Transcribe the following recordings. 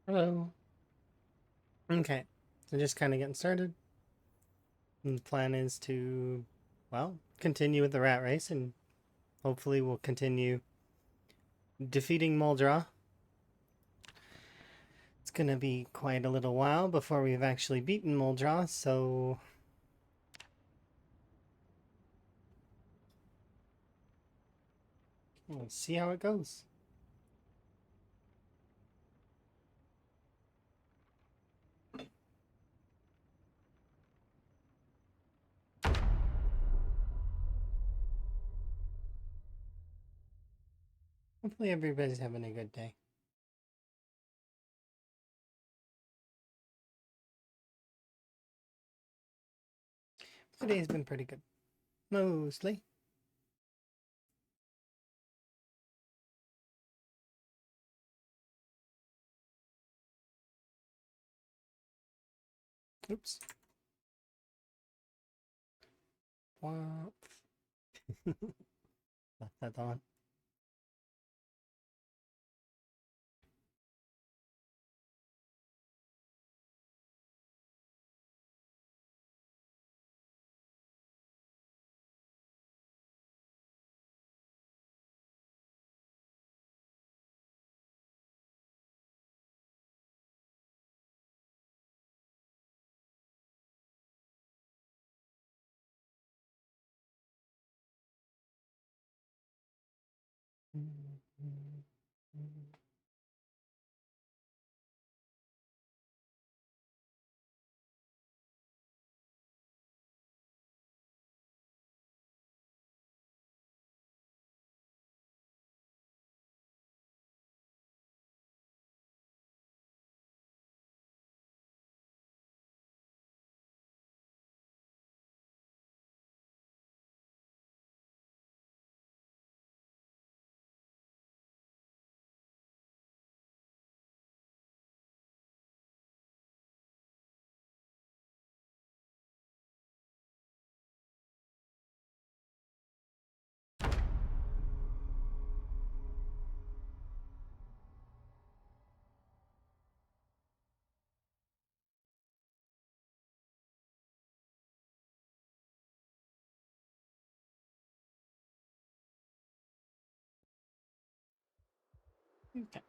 Hello. Okay, so just kind of getting started. And the plan is to, well, continue with the rat race and hopefully we'll continue defeating Moldraw. It's gonna be quite a little while before we've actually beaten Moldraw, so we'll see how it goes. Hopefully everybody's having a good day. Today's been pretty good. Mostly. Oops. Womp. Left that on. Okay.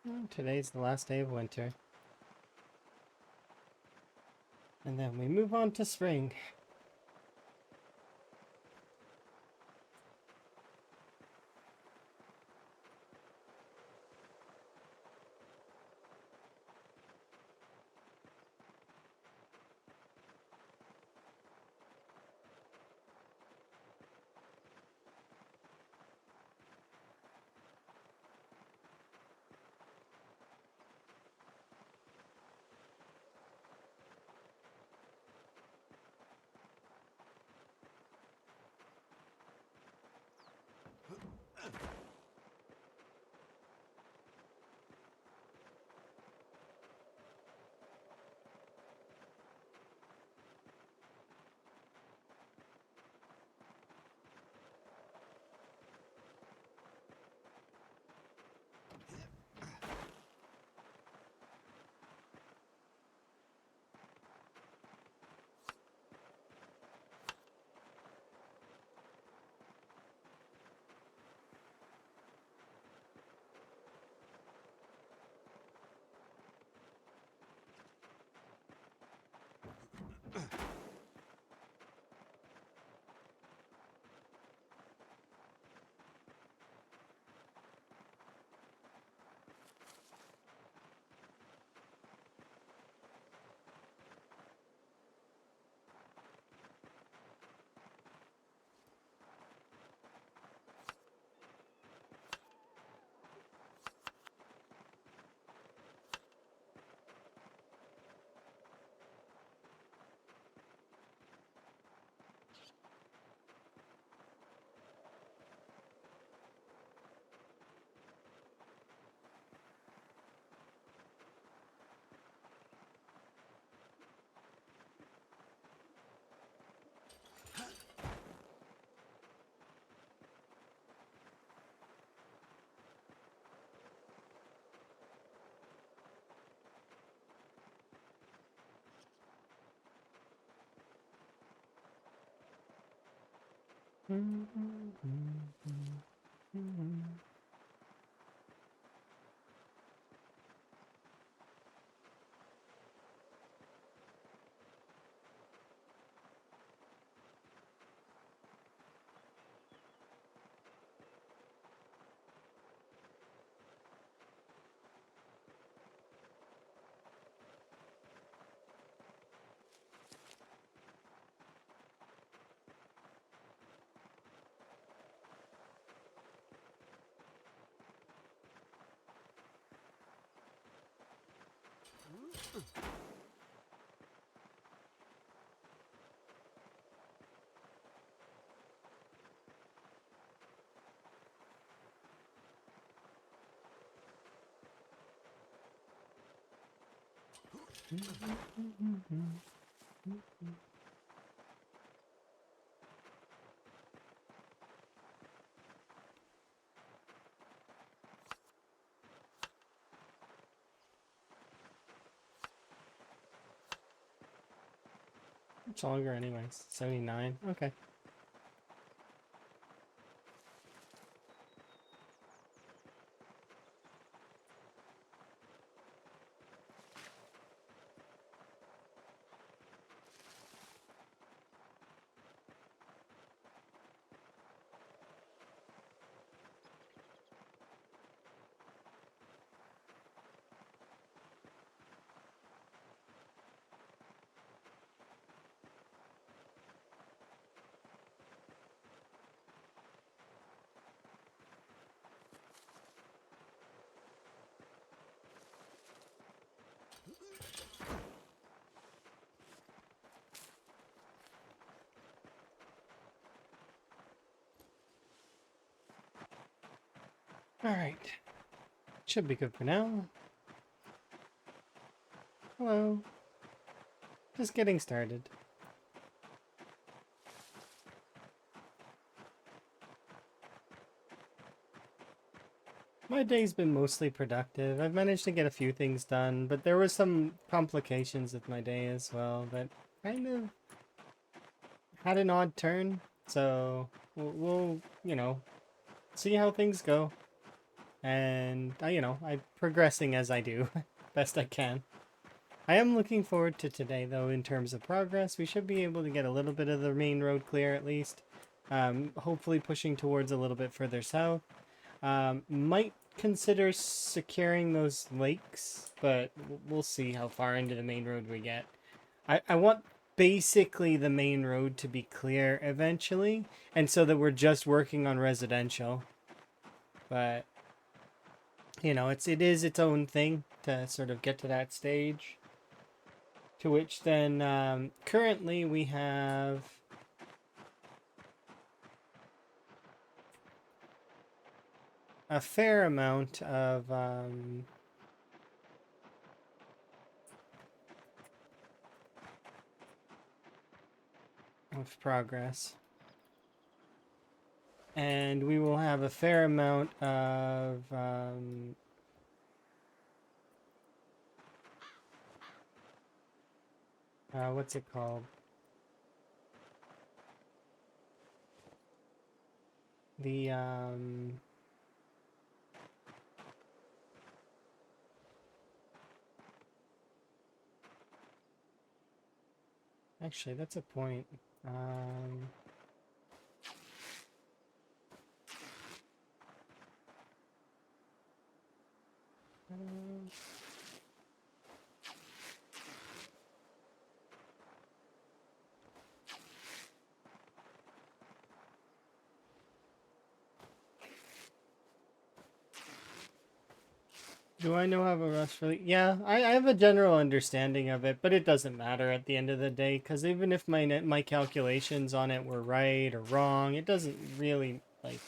Well, today's the last day of winter. And then we move on to spring. Much longer anyways. 79. Okay. Alright. Should be good for now. Hello. Just getting started. My day's been mostly productive. I've managed to get a few things done, but there were some complications with my day as well that kind of had an odd turn. So we'll see how things go. And, you know, I'm progressing as I do, best I can. I am looking forward to today, though, in terms of progress. We should be able to get a little bit of the main road clear, at least. Hopefully pushing towards a little bit further south. Might consider securing those lakes, but we'll see how far into the main road we get. I want basically the main road to be clear eventually, and so that we're just working on residential. But you know, it is its own thing to sort of get to that stage. To which then currently we have a fair amount of progress. And we will have a fair amount of what's it called? The actually that's a point. Do I know how a rust really? Yeah, I have a general understanding of it, but it doesn't matter at the end of the day, because even if my calculations on it were right or wrong, it doesn't really, like,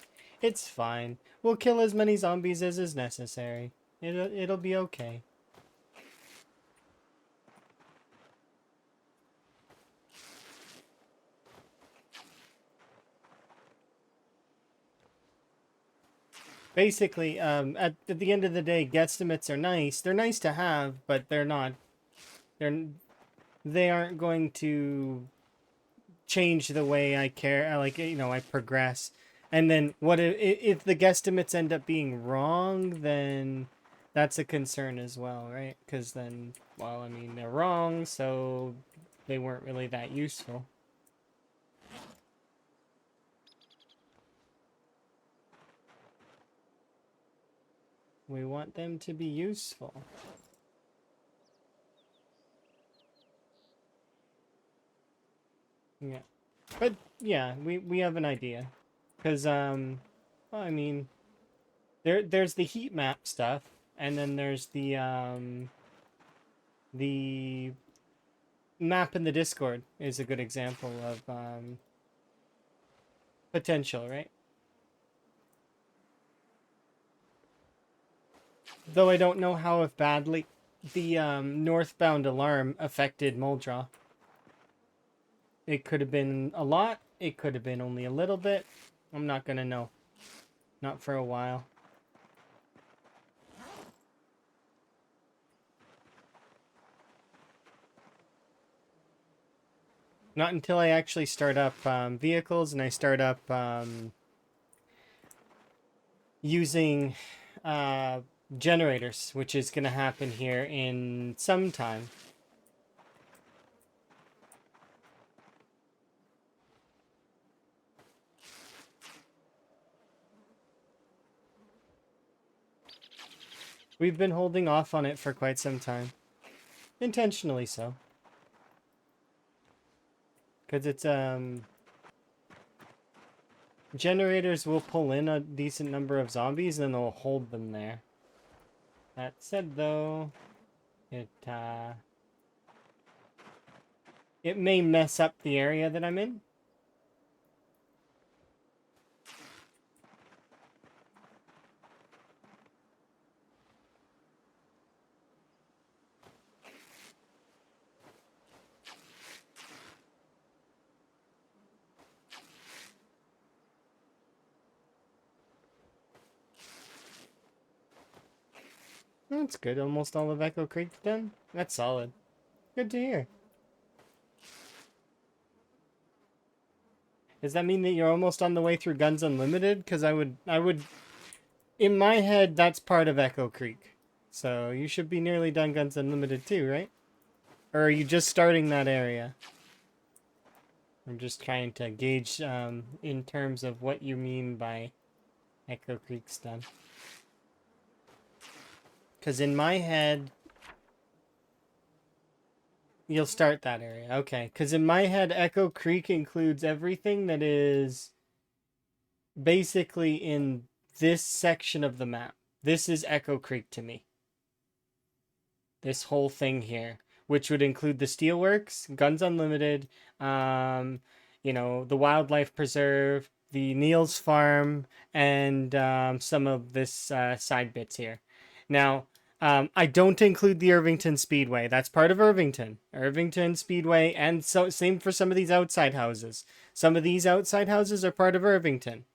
it's fine. We'll kill as many zombies as is necessary. It'll be okay. Basically, at the end of the day, guesstimates are nice. They're nice to have, but they're not. They aren't going to change the way I care. Like, you know, I progress. And then what if the guesstimates end up being wrong? Then that's a concern as well, right? Because then, well, I mean, they're wrong, so they weren't really that useful. We want them to be useful. Yeah. But yeah, we have an idea. Cuz well, I mean, there's the heat map stuff, and then there's the map in the Discord is a good example of potential, right? Though I don't know how if badly the northbound alarm affected Muldra. It could have been a lot. It could have been only a little bit. I'm not gonna know. Not for a while. Not until I actually start up vehicles and I start up using generators, which is going to happen here in some time. We've been holding off on it for quite some time. Intentionally so. Because it's generators will pull in a decent number of zombies and they'll hold them there. That said though, it may mess up the area that I'm in. That's good. Almost all of Echo Creek done. That's solid. Good to hear. Does that mean that you're almost on the way through Guns Unlimited? Because I would In my head, that's part of Echo Creek. So you should be nearly done Guns Unlimited too, right? Or are you just starting that area? I'm just trying to gauge in terms of what you mean by Echo Creek's done. Because in my head, you'll start that area. Okay. Because in my head, Echo Creek includes everything that is basically in this section of the map. This is Echo Creek to me. This whole thing here, which would include the Steelworks, Guns Unlimited, um, the Wildlife Preserve, the Neil's Farm, and some of this side bits here. Now, I don't include the Irvington Speedway. That's part of Irvington. Irvington Speedway, and so same for some of these outside houses. Some of these outside houses are part of Irvington.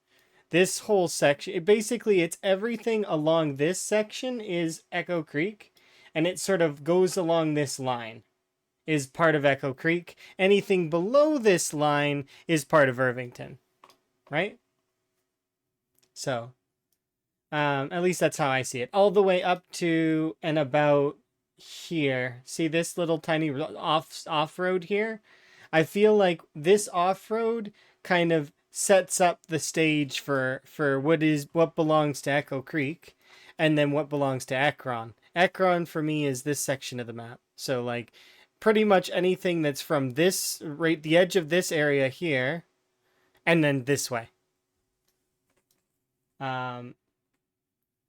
This whole section, basically, it's everything along this section is Echo Creek, and it sort of goes along this line is part of Echo Creek. Anything below this line is part of Irvington, right? So, at least that's how I see it. All the way up to and about here. See this little tiny off road here? I feel like this off road kind of sets up the stage for what belongs to Echo Creek, and then what belongs to Ekron. Ekron for me is this section of the map. So like pretty much anything that's from this right the edge of this area here, and then this way. Um,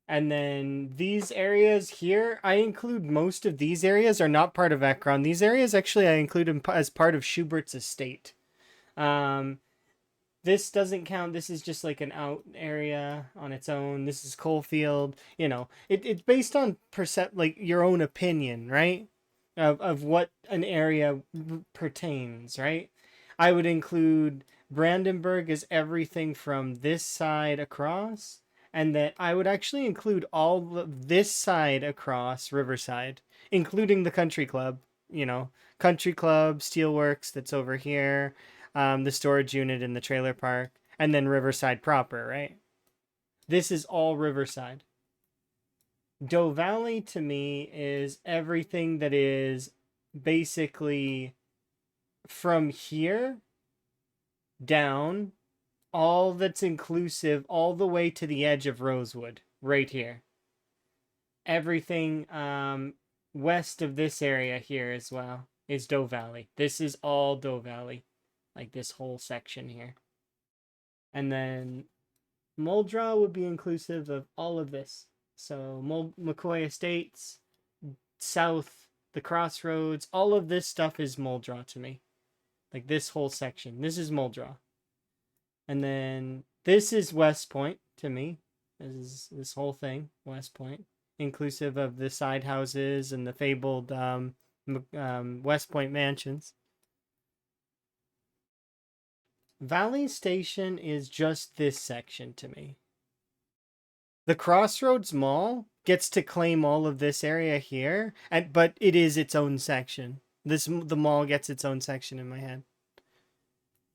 and then these areas here, I include most of these areas are not part of Ekron. These areas actually I include as part of Schubert's estate. Um, this doesn't count. This is just like an out area on its own. This is Coalfield. It's based on like your own opinion, right? Of what an area pertains, right? I would include Brandenburg as everything from this side across, and that I would actually include all of this side across Riverside, including the country club. Country club, Steelworks that's over here, the storage unit in the trailer park, and then Riverside proper, right? This is all Riverside. Doe Valley to me is everything that is basically from here down, all that's inclusive, all the way to the edge of Rosewood, right here. Everything west of this area here as well is Doe Valley. This is all Doe Valley, like this whole section here. And then Muldraugh would be inclusive of all of this. So McCoy Estates, South, the Crossroads, all of this stuff is Muldraugh to me. Like this whole section. This is Muldraugh. And then this is West Point to me. This whole thing, West Point, inclusive of the side houses and the fabled West Point mansions. Valley Station is just this section to me. The Crossroads Mall gets to claim all of this area here, but it is its own section. The mall gets its own section in my head.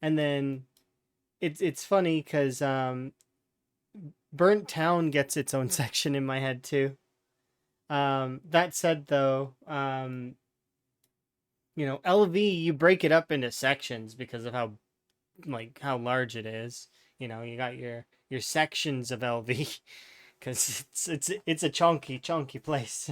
And then it's funny because Burnt Town gets its own section in my head too. That said, though, LV, you break it up into sections because of how large it is. You got your sections of LV because it's a chunky place.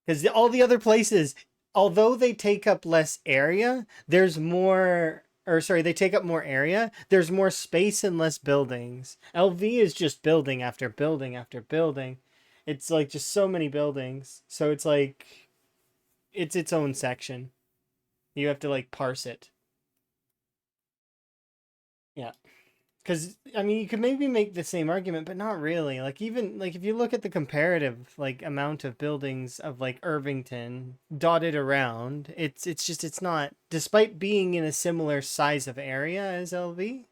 Because all the other places, although they take up less area, there's more. Or sorry, they take up more area. There's more space and less buildings. LV is just building after building after building. It's like just so many buildings. So it's like it's its own section. You have to like parse it. Yeah. Because I mean, you could maybe make the same argument, but not really. Like even like if you look at the comparative like amount of buildings of like Irvington dotted around, it's not. Despite being in a similar size of area as LV,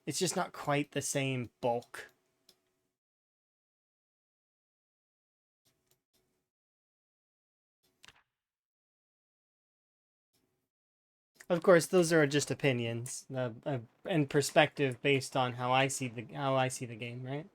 it's just not quite the same bulk. Of course, those are just opinions and perspective based on how I see the game, right?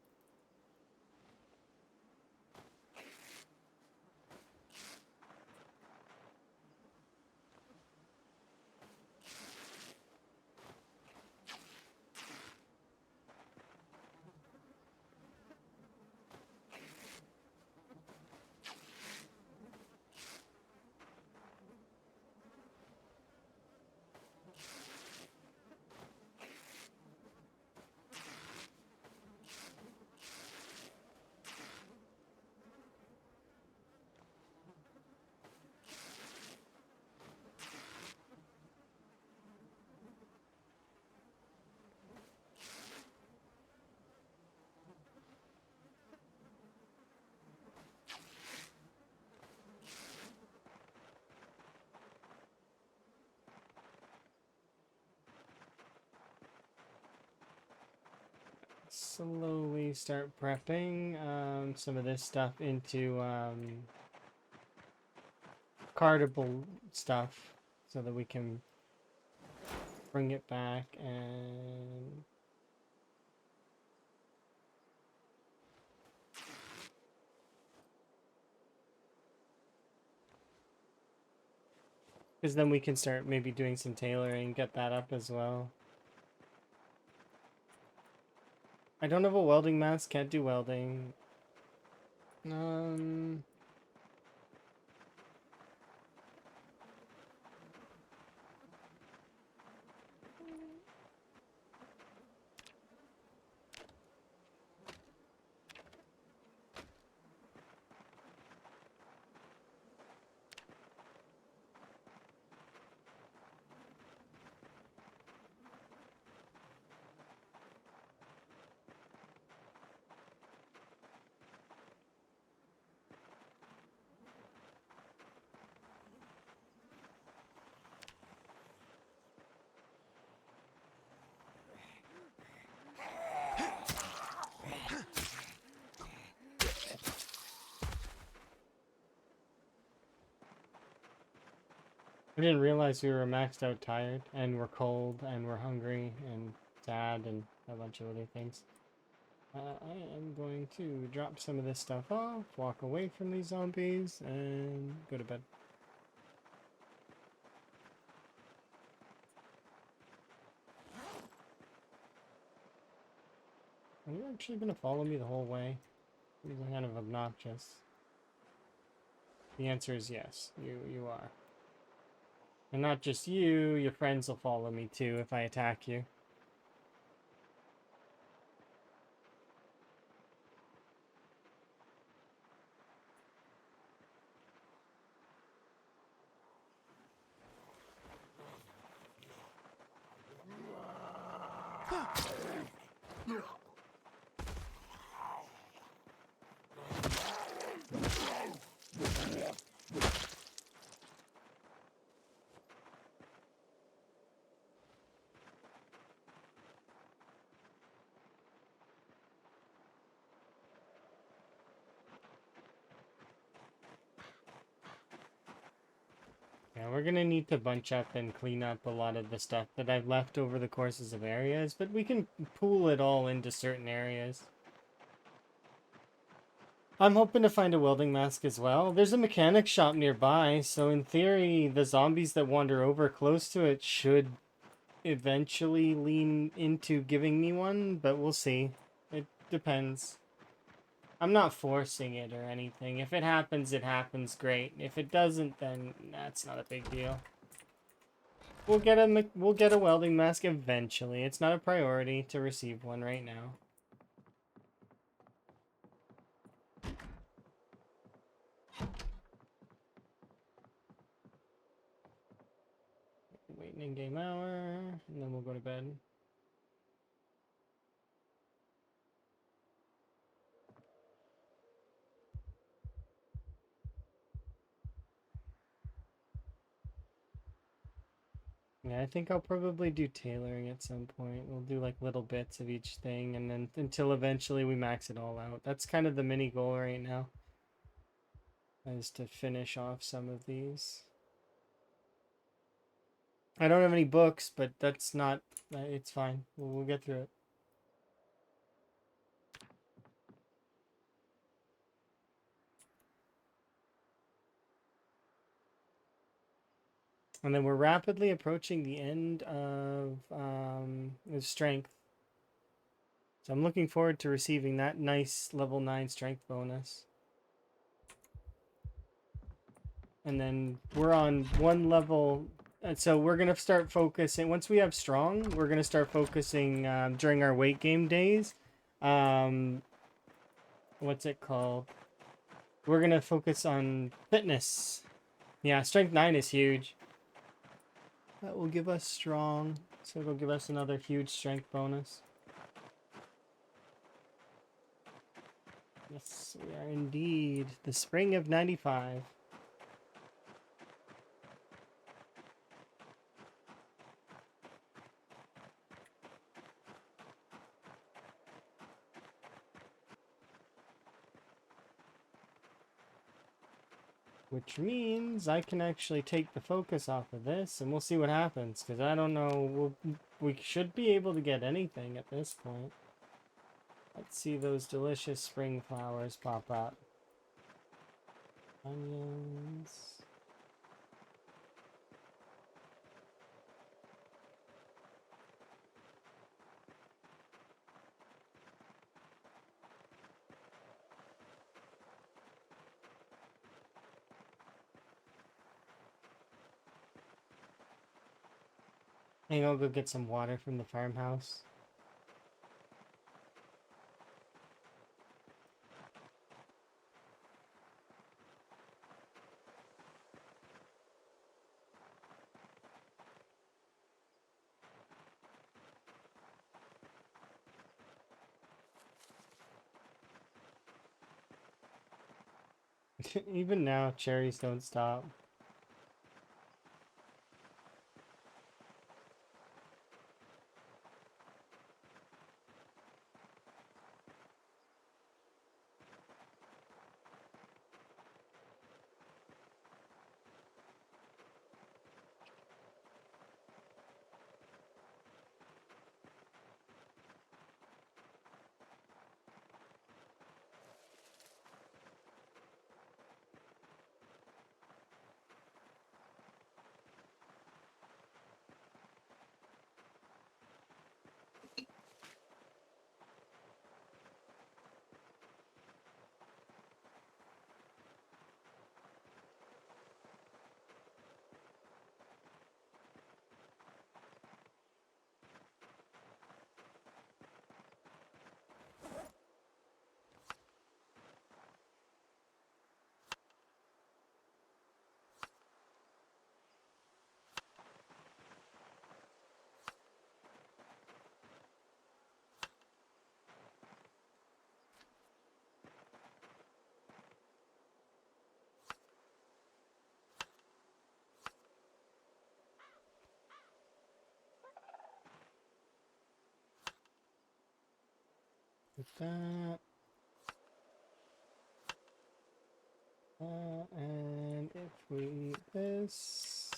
slowly start prepping some of this stuff into cartable stuff so that we can bring it back and because then we can start maybe doing some tailoring, get that up as well. I don't have a welding mask, can't do welding. I didn't realize we were maxed out tired, and we're cold, and we're hungry, and sad, and a bunch of other things. I am going to drop some of this stuff off, walk away from these zombies, and go to bed. Are you actually going to follow me the whole way? These are kind of obnoxious. The answer is yes, you are. And not just you, your friends will follow me too if I attack you. Yeah, we're gonna need to bunch up and clean up a lot of the stuff that I've left over the courses of areas, but we can pool it all into certain areas. I'm hoping to find a welding mask as well. There's a mechanic shop nearby, so in theory, the zombies that wander over close to it should eventually lean into giving me one, but we'll see. It depends. I'm not forcing it or anything. If it happens, great. If it doesn't, then that's not a big deal. We'll get a welding mask eventually. It's not a priority to receive one right now. Waiting in game hour, and then we'll go to bed. Yeah, I think I'll probably do tailoring at some point. We'll do like little bits of each thing, and then until eventually we max it all out. That's kind of the mini goal right now, is to finish off some of these. I don't have any books, but that's not, it's fine. We'll get through it. And then we're rapidly approaching the end of strength. So I'm looking forward to receiving that nice level 9 strength bonus. And then we're on one level. So we're going to start focusing. Once we have strong, we're going to start focusing during our weight game days. What's it called? We're going to focus on fitness. Yeah, strength 9 is huge. That will give us strong. So it'll give us another huge strength bonus. Yes, we are indeed the spring of 95. Which means I can actually take the focus off of this, and we'll see what happens, because I don't know, we should be able to get anything at this point. Let's see those delicious spring flowers pop up. Onions. I think I'll go get some water from the farmhouse. Even now, cherries don't stop. With that. And if we eat this...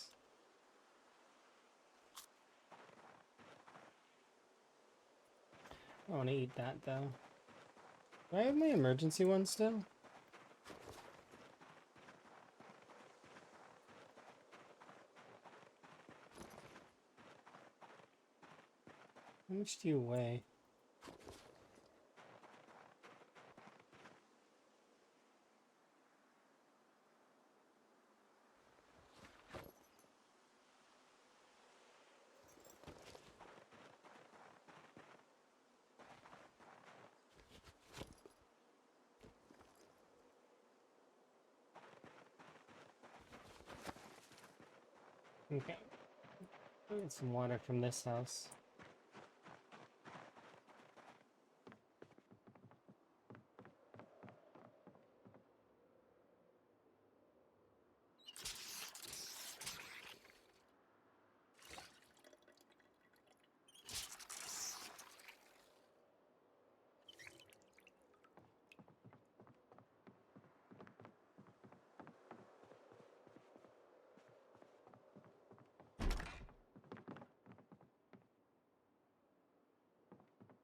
I want to eat that, though. Do I have my emergency one still? How much do you weigh? Okay. I'll get some water from this house.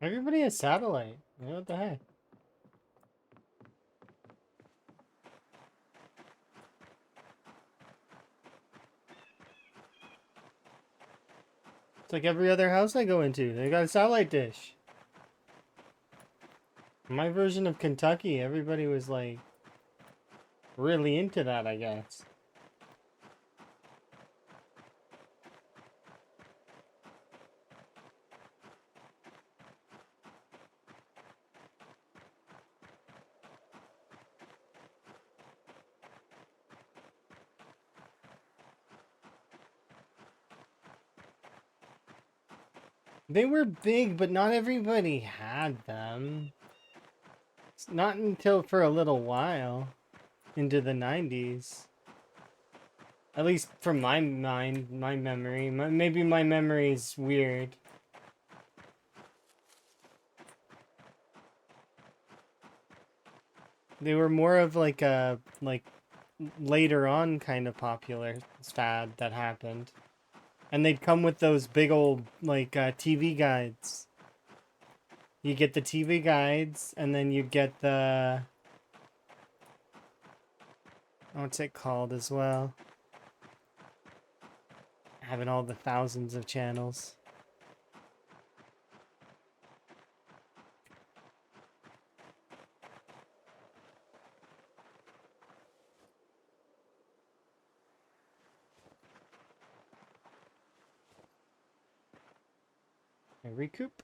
Everybody has satellite. What the heck? It's like every other house I go into. They got a satellite dish. My version of Kentucky, everybody was like really into that, I guess. They were big, but not everybody had them. It's not until for a little while into the 90s. At least from my mind, my memory. Maybe my memory's weird. They were more of like a later on kind of popular fad that happened. And they'd come with those big old, like, TV guides. You get the TV guides, and then you get the... What's it called as well? Having all the thousands of channels. I recoup.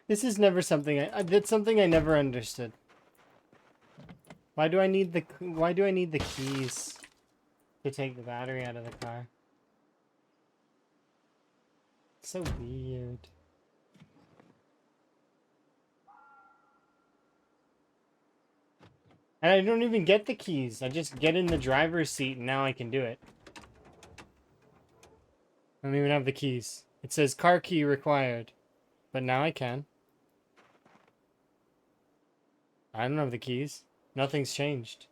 This is never something that's something I never understood. Why do I need the keys to take the battery out of the car? It's so weird. And I don't even get the keys. I just get in the driver's seat and now I can do it. I don't even have the keys. It says car key required. But now I can. I don't have the keys. Nothing's changed.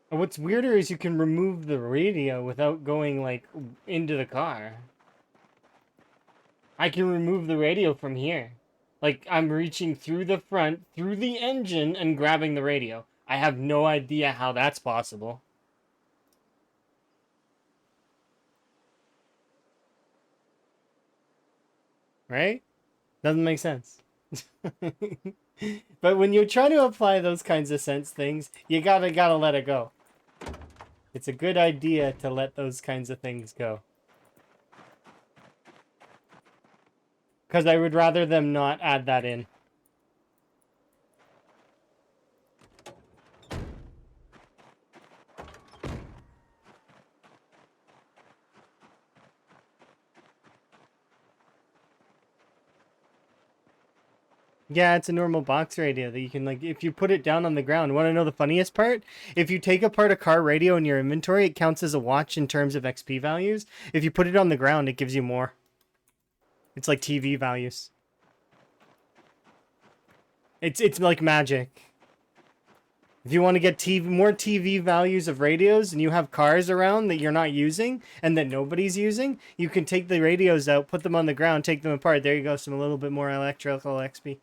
And what's weirder is you can remove the radio without going, like, into the car. I can remove the radio from here. Like, I'm reaching through the front, through the engine, and grabbing the radio. I have no idea how that's possible. Right? Doesn't make sense. But when you try to apply those kinds of sense things, you gotta let it go. It's a good idea to let those kinds of things go. Because I would rather them not add that in. Yeah, it's a normal box radio that you can, like, if you put it down on the ground. Want to know the funniest part? If you take apart a car radio in your inventory, it counts as a watch in terms of XP values. If you put it on the ground, it gives you more. It's like TV values. It's like magic. If you want to get more TV values of radios and you have cars around that you're not using and that nobody's using, you can take the radios out, put them on the ground, take them apart. There you go, some a little bit more electrical XP.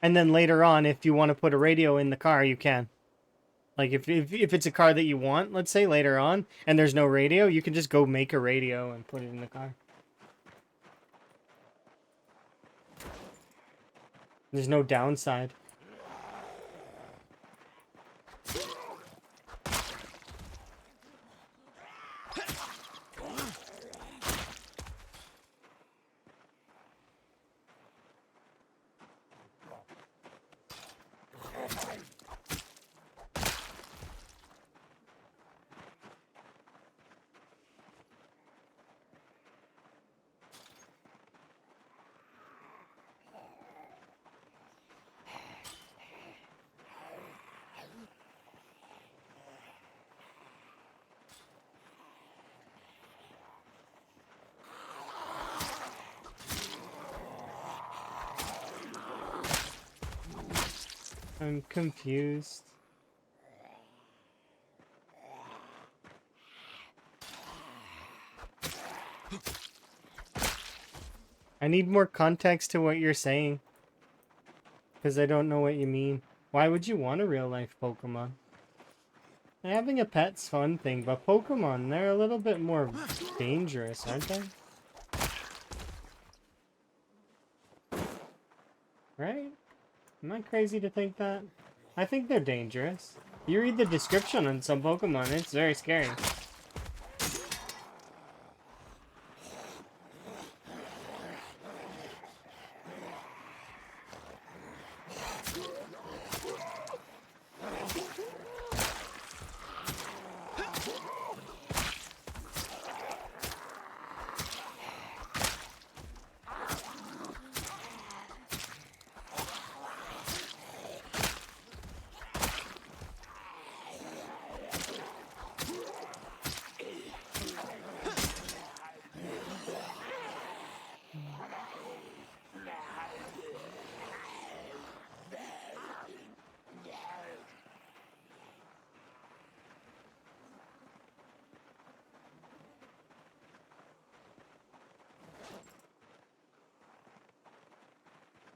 And then later on, if you want to put a radio in the car, you can. Like, if it's a car that you want, let's say, later on, and there's no radio, you can just go make a radio and put it in the car. There's no downside. I'm confused. I need more context to what you're saying. Because I don't know what you mean. Why would you want a real-life Pokemon? Having a pet's fun thing, but Pokemon, they're a little bit more dangerous, aren't they? Right? Am I crazy to think that? I think they're dangerous. You read the description on some Pokemon, it's very scary.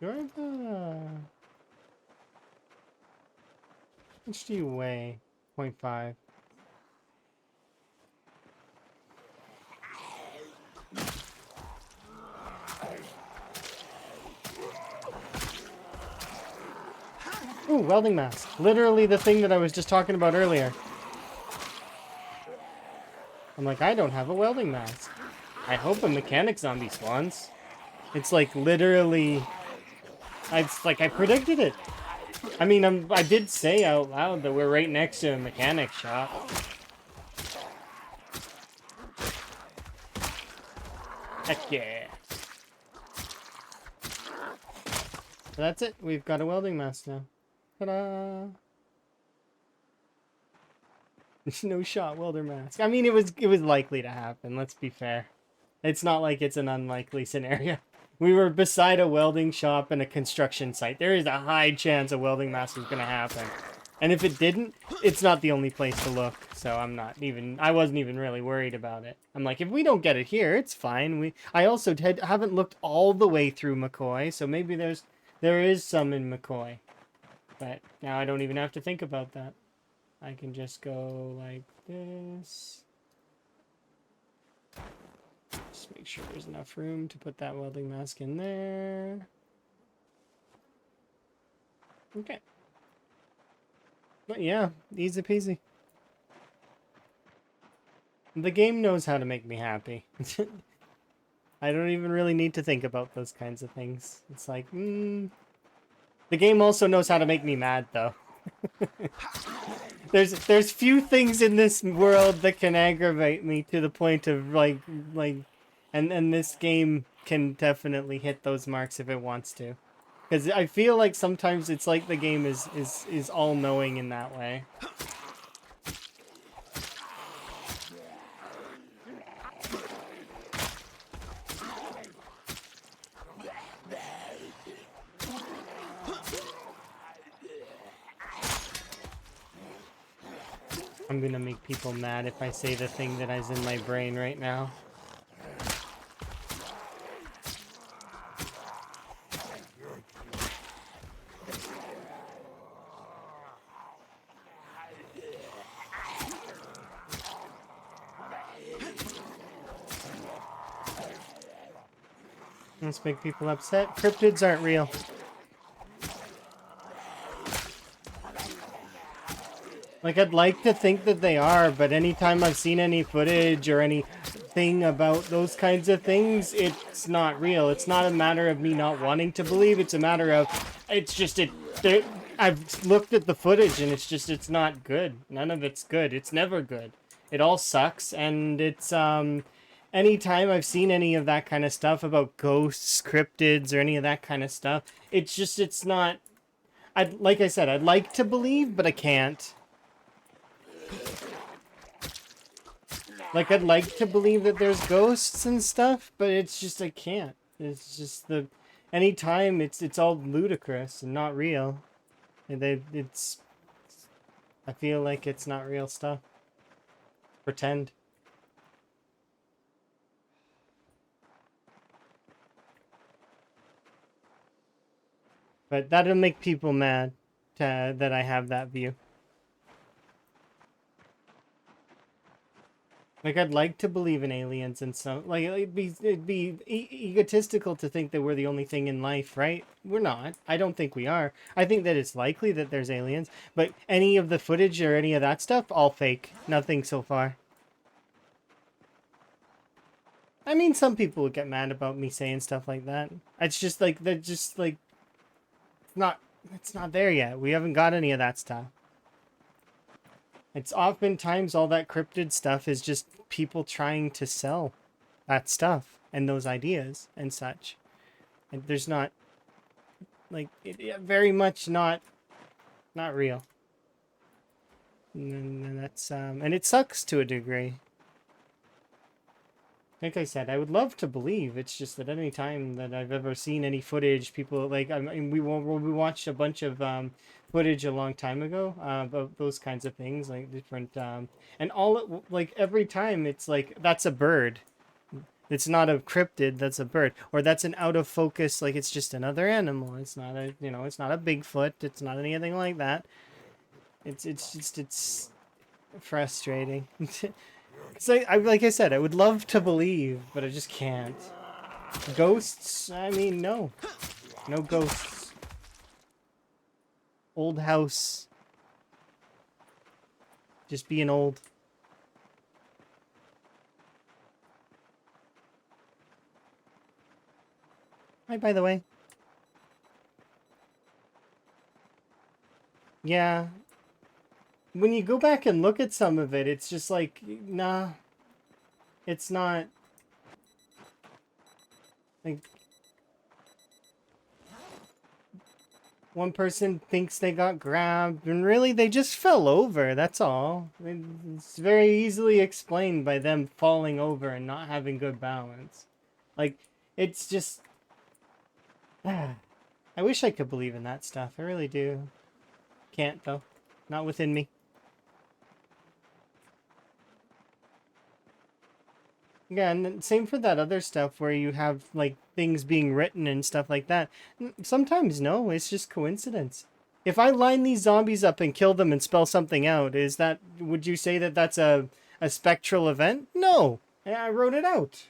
You're the... How much do you weigh? 0.5. Ooh, welding mask. Literally the thing that I was just talking about earlier. I'm like, I don't have a welding mask. I hope a mechanic zombie spawns. It's like literally... It's like I predicted it. I mean, I did say out loud that we're right next to a mechanic shop. Heck yeah. So that's it. We've got a welding mask now. Ta-da! No shot welder mask. I mean, it was likely to happen. Let's be fair. It's not like it's an unlikely scenario. We were beside a welding shop and a construction site. There is a high chance a welding mask is going to happen. And if it didn't, it's not the only place to look. So I wasn't even really worried about it. I'm like, if we don't get it here, it's fine. I also haven't looked all the way through McCoy, so maybe there is some in McCoy. But now I don't even have to think about that. I can just go like this. Just make sure there's enough room to put that welding mask in there. Okay. But yeah, easy peasy. The game knows how to make me happy. I don't even really need to think about those kinds of things. It's like, The game also knows how to make me mad, though. There's few things in this world that can aggravate me to the point of and this game can definitely hit those marks if it wants to. Because I feel like sometimes it's like the game is all-knowing in that way. I'm gonna make people mad if I say the thing that is in my brain right now. Let's make people upset. Cryptids aren't real. Like, I'd like to think that they are, but anytime I've seen any footage or anything about those kinds of things, it's not real. It's not a matter of me not wanting to believe. It's a matter of, I've looked at the footage and it's not good. None of it's good. It's never good. It all sucks, and it's, anytime I've seen any of that kind of stuff about ghosts, cryptids, or any of that kind of stuff, it's not, like I said, I'd like to believe, but I can't. Like, I'd like to believe that there's ghosts and stuff, but it's just, I can't. It's just anytime it's all ludicrous and not real. And I feel like it's not real stuff. Pretend. But that'll make people mad that I have that view. Like, I'd like to believe in aliens and so, like, it'd be egotistical to think that we're the only thing in life, right? We're not. I don't think we are. I think that it's likely that there's aliens, but any of the footage or any of that stuff, all fake. Nothing so far. I mean, some people would get mad about me saying stuff like that. It's just like, they're just like, it's not there yet. We haven't got any of that stuff. It's oftentimes all that cryptid stuff is just people trying to sell that stuff and those ideas and such. And there's not, like, very much not real. And that's, and it sucks to a degree. Like I said, I would love to believe. It's just that any time that I've ever seen any footage, people, like, I mean, we watched a bunch of footage a long time ago about those kinds of things, like different, and like every time it's like, that's a bird. It's not a cryptid, that's a bird. Or that's an out of focus, like it's just another animal. It's not a, you know, it's not a Bigfoot. It's not anything like that. It's frustrating. It's like I said, I would love to believe, but I just can't. Ghosts? I mean, no. No ghosts. Old house. Just being old. Hi, by the way. Yeah. When you go back and look at some of it, it's just like, nah. It's not. Like, one person thinks they got grabbed, and really they just fell over, that's all. It's very easily explained by them falling over and not having good balance. Like, it's just... I wish I could believe in that stuff, I really do. Can't, though. Not within me. Yeah, and then same for that other stuff where you have, like, things being written and stuff like that. Sometimes, no, it's just coincidence. If I line these zombies up and kill them and spell something out, would you say that that's a spectral event? No! I wrote it out.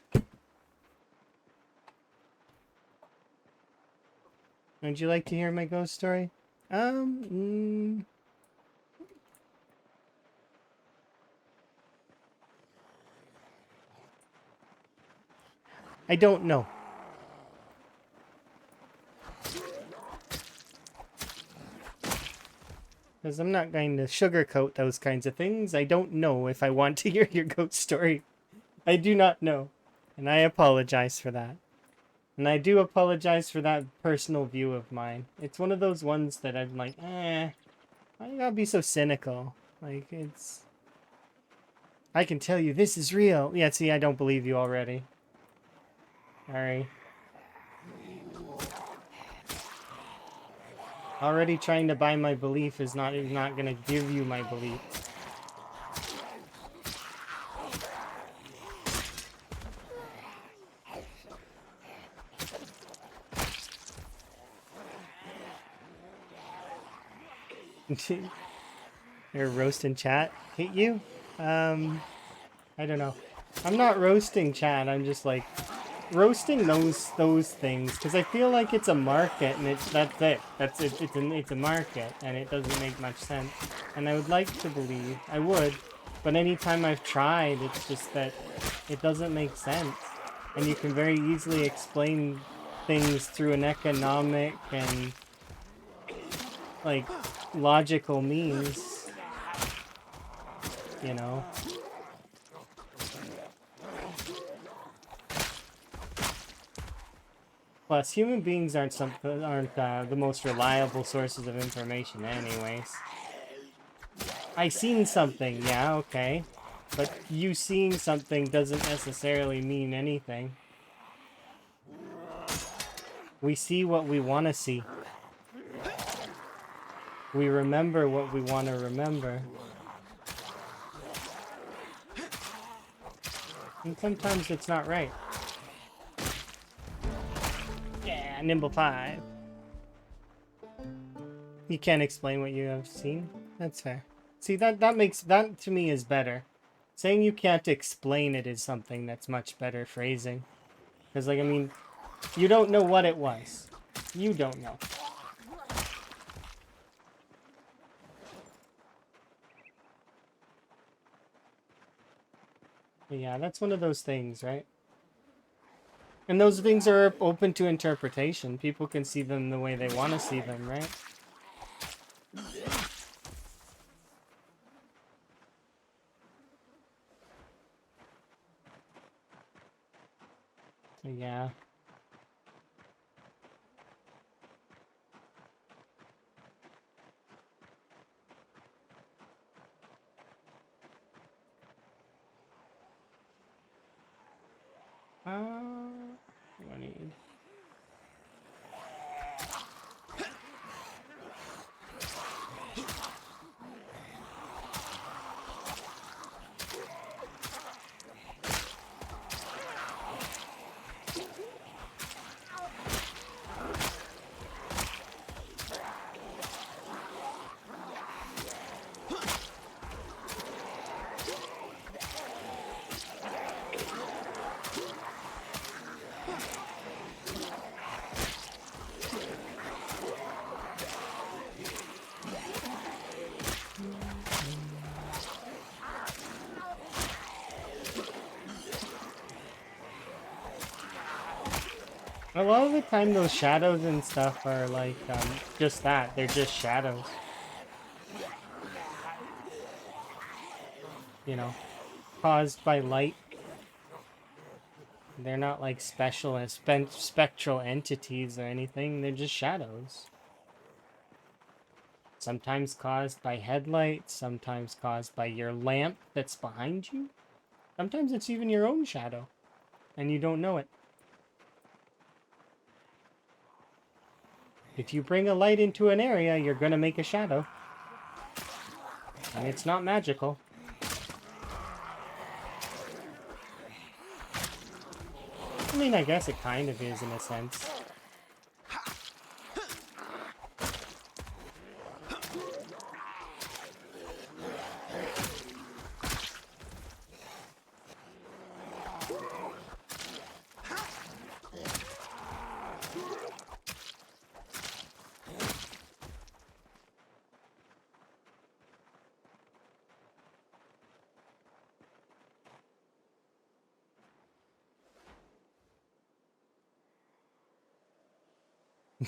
Would you like to hear my ghost story? I don't know. Because I'm not going to sugarcoat those kinds of things. I don't know if I want to hear your ghost story. I do not know. And I apologize for that. And I do apologize for that personal view of mine. It's one of those ones that I'm like, why you gotta be so cynical? Like, it's... I can tell you this is real. Yeah, see, I don't believe you already. Sorry. Already trying to buy my belief is not gonna give you my belief. You're roasting chat. Hit you? I don't know. I'm not roasting chat. I'm just like roasting those things because I feel like it's a market and that's it. That's it. It's a market and it doesn't make much sense. And I would like to believe I would, but anytime I've tried, it's just that it doesn't make sense. And you can very easily explain things through an economic and like logical means, you know. Plus, human beings aren't the most reliable sources of information, anyways. I seen something, yeah, okay, but you seeing something doesn't necessarily mean anything. We see what we want to see. We remember what we want to remember. And sometimes it's not right. Yeah, Nimble 5. You can't explain what you have seen? That's fair. See, that to me is better. Saying you can't explain it is something that's much better phrasing. Because, like, I mean, you don't know what it was. You don't know. But yeah, that's one of those things, right? And those things are open to interpretation. People can see them the way they want to see them, right? So yeah. What do you need? A lot of the time, those shadows and stuff are like, just that. They're just shadows. You know, caused by light. They're not like special and spectral entities or anything. They're just shadows. Sometimes caused by headlights, sometimes caused by your lamp that's behind you. Sometimes it's even your own shadow, and you don't know it. If you bring a light into an area, you're gonna make a shadow. And it's not magical. I mean, I guess it kind of is in a sense.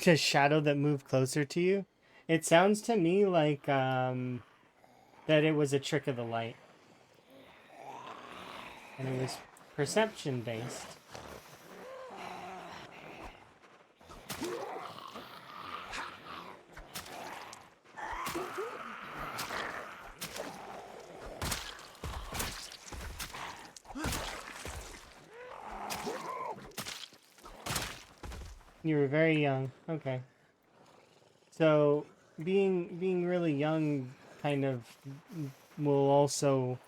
The shadow that moved closer to you? It sounds to me like that it was a trick of the light. And it was perception based. You were very young. Okay. So being really young kind of will also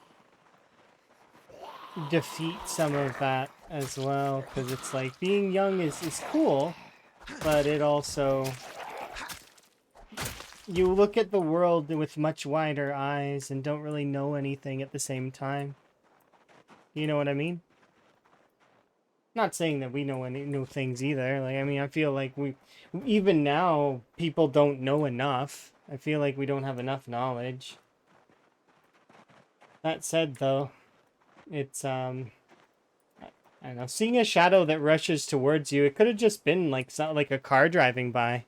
defeat some of that as well, because it's like being young is cool, but it also, you look at the world with much wider eyes and don't really know anything at the same time. You know what I mean? Not saying that we know any new things either. Like, I mean, I feel like even now, people don't know enough. I feel like we don't have enough knowledge. That said, though, it's, I don't know, seeing a shadow that rushes towards you, it could have just been like a car driving by.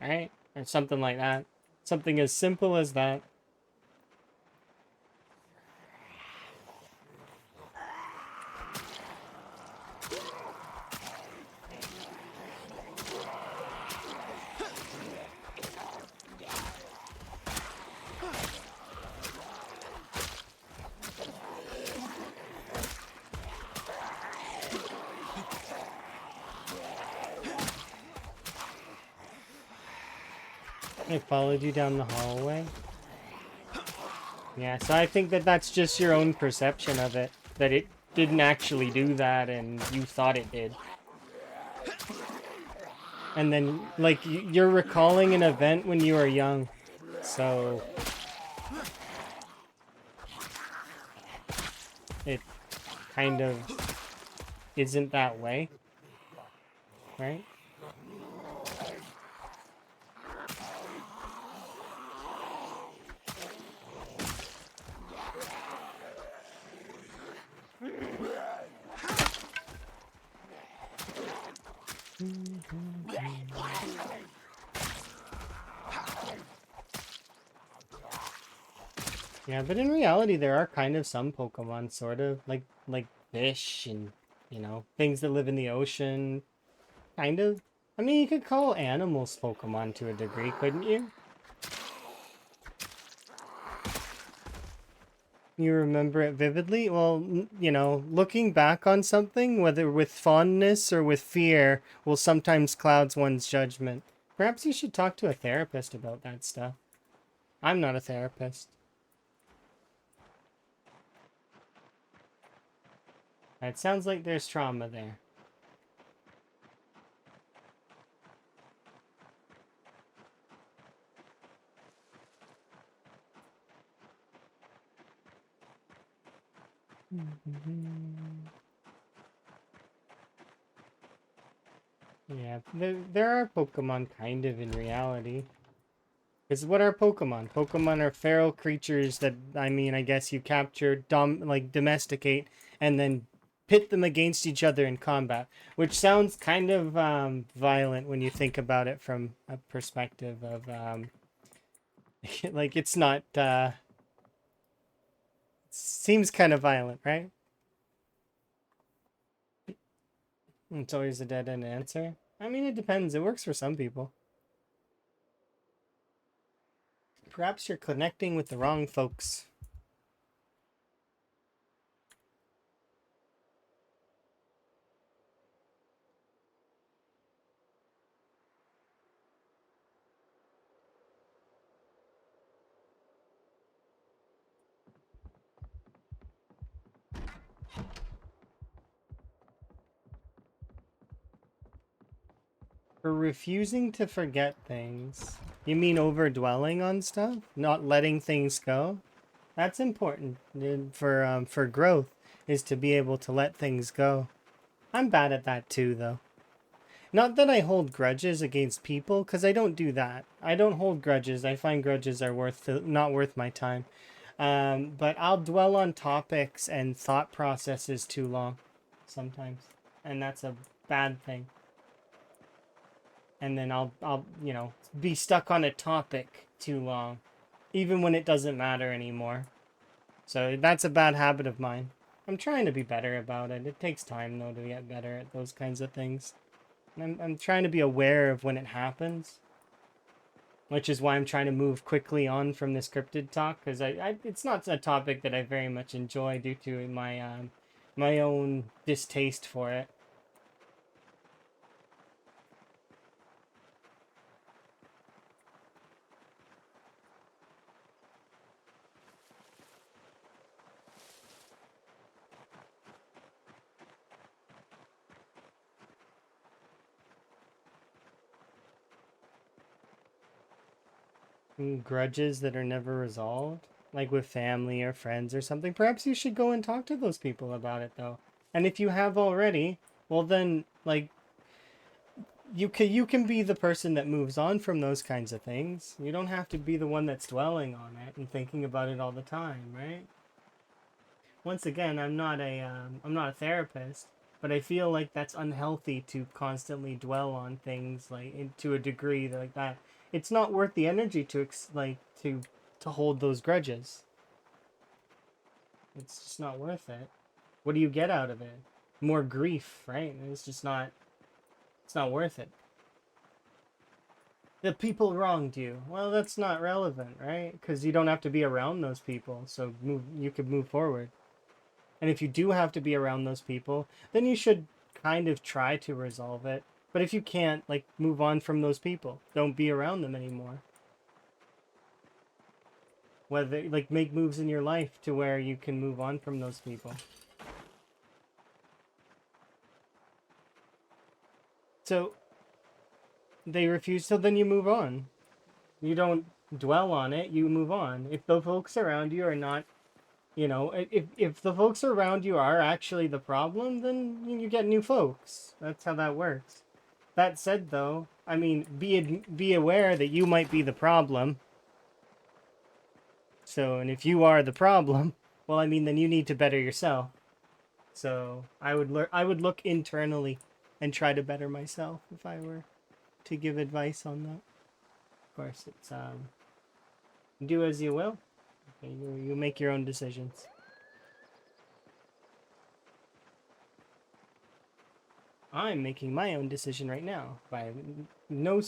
Right? Or something like that. Something as simple as that. It followed you down the hallway. Yeah, so I think that that's just your own perception of it. That it didn't actually do that and you thought it did. And then, like, you're recalling an event when you were young. So it kind of isn't that way. Right? Yeah, but in reality, there are kind of some Pokemon, sort of like fish and, you know, things that live in the ocean. Kind of. I mean, you could call animals Pokemon to a degree, couldn't you? You remember it vividly? Well, you know, looking back on something, whether with fondness or with fear, will sometimes clouds one's judgment. Perhaps you should talk to a therapist about that stuff. I'm not a therapist. It sounds like there's trauma there. Yeah, there are Pokemon kind of in reality. Because what are Pokemon? Pokemon are feral creatures that, I mean, I guess you capture, like domesticate, and then pit them against each other in combat, which sounds kind of violent when you think about it from a perspective of like it's not seems kind of violent, right? It's always a dead end answer. I mean, it depends. It works for some people. Perhaps you're connecting with the wrong folks. For refusing to forget things. You mean overdwelling on stuff? Not letting things go? That's important for growth, is to be able to let things go. I'm bad at that too, though. Not that I hold grudges against people, because I don't do that. I don't hold grudges. I find grudges are not worth my time. But I'll dwell on topics and thought processes too long, sometimes, and that's a bad thing. And then I'll be stuck on a topic too long, even when it doesn't matter anymore. So that's a bad habit of mine. I'm trying to be better about it. It takes time though to get better at those kinds of things. I'm trying to be aware of when it happens, which is why I'm trying to move quickly on from the scripted talk, because it's not a topic that I very much enjoy due to my own distaste for it. Grudges that are never resolved, like with family or friends or something. Perhaps you should go and talk to those people about it though. And if you have already, well then like you can be the person that moves on from those kinds of things. You don't have to be the one that's dwelling on it and thinking about it all the time, right? Once again, I'm not a therapist, but I feel like that's unhealthy to constantly dwell on things like to a degree like that. It's not worth the energy to hold those grudges. It's just not worth it. What do you get out of it? More grief, right? It's not worth it. The people wronged you. Well, that's not relevant, right? Because you don't have to be around those people, so you could move forward. And if you do have to be around those people, then you should kind of try to resolve it. But if you can't, like, move on from those people. Don't be around them anymore. Whether, like, make moves in your life to where you can move on from those people. So, they refuse, so then you move on. You don't dwell on it, you move on. If the folks around you are not, if the folks around you are actually the problem, then you get new folks. That's how that works. That said, though, I mean, be aware that you might be the problem. So, and if you are the problem, well, I mean, then you need to better yourself. So, I would look internally and try to better myself if I were to give advice on that. Of course, it's do as you will. Okay, you make your own decisions. I'm making my own decision right now by no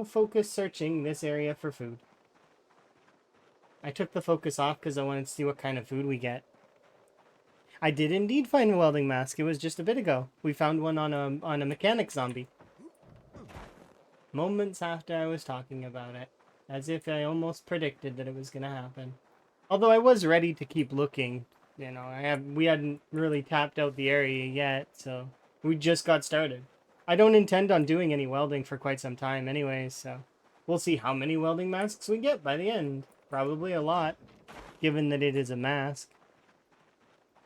focus searching this area for food. I took the focus off because I wanted to see what kind of food we get. I did indeed find a welding mask. It was just a bit ago. We found one on a mechanic zombie. Moments after I was talking about it, as if I almost predicted that it was gonna happen. Although I was ready to keep looking. We hadn't really tapped out the area yet, so we just got started. I don't intend on doing any welding for quite some time anyways, so we'll see how many welding masks we get by the end. Probably a lot, given that it is a mask.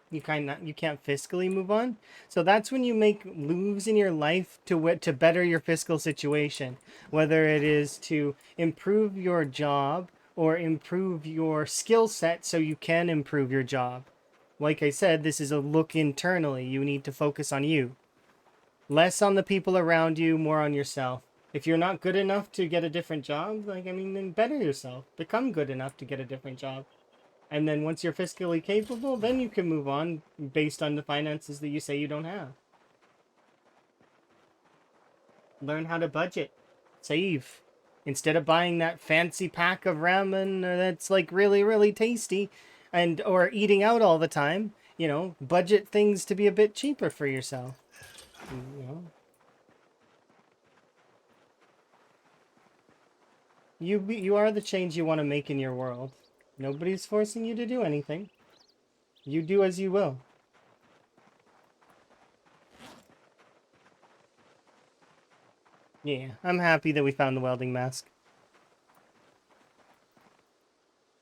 You can't fiscally move on. So that's when you make moves in your life to better your fiscal situation, whether it is to improve your job or improve your skill set so you can improve your job. like I said, this is a look internally. You need to focus on you. Less on the people around you, more on yourself. If you're not good enough to get a different job, like, I mean, then better yourself. Become good enough to get a different job. And then once you're fiscally capable, then you can move on based on the finances that you say you don't have. Learn how to budget. Save. Instead of buying that fancy pack of ramen that's like really, really tasty and or eating out all the time, budget things to be a bit cheaper for yourself. You know, you are the change you want to make in your world. Nobody's forcing you to do anything. You do as you will. Yeah, I'm happy that we found the welding mask.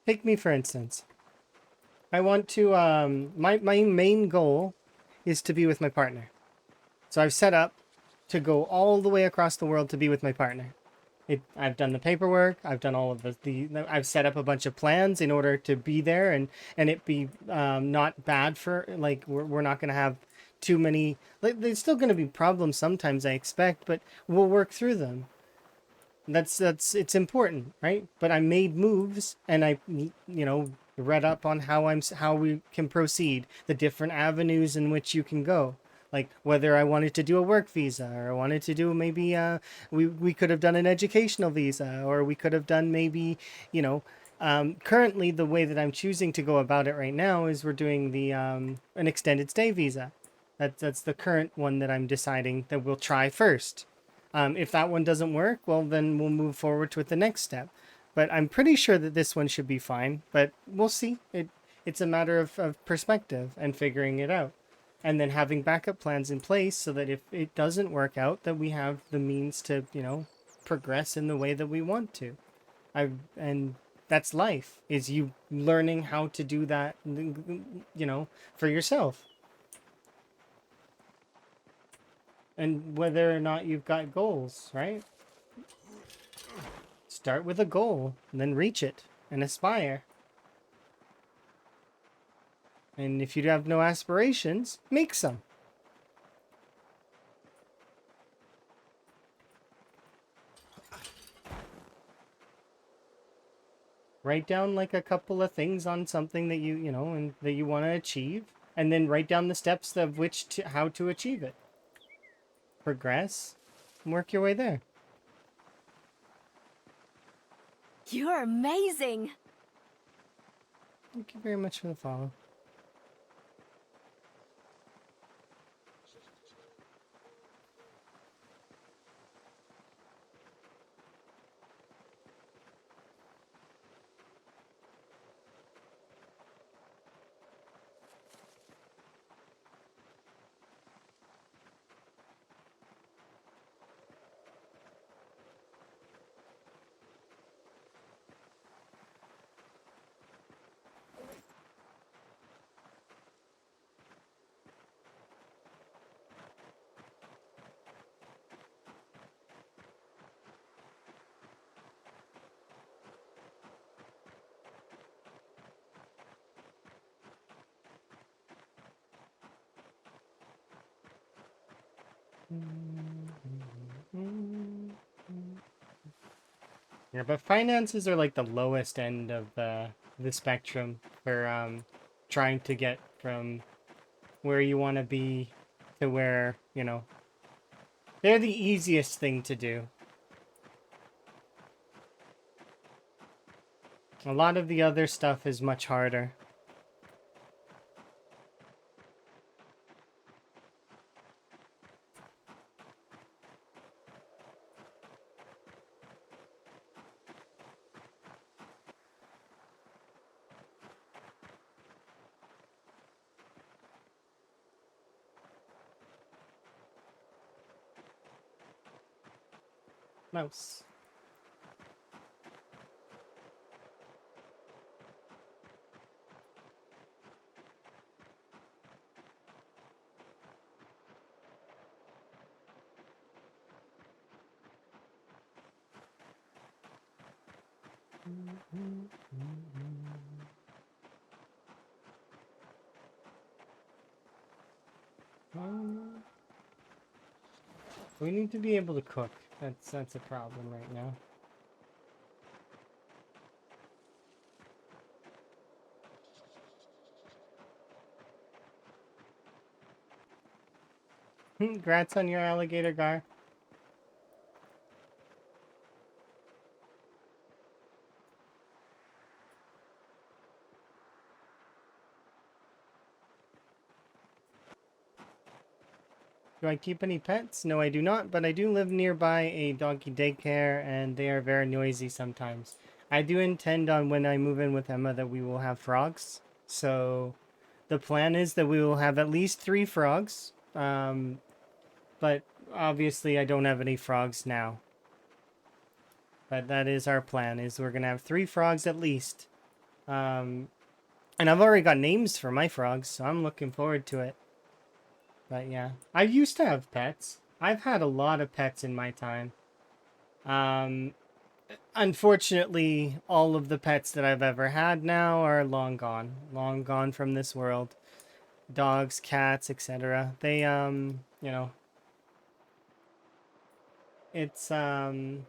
Take me for instance. I want to my main goal is to be with my partner. So I've set up to go all the way across the world to be with my partner. I've done the paperwork. I've done all of I've set up a bunch of plans in order to be there, and it be not bad for, like, we're not going to have too many, like, there's still going to be problems sometimes, I expect, but we'll work through them. That's it's important, right? But I made moves, and I read up on how we can proceed, the different avenues in which you can go, like whether I wanted to do a work visa, or I wanted to do maybe we could have done an educational visa, or we could have done maybe, currently the way that I'm choosing to go about it right now is we're doing the an extended stay visa. That's the current one that I'm deciding that we'll try first. If that one doesn't work, well, then we'll move forward with the next step. But I'm pretty sure that this one should be fine. But we'll see. It's a matter of perspective and figuring it out. And then having backup plans in place so that if it doesn't work out, that we have the means to, progress in the way that we want to. And that's life, is you learning how to do that, for yourself. And whether or not you've got goals, right? Start with a goal, and then reach it and aspire. And if you have no aspirations, make some. Write down like a couple of things on something that and that you want to achieve, and then write down the steps of how to achieve it. Progress, and work your way there. You're amazing! Thank you very much for the follow. Yeah, but finances are like the lowest end of the spectrum for trying to get from where you want to be to where, they're the easiest thing to do. A lot of the other stuff is much harder. Mouse. Um, we need to be able to cook. That's a problem right now. Congrats on your alligator, Gar. Do I keep any pets? No, I do not, but I do live nearby a doggy daycare, and they are very noisy sometimes. I do intend on when I move in with Emma that we will have frogs. So the plan is that we will have at least 3 frogs. But obviously I don't have any frogs now. But that is our plan, is we're gonna have 3 frogs at least. And I've already got names for my frogs, so I'm looking forward to it. But yeah, I used to have pets. I've had a lot of pets in my time. Um, Unfortunately, all of the pets that I've ever had now are long gone from this world. Dogs, cats, etc. They, you know, it's, they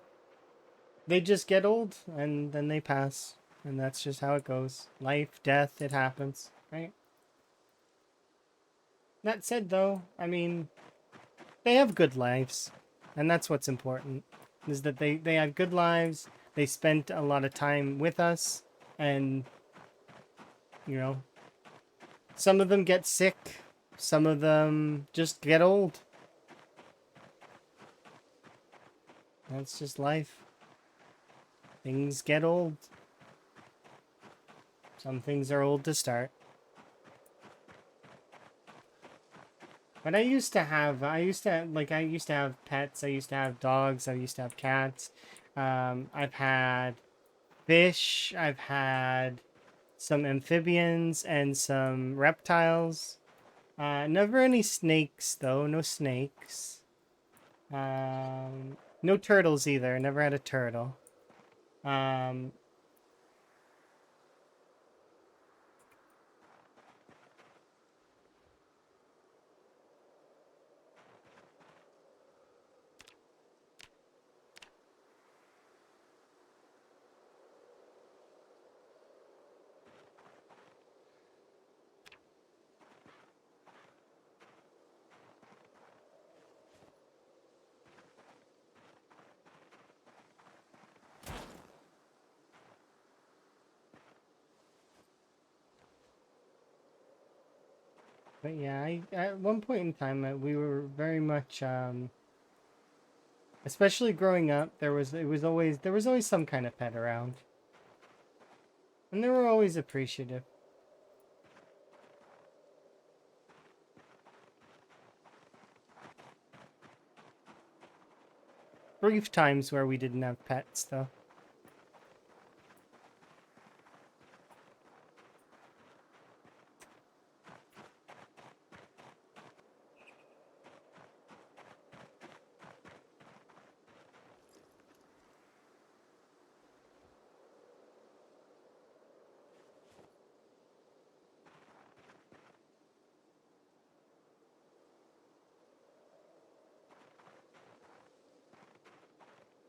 just get old and then they pass. And that's just how it goes. Life, death, it happens, right? That said, though, I mean, they have good lives. And that's what's important, is that they have good lives. They spent a lot of time with us. And, you know, some of them get sick. Some of them just get old. That's just life. Things get old. Some things are old to start. But I used to have pets. I used to have dogs. I used to have cats. I've had fish. I've had some amphibians and some reptiles. Never any snakes though. No snakes. No turtles either. Never had a turtle. Um, but yeah, at one point in time we were very much especially growing up, there was always some kind of pet around. And they were always appreciative. Brief times where we didn't have pets though.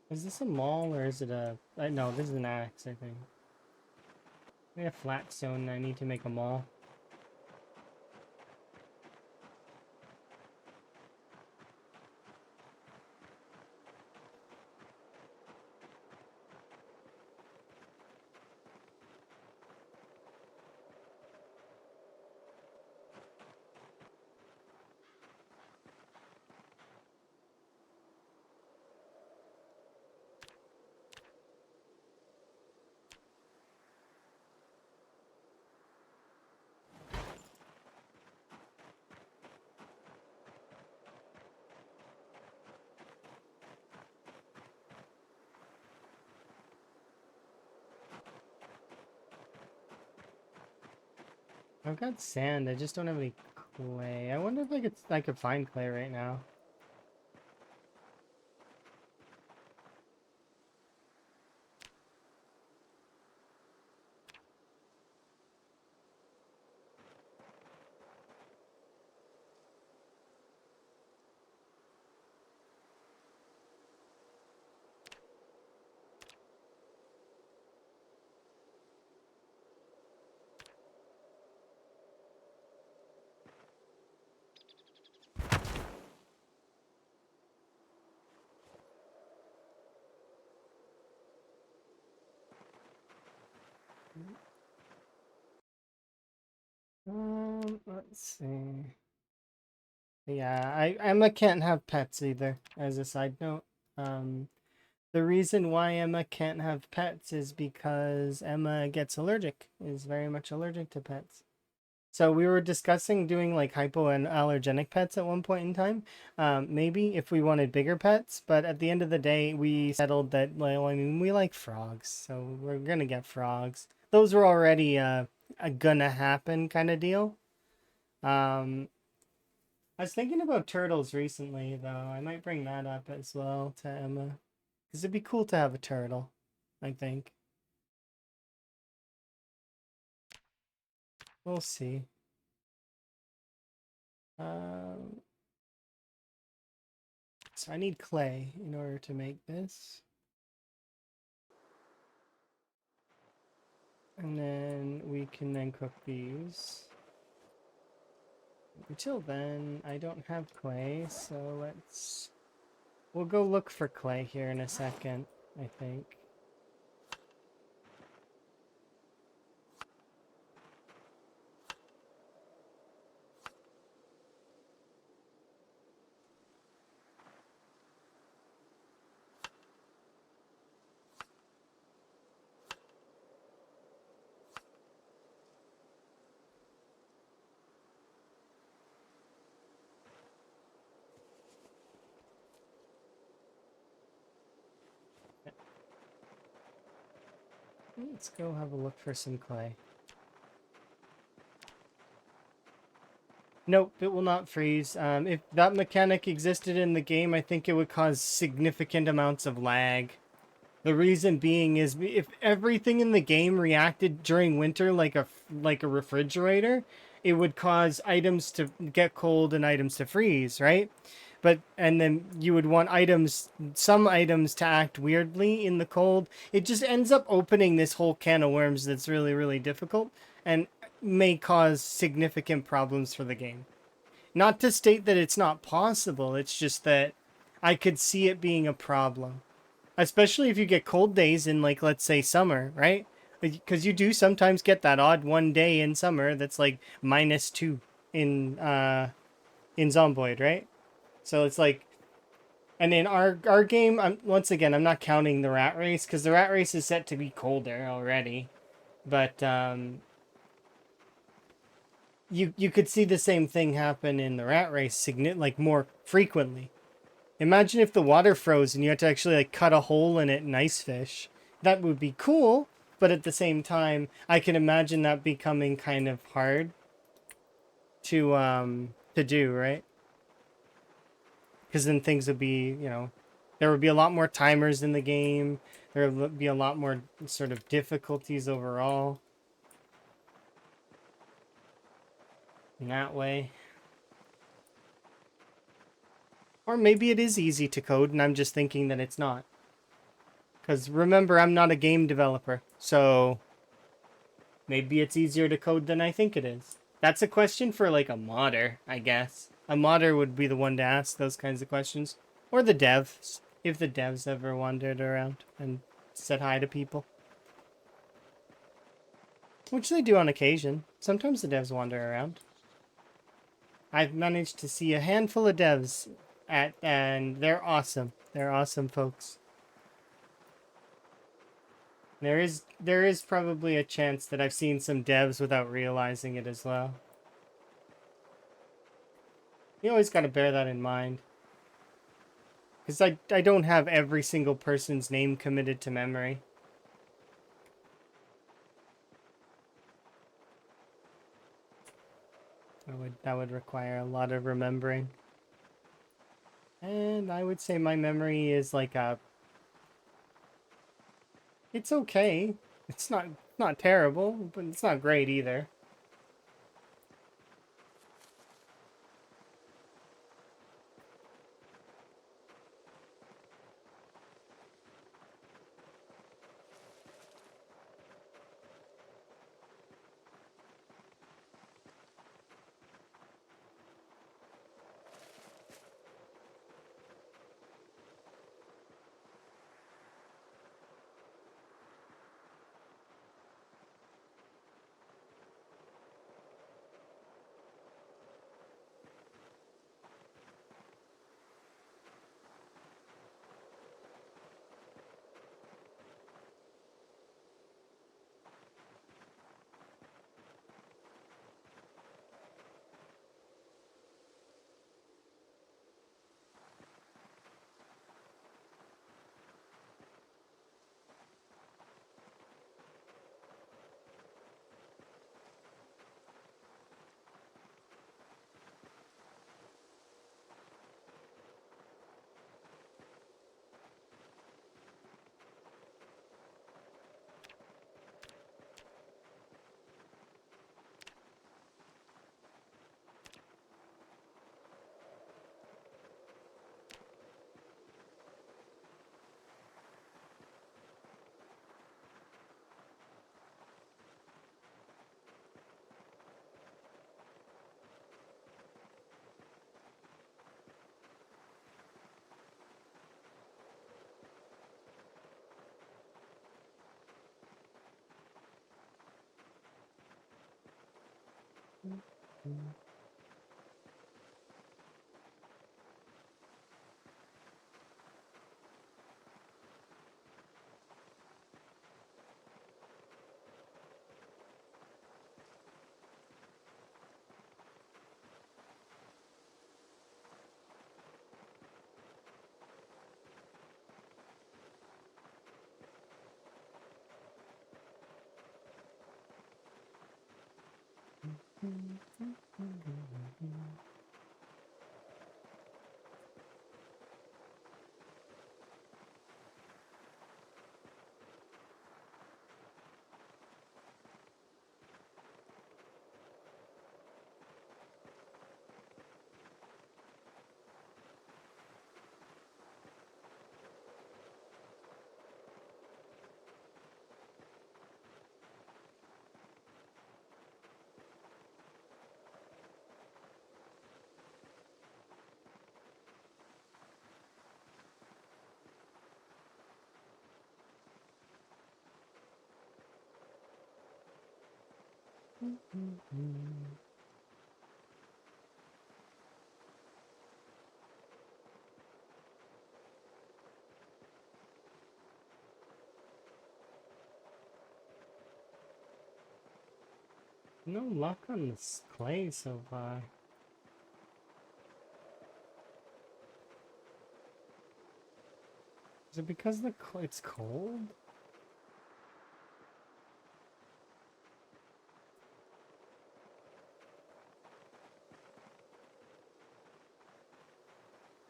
Is this a mall or is it a... no, this is an axe, I think. We have flat stone, I need to make a mall. I've got sand, I just don't have any clay. I wonder if I could find clay right now. Let's see. Yeah, Emma can't have pets either, as a side note. Um, the reason why Emma can't have pets is because Emma gets allergic, is very much allergic to pets. So we were discussing doing like hypo and allergenic pets at one point in time. Maybe if we wanted bigger pets, but at the end of the day, we settled that, well, I mean, we like frogs, so we're gonna get frogs. Those were already a gonna happen kind of deal. Um, I was thinking about turtles recently, though. I might bring that up as well to Emma, because it'd be cool to have a turtle, I think. We'll see. Um, so I need clay in order to make this. And then we can then cook these. Until then, I don't have clay, so we'll go look for clay here in a second, I think. Let's go have a look for some clay. Nope, it will not freeze. If that mechanic existed in the game, I think it would cause significant amounts of lag. The reason being is if everything in the game reacted during winter like a refrigerator, it would cause items to get cold and items to freeze, right? But and then you would want some items to act weirdly in the cold. It just ends up opening this whole can of worms that's really, really difficult and may cause significant problems for the game. Not to state that it's not possible, it's just that I could see it being a problem. Especially if you get cold days in, like, let's say summer, right? Because you do sometimes get that odd one day in summer that's like -2 in Zomboid, right? So it's like, and in our game, once again, I'm not counting the rat race because the rat race is set to be colder already, but you could see the same thing happen in the rat race, like more frequently. Imagine if the water froze and you had to actually like cut a hole in it and ice fish. That would be cool, but at the same time, I can imagine that becoming kind of hard to do, right? Because then things would be, there would be a lot more timers in the game. There would be a lot more sort of difficulties overall in that way. Or maybe it is easy to code and I'm just thinking that it's not. Because remember, I'm not a game developer, so maybe it's easier to code than I think it is. That's a question for like a modder, I guess. A modder would be the one to ask those kinds of questions. Or the devs, if the devs ever wandered around and said hi to people. Which they do on occasion. Sometimes the devs wander around. I've managed to see a handful of devs and they're awesome. They're awesome folks. There is probably a chance that I've seen some devs without realizing it as well. You always got to bear that in mind. Because I don't have every single person's name committed to memory. That would require a lot of remembering. And I would say my memory is like it's okay. It's not terrible, but it's not great either. No luck on this clay so far. Is it because it's cold?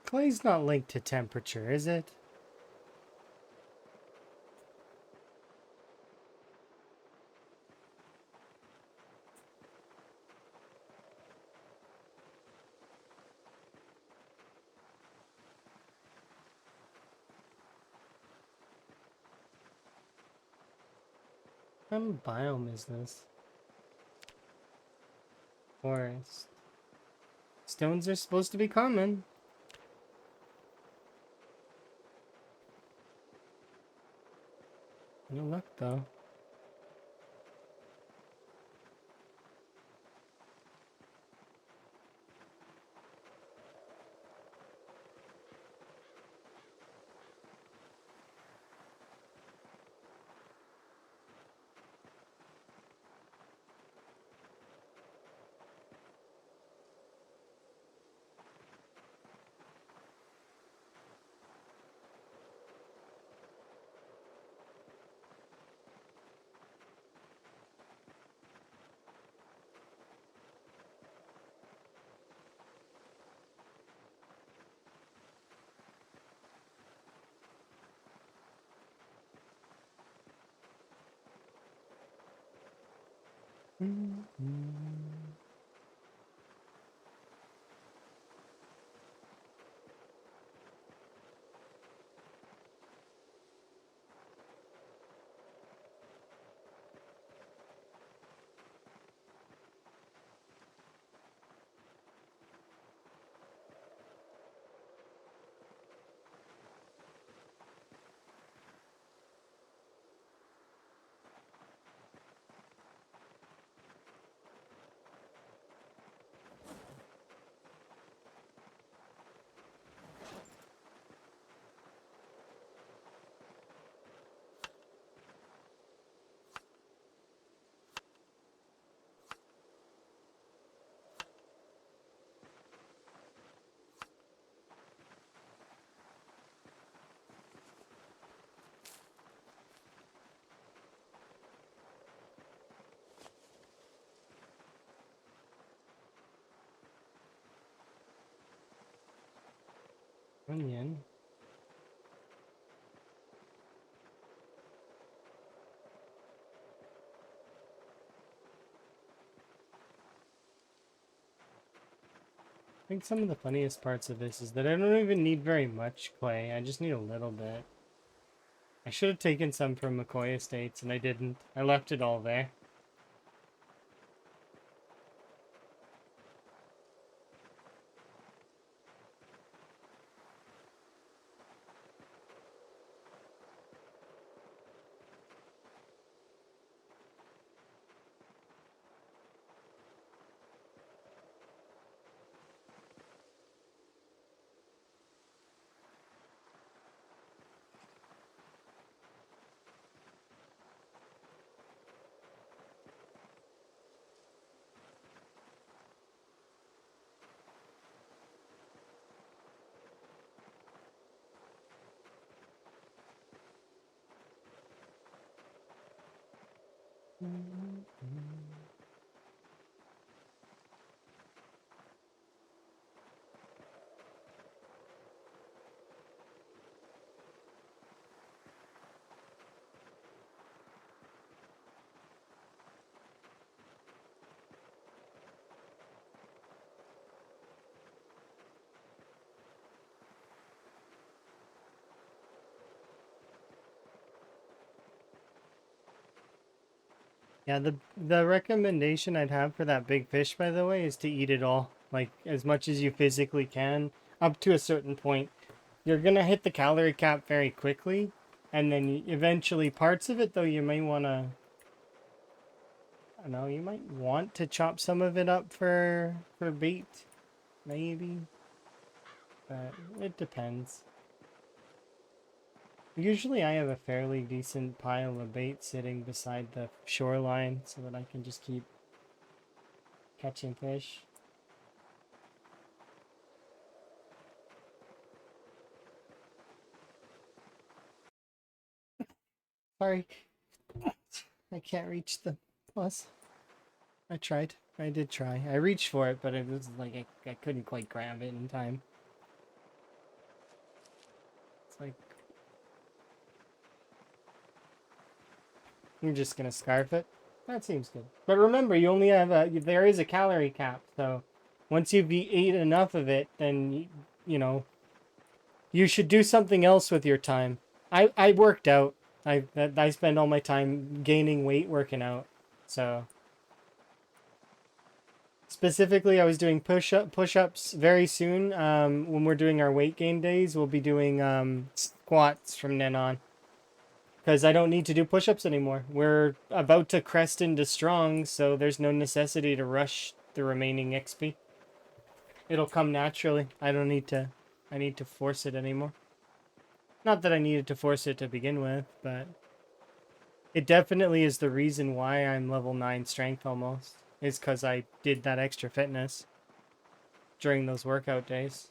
Clay's not linked to temperature, is it? What biome is this? Forest. Stones are supposed to be common. No luck though. Onion. I think some of the funniest parts of this is that I don't even need very much clay. I just need a little bit. I should have taken some from McCoy Estates and I didn't. I left it all there. Yeah, the recommendation I'd have for that big fish, by the way, is to eat it all, like as much as you physically can, up to a certain point. You're gonna hit the calorie cap very quickly, and then eventually parts of it, though, you may wanna, I don't know, you might want to chop some of it up for bait, maybe, but it depends. Usually I have a fairly decent pile of bait sitting beside the shoreline so that I can just keep catching fish. Sorry, I can't reach the plus. I tried. I did try. I reached for it, but it was like I couldn't quite grab it in time. It's like I'm just gonna scarf it. That seems good. But remember, you only have there is a calorie cap, so once you've eaten enough of it, then you know you should do something else with your time. I worked out. I spend all my time gaining weight working out. So specifically, I was doing push-ups very soon. When we're doing our weight gain days, we'll be doing squats from then on. Because I don't need to do push-ups anymore. We're about to crest into strong, so there's no necessity to rush the remaining XP. It'll come naturally. I need to force it anymore. Not that I needed to force it to begin with, but it definitely is the reason why I'm level 9 strength almost. Is because I did that extra fitness during those workout days.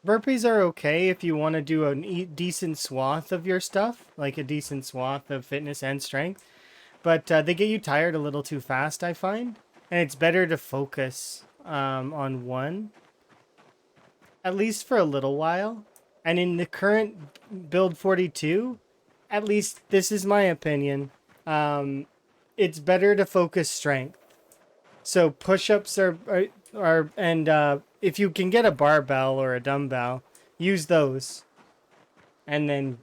Burpees are okay if you want to do a decent swath of your stuff, like a decent swath of fitness and strength. But they get you tired a little too fast, I find. And it's better to focus on one, at least for a little while. And in the current build 42, at least this is my opinion, it's better to focus strength. So push-ups are and if you can get a barbell or a dumbbell, use those. And then,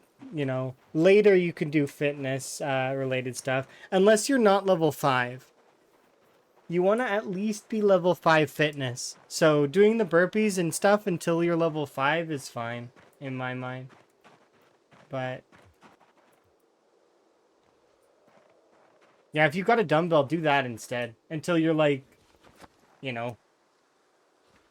later you can do fitness related stuff unless you're not level 5. You want to at least be level 5 fitness. So doing the burpees and stuff until you're level 5 is fine in my mind. But yeah, if you got a dumbbell, do that instead until you're like, you know,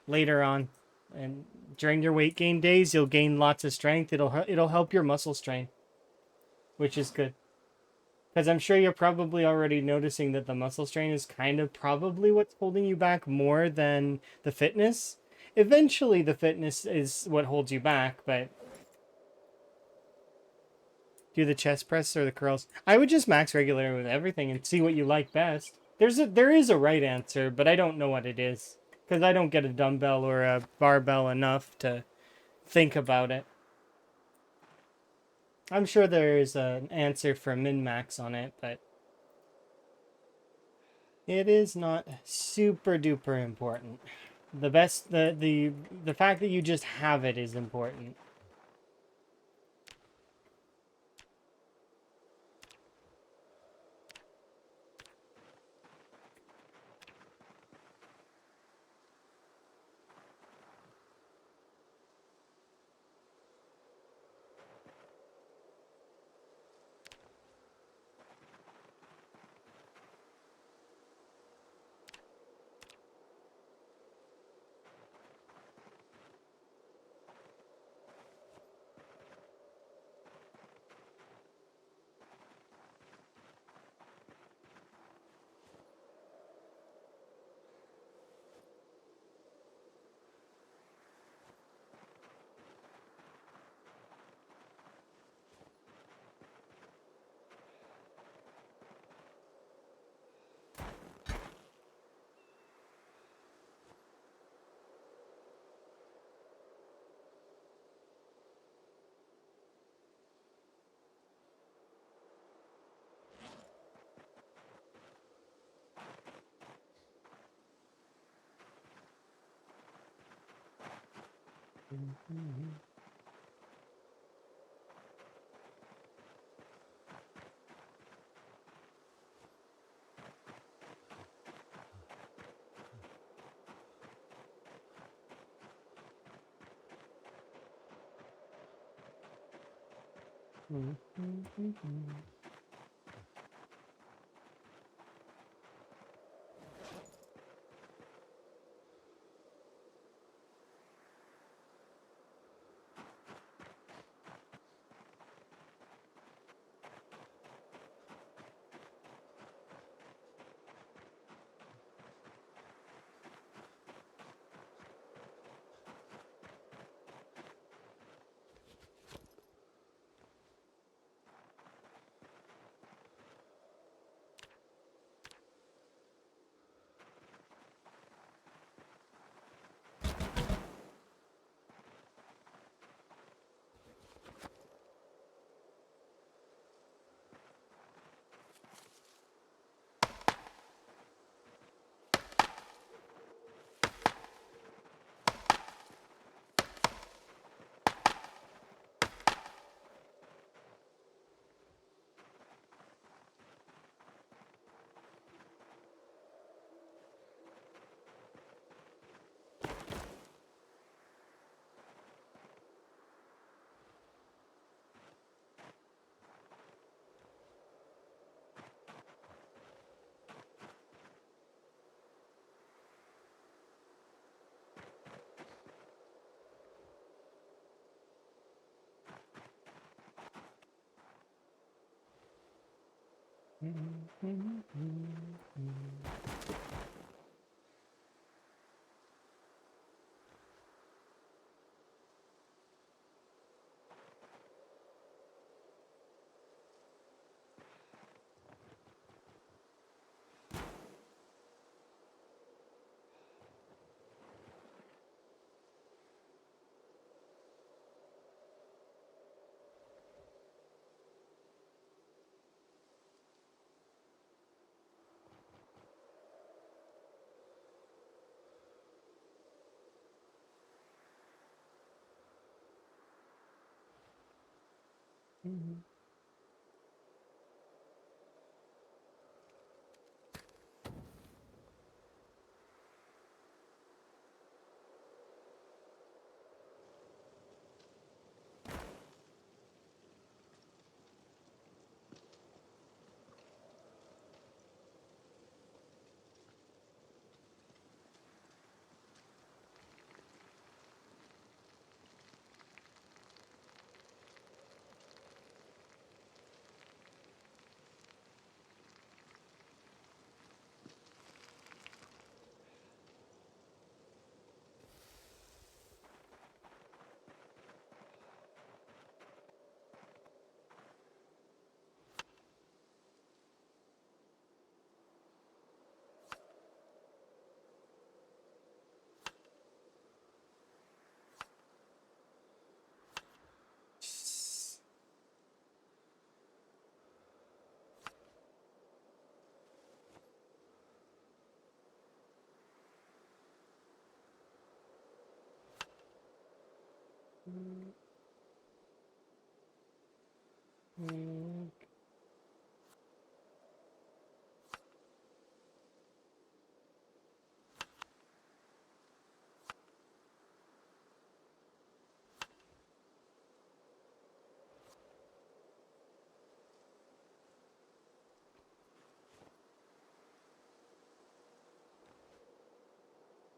later on. And during your weight gain days, you'll gain lots of strength. It'll help your muscle strain, which is good. Because I'm sure you're probably already noticing that the muscle strain is kind of probably what's holding you back more than the fitness. Eventually, the fitness is what holds you back, but do the chest press or the curls. I would just max regular with everything and see what you like best. There is a right answer, but I don't know what it is. Because I don't get a dumbbell or a barbell enough to think about it. I'm sure there is an answer for min-max on it, but it is not super duper important. The fact that you just have it is important.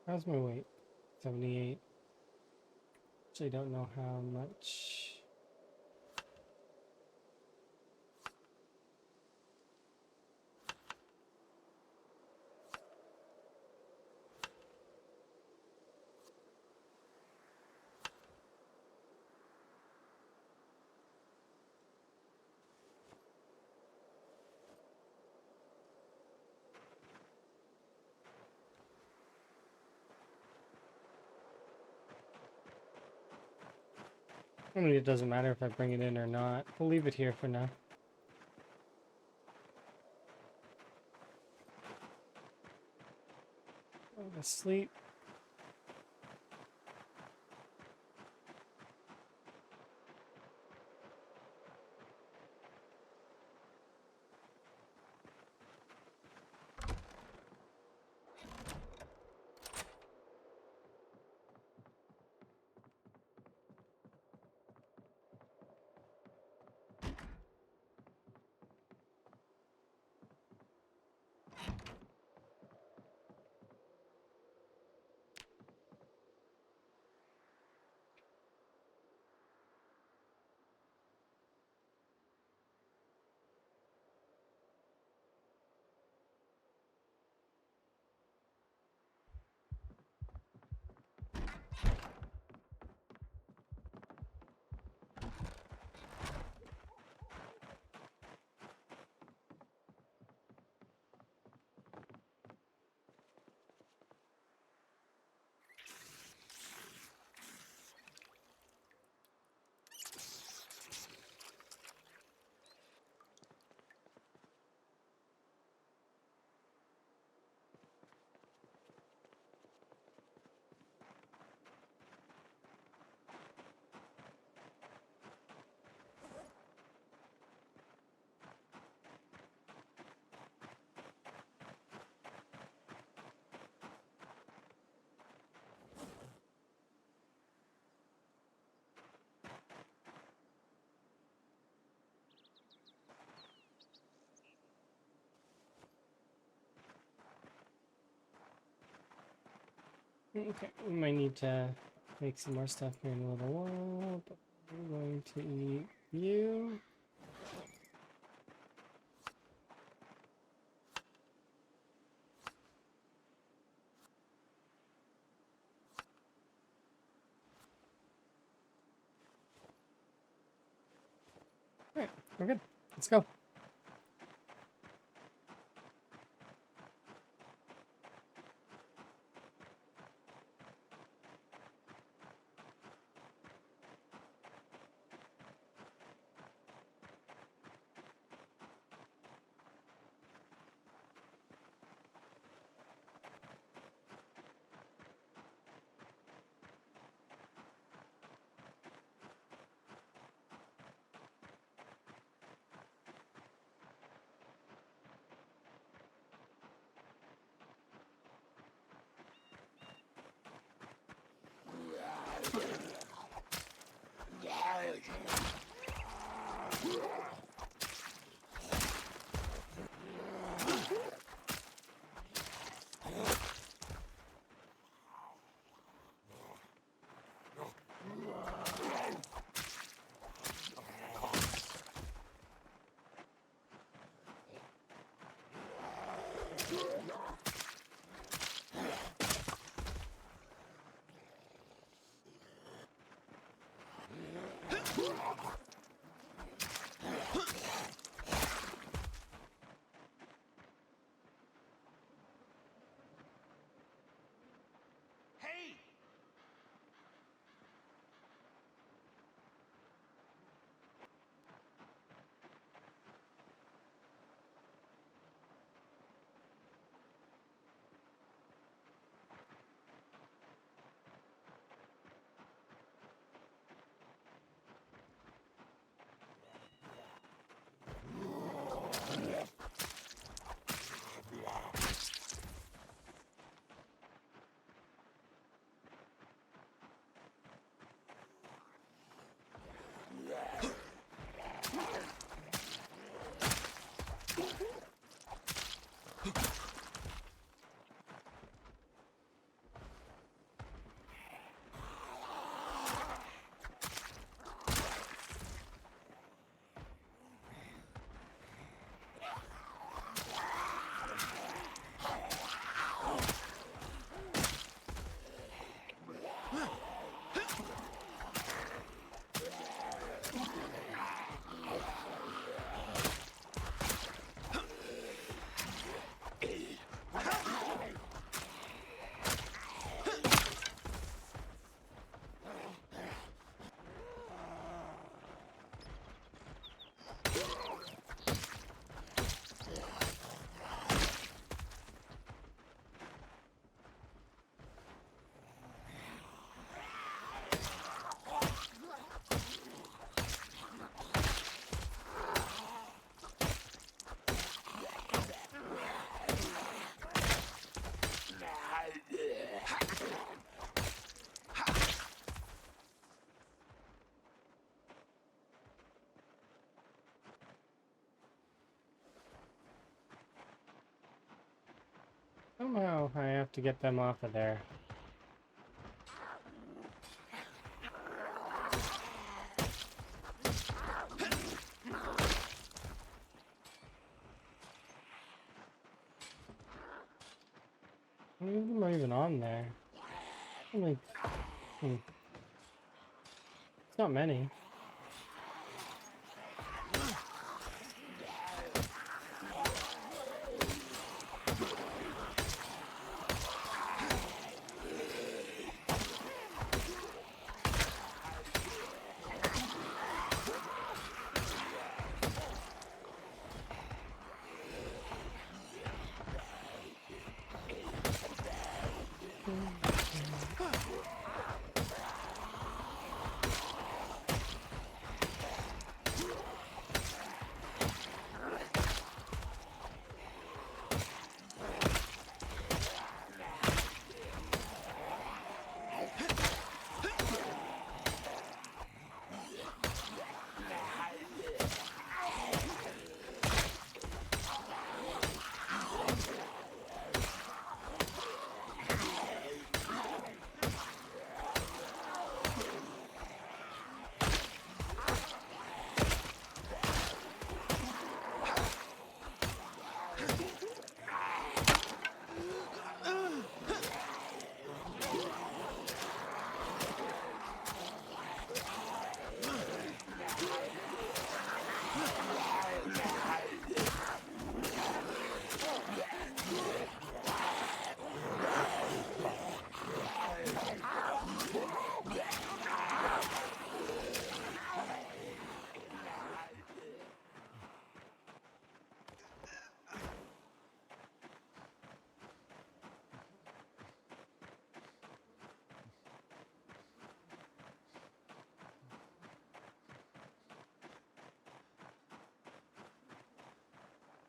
How's my weight? 78. Actually, don't know how much. I mean, it doesn't matter if I bring it in or not. We'll leave it here for now. Go to sleep. Okay, we might need to make some more stuff here in a little while, but we're going to eat you. Alright, we're good. Let's go. Somehow I have to get them off of there. How many of them are even on there? Like, it's not many.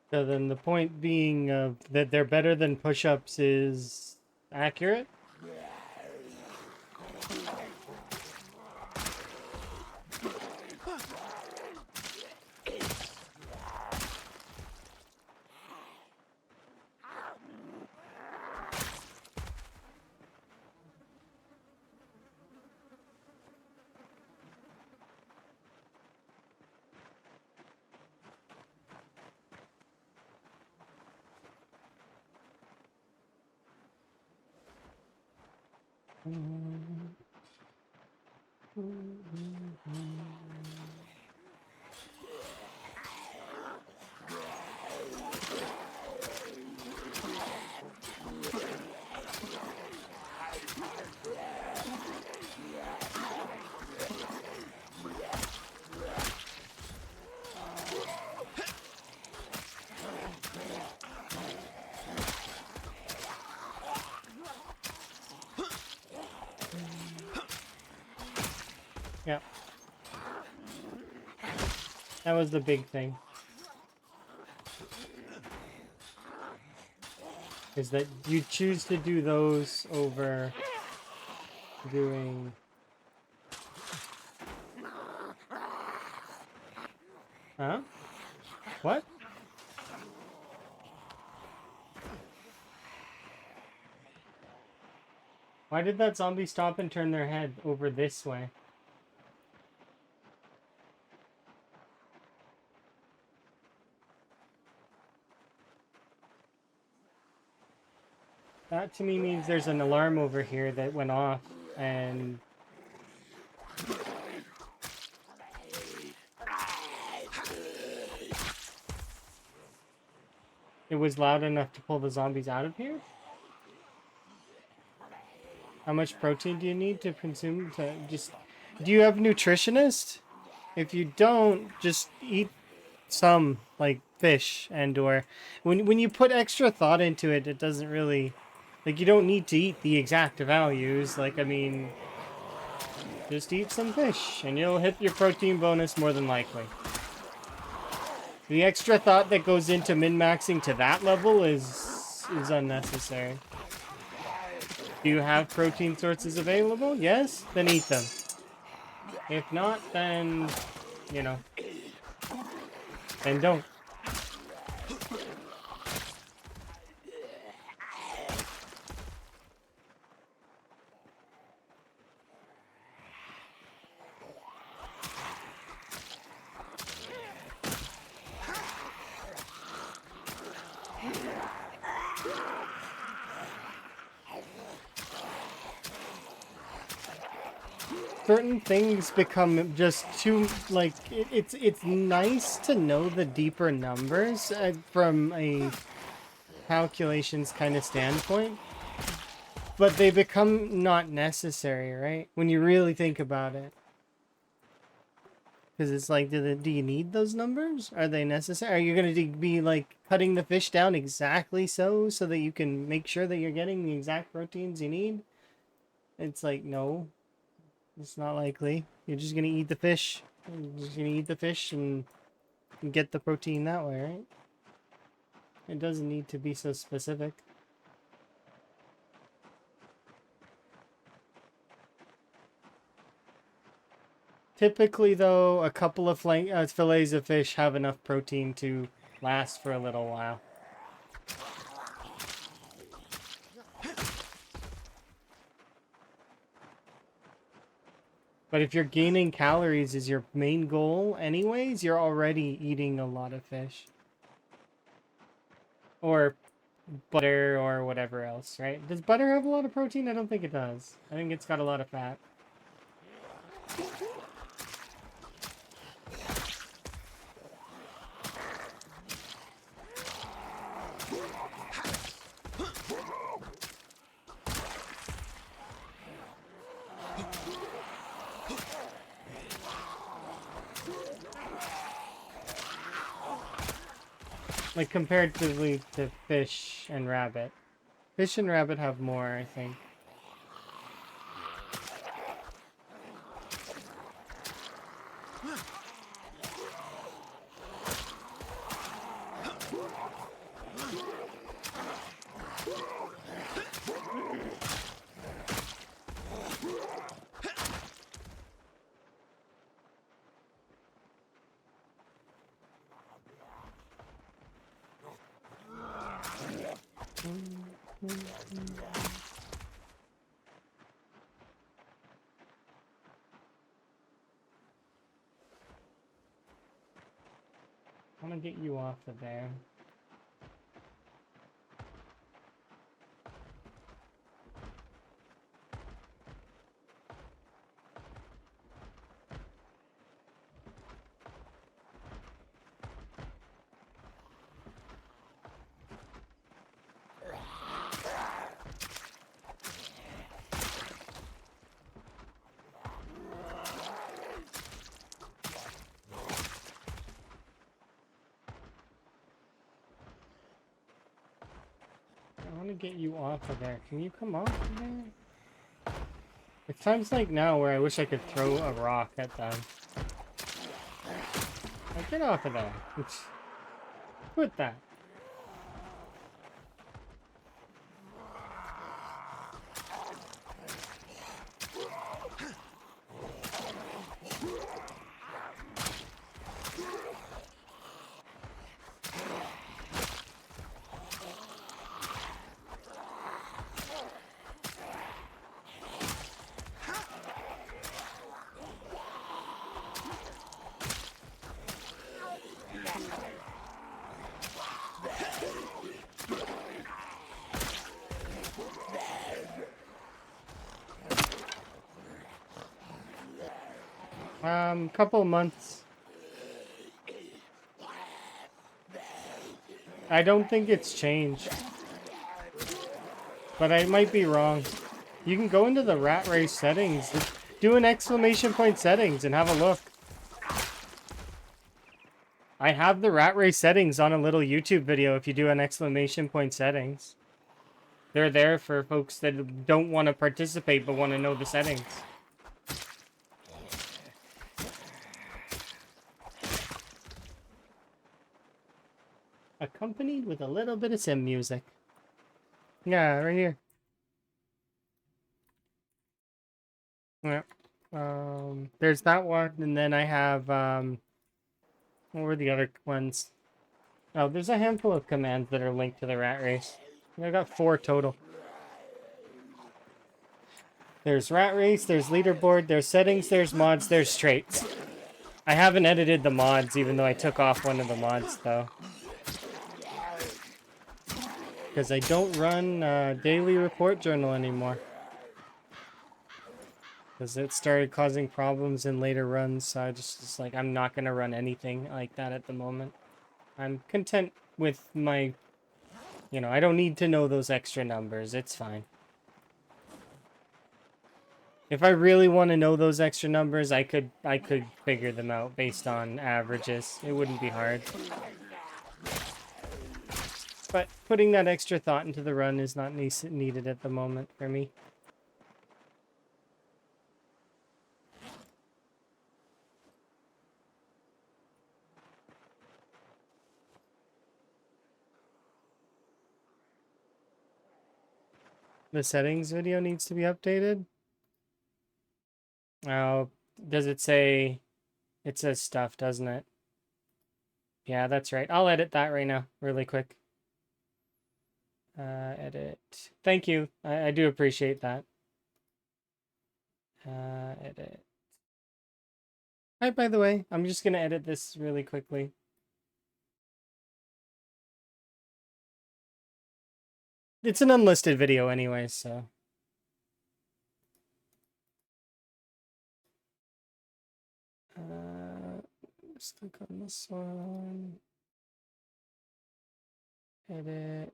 So then the point being that they're better than push-ups is accurate? Yeah, that was the big thing. Is that you choose to do those over doing... Huh? What? Why did that zombie stop and turn their head over this way? That to me means there's an alarm over here that went off and it was loud enough to pull the zombies out of here? How much protein do you need to consume to just... Do you have a nutritionist? If you don't, just eat some, like fish and or... When you put extra thought into it, it doesn't really... Like, you don't need to eat the exact values. Like, I mean... Just eat some fish, and you'll hit your protein bonus more than likely. The extra thought that goes into min-maxing to that level is unnecessary. Do you have protein sources available? Yes? Then eat them. If not, then, you know, then don't. Certain things become just too, like, it's nice to know the deeper numbers from a calculations kind of standpoint, but they become not necessary, right? When you really think about it. Because it's like, do you need those numbers? Are they necessary? Are you going to be, like, cutting the fish down exactly so that you can make sure that you're getting the exact proteins you need? It's like, no. It's not likely. You're just gonna eat the fish. You're just gonna eat the fish and get the protein that way, right? It doesn't need to be so specific. Typically, though, a couple of fillets of fish have enough protein to last for a little while. But if you're gaining calories is your main goal anyways, you're already eating a lot of fish. Or butter or whatever else, right? Does butter have a lot of protein? I don't think it does. I think it's got a lot of fat. Like, comparatively to fish and rabbit. Fish and rabbit have more, I think. I'm gonna get you off of there. I want to get you off of there. Can you come off of there? It's times like now where I wish I could throw a rock at them. Like, get off of there. Quit that. Couple months. I don't think it's changed. But I might be wrong. You can go into the rat race settings. Do an exclamation point settings and have a look. I have the rat race settings on a little YouTube video if you do an exclamation point settings. They're there for folks that don't want to participate but want to know the settings. Accompanied with a little bit of sim music. Yeah, right here. Yeah. There's that one, and then I have, what were the other ones? Oh, there's a handful of commands that are linked to the rat race. I got 4 total. There's rat race, there's leaderboard, there's settings, there's mods, there's traits. I haven't edited the mods, even though I took off one of the mods, though. Because I don't run daily report journal anymore. Because it started causing problems in later runs, so I just like, I'm not going to run anything like that at the moment. I'm content with my, you know, I don't need to know those extra numbers. It's fine. If I really want to know those extra numbers, I could figure them out based on averages. It wouldn't be hard. But putting that extra thought into the run is not needed at the moment for me. The settings video needs to be updated. Oh, does it say... It says stuff, doesn't it? Yeah, that's right. I'll edit that right now, really quick. Edit. Thank you. I do appreciate that. Edit. Hi, by the way. I'm just going to edit this really quickly. It's an unlisted video anyway, so... Let's click on this one. Edit.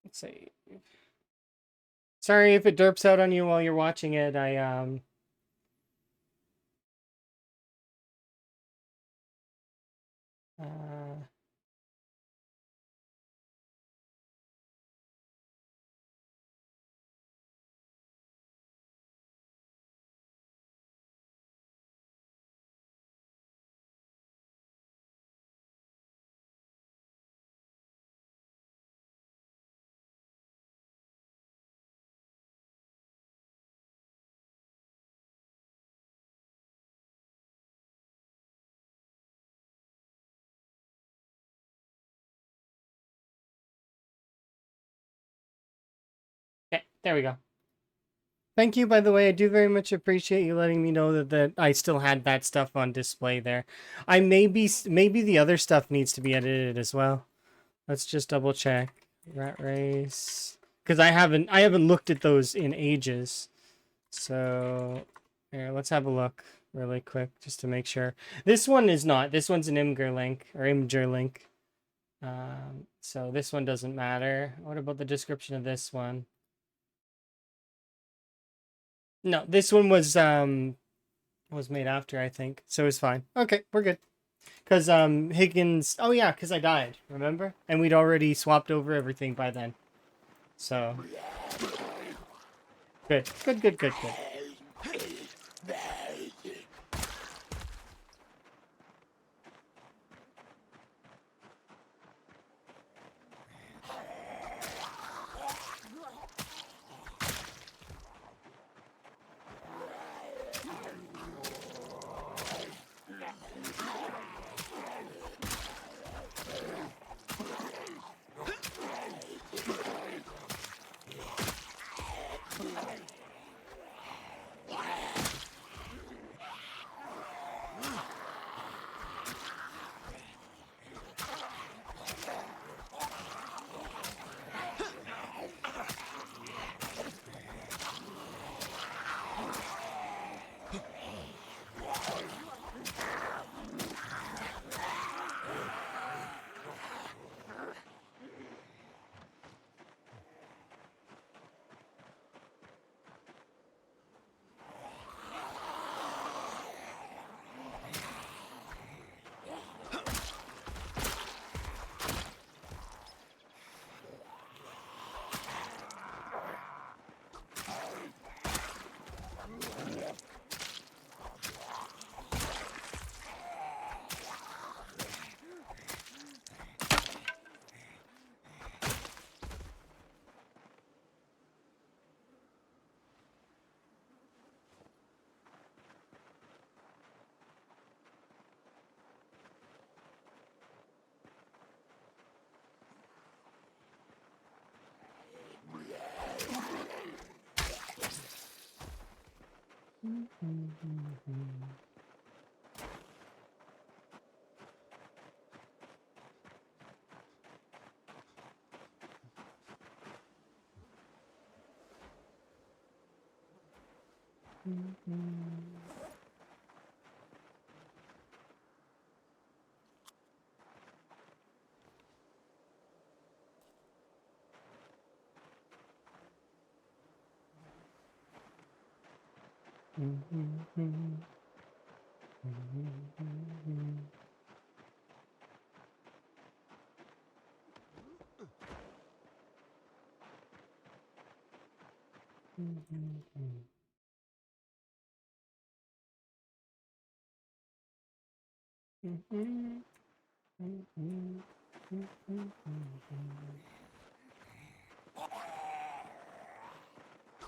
Let's see. Sorry if it derps out on you while you're watching it. Uh, There we go. Thank you, by the way. I do very much appreciate you letting me know that I still had that stuff on display there. I maybe the other stuff needs to be edited as well. Let's just double check. Rat race. Because I haven't looked at those in ages. So here, let's have a look really quick just to make sure. This one is not. This one's an Imgur link or Imgur link. So this one doesn't matter. What about the description of this one? No, this one was made after, I think. So it's fine. Okay, we're good. Cause Higgins, oh yeah, cause I died, remember? And we'd already swapped over everything by then. So good. Good, good, good, good.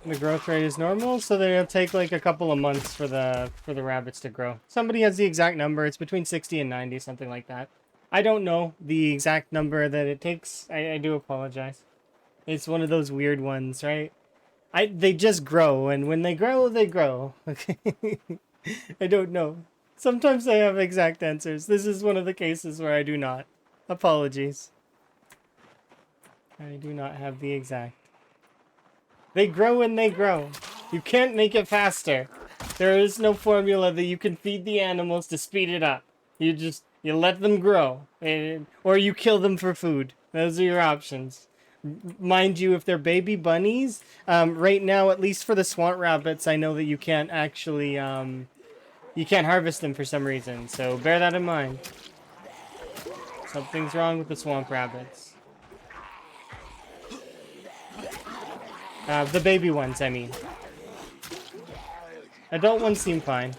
The growth rate is normal, so then it'll take like a couple of months for the rabbits to grow. Somebody has the exact number. It's between 60 and 90, something like that. I don't know the exact number that it takes. I do apologize. It's one of those weird ones, right? They just grow, and when they grow, they grow. Okay. I don't know. Sometimes I have exact answers. This is one of the cases where I do not. Apologies. I do not have the exact. They grow and they grow. You can't make it faster. There is no formula that you can feed the animals to speed it up. You let them grow, or you kill them for food. Those are your options. Mind you, if they're baby bunnies, right now, at least for the swamp rabbits, I know that you can't actually, you can't harvest them for some reason. So bear that in mind. Something's wrong with the swamp rabbits. The baby ones, I mean. Adult ones seem fine.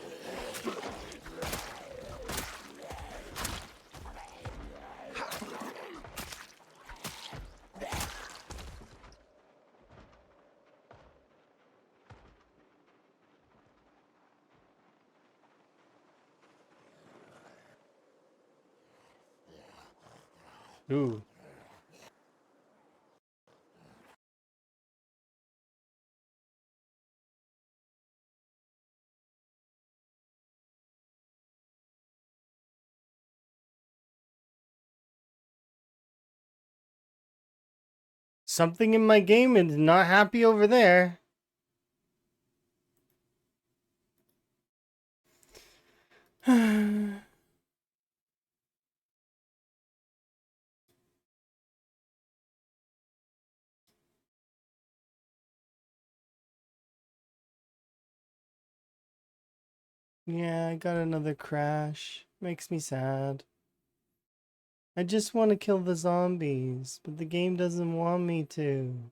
Ooh. something in my game is not happy over there. Yeah, I got another crash. Makes me sad. I just want to kill the zombies, but the game doesn't want me to.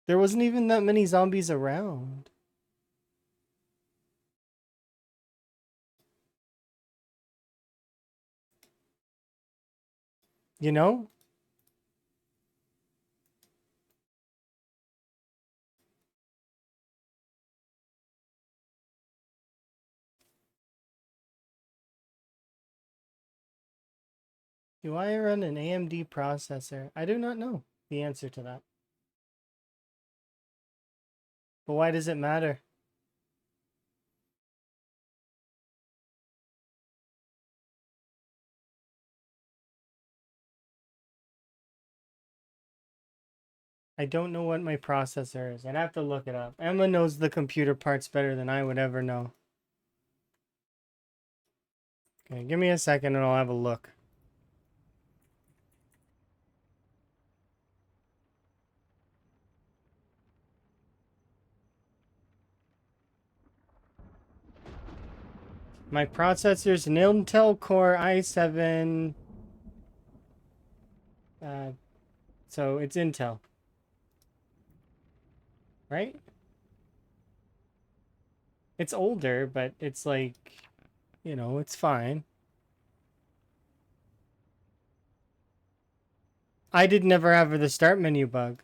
There wasn't even that many zombies around. You know? Do I run an AMD processor? I do not know the answer to that. But why does it matter? I don't know what my processor is. I'd have to look it up. Emma knows the computer parts better than I would ever know. Okay, give me a second and I'll have a look. My processor's an Intel Core i7. So it's Intel. Right? It's older, but it's like, you know, it's fine. I did never have the start menu bug.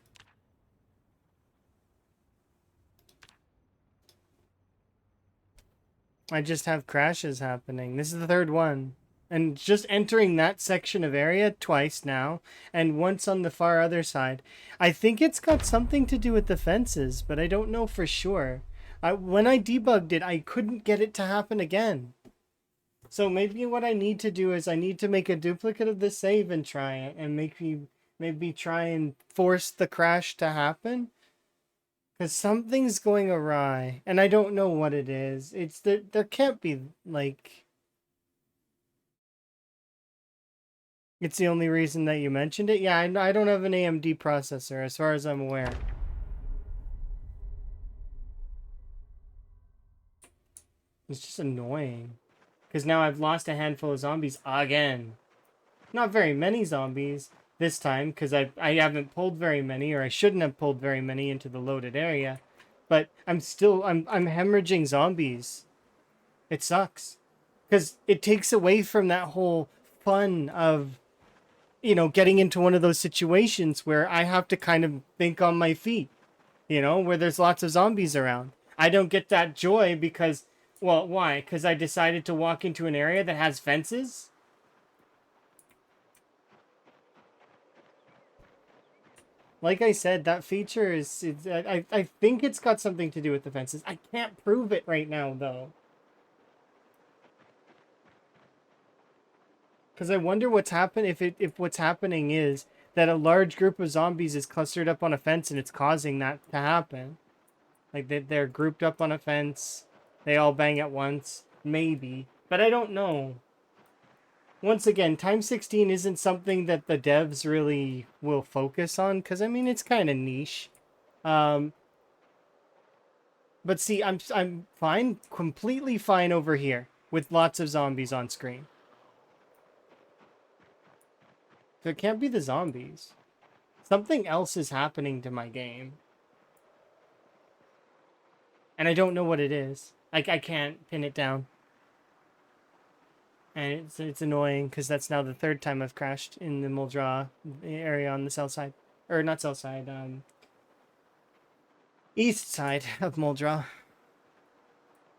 I just have crashes happening. This is the third one. And just entering that section of area twice now, and once on the far other side. I think it's got something to do with the fences, but I don't know for sure. When I debugged it, I couldn't get it to happen again. So maybe what I need to do is I need to make a duplicate of the save and try it, and maybe try and force the crash to happen. Because something's going awry, and I don't know what it is. It's there can't be, like... It's the only reason that you mentioned it? Yeah, I don't have an AMD processor, as far as I'm aware. It's just annoying. Because now I've lost a handful of zombies again. Not very many zombies this time, because I haven't pulled very many, or I shouldn't have pulled very many into the loaded area. But I'm hemorrhaging zombies. It sucks. Because it takes away from that whole fun of, you know, getting into one of those situations where I have to kind of think on my feet, you know, where there's lots of zombies around. I don't get that joy because, well, why? Because I decided to walk into an area that has fences? Like I said, that feature I think it's got something to do with the fences. I can't prove it right now, though. Because I wonder what's happened if what's happening is that a large group of zombies is clustered up on a fence and it's causing that to happen. Like they're grouped up on a fence, they all bang at once, maybe, but I don't know. Once again, Time 16 isn't something that the devs really will focus on because I mean it's kind of niche. Um, but see, I'm fine, completely fine over here with lots of zombies on screen. So it can't be the zombies. Something else is happening to my game. And I don't know what it is. I can't pin it down. And it's annoying because that's now the third time I've crashed in the Muldraw area on the south side. Or not south side, east side of Muldraw.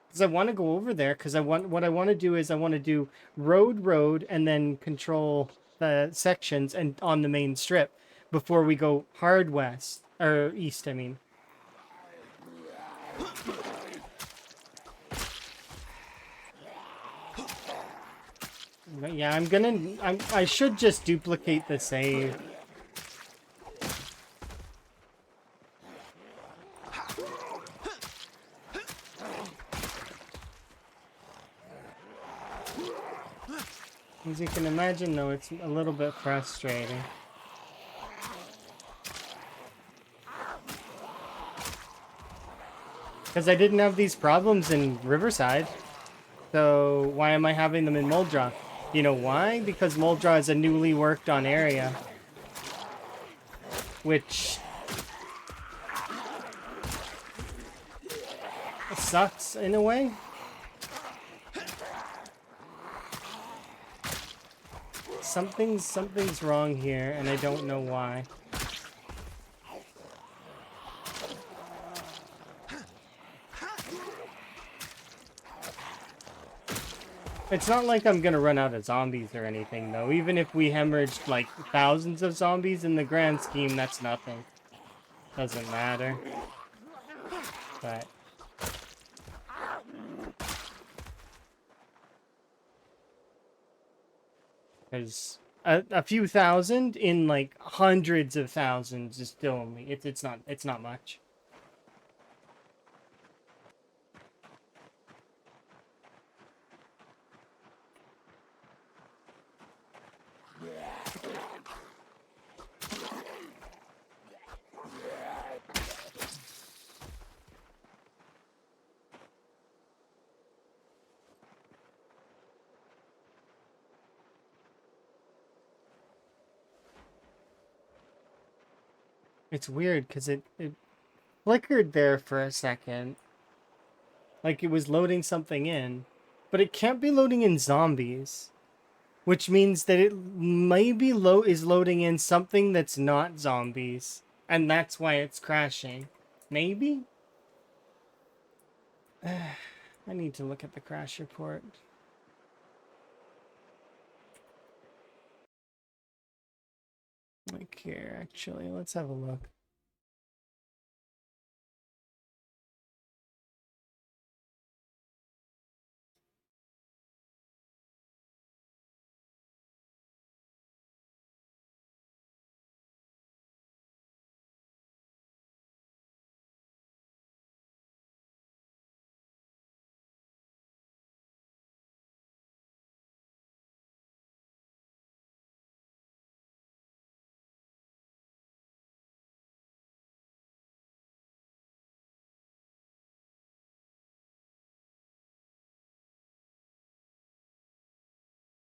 Because I want to go over there because what I want to do is I want to do road, and then control the sections and on the main strip before we go hard west. Or east, I mean. But yeah, I should just duplicate the save. As you can imagine, though, it's a little bit frustrating. Because I didn't have these problems in Riverside. So why am I having them in Muldra? You know why? Because Muldra is a newly worked on area. Which sucks in a way. Something's wrong here, and I don't know why. It's not like I'm gonna run out of zombies or anything, though. Even if we hemorrhaged, like, thousands of zombies in the grand scheme, that's nothing. Doesn't matter. But... Because a few thousand in, like, hundreds of thousands is still only... It's not much. It's weird, because it flickered there for a second. Like it was loading something in. But it can't be loading in zombies. Which means that it maybe is loading in something that's not zombies. And that's why it's crashing. Maybe? I need to look at the crash report. Like here, actually. Let's have a look.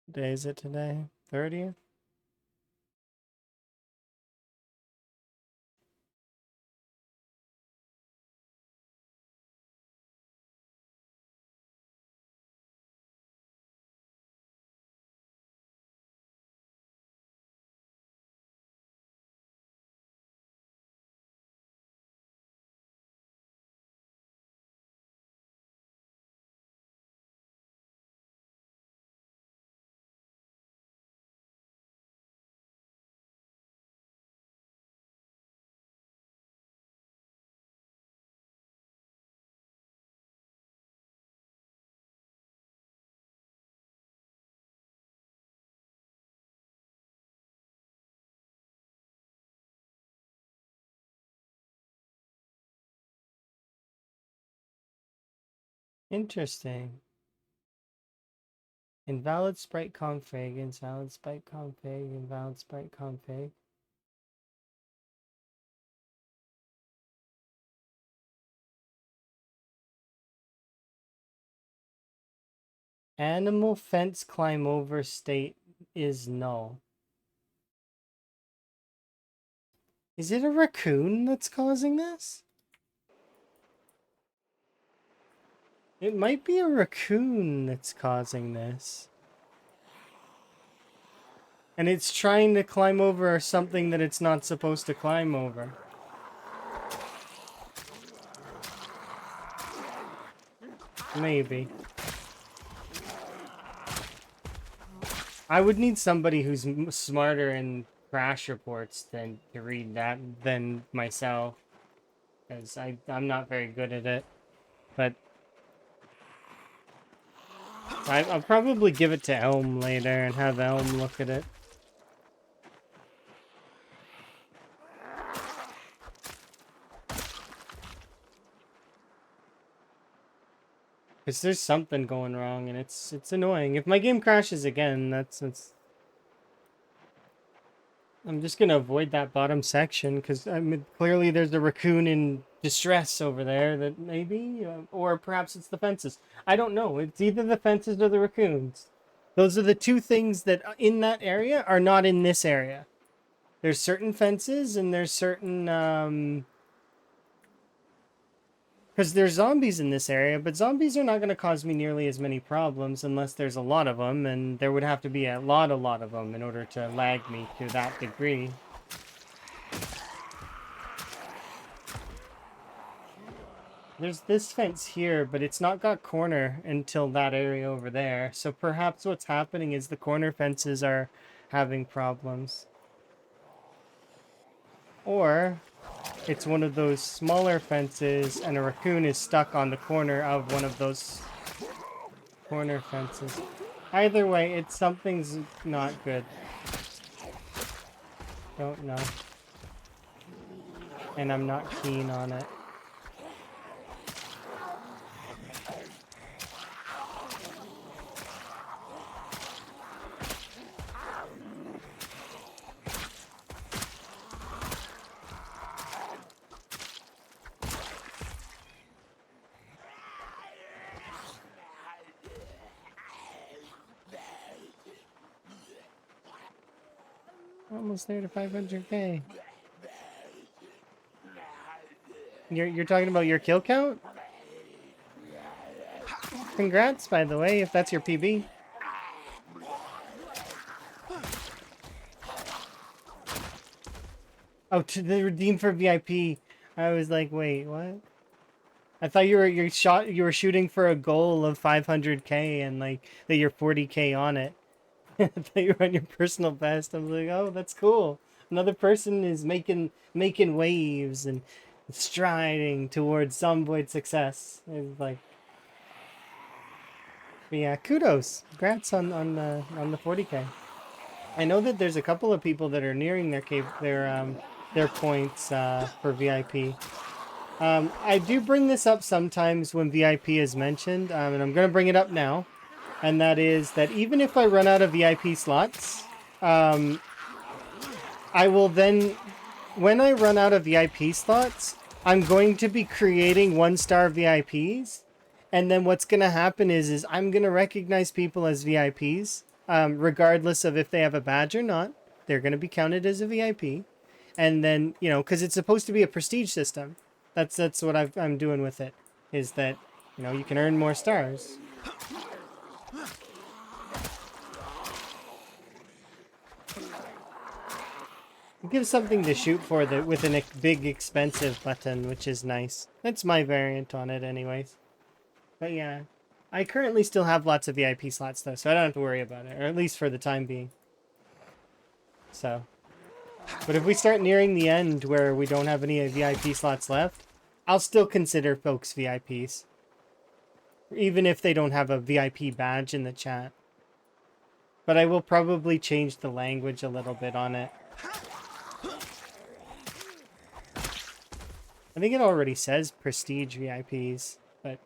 What day is it today? 30th? Interesting. Invalid sprite config, invalid sprite config, invalid sprite config. Animal fence climb over state is null. Is it a raccoon that's causing this? It might be a raccoon that's causing this. And it's trying to climb over something that it's not supposed to climb over. Maybe. I would need somebody who's smarter in crash reports than to read that than myself. Because I'm not very good at it. But I'll probably give it to Elm later and have Elm look at it. Because there's something going wrong, and it's annoying. If my game crashes again, that's I'm just gonna avoid that bottom section because I mean, clearly there's a raccoon in distress over there. That maybe, or perhaps it's the fences. I don't know. It's either the fences or the raccoons. Those are the two things that in that area are not in this area. There's certain fences and there's certain because there's zombies in this area, but zombies are not going to cause me nearly as many problems unless there's a lot of them, and there would have to be a lot of them in order to lag me to that degree. There's this fence here, but it's not got corner until that area over there. So perhaps what's happening is the corner fences are having problems. Or it's one of those smaller fences and a raccoon is stuck on the corner of one of those corner fences. Either way, it's something's not good. Don't know. And I'm not keen on it. Almost there to 500k. You're talking about your kill count? Congrats, by the way, if that's your PB. Oh, to the redeem for VIP. I was like, wait, what? I thought you were shooting for a goal of 500k and like that you're 40k on it. I thought you were on your personal best. I was like, oh, that's cool. Another person is making waves and striding towards zomboid success. It's like, but yeah, kudos, congrats on the 40k. I know that there's a couple of people that are nearing their points for VIP. I do bring this up sometimes when VIP is mentioned, and I'm going to bring it up now. And that is that even if I run out of VIP slots, I will then, when I run out of VIP slots, I'm going to be creating 1-star VIPs. And then what's going to happen is I'm going to recognize people as VIPs, regardless of if they have a badge or not. They're going to be counted as a VIP. And then, you know, because it's supposed to be a prestige system. That's what I'm doing with it, is that, you know, you can earn more stars. It gives something to shoot for with a big expensive button, which is nice. That's my variant on it anyways. But yeah, I currently still have lots of VIP slots though, so I don't have to worry about it, or at least for the time being. So, but if we start nearing the end where we don't have any VIP slots left, I'll still consider folks VIPs. Even if they don't have a VIP badge in the chat. But I will probably change the language a little bit on it. I think it already says prestige VIPs, but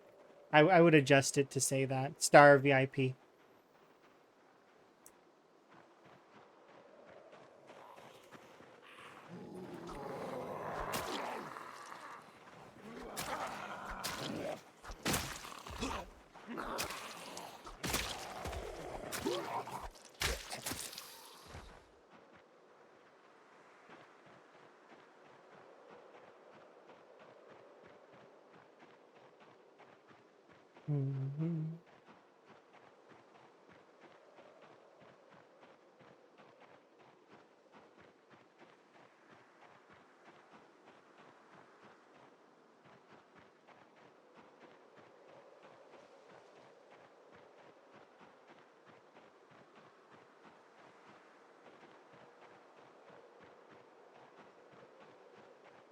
I would adjust it to say that. Star VIP. Mm-hmm.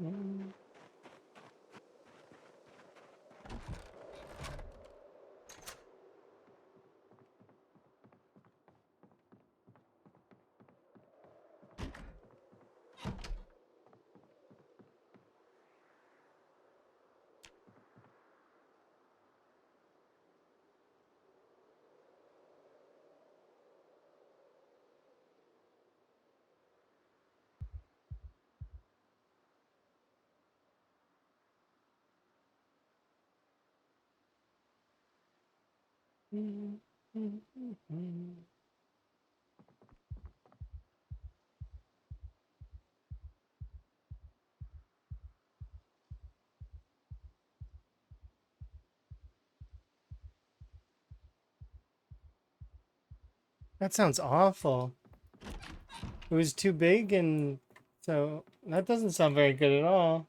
Mm-hmm. That sounds awful. It was too big, and so that doesn't sound very good at all.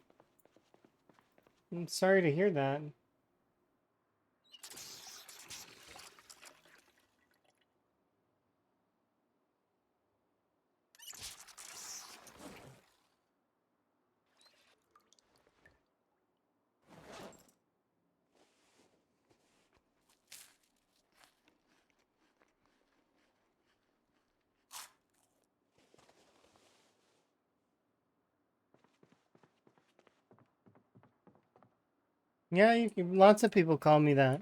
I'm sorry to hear that. Yeah, lots of people call me that,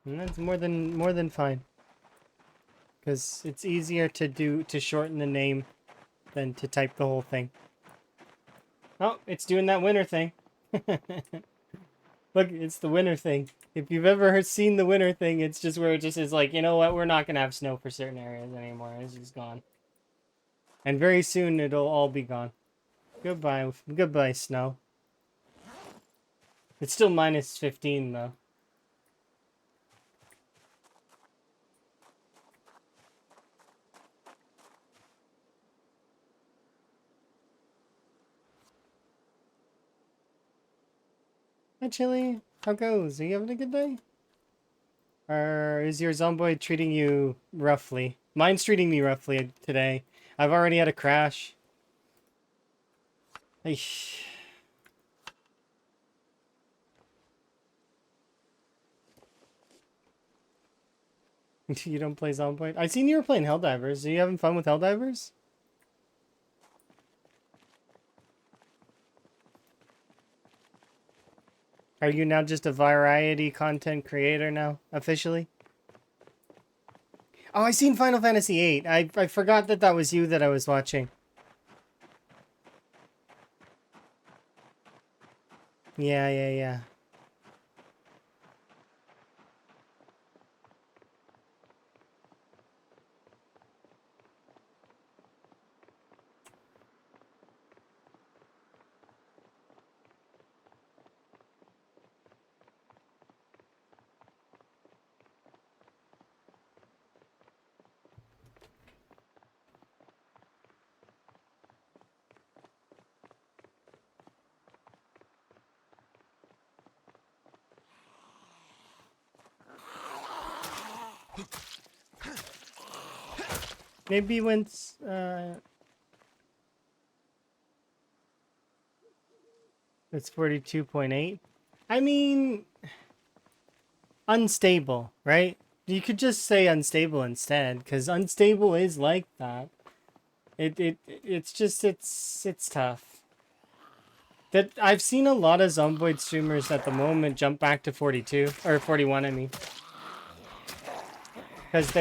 and that's more than fine. Because it's easier to shorten the name than to type the whole thing. Oh, it's doing that winter thing. Look, it's the winter thing. If you've ever seen the winter thing, it's just where it just is like, you know what, we're not gonna have snow for certain areas anymore. It's just gone. And very soon it'll all be gone. Goodbye, snow. It's still minus 15 though. Hi, Chili. How goes? Are you having a good day? Or is your zomboid treating you roughly? Mine's treating me roughly today. I've already had a crash. Eesh. You don't play Zomboid? I seen you were playing Helldivers. Are you having fun with Helldivers? Are you now just a variety content creator now, officially? Oh, I seen Final Fantasy VIII. I forgot that that was you that I was watching. Yeah, yeah, yeah. Maybe once, it's 42.8. I mean, unstable, right? You could just say unstable instead, because unstable is like that. It's tough. That I've seen a lot of Zomboid streamers at the moment jump back to 42 or 41. I mean, because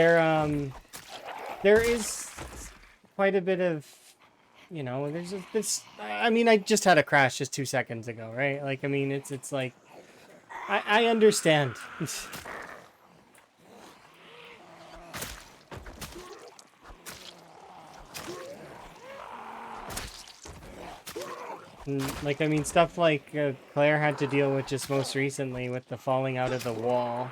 there is quite a bit of, there's this. I mean, I just had a crash just 2 seconds ago, right? Like, I mean, it's like I understand. Like, I mean, stuff like Claire had to deal with just most recently with the falling out of the wall.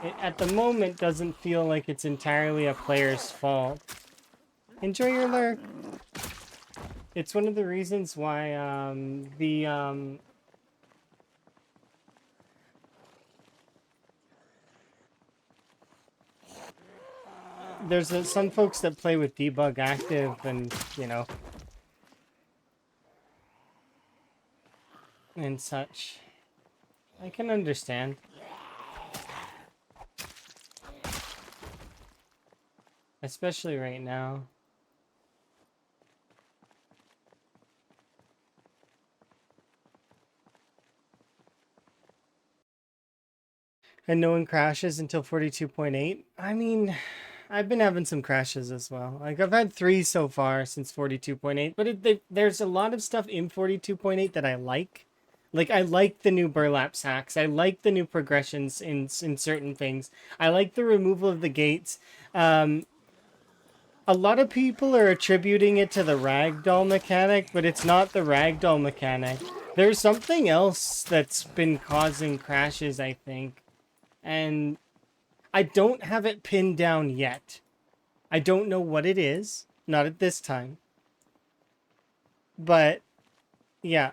It, at the moment, doesn't feel like it's entirely a player's fault. Enjoy your lurk. It's one of the reasons why there's some folks that play with debug active and, and such. I can understand. Especially right now. And no one crashes until 42.8. I mean, I've been having some crashes as well. Like I've had 3 so far since 42.8, but there's a lot of stuff in 42.8 that I like. Like I like the new burlap sacks. I like the new progressions in certain things. I like the removal of the gates. Um, a lot of people are attributing it to the ragdoll mechanic, but it's not the ragdoll mechanic. There's something else that's been causing crashes, I think. And I don't have it pinned down yet. I don't know what it is. Not at this time. But, yeah.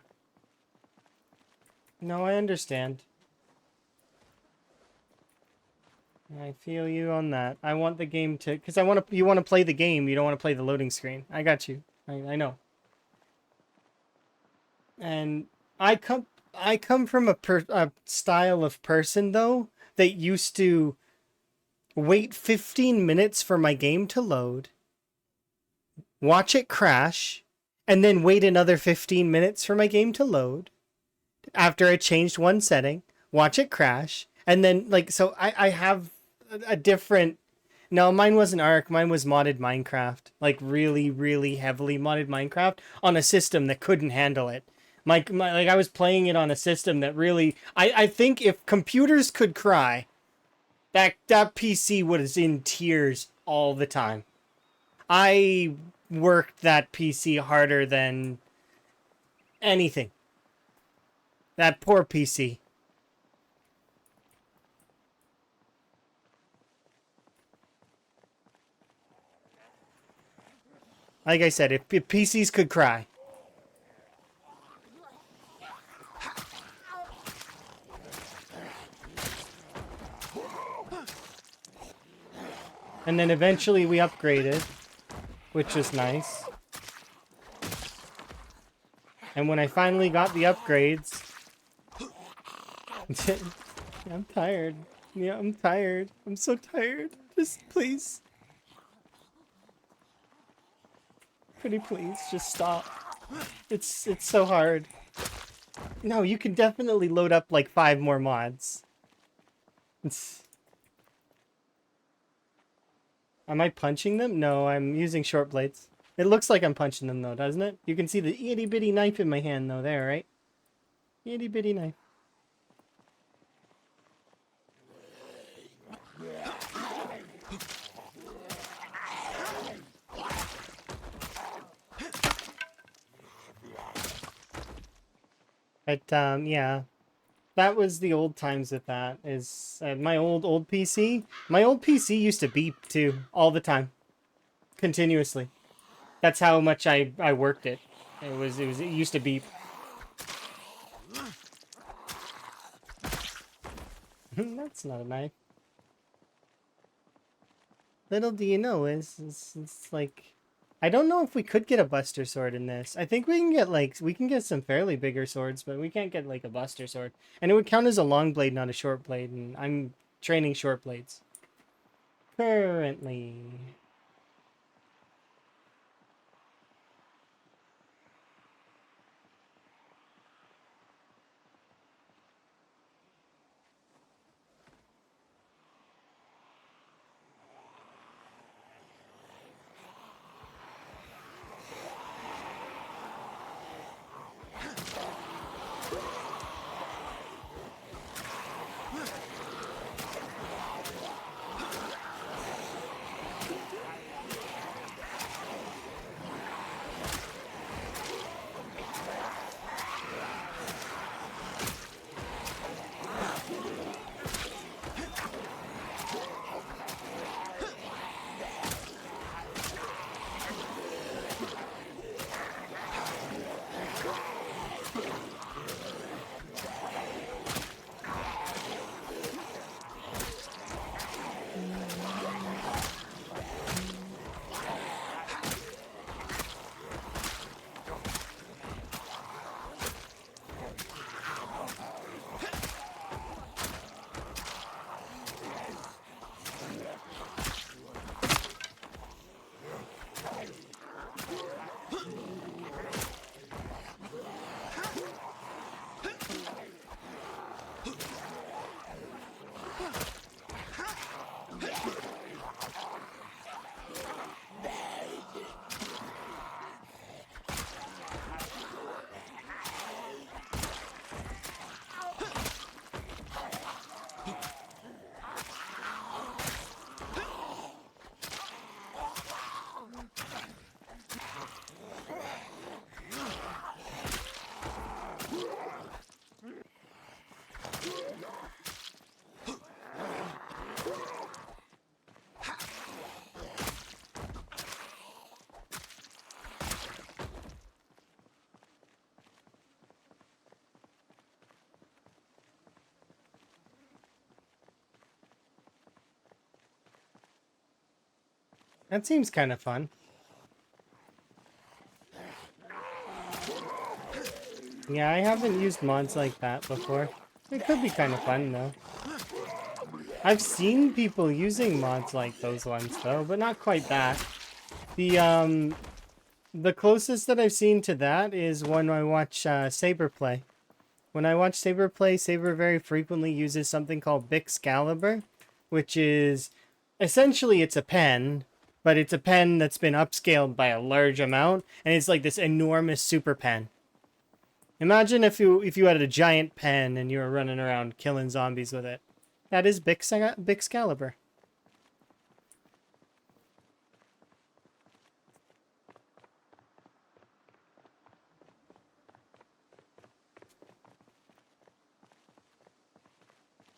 No, I understand. I feel you on that. I want the game to... Because you want to play the game. You don't want to play the loading screen. I got you. I know. And I come from a style of person, though, that used to wait 15 minutes for my game to load, watch it crash, and then wait another 15 minutes for my game to load after I changed one setting, watch it crash, and then, like, so I have a different... No, mine wasn't Arc, mine was modded Minecraft. Like, really, really heavily modded Minecraft on a system that couldn't handle it. Like, I was playing it on a system that really... I think if computers could cry, that PC was in tears all the time. I worked that PC harder than anything. That poor PC. Like I said, if PCs could cry. And then eventually we upgraded, which was nice. And when I finally got the upgrades... I'm tired. Yeah, I'm tired. I'm so tired. Just please. Pretty please, just stop. It's so hard. No, you can definitely load up like 5 more mods. Am I punching them? No, I'm using short blades. It looks like I'm punching them though, doesn't it? You can see the itty bitty knife in my hand though, there, right? Itty bitty knife. But, yeah. That was the old times with that, is my old PC. My old PC used to beep, too, all the time. Continuously. That's how much I worked it. It used to beep. That's not a knife. Little do you know, it's like... I don't know if we could get a Buster Sword in this. I think we can get, like, we can get some fairly bigger swords, but we can't get, like, a Buster Sword. And it would count as a long blade, not a short blade, and I'm training short blades. Currently. That seems kind of fun. Yeah, I haven't used mods like that before. It could be kind of fun, though. I've seen people using mods like those ones, though, but not quite that. The closest that I've seen to that is when I watch Saber play. When I watch Saber play, Saber very frequently uses something called Bixcalibur, which is essentially it's a pen, but it's a pen that's been upscaled by a large amount, and it's like this enormous super pen. Imagine if you had a giant pen and you were running around killing zombies with it. That is Bixcalibur.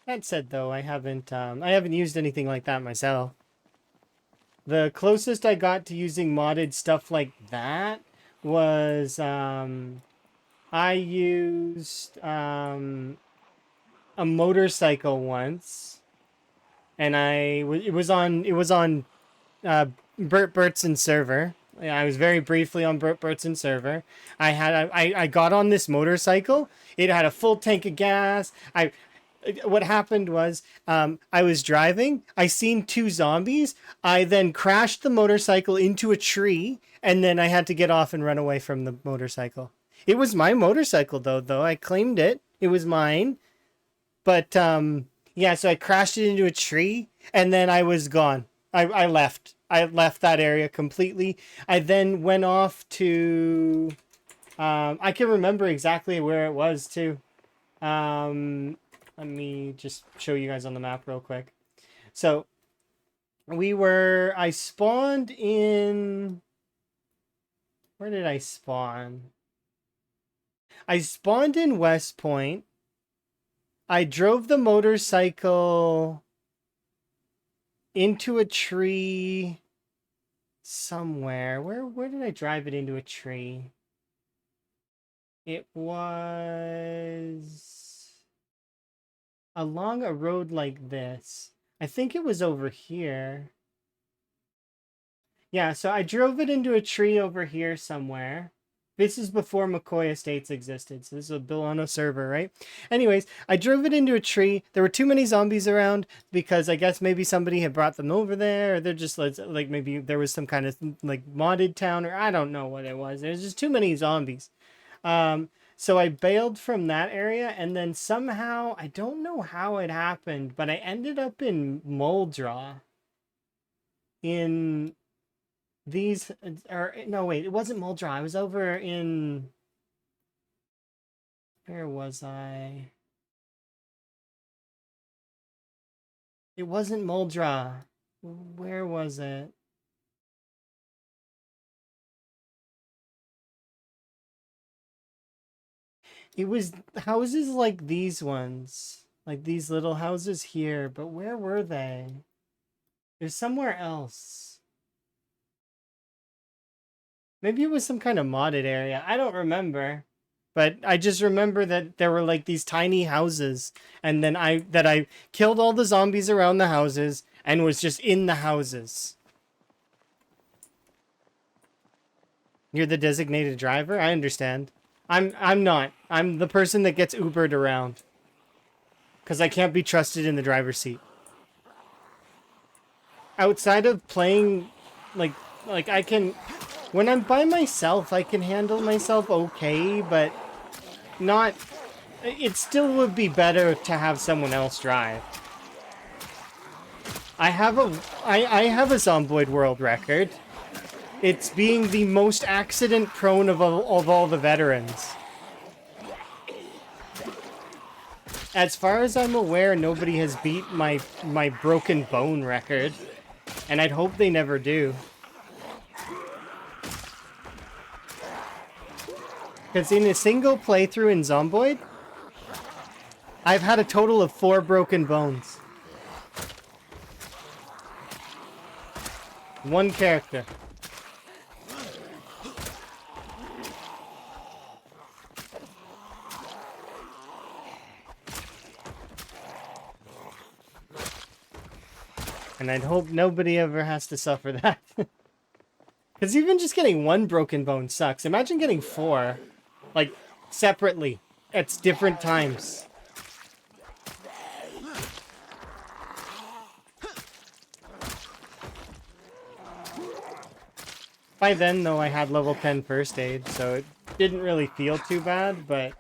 That said, though, I haven't used anything like that myself. The closest I got to using modded stuff like that was I used a motorcycle once, and it was on Bert Bertson server. I was very briefly on Bert Bertson server. I got on this motorcycle. It had a full tank of gas. What happened was I was driving. I seen two zombies. I then crashed the motorcycle into a tree, and then I had to get off and run away from the motorcycle. It was my motorcycle though. I claimed it. It was mine. But yeah, so I crashed it into a tree, and then I was gone. I left. I left that area completely. I then went off to. I can remember exactly where it was too. Let me just show you guys on the map real quick. So I spawned in. Where did I spawn? I spawned in West Point. I drove the motorcycle into a tree somewhere. Where did I drive it into a tree? It was along a road like this. I think it was over here. Yeah, so I drove it into a tree over here somewhere. This is before McCoy Estates existed, so this is a Bilano server, right? Anyways, I drove it into a tree. There were too many zombies around because I guess maybe somebody had brought them over there, or they're just like maybe there was some kind of like modded town, or I don't know what it was. There's just too many zombies. So I bailed from that area, and then somehow, I don't know how it happened, but I ended up in Moldra. In these, or no, wait, it wasn't Moldra. I was over in, where was I? It wasn't Moldra. Where was it? It was houses like these ones. Like these little houses here, but where were they? There's somewhere else. Maybe it was some kind of modded area. I don't remember. But I just remember that there were like these tiny houses, and then I killed all the zombies around the houses and was just in the houses. You're the designated driver? I understand. I'm not. I'm the person that gets Ubered around. Cuz I can't be trusted in the driver's seat. Outside of playing like I can when I'm by myself, I can handle myself okay, but not it still would be better to have someone else drive. I have a Zomboid world record. It's being the most accident prone of all the veterans. As far as I'm aware, nobody has beat my broken bone record, and I'd hope they never do. Because in a single playthrough in Zomboid, I've had a total of 4 broken bones. One character. And I'd hope nobody ever has to suffer that. Because even just getting one broken bone sucks. Imagine getting 4, like, separately, at different times. By then, though, I had level 10 first aid, so it didn't really feel too bad, but...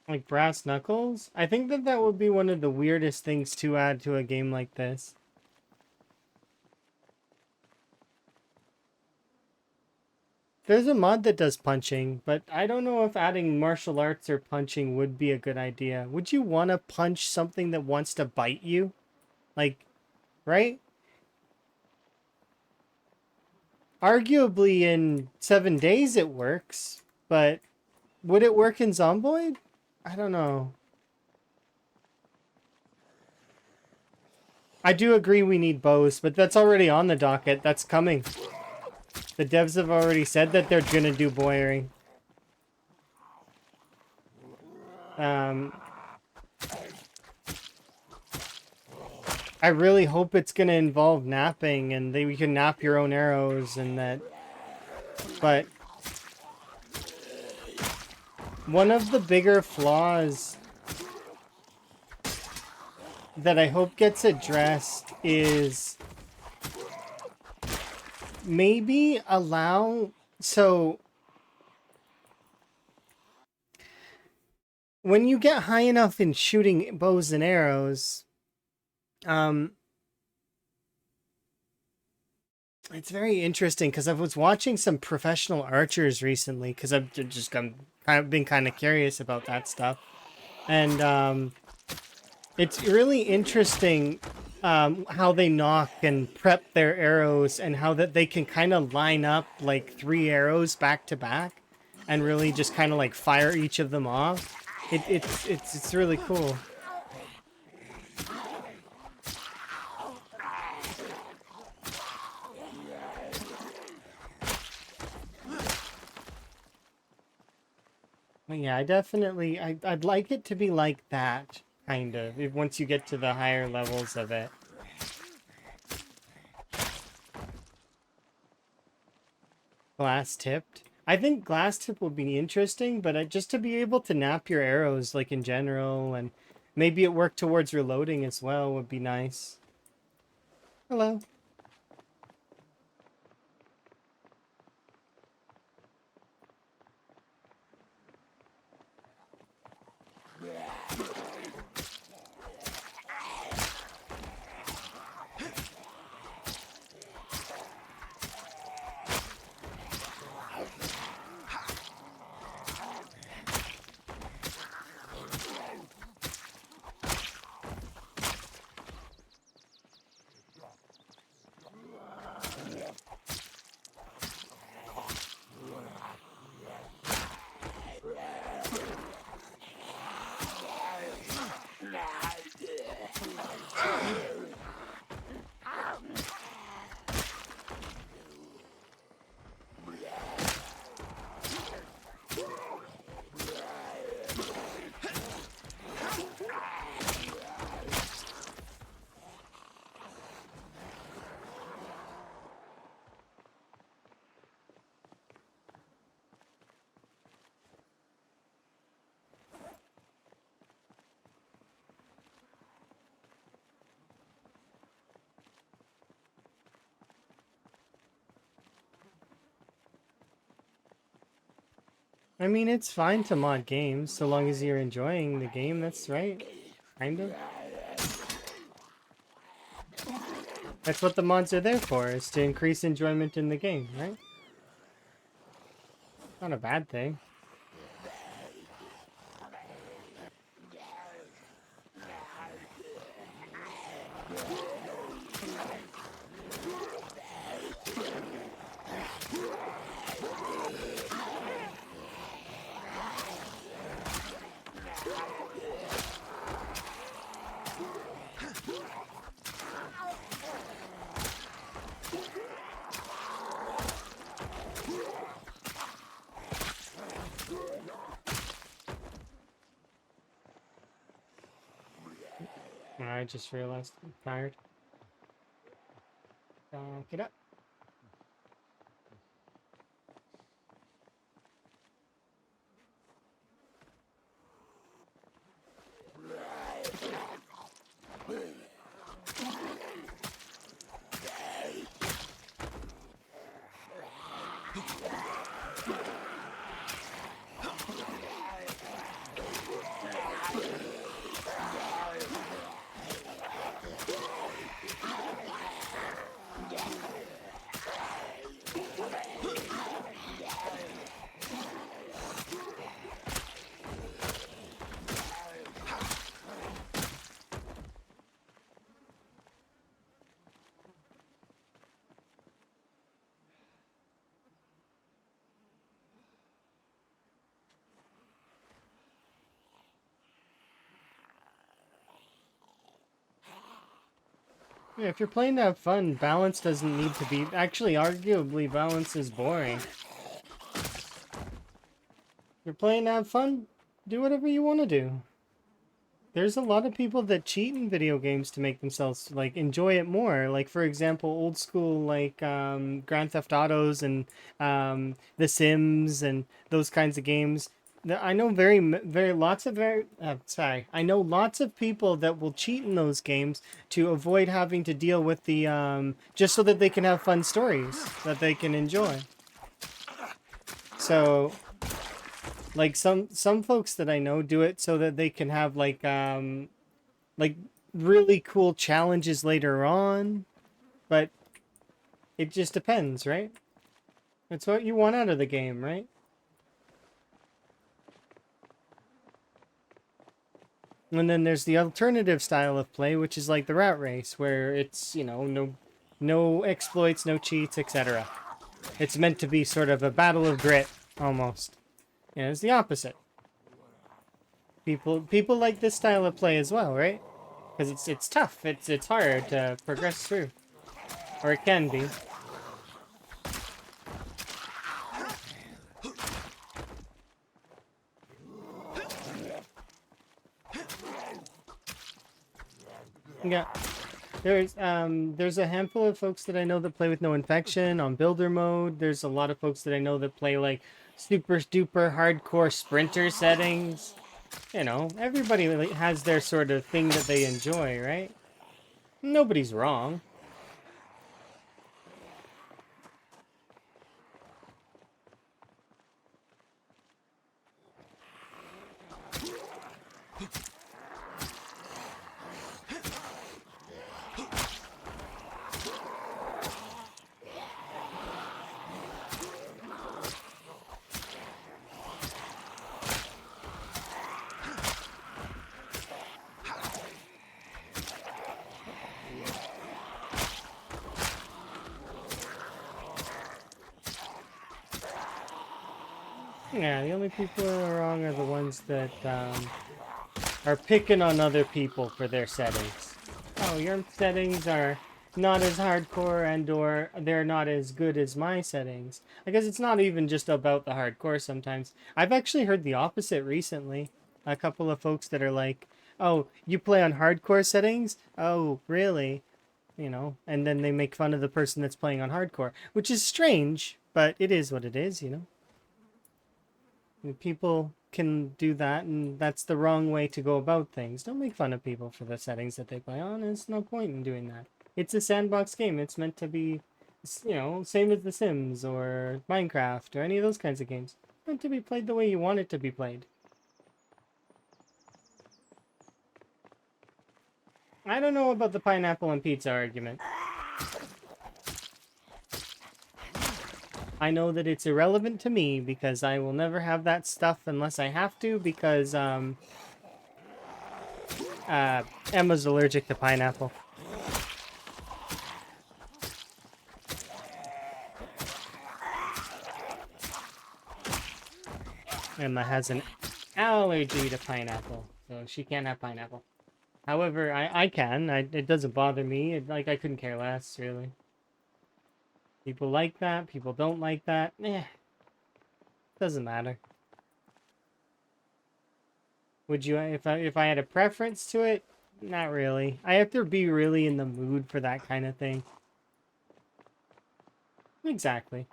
Like brass knuckles? I think that that would be one of the weirdest things to add to a game like this. There's a mod that does punching, but I don't know if adding martial arts or punching would be a good idea. Would you want to punch something that wants to bite you? Like, right? Arguably in 7 days it works, but would it work in Zomboid? I don't know. I do agree we need bows, but that's already on the docket. That's coming. The devs have already said that they're gonna do boyering. I really hope it's gonna involve napping and that you can nap your own arrows and that. But one of the bigger flaws that I hope gets addressed is maybe allow... So when you get high enough in shooting bows and arrows, it's very interesting because I was watching some professional archers recently because I've just kind of been kind of curious about that stuff, and it's really interesting how they nock and prep their arrows and how that they can kind of line up like 3 arrows back to back and really just kind of like fire each of them off. It's really cool. But yeah, I'd like it to be like that, kind of, once you get to the higher levels of it. Glass tipped. I think glass tip would be interesting, but just to be able to nap your arrows, like in general, and maybe it work towards reloading as well would be nice. Hello. I mean, it's fine to mod games so long as you're enjoying the game. That's right. Kind of. That's what the mods are there for, is to increase enjoyment in the game, right? Not a bad thing. I just realized I'm tired. Get up. Yeah, if you're playing to have fun, balance doesn't need to be... Actually, arguably, balance is boring. If you're playing to have fun, do whatever you want to do. There's a lot of people that cheat in video games to make themselves, like, enjoy it more. Like, for example, old school, like, Grand Theft Autos and The Sims and those kinds of games. I know I know lots of people that will cheat in those games to avoid having to deal with the, just so that they can have fun stories that they can enjoy. So, like, some folks that I know do it so that they can have, like really cool challenges later on, but it just depends, right? It's what you want out of the game, right? And then there's the alternative style of play, which is like the rat race, where it's, you know, no exploits, no cheats, etc. It's meant to be sort of a battle of grit, almost. And it's the opposite. People like this style of play as well, right? Because it's tough. It's hard to progress through, or it can be. Yeah. There's a handful of folks that I know that play with no infection on builder mode. There's a lot of folks that I know that play like super duper hardcore sprinter settings. You know, everybody has their sort of thing that they enjoy, right? Nobody's wrong. Yeah, the only people who are wrong are the ones that are picking on other people for their settings. Oh, your settings are not as hardcore and or they're not as good as my settings. I guess it's not even just about the hardcore sometimes. I've actually heard the opposite recently. A couple of folks that are like, "Oh, you play on hardcore settings? Oh, really?" You know, and then they make fun of the person that's playing on hardcore, which is strange, but it is what it is, you know. People can do that, and that's the wrong way to go about things. Don't make fun of people for the settings that they play on. There's no point in doing that. It's a sandbox game. It's meant to be, you know, same as The Sims or Minecraft or any of those kinds of games. meant to be played the way you want it to be played. I don't know about the pineapple and pizza argument. I know that it's irrelevant to me because I will never have that stuff unless I have to because Emma's allergic to pineapple. Emma has an allergy to pineapple, so she can't have pineapple. However, I can. It doesn't bother me. Like, I couldn't care less, really. People like that. People don't like that. Doesn't matter. Would you, if I had a preference to it? Not really. I have to be really in the mood for that kind of thing. Exactly.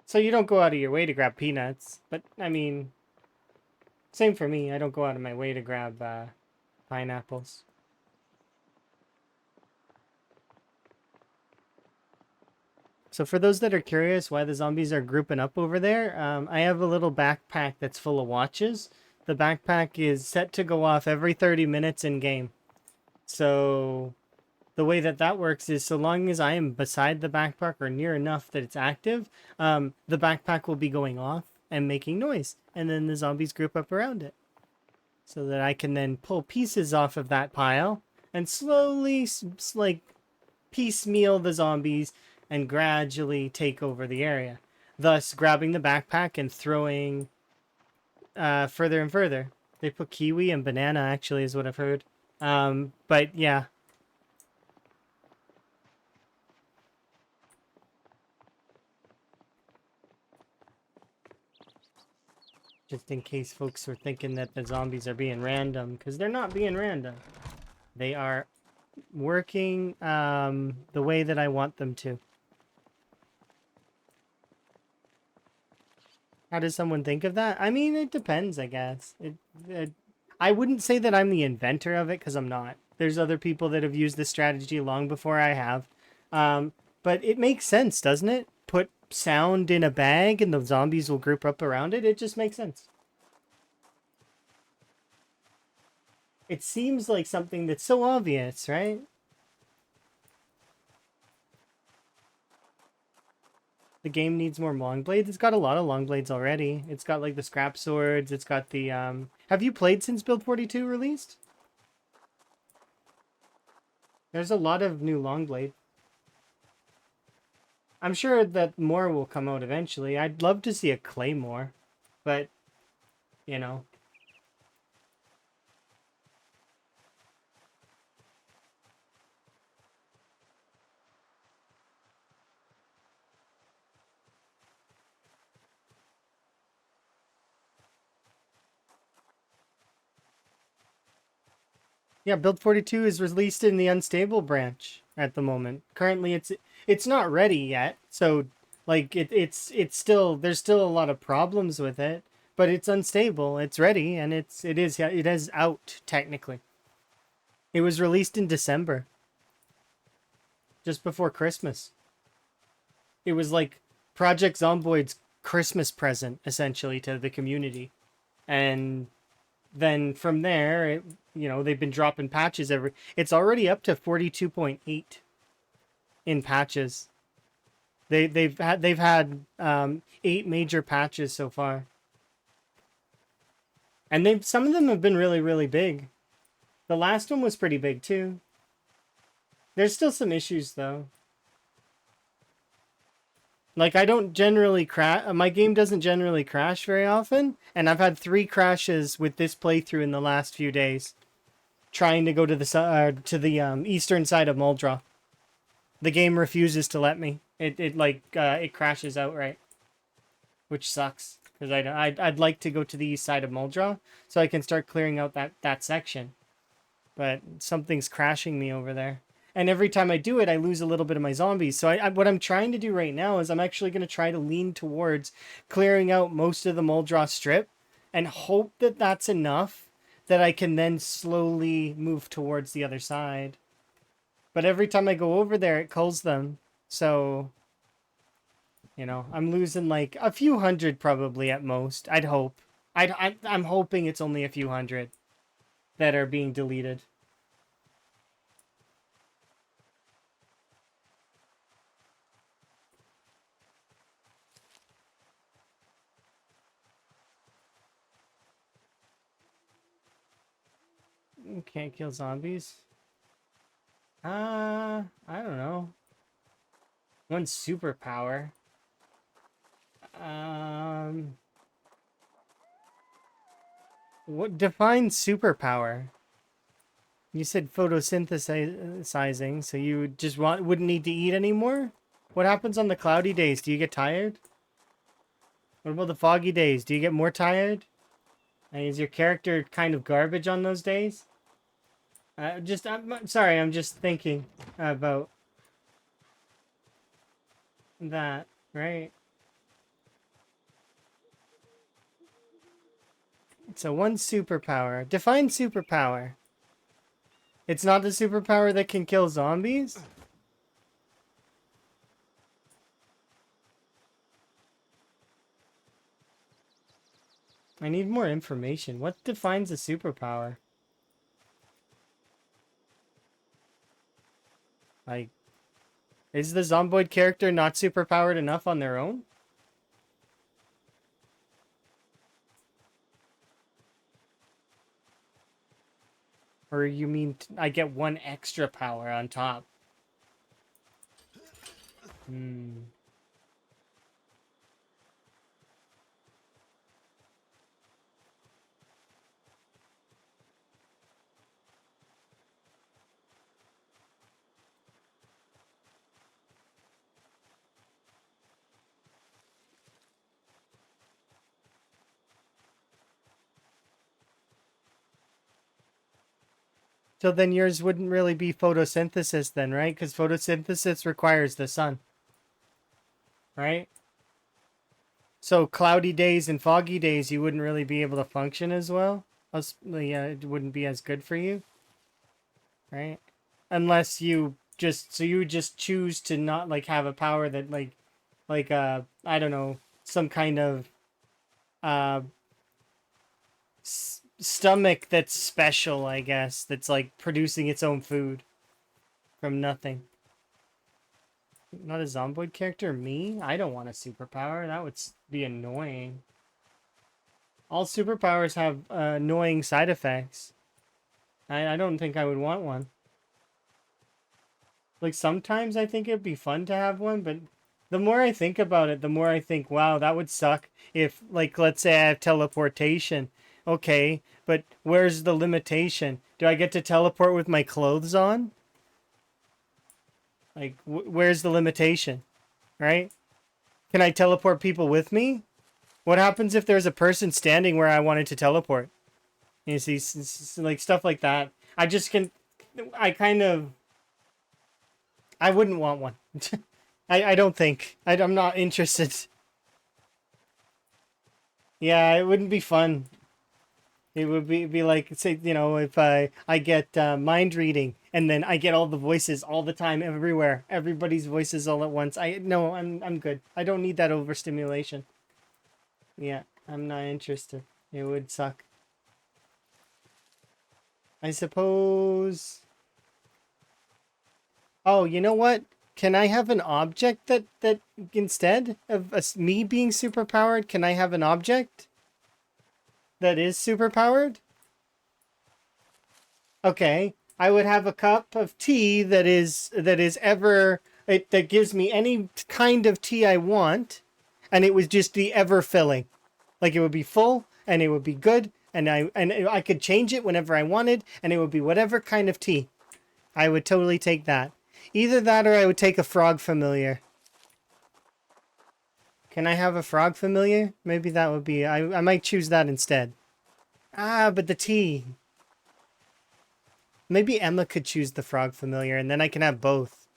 So you don't go out of your way to grab peanuts, but I mean, same for me. I don't go out of my way to grab pineapples. So for those that are curious why the zombies are grouping up over there, I have a little backpack that's full of watches. The backpack is set to go off every 30 minutes in game. So the way that that works is so long as I am beside the backpack or near enough that it's active, the backpack will be going off and making noise. And then the zombies group up around it. So that I can then pull pieces off of that pile and slowly, like, piecemeal the zombies and gradually take over the area, thus grabbing the backpack and throwing further and further. They put kiwi and banana, actually, is what I've heard. But yeah. Just in case folks were thinking that the zombies are being random, because they're not being random. They are working the way that I want them to. How does someone think of that? I mean, it depends, I guess. I wouldn't say that I'm the inventor of it, because I'm not. There's other people that have used this strategy long before I have. But it makes sense, doesn't it? Put sound in a bag and the zombies will group up around it. It just makes sense. It seems like something that's so obvious, right? The game needs more long blades. It's got a lot of long blades already. It's got like the scrap swords. It's got the Have you played since Build 42 released? There's a lot of new long blade. I'm sure that more will come out eventually. I'd love to see a claymore, but you know. Yeah, Build 42 is released in the unstable branch at the moment. Currently it's not ready yet. So like it's still there's still a lot of problems with it, but it's unstable. It's ready and it is out technically. It was released in December, just before Christmas. It was like Project Zomboid's Christmas present essentially to the community. And then from there, they've been dropping patches every. It's already up to 42.8 in patches. They've had 8 major patches so far, and some of them have been really really big. The last one was pretty big too. There's still some issues though. Like I don't generally crash. My game doesn't generally crash very often, and I've had 3 crashes with this playthrough in the last few days. Trying to go to the eastern side of Muldra. The game refuses to let me. It crashes outright, which sucks because I'd like to go to the east side of Muldra so I can start clearing out that section, but something's crashing me over there. And every time I do it, I lose a little bit of my zombies. So what I'm trying to do right now is I'm actually going to try to lean towards clearing out most of the Muldra strip and hope that that's enough that I can then slowly move towards the other side. But every time I go over there, it culls them. So You know, I'm losing like a few hundred probably at most. I'd hope. I'm hoping it's only a few hundred that are being deleted. Can't kill zombies. I don't know. One superpower. Um, what defines superpower? You said photosynthesizing, so you just wouldn't need to eat anymore? What happens on the cloudy days? Do you get tired? What about the foggy days? Do you get more tired? And is your character kind of garbage on those days? I'm sorry, I'm just thinking about that, right? So one superpower. Define superpower. It's not the superpower that can kill zombies? I need more information. What defines a superpower? Like, is the zomboid character not superpowered enough on their own? Or you mean I get one extra power on top? Hmm. So then yours wouldn't really be photosynthesis then, right? Because photosynthesis requires the sun, right? So cloudy days and foggy days, you wouldn't really be able to function as well. Yeah, it wouldn't be as good for you, right? Unless you just choose to not like have a power that I don't know, some kind of uh stomach that's special, I guess, that's like producing its own food from nothing. Not a zomboid character? Me? I don't want a superpower. That would be annoying. All superpowers have annoying side effects. I don't think I would want one. Like, sometimes I think it'd be fun to have one, but the more I think about it, the more I think, wow, that would suck if, like, let's say I have teleportation. Okay, but where's the limitation? Do I get to teleport with my clothes on? Like, where's the limitation? Right? Can I teleport people with me? What happens if there's a person standing where I wanted to teleport? You see, like stuff like that. I just can. I kind of. I wouldn't want one. I don't think. I'm not interested. Yeah, it wouldn't be fun. It would be like, say, you know, if I get mind reading and then I get all the voices all the time, everywhere, everybody's voices all at once. No, I'm good. I don't need that overstimulation. Yeah, I'm not interested. It would suck. I suppose. Oh, you know what? Can I have an object that instead of me being superpowered, can I have an object that is superpowered? Okay, I would have a cup of tea that is that gives me any kind of tea I want, and it was just the ever filling. Like, it would be full and it would be good, and I could change it whenever I wanted, and it would be whatever kind of tea. I would totally take that. Either that or I would take a frog familiar. Can I have a frog familiar? Maybe that would be... I might choose that instead. Ah, but the tea. Maybe Emma could choose the frog familiar, and then I can have both.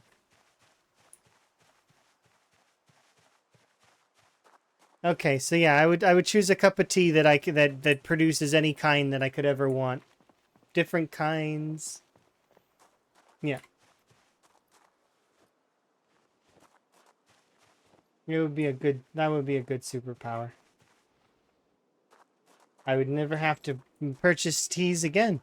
Okay, so yeah, I would choose a cup of tea that produces any kind that I could ever want. Different kinds. Yeah. It would be a good. That would be a good superpower. I would never have to purchase teas again.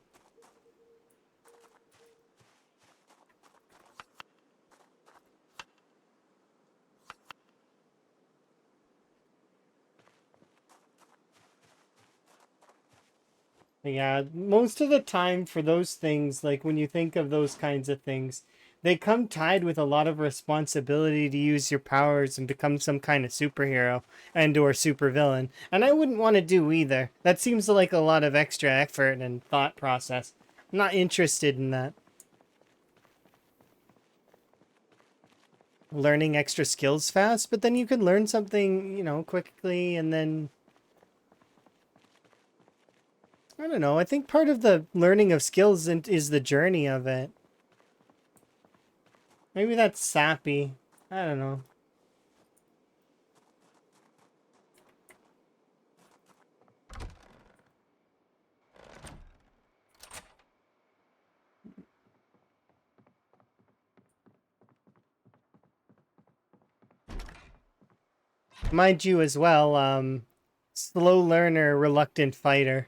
Yeah, most of the time for those things, like when you think of those kinds of things, they come tied with a lot of responsibility to use your powers and become some kind of superhero and or supervillain. And I wouldn't want to do either. That seems like a lot of extra effort and thought process. I'm not interested in that. Learning extra skills fast, but then you could learn something, quickly and then I don't know. I think part of the learning of skills is the journey of it. Maybe that's sappy. I don't know. Mind you as well, slow learner, reluctant fighter.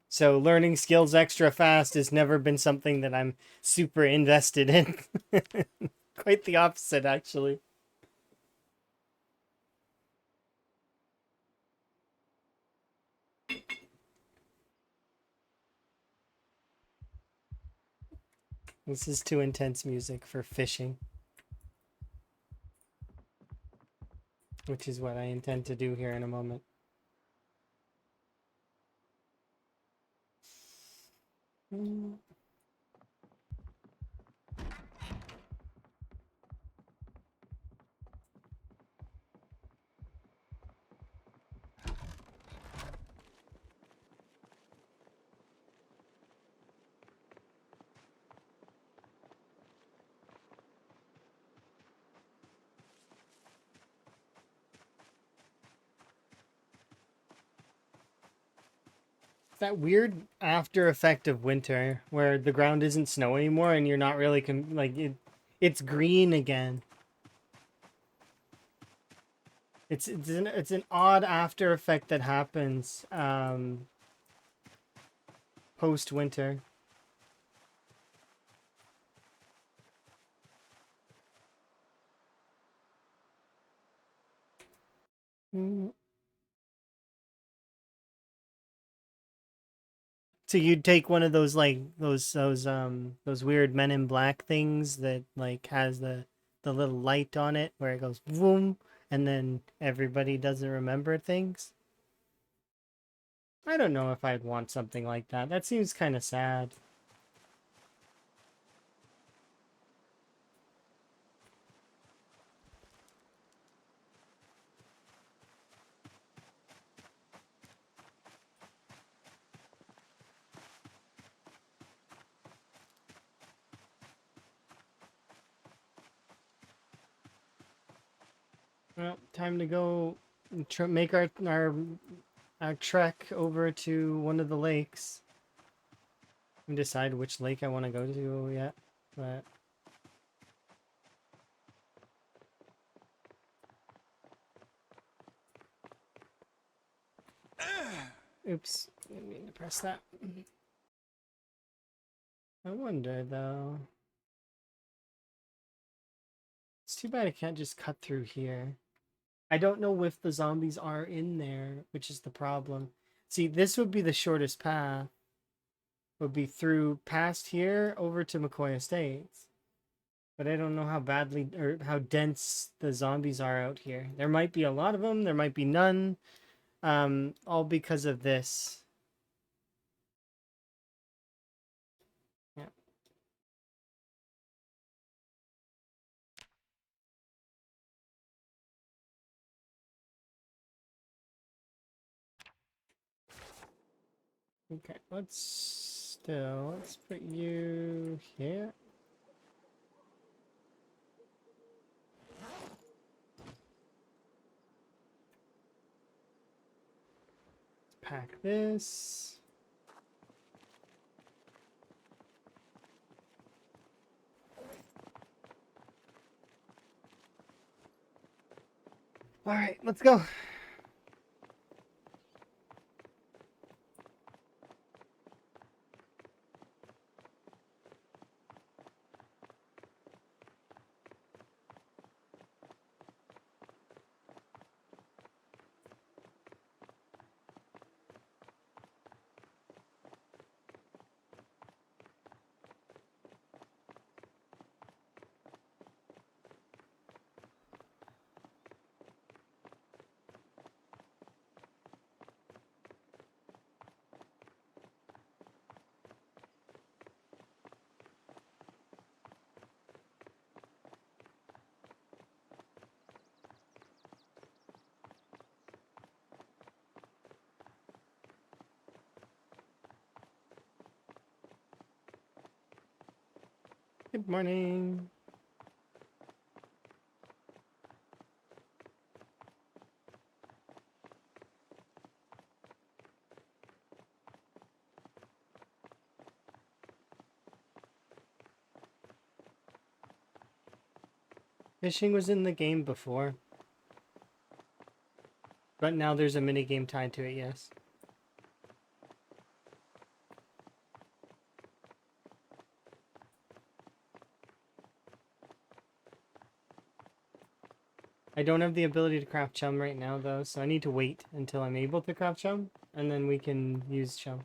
So learning skills extra fast has never been something that I'm super invested in. Quite the opposite, actually. This is too intense music for fishing, which is what I intend to do here in a moment. That weird after effect of winter where the ground isn't snow anymore and you're not really like it's green again. It's an odd after effect that happens post winter. So you'd take one of those like those weird Men in Black things that like has the little light on it where it goes boom and then everybody doesn't remember things. I don't know if I'd want something like that. That seems kind of sad. Well, time to go make our trek over to one of the lakes and decide which lake I want to go to yet. But oops, I didn't mean to press that. I wonder though. It's too bad I can't just cut through here. I don't know if the zombies are in there, which is the problem. See, this would be the shortest path. Would be through past here over to McCoy Estates. But I don't know how badly or how dense the zombies are out here. There might be a lot of them, there might be none. All because of this. Yeah. Okay, let's put you here. Pack this. All right, let's go. Good morning. Fishing was in the game before, but now there's a mini game tied to it, yes. I don't have the ability to craft chum right now, though, so I need to wait until I'm able to craft chum, and then we can use chum.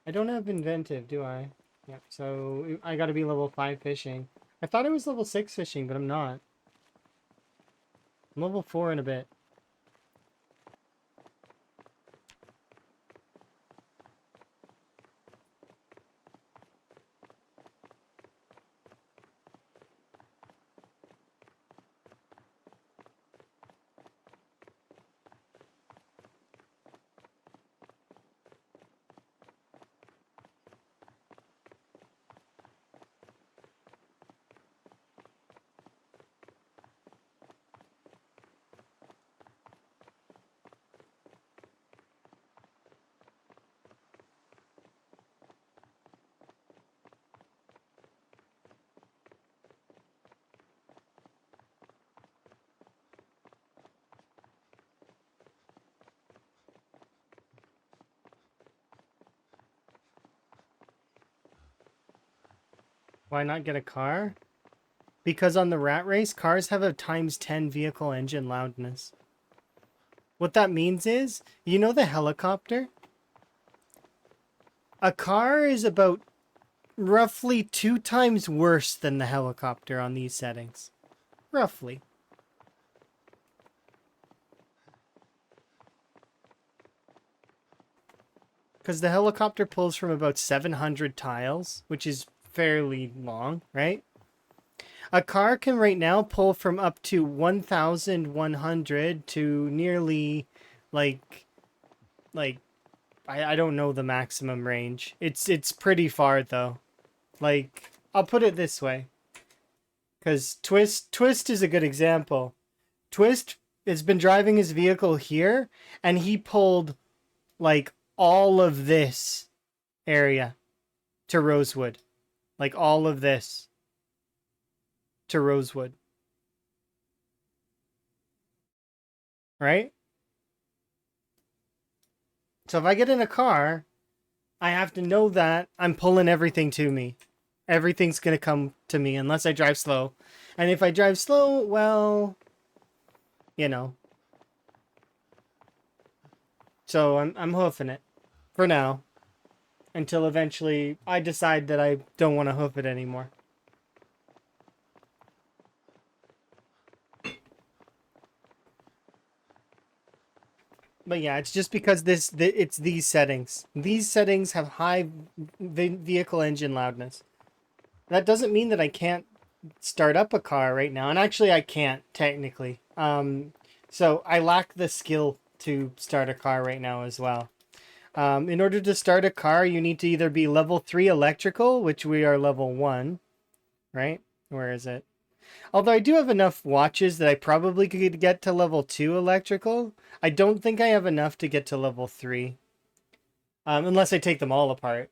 I don't have inventive, do I? Yep, so I gotta be level 5 fishing. I thought I was level 6 fishing, but I'm not. I'm level 4 in a bit. Why not get a car? Because on the rat race, cars have a ×10 vehicle engine loudness. What that means is, you know the helicopter? A car is about roughly 2 times worse than the helicopter on these settings. Roughly. Because the helicopter pulls from about 700 tiles, which is fairly long, right? A car can right now pull from up to 1,100 to nearly, like I don't know the maximum range. It's pretty far though. Like, I'll put it this way, because Twist is a good example. Twist has been driving his vehicle here, and he pulled like all of this area to Rosewood, like all of this to Rosewood, right? So if I get in a car, I have to know that I'm pulling everything to me. Everything's gonna come to me unless I drive slow. And if I drive slow, well, you know. So I'm hoofing it for now until eventually I decide that I don't want to hoof it anymore. But yeah, it's just because it's these settings. These settings have high vehicle engine loudness. That doesn't mean that I can't start up a car right now, and actually I can't technically. So I lack the skill to start a car right now as well. In order to start a car, you need to either be level 3 electrical, which we are level 1, right? Where is it? Although I do have enough watches that I probably could get to level 2 electrical. I don't think I have enough to get to level 3. Unless I take them all apart.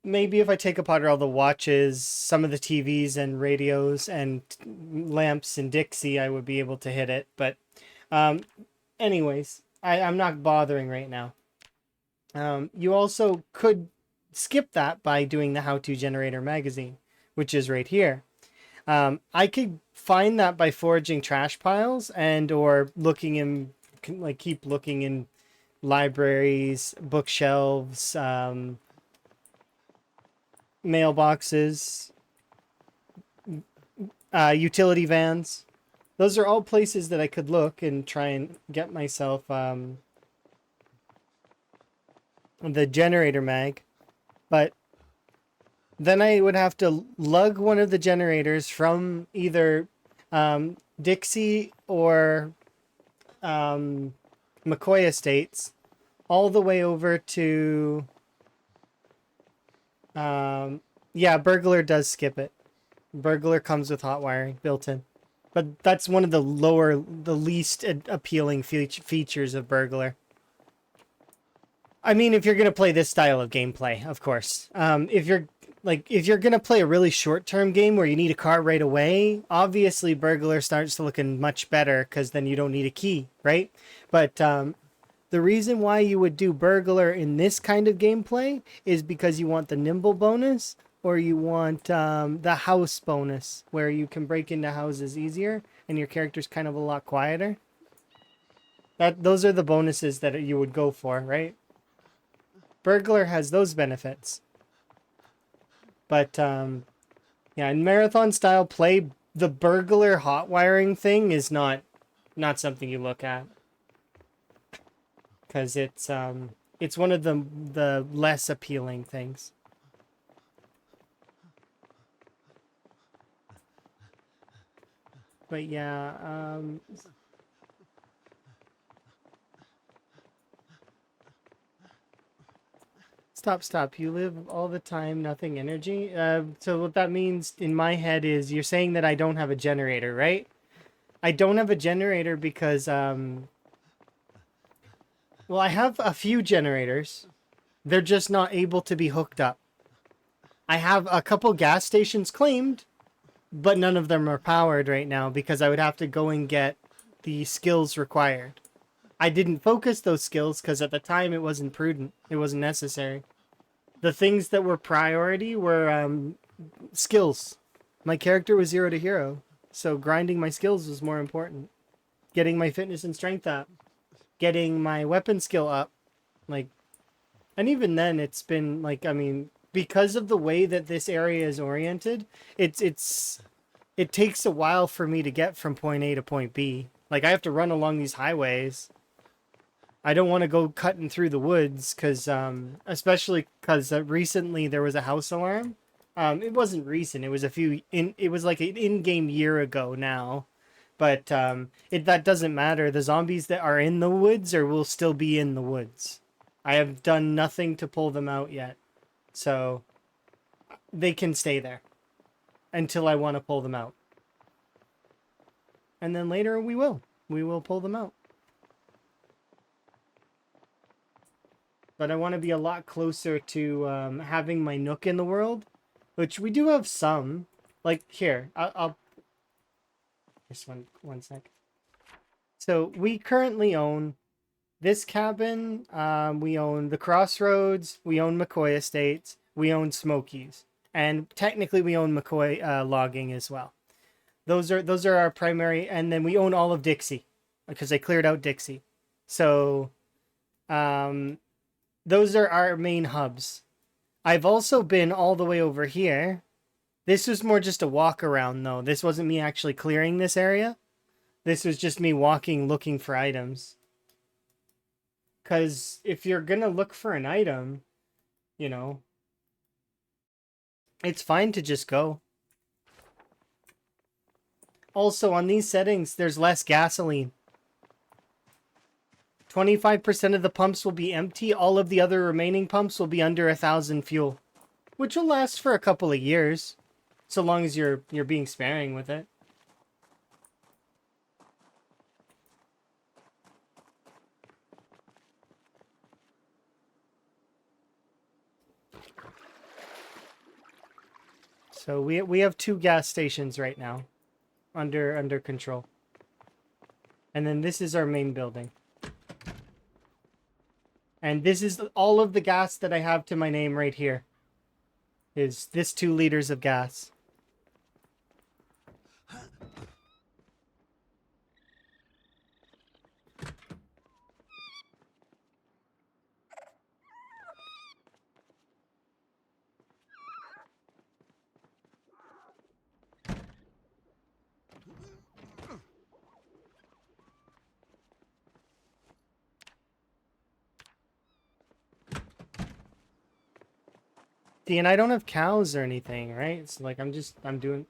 maybe if I take apart all the watches, some of the TVs and radios and lamps and Dixie, I would be able to hit it. But um, anyways, I'm not bothering right now. You also could skip that by doing the How To Generator magazine, which is right here. I could find that by foraging trash piles and or looking in, like keep looking in libraries, bookshelves, mailboxes, utility vans. Those are all places that I could look and try and get myself the generator mag. But then I would have to lug one of the generators from either Dixie or McCoy Estates all the way over to yeah, Burglar does skip it. Burglar comes with hot wiring built in. But that's one of the least appealing features of Burglar. I mean, if you're gonna play this style of gameplay, of course. If you're gonna play a really short-term game where you need a car right away, obviously Burglar starts looking much better because then you don't need a key, right? But the reason why you would do Burglar in this kind of gameplay is because you want the nimble bonus or you want the house bonus where you can break into houses easier and your character's kind of a lot quieter. Those are the bonuses that you would go for, right? Burglar has those benefits. But yeah, in marathon style play, the Burglar hot wiring thing is not something you look at. Because it's one of the less appealing things. But yeah, stop. You live all the time, nothing energy. So what that means in my head is you're saying that I don't have a generator, right? I don't have a generator because well, I have a few generators. They're just not able to be hooked up. I have a couple gas stations claimed, but none of them are powered right now because I would have to go and get the skills required. I didn't focus those skills because at the time it wasn't prudent. It wasn't necessary. The things that were priority were skills. My character was 0 to hero, so grinding my skills was more important. Getting my fitness and strength up, getting my weapon skill up, like, and even then it's been like, I mean, because of the way that this area is oriented, it takes a while for me to get from point A to point B. Like I have to run along these highways. I don't want to go cutting through the woods because, especially because recently there was a house alarm. It wasn't recent. It was it was like an in-game year ago now, but that doesn't matter. The zombies that are in the woods will still be in the woods. I have done nothing to pull them out yet, so they can stay there until I want to pull them out, and then later we will pull them out. But I want to be a lot closer to having my nook in the world, which we do have some. Like here, I'll just one sec. So we currently own this cabin. We own the Crossroads. We own McCoy Estates. We own Smokies, and technically we own McCoy Logging as well. Those are our primary, and then we own all of Dixie because I cleared out Dixie. So, those are our main hubs. I've also been all the way over here. This was more just a walk around though. This wasn't me actually clearing this area. This was just me walking looking for items. Because if you're going to look for an item, you know, it's fine to just go. Also, on these settings, there's less gasoline. 25% of the pumps will be empty. All of the other remaining pumps will be under 1,000 fuel, which will last for a couple of years, so long as you're being sparing with it. So we have 2 gas stations right now under control. And then this is our main building. And this is all of the gas that I have to my name right here. Is this 2 liters of gas. See, and I don't have cows or anything, right? It's like I'm doing.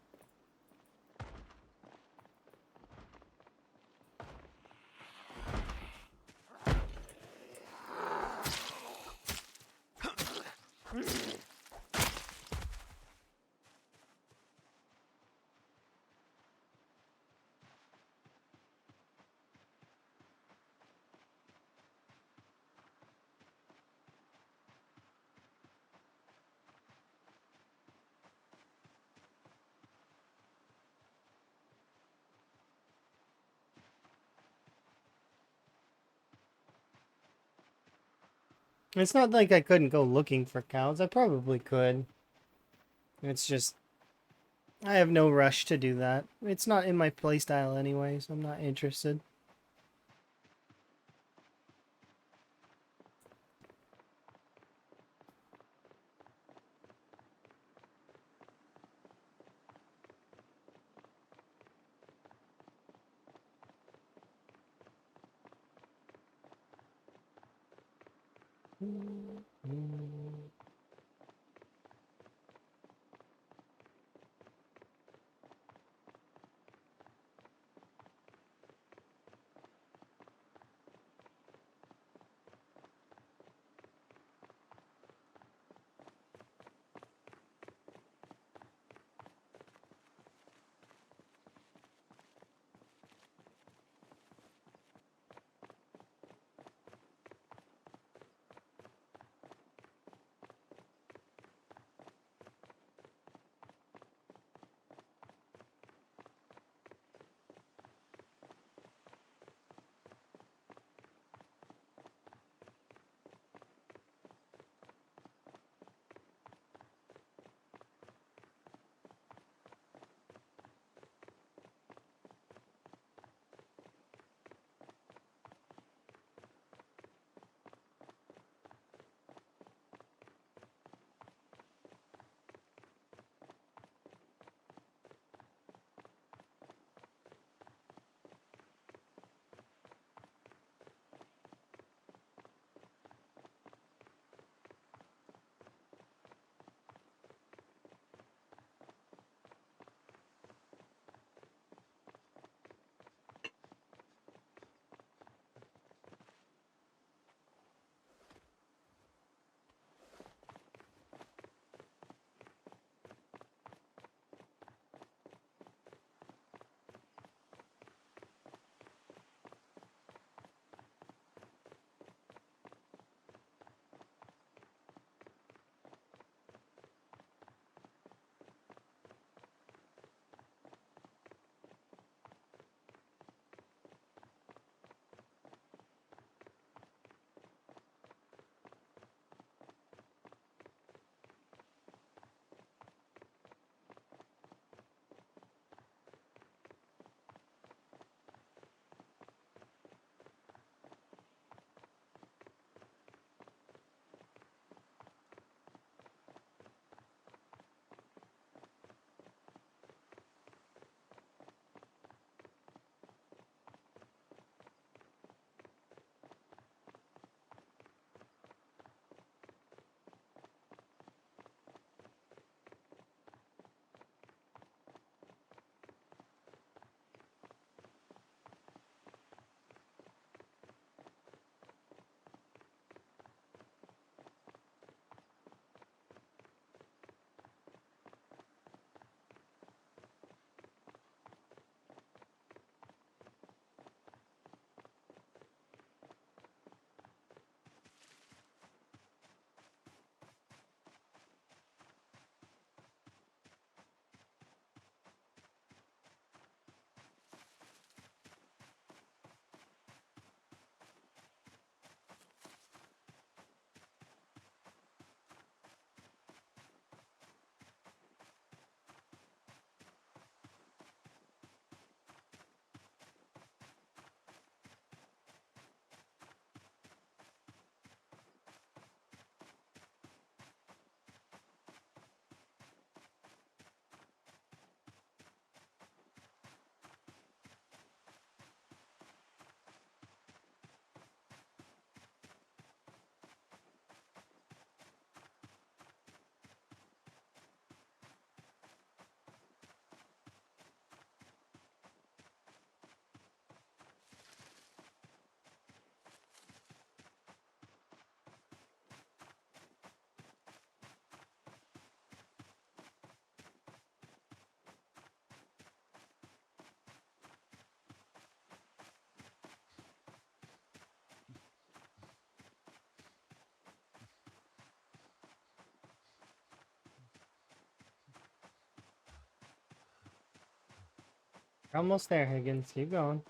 It's not like I couldn't go looking for cows. I probably could. It's just I have no rush to do that. It's not in my playstyle anyway, so I'm not interested. Almost there, Higgins. Keep going.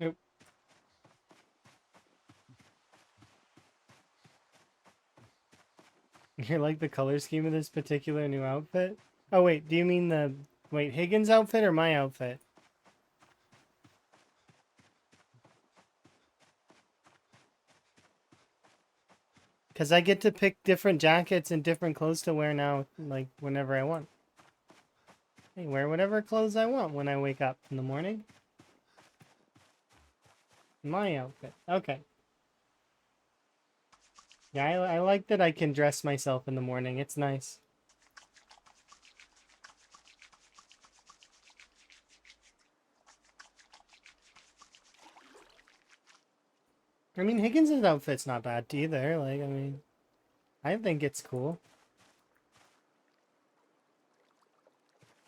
Oop. You like the color scheme of this particular new outfit? Oh, wait. Do you mean the... Wait, Higgins' outfit or my outfit? Because I get to pick different jackets and different clothes to wear now, like, whenever I want. I wear whatever clothes I want when I wake up in the morning. My outfit. Okay. Yeah, I like that I can dress myself in the morning. It's nice. I mean, Higgins' outfit's not bad either. Like, I mean, I think it's cool.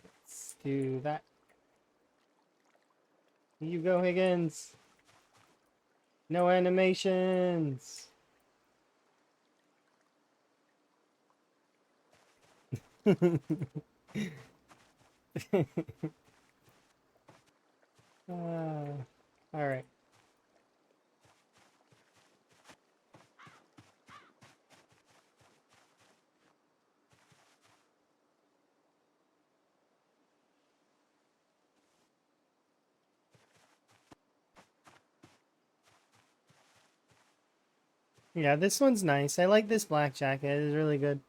Let's do that. You go, Higgins. No animations. All right. Yeah, this one's nice. I like this black jacket. It's really good.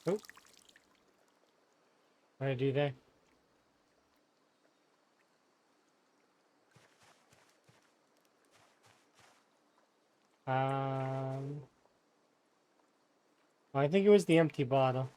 Oh, what did I do there? Well, I think it was the empty bottle.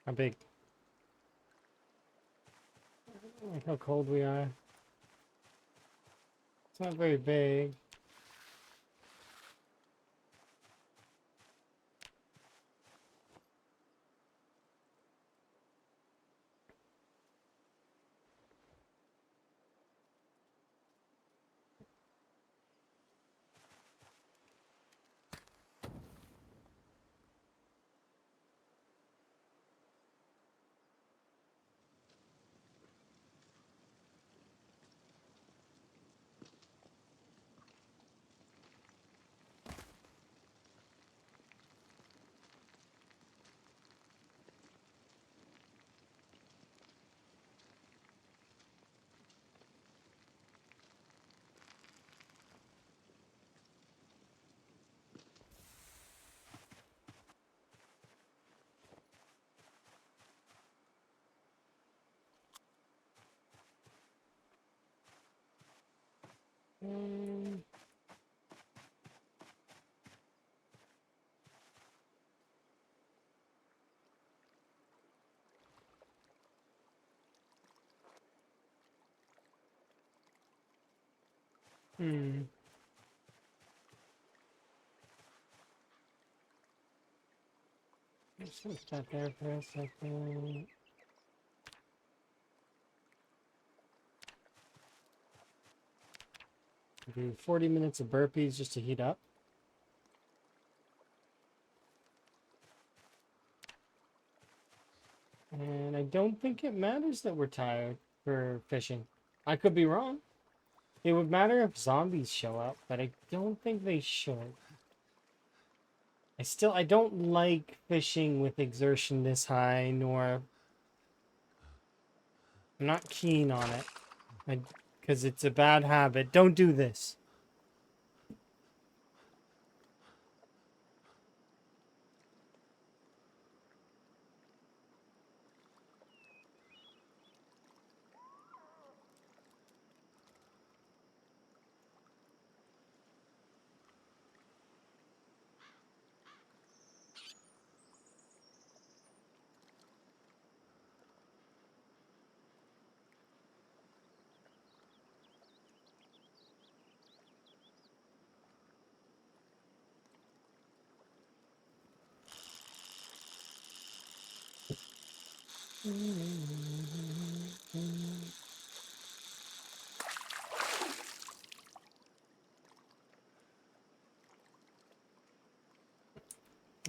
How big? Like how cold we are. It's not very big. Mm. Hmm. Just gonna stop there for a second. Do 40 minutes of burpees just to heat up. And I don't think it matters that we're tired for fishing. I could be wrong. It would matter if zombies show up, but I don't think they should. I don't like fishing with exertion this high, nor I'm not keen on it. Because it's a bad habit. Don't do this.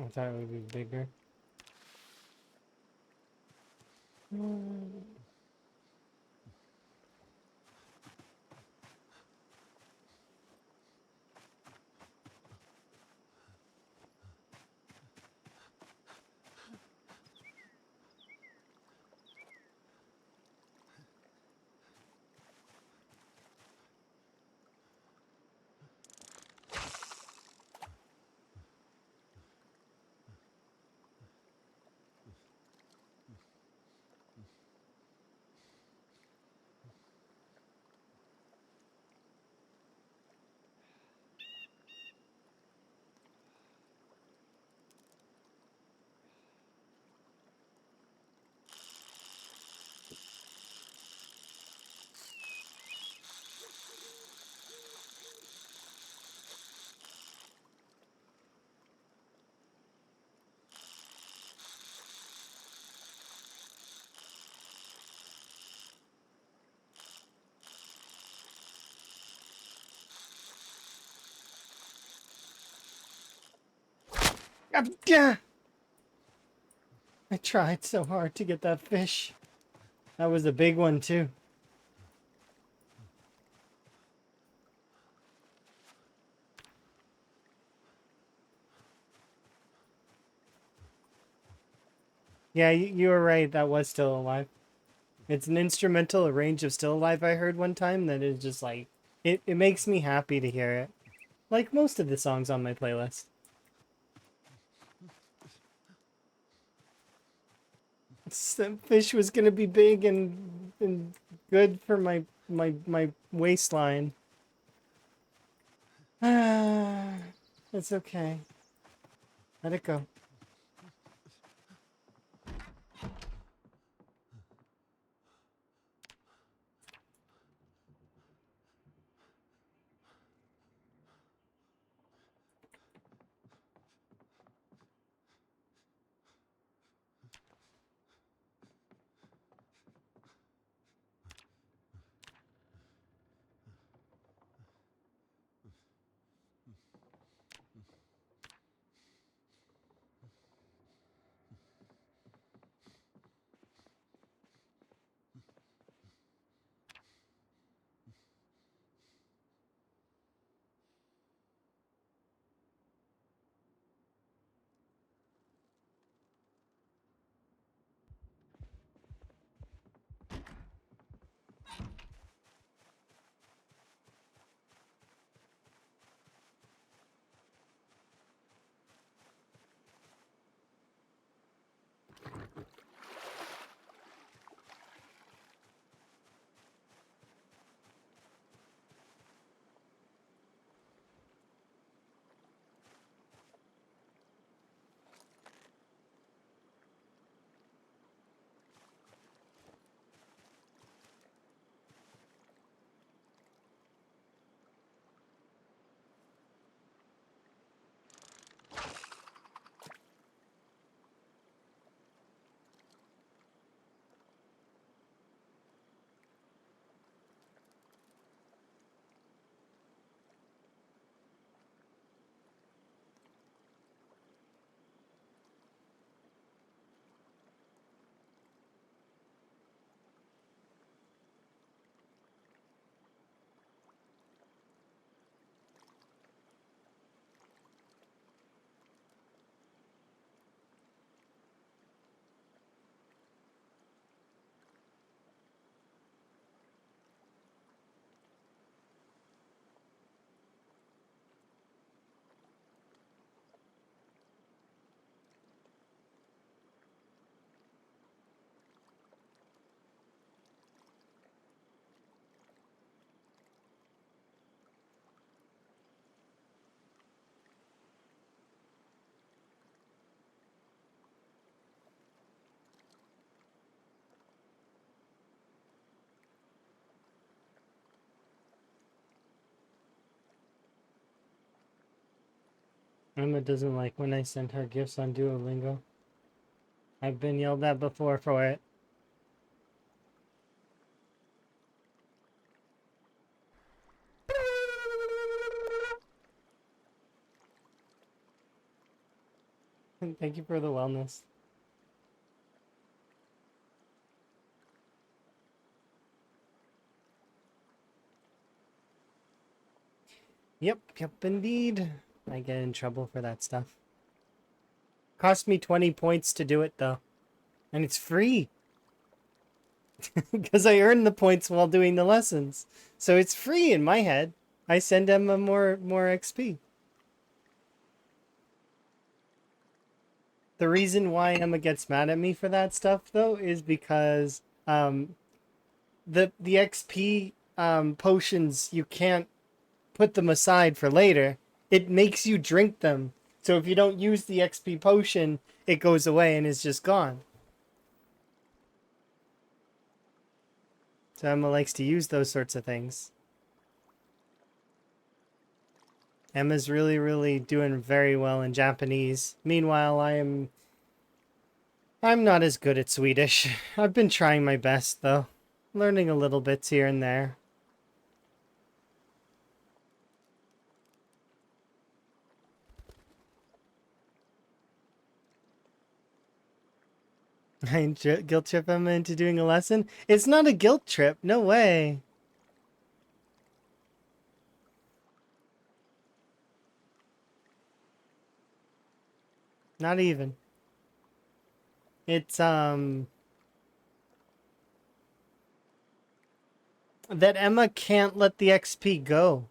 I thought it would be bigger. Yeah. I tried so hard to get that fish. That was a big one too. Yeah, you were right. That was Still Alive. It's an instrumental arrange of Still Alive I heard one time that is just like, it makes me happy to hear it. Like most of the songs on my playlist. The fish was gonna be big and good for my waistline. Ah, it's okay. Let it go. Emma doesn't like when I send her gifts on Duolingo. I've been yelled at before for it. Thank you for the wellness. Yep, indeed. I get in trouble for that stuff. Cost me 20 points to do it though. And it's free. Because I earn the points while doing the lessons. So it's free in my head. I send Emma more XP. The reason why Emma gets mad at me for that stuff though is because the XP potions, you can't put them aside for later. It makes you drink them. So if you don't use the XP potion, it goes away and is just gone. So Emma likes to use those sorts of things. Emma's really doing very well in Japanese. Meanwhile, I'm not as good at Swedish. I've been trying my best though. Learning a little bits here and there. I guilt trip Emma into doing a lesson. It's not a guilt trip. No way. Not even. It's that Emma can't let the XP go.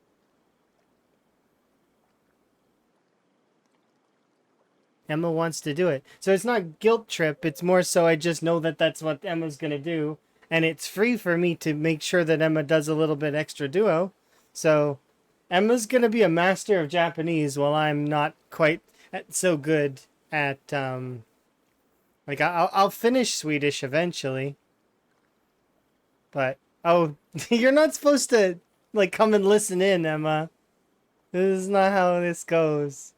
Emma wants to do it. So it's not guilt trip. It's more so I just know that that's what Emma's going to do. And it's free for me to make sure that Emma does a little bit extra duo. So Emma's going to be a master of Japanese while I'm not quite so good at, like, I'll finish Swedish eventually. But, oh, you're not supposed to, like, come and listen in, Emma. This is not how this goes.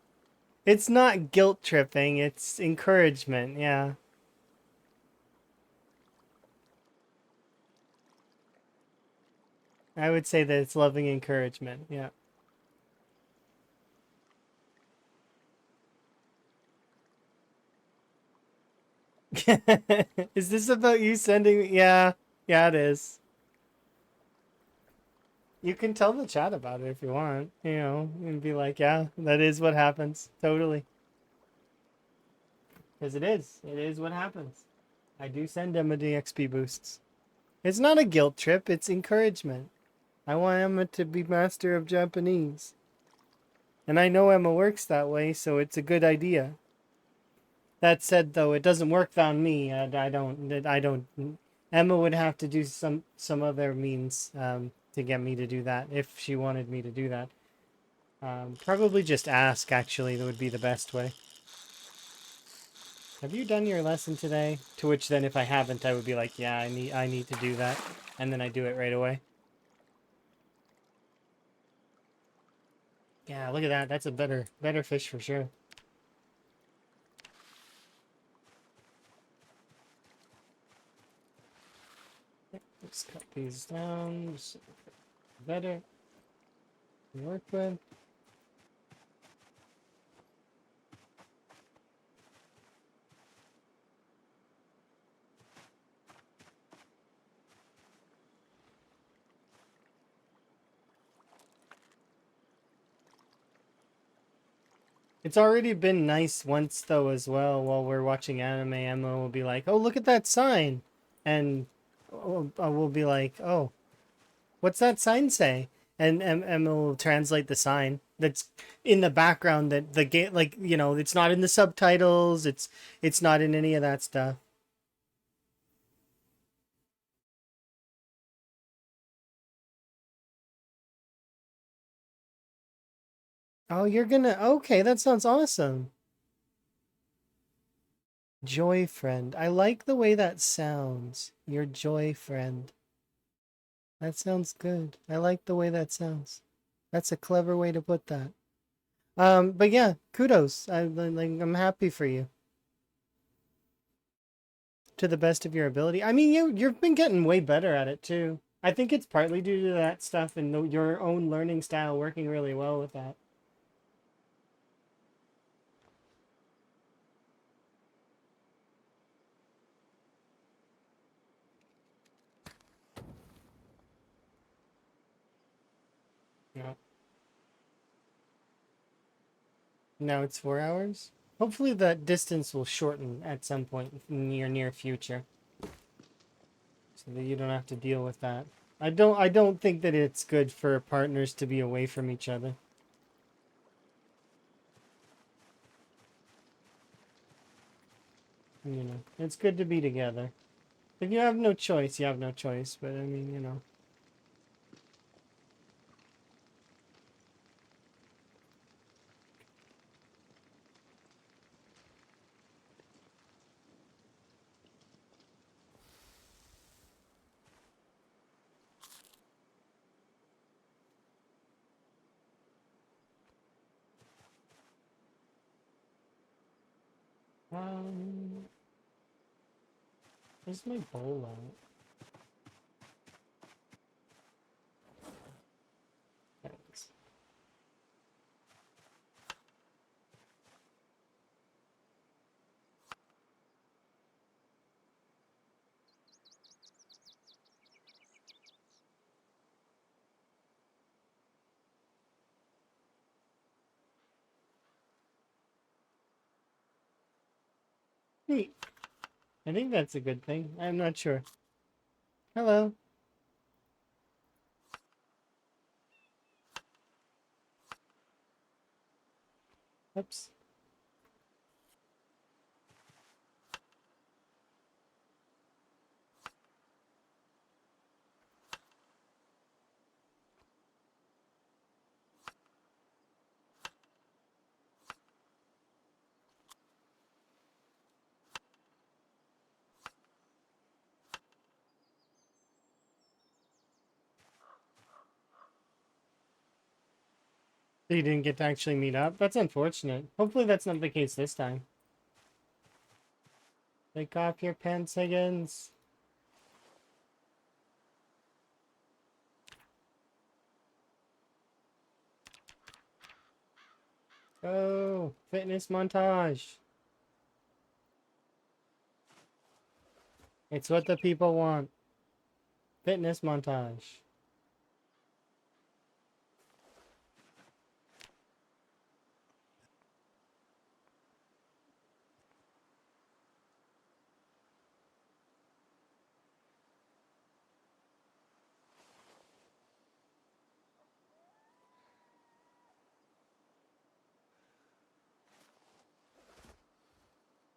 It's not guilt tripping, it's encouragement, yeah. I would say that it's loving encouragement, yeah. Is this about you sending me? Yeah, yeah, it is. You can tell the chat about it if you want, and be like, yeah, that is what happens. Totally. Because it is. It is what happens. I do send Emma the XP boosts. It's not a guilt trip, it's encouragement. I want Emma to be master of Japanese. And I know Emma works that way, so it's a good idea. That said, though, it doesn't work on me. I don't. Emma would have to do some other means to get me to do that if she wanted me to do that. Probably just ask. Actually, that would be the best way. Have you done your lesson today? To which then, if I haven't, I would be like, yeah, I need to do that, and then I do it right away. Yeah, look at that. That's a better fish for sure. Let's cut these down. Better to work with. It's already been nice once though as well. While we're watching anime, Emma will be like, "Oh, look at that sign," and we'll be like, "Oh, what's that sign say?" And Emma will translate the sign that's in the background. That the game, like it's not in the subtitles. It's not in any of that stuff. Oh, you're gonna okay. That sounds awesome. Joy friend. I like the way that sounds. Your joy friend. That sounds good. I like the way that sounds. That's a clever way to put that. But yeah, kudos. I'm happy for you to the best of your ability. I mean, you've been getting way better at it too. I think it's partly due to that stuff and your own learning style working really well with that. Yeah. Now it's 4 hours. Hopefully that distance will shorten at some point in your near future, so that you don't have to deal with that. I don't think that it's good for partners to be away from each other. It's good to be together. If you have no choice, you have no choice. But I mean. Um, where's my bowl at? Thanks. Neat. I think that's a good thing. I'm not sure. Hello. Oops. You didn't get to actually meet up? That's unfortunate. Hopefully that's not the case this time. Take off your pants, Higgins. Go! Fitness montage. It's what the people want. Fitness montage.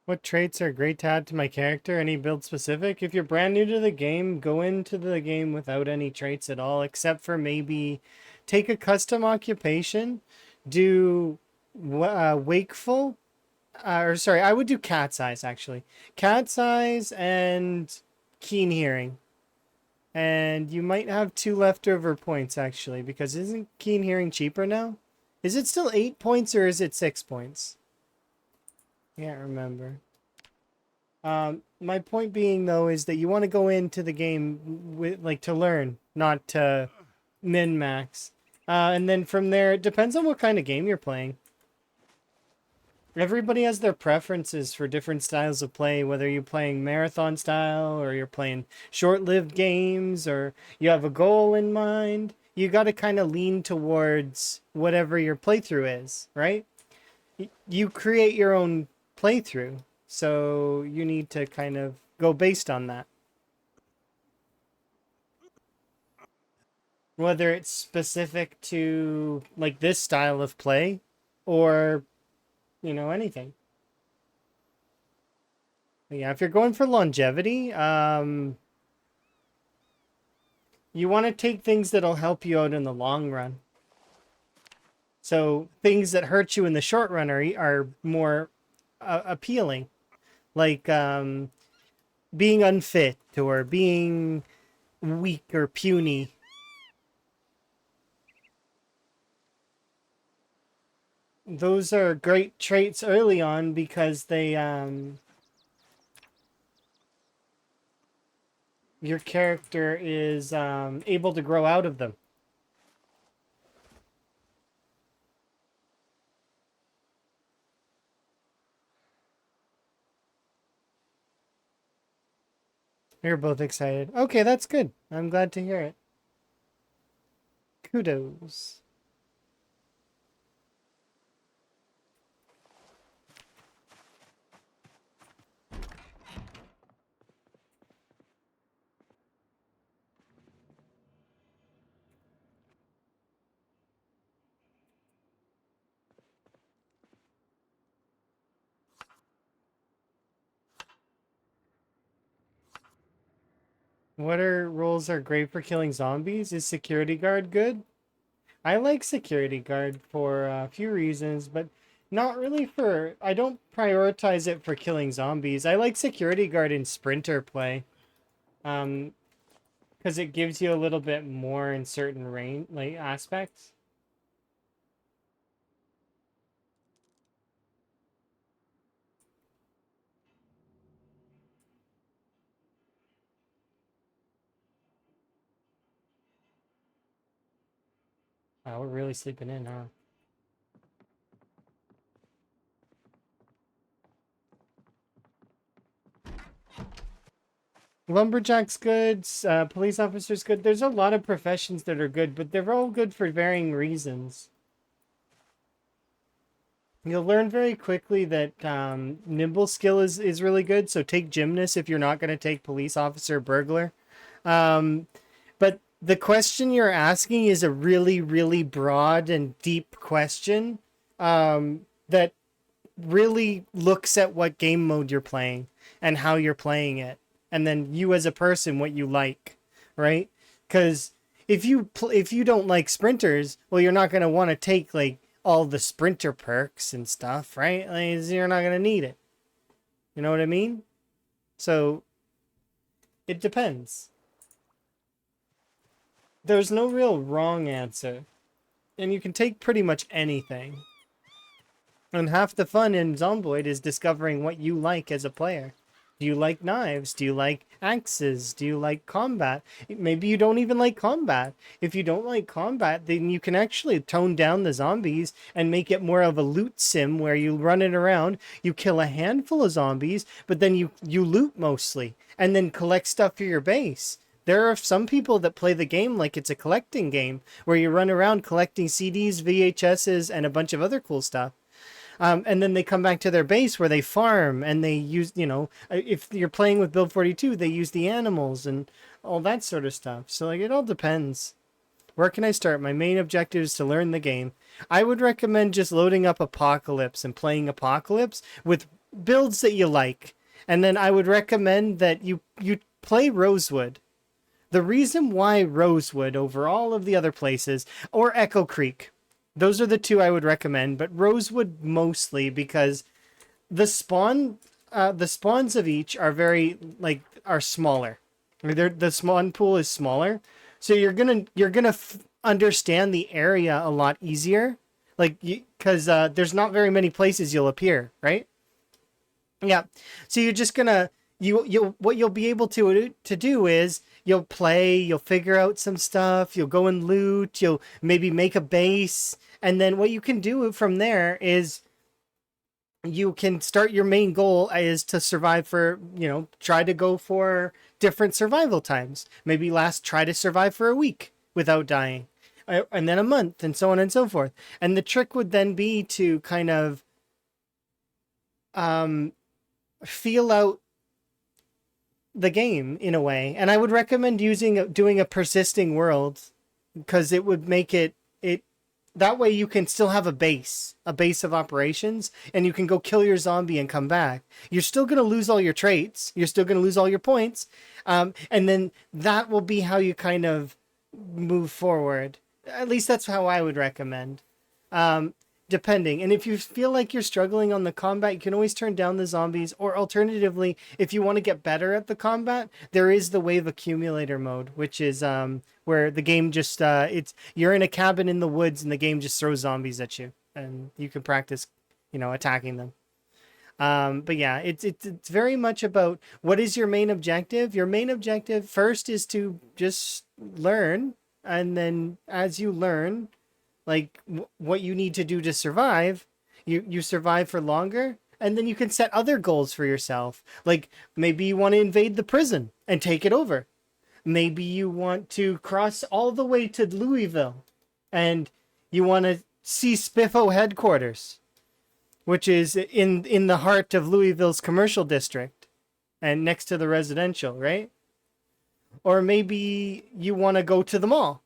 What traits are great to add to my character? Any build specific? If you're brand new to the game, go into the game without any traits at all, except for maybe take a custom occupation, do wakeful, or sorry, I would do cat's eyes actually. Cat's eyes and keen hearing. And you might have 2 leftover points actually, because isn't keen hearing cheaper now? Is it still 8 points or is it 6 points? Can't remember. My point being though is that you want to go into the game with like to learn, not to min max. And then from there, it depends on what kind of game you're playing. Everybody has their preferences for different styles of play, whether you're playing marathon style or you're playing short-lived games or you have a goal in mind. You got to kind of lean towards whatever your playthrough is, right? You create your own playthrough, so you need to kind of go based on that. Whether it's specific to like this style of play or, anything. But yeah, if you're going for longevity, you want to take things that'll help you out in the long run. So things that hurt you in the short run are more appealing, like being unfit or being weak or puny. Those are great traits early on because they your character is able to grow out of them. You're both excited. Okay, that's good. I'm glad to hear it. Kudos. What are roles are great for killing zombies? Is security guard good? I like security guard for a few reasons, but not really for. I don't prioritize it for killing zombies. I like security guard in sprinter play, um, because it gives you a little bit more in certain range like aspects. Wow, we're really sleeping in, huh? Lumberjack's good. Police officer's good. There's a lot of professions that are good, but they're all good for varying reasons. You'll learn very quickly that nimble skill is really good. So take gymnast if you're not going to take police officer, burglar. Um, but the question you're asking is a really, really broad and deep question that really looks at what game mode you're playing and how you're playing it, and then you as a person what you like, right? Because if you don't like sprinters, well, you're not going to want to take like all the sprinter perks and stuff, right? Like, you're not going to need it. You know what I mean? So it depends. There's no real wrong answer, and you can take pretty much anything. And half the fun in Zomboid is discovering what you like as a player. Do you like knives? Do you like axes? Do you like combat? Maybe you don't even like combat. If you don't like combat, then you can actually tone down the zombies and make it more of a loot sim where you run it around, you kill a handful of zombies, but then you loot mostly and then collect stuff for your base. There are some people that play the game like it's a collecting game where you run around collecting CDs, VHSs, and a bunch of other cool stuff. And then they come back to their base where they farm and they use, if you're playing with Build 42, they use the animals and all that sort of stuff. So, like, it all depends. Where can I start? My main objective is to learn the game. I would recommend just loading up Apocalypse and playing Apocalypse with builds that you like. And then I would recommend that you play Rosewood. The reason why Rosewood over all of the other places, or Echo Creek, those are the two I would recommend, but Rosewood mostly because the the spawns of each are are smaller. The spawn pool is smaller, so you're gonna understand the area a lot easier, like because there's not very many places you'll appear, right? Yeah, so you're just gonna you what you'll be able to do is you'll play, you'll figure out some stuff, you'll go and loot, you'll maybe make a base, and then what you can do from there is you can start your main goal is to survive for, try to go for different survival times. Maybe try to survive for a week without dying, and then a month, and so on and so forth. And the trick would then be to kind of feel out the game in a way. And I would recommend doing a persisting world because it would make it that way you can still have a base of operations, and you can go kill your zombie and come back. You're still going to lose all your traits, you're still going to lose all your points, and then that will be how you kind of move forward. At least that's how I would recommend. Depending. And if you feel like you're struggling on the combat, you can always turn down the zombies, or alternatively, if you want to get better at the combat, there is the wave accumulator mode, which is where the game just you're in a cabin in the woods and the game just throws zombies at you and you can practice, attacking them. But yeah, it's very much about what is your main objective. Your main objective first is to just learn, and then as you learn, like what you need to do to survive, you survive for longer, and then you can set other goals for yourself. Like maybe you want to invade the prison and take it over. Maybe you want to cross all the way to Louisville and you want to see Spiffo headquarters, which is in the heart of Louisville's commercial district and next to the residential, right? Or maybe you want to go to the mall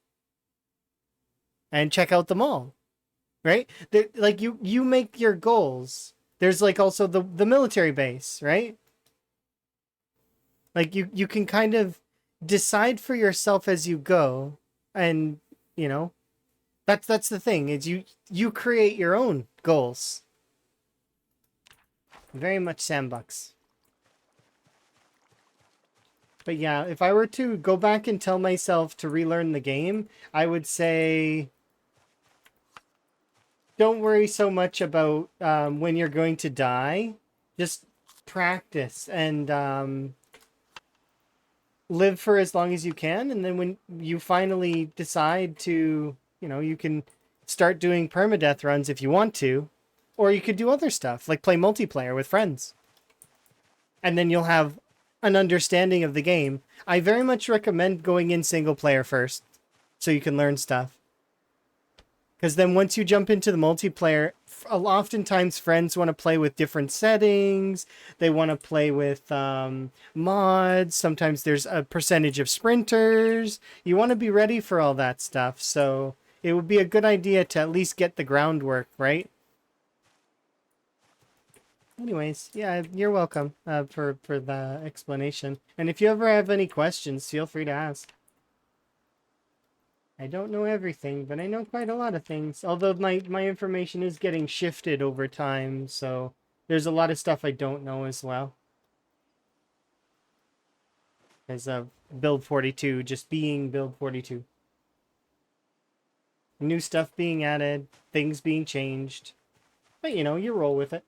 and check out the mall, right? Like you make your goals. There's like also the military base, right? Like you can kind of decide for yourself as you go, and that's the thing is you create your own goals. Very much sandbox. But yeah, if I were to go back and tell myself to relearn the game, I would say don't worry so much about when you're going to die. Just practice and live for as long as you can. And then when you finally decide to, you can start doing permadeath runs if you want to. Or you could do other stuff, like play multiplayer with friends. And then you'll have an understanding of the game. I very much recommend going in single player first, so you can learn stuff. Because then once you jump into the multiplayer, oftentimes friends want to play with different settings. They want to play with mods. Sometimes there's a percentage of sprinters. You want to be ready for all that stuff. So it would be a good idea to at least get the groundwork, right? Anyways, yeah, you're welcome for the explanation. And if you ever have any questions, feel free to ask. I don't know everything, but I know quite a lot of things. Although my information is getting shifted over time, so there's a lot of stuff I don't know as well. As build 42 just being build 42. New stuff being added, things being changed. But you know, you roll with it.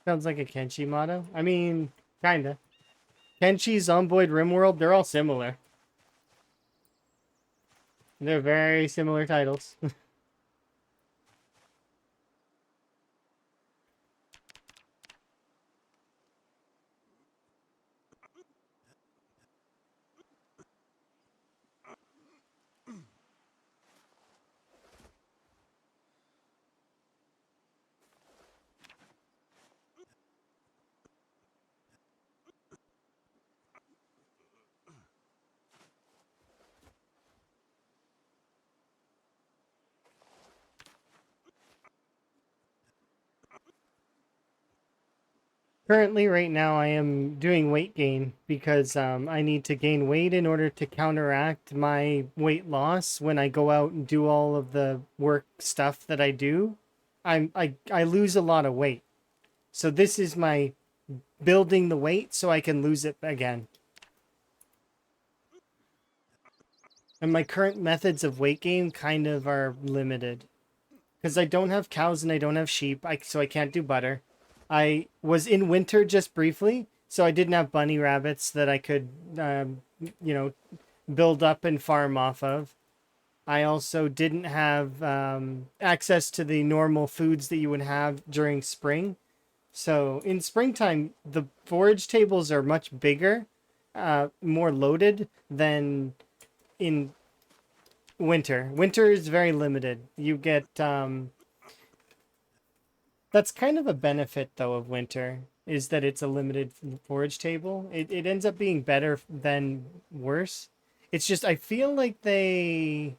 Sounds like a Kenshi motto. I mean, kinda. Kenshi, Zomboid, Rimworld, they're all similar. They're very similar titles. Currently, right now, I am doing weight gain because I need to gain weight in order to counteract my weight loss when I go out and do all of the work stuff that I do. I lose a lot of weight. So this is my building the weight so I can lose it again. And my current methods of weight gain kind of are limited. Because I don't have cows and I don't have sheep, so I can't do butter. I was in winter just briefly, so I didn't have bunny rabbits that I could, you know, build up and farm off of. I also didn't have access to the normal foods that you would have during spring. So in springtime, the forage tables are much bigger, more loaded than in winter. Winter is very limited. You get that's kind of a benefit though of winter is that it's a limited forage table. It ends up being better than worse. It's just I feel like the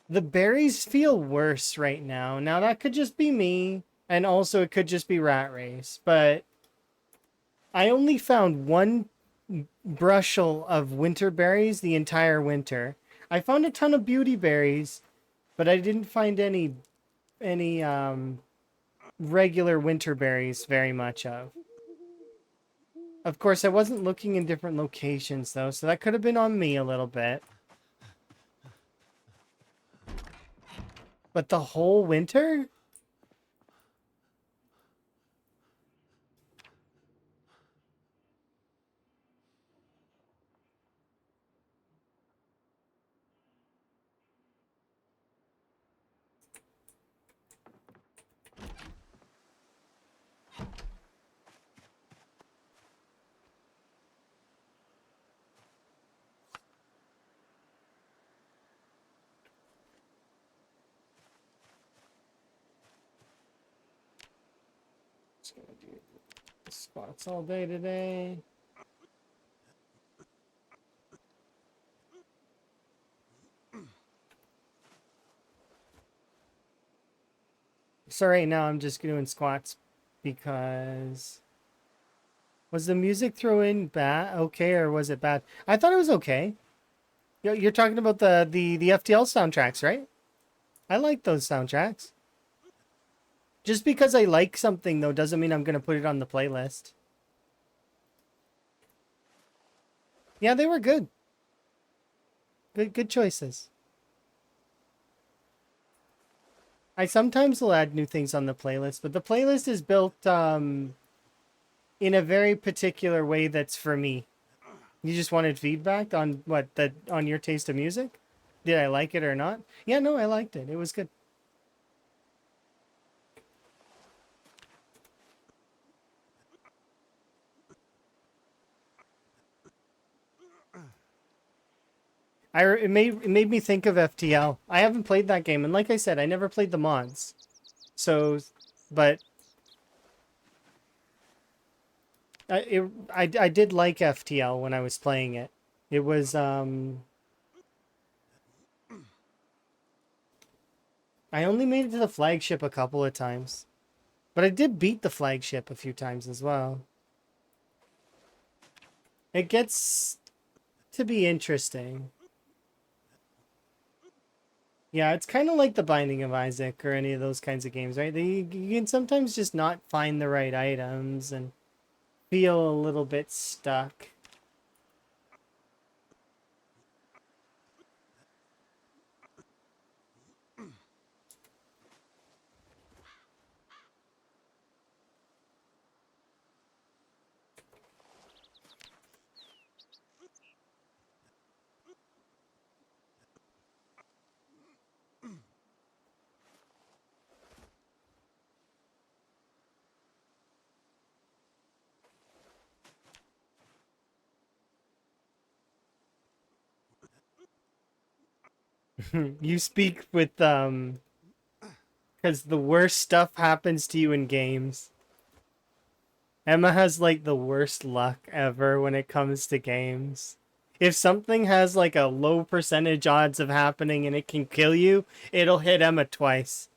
berries feel worse right now. Now that could just be me, and also it could just be rat race, but I only found one brushel of winter berries the entire winter. I found a ton of beauty berries, but I didn't find any regular winter berries very much of. Of course, I wasn't looking in different locations though, so that could have been on me a little bit. But the whole winter? Just gonna do spots all day today. So right now I'm just doing squats because was the music throw in bad okay or was it bad? I thought it was okay. You're talking about the FTL soundtracks, right? I like those soundtracks. Just because I like something though doesn't mean I'm gonna put it on the playlist. Yeah, they were good. Good choices. I sometimes will add new things on the playlist, but the playlist is built in a very particular way that's for me. You just wanted feedback on what that on your taste of music? Did I like it or not? Yeah, no, I liked it. It was good. It made me think of FTL. I haven't played that game, and like I said, I never played the mods. So, but I did like FTL when I was playing it. It was I only made it to the flagship a couple of times, but I did beat the flagship a few times as well. It gets to be interesting. Yeah, it's kind of like the Binding of Isaac or any of those kinds of games, right? You can sometimes just not find the right items and feel a little bit stuck. You speak with because the worst stuff happens to you in games. Emma has like the worst luck ever when it comes to games. If something has like a low percentage odds of happening and it can kill you, it'll hit Emma twice.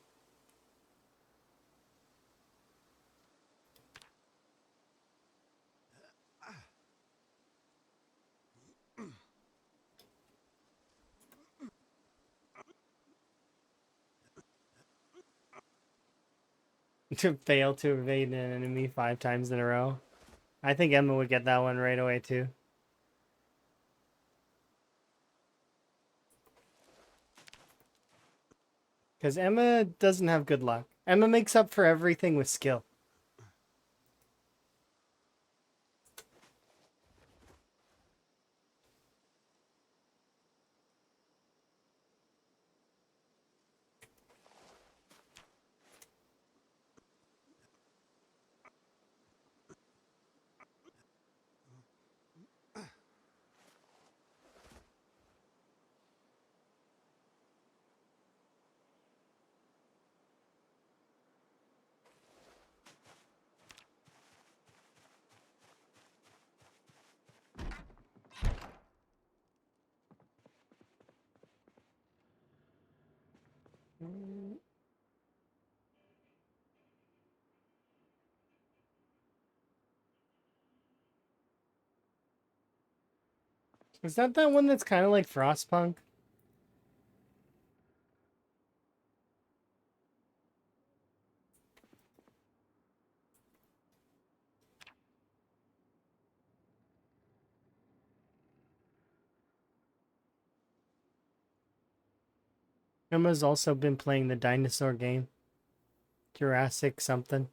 To fail to evade an enemy 5 times in a row. I think Emma would get that one right away too. Because Emma doesn't have good luck. Emma makes up for everything with skill. Is that one that's kind of like Frostpunk? Emma's also been playing the dinosaur game. Jurassic something.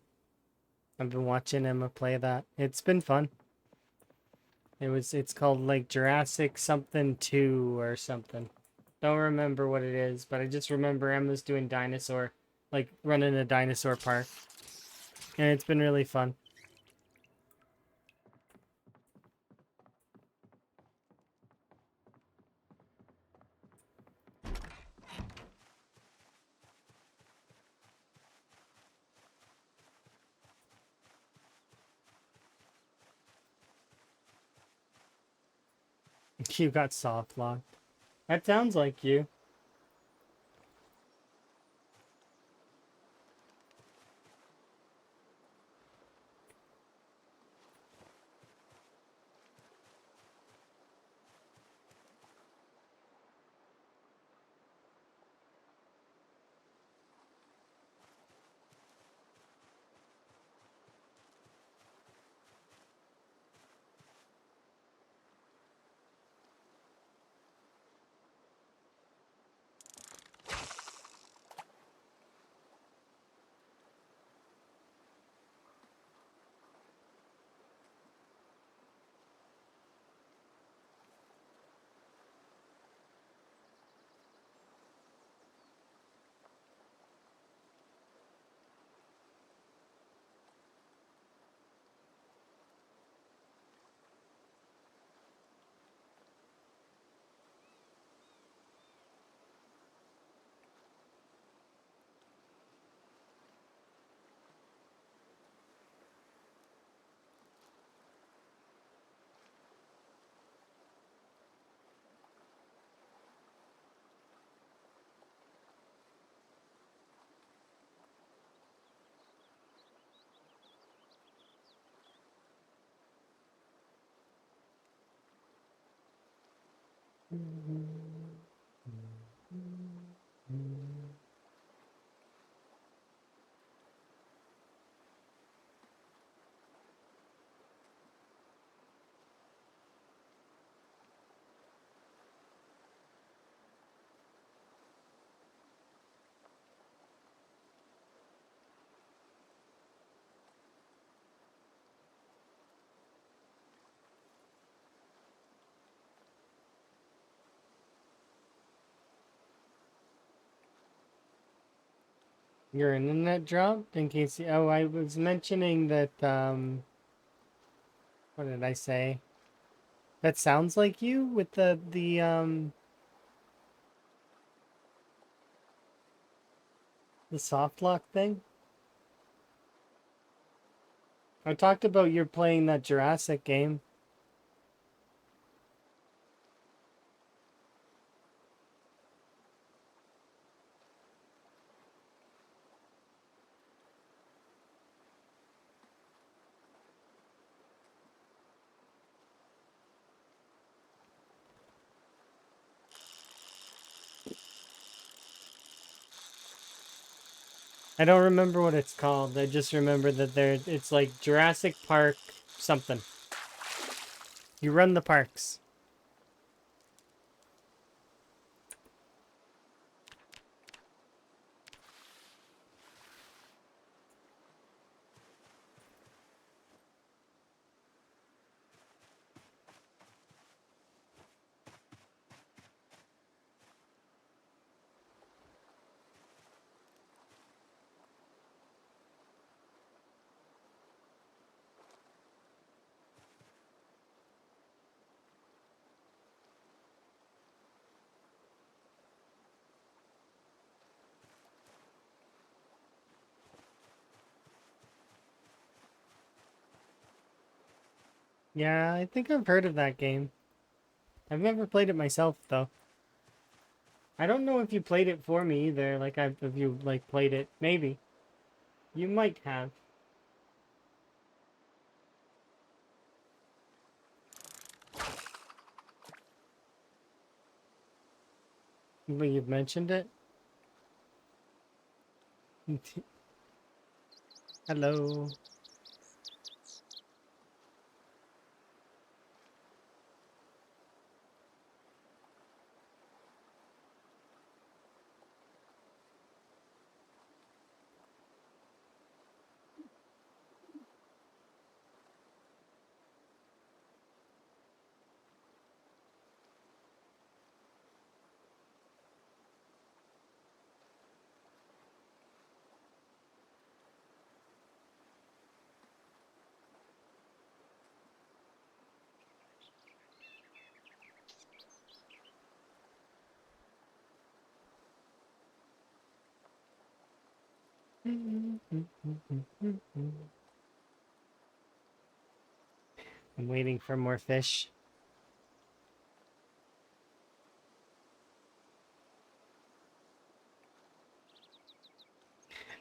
I've been watching Emma play that. It's been fun. It's called like Jurassic something 2 or something. Don't remember what it is, but I just remember Emma's doing dinosaur, like running a dinosaur park. And it's been really fun. You got soft locked. That sounds like you. Your internet dropped in case you, oh, I was mentioning that, what did I say? That sounds like you with the soft lock thing. I talked about you're playing that Jurassic game. I don't remember what it's called. I just remember that it's like Jurassic Park something. You run the parks. Yeah, I think I've heard of that game. I've never played it myself though. I don't know if you played it for me either. Like if you like played it, maybe you might have. But you've mentioned it. Hello. I'm waiting for more fish.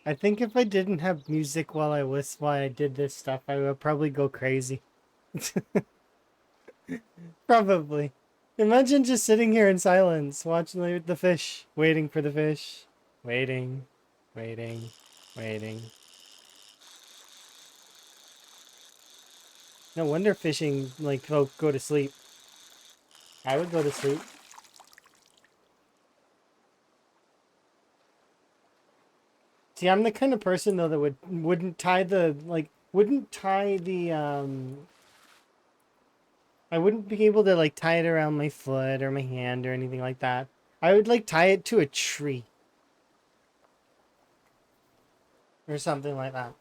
I think if I didn't have music while I did this stuff, I would probably go crazy. Probably. Imagine just sitting here in silence, watching the fish, waiting for the fish, waiting, waiting, waiting. No wonder fishing like folk go to sleep. I would go to sleep. See, I'm the kind of person though that wouldn't tie the wouldn't tie the I wouldn't be able to like tie it around my foot or my hand or anything like that. I would like tie it to a tree or something like that.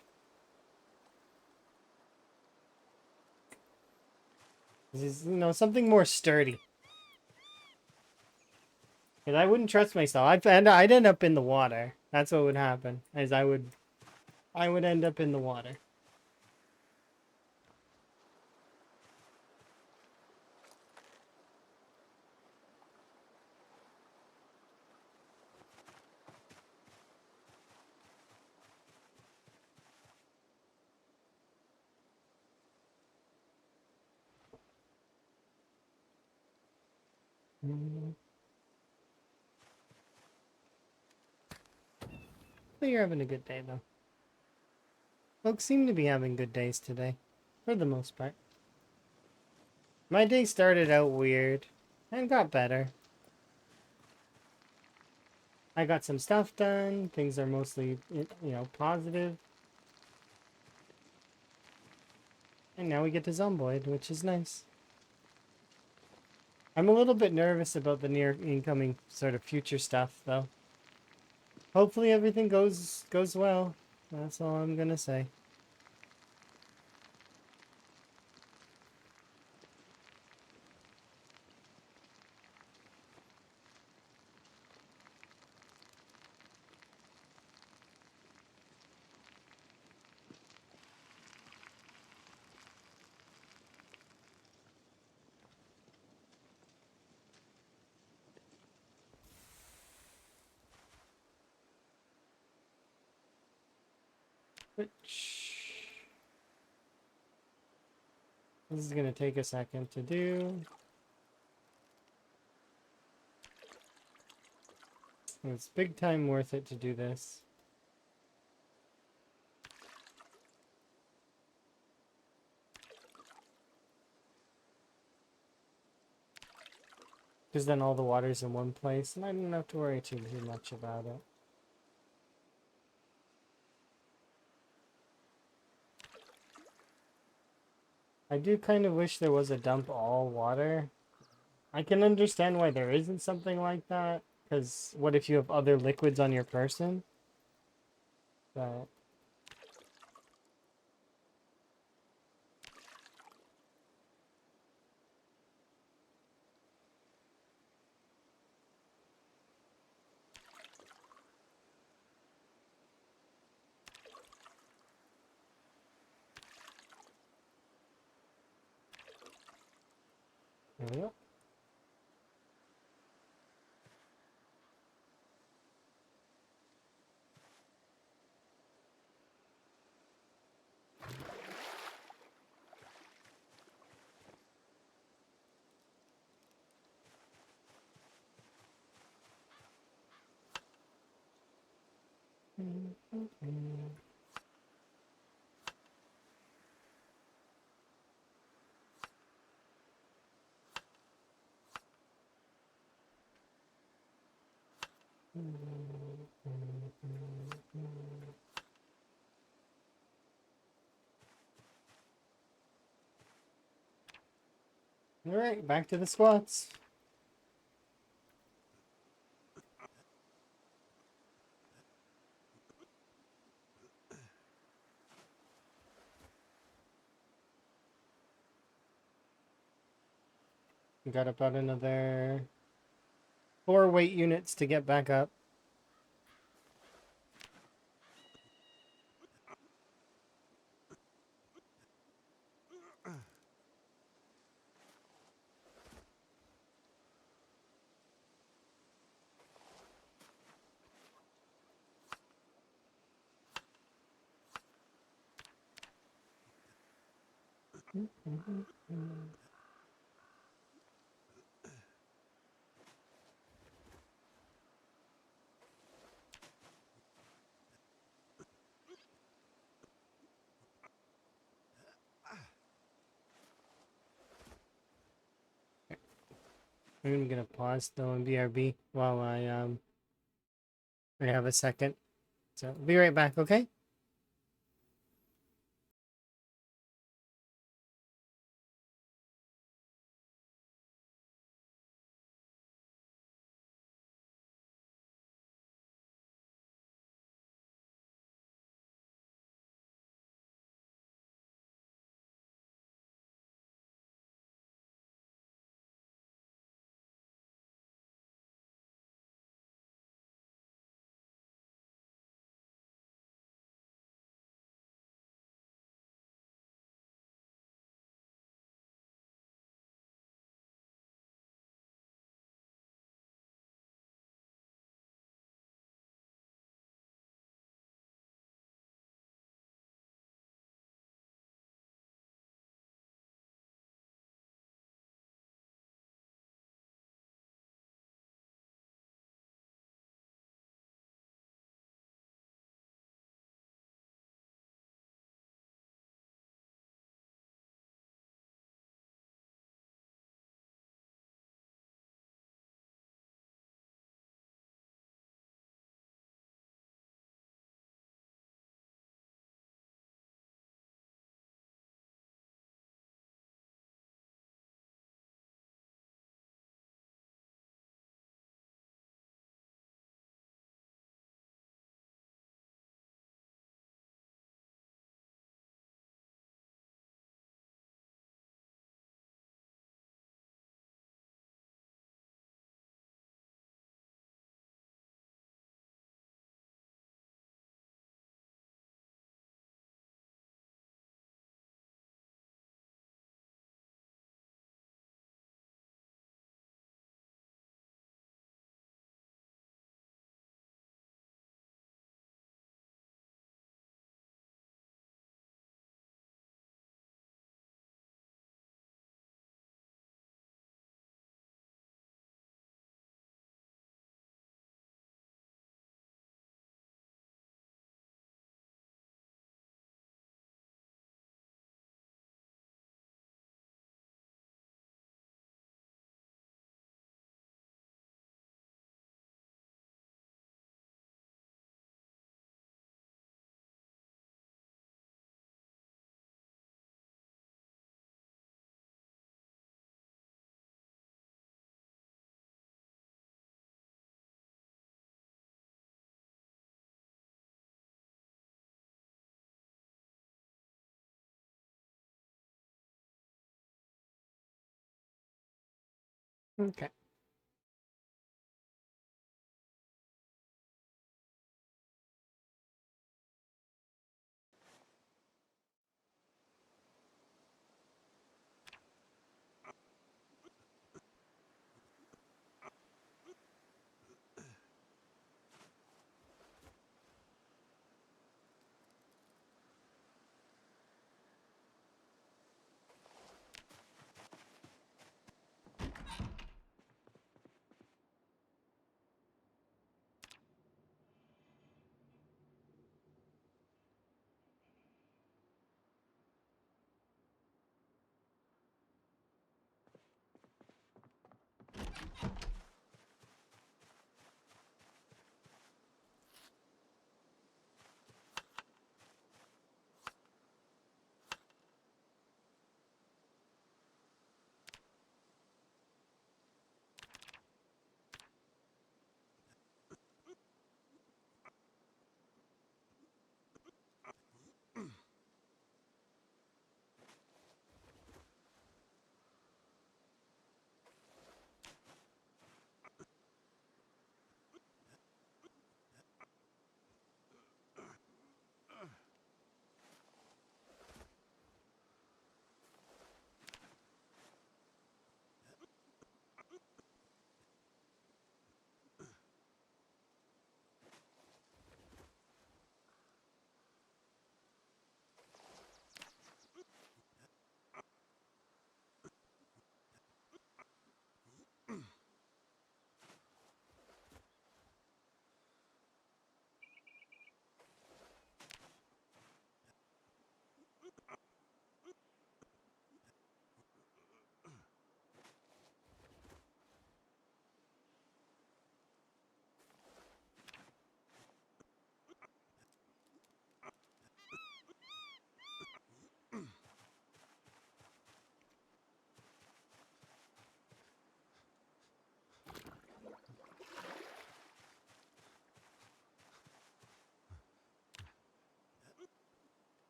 This is, something more sturdy. Because I wouldn't trust myself. I'd end up in the water. That's what would happen. I would end up in the water. But you're having a good day, though. Folks seem to be having good days today, for the most part. My day started out weird, and got better. I got some stuff done, things are mostly, positive. And now we get to Zomboid, which is nice. I'm a little bit nervous about the near incoming sort of future stuff, though. Hopefully everything goes well. That's all I'm gonna say. Which this is gonna take a second to do. It's big time worth it to do this. Because then all the water's in one place, and I don't have to worry too much about it. I do kind of wish there was a dump all water. I can understand why there isn't something like that, because what if you have other liquids on your person? But there we go. Alright, back to the squats. We got about another 4 weight units to get back up. I'm gonna pause though in BRB while I have a second. So be right back, okay? Okay.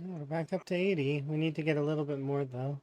We're back up to 80. We need to get a little bit more, though.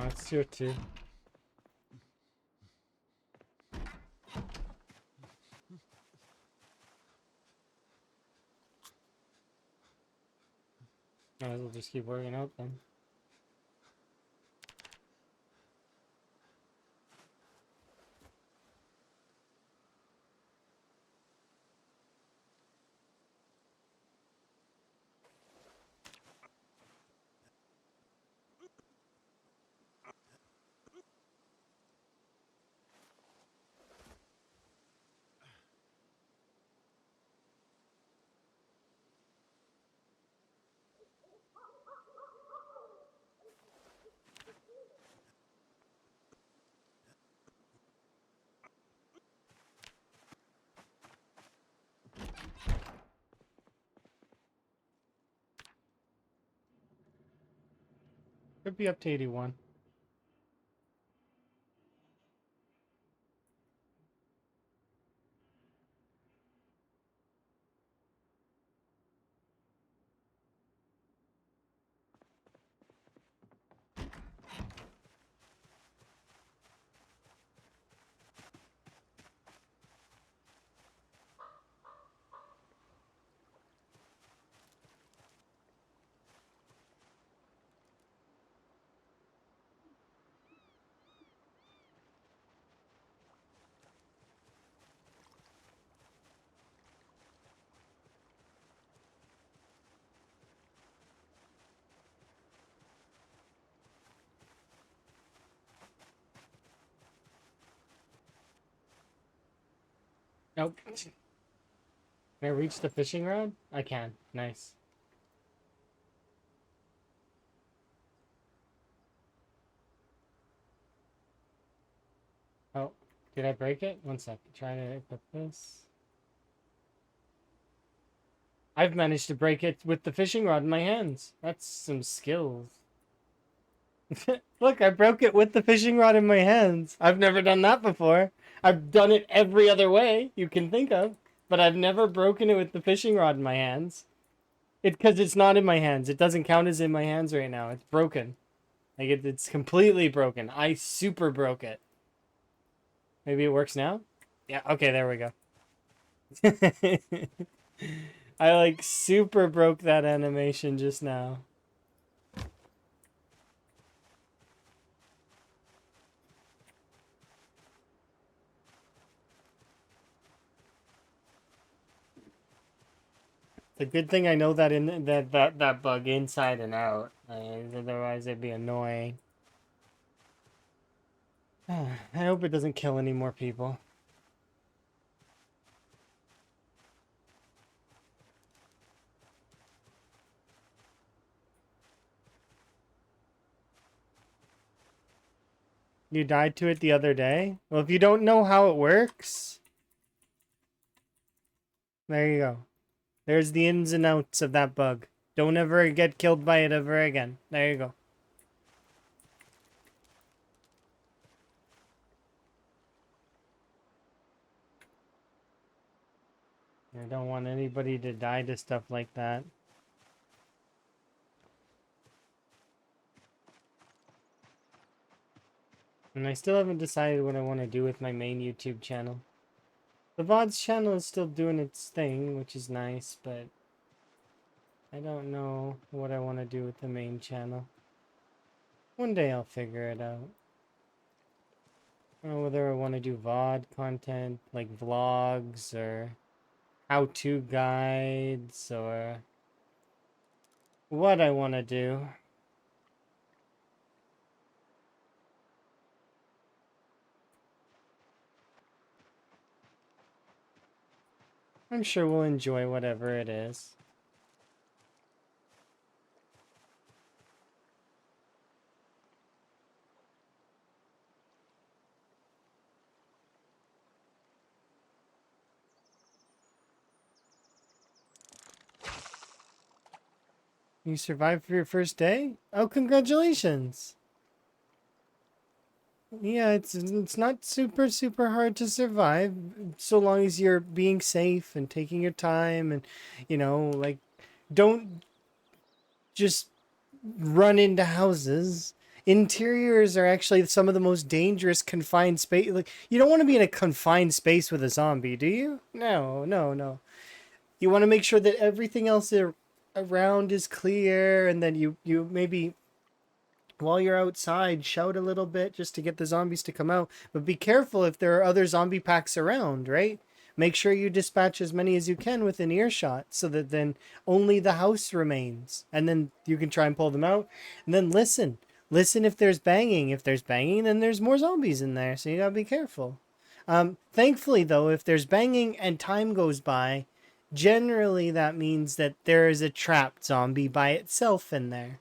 It's your two. Might as well just keep working out then. Could be up to 81. Nope. Can I reach the fishing rod? I can. Nice. Oh, did I break it? One second. Trying to equip this. I've managed to break it with the fishing rod in my hands. That's some skills. Look, I broke it with the fishing rod in my hands. I've never done that before. I've done it every other way you can think of, but I've never broken it with the fishing rod in my hands. Because it's not in my hands. It doesn't count as in my hands right now. It's broken. Like it's completely broken. I super broke it. Maybe it works now? Yeah, okay, there we go. I like super broke that animation just now. It's a good thing I know that that bug inside and out. Otherwise it'd be annoying. I hope it doesn't kill any more people. You died to it the other day? Well, if you don't know how it works, there you go. There's the ins and outs of that bug. Don't ever get killed by it ever again. There you go. I don't want anybody to die to stuff like that. And I still haven't decided what I want to do with my main YouTube channel. The VODs channel is still doing its thing, which is nice, but I don't know what I want to do with the main channel. One day I'll figure it out. I don't know whether I want to do VOD content, like vlogs, or how-to guides, or what I want to do. I'm sure we'll enjoy whatever it is. You survived for your first day? Oh, congratulations! Yeah, it's not super hard to survive so long as you're being safe and taking your time and like don't just run into houses. Interiors are actually some of the most dangerous confined space. Like you don't want to be in a confined space with a zombie, do you? No. You want to make sure that everything else around is clear, and then you maybe while you're outside shout a little bit just to get the zombies to come out. But be careful if there are other zombie packs around, right? Make sure you dispatch as many as you can within earshot so that then only the house remains. And then you can try and pull them out. And then listen. Listen if there's banging. If there's banging, then there's more zombies in there. So you gotta be careful. Thankfully, though, if there's banging and time goes by, generally that means that there is a trapped zombie by itself in there.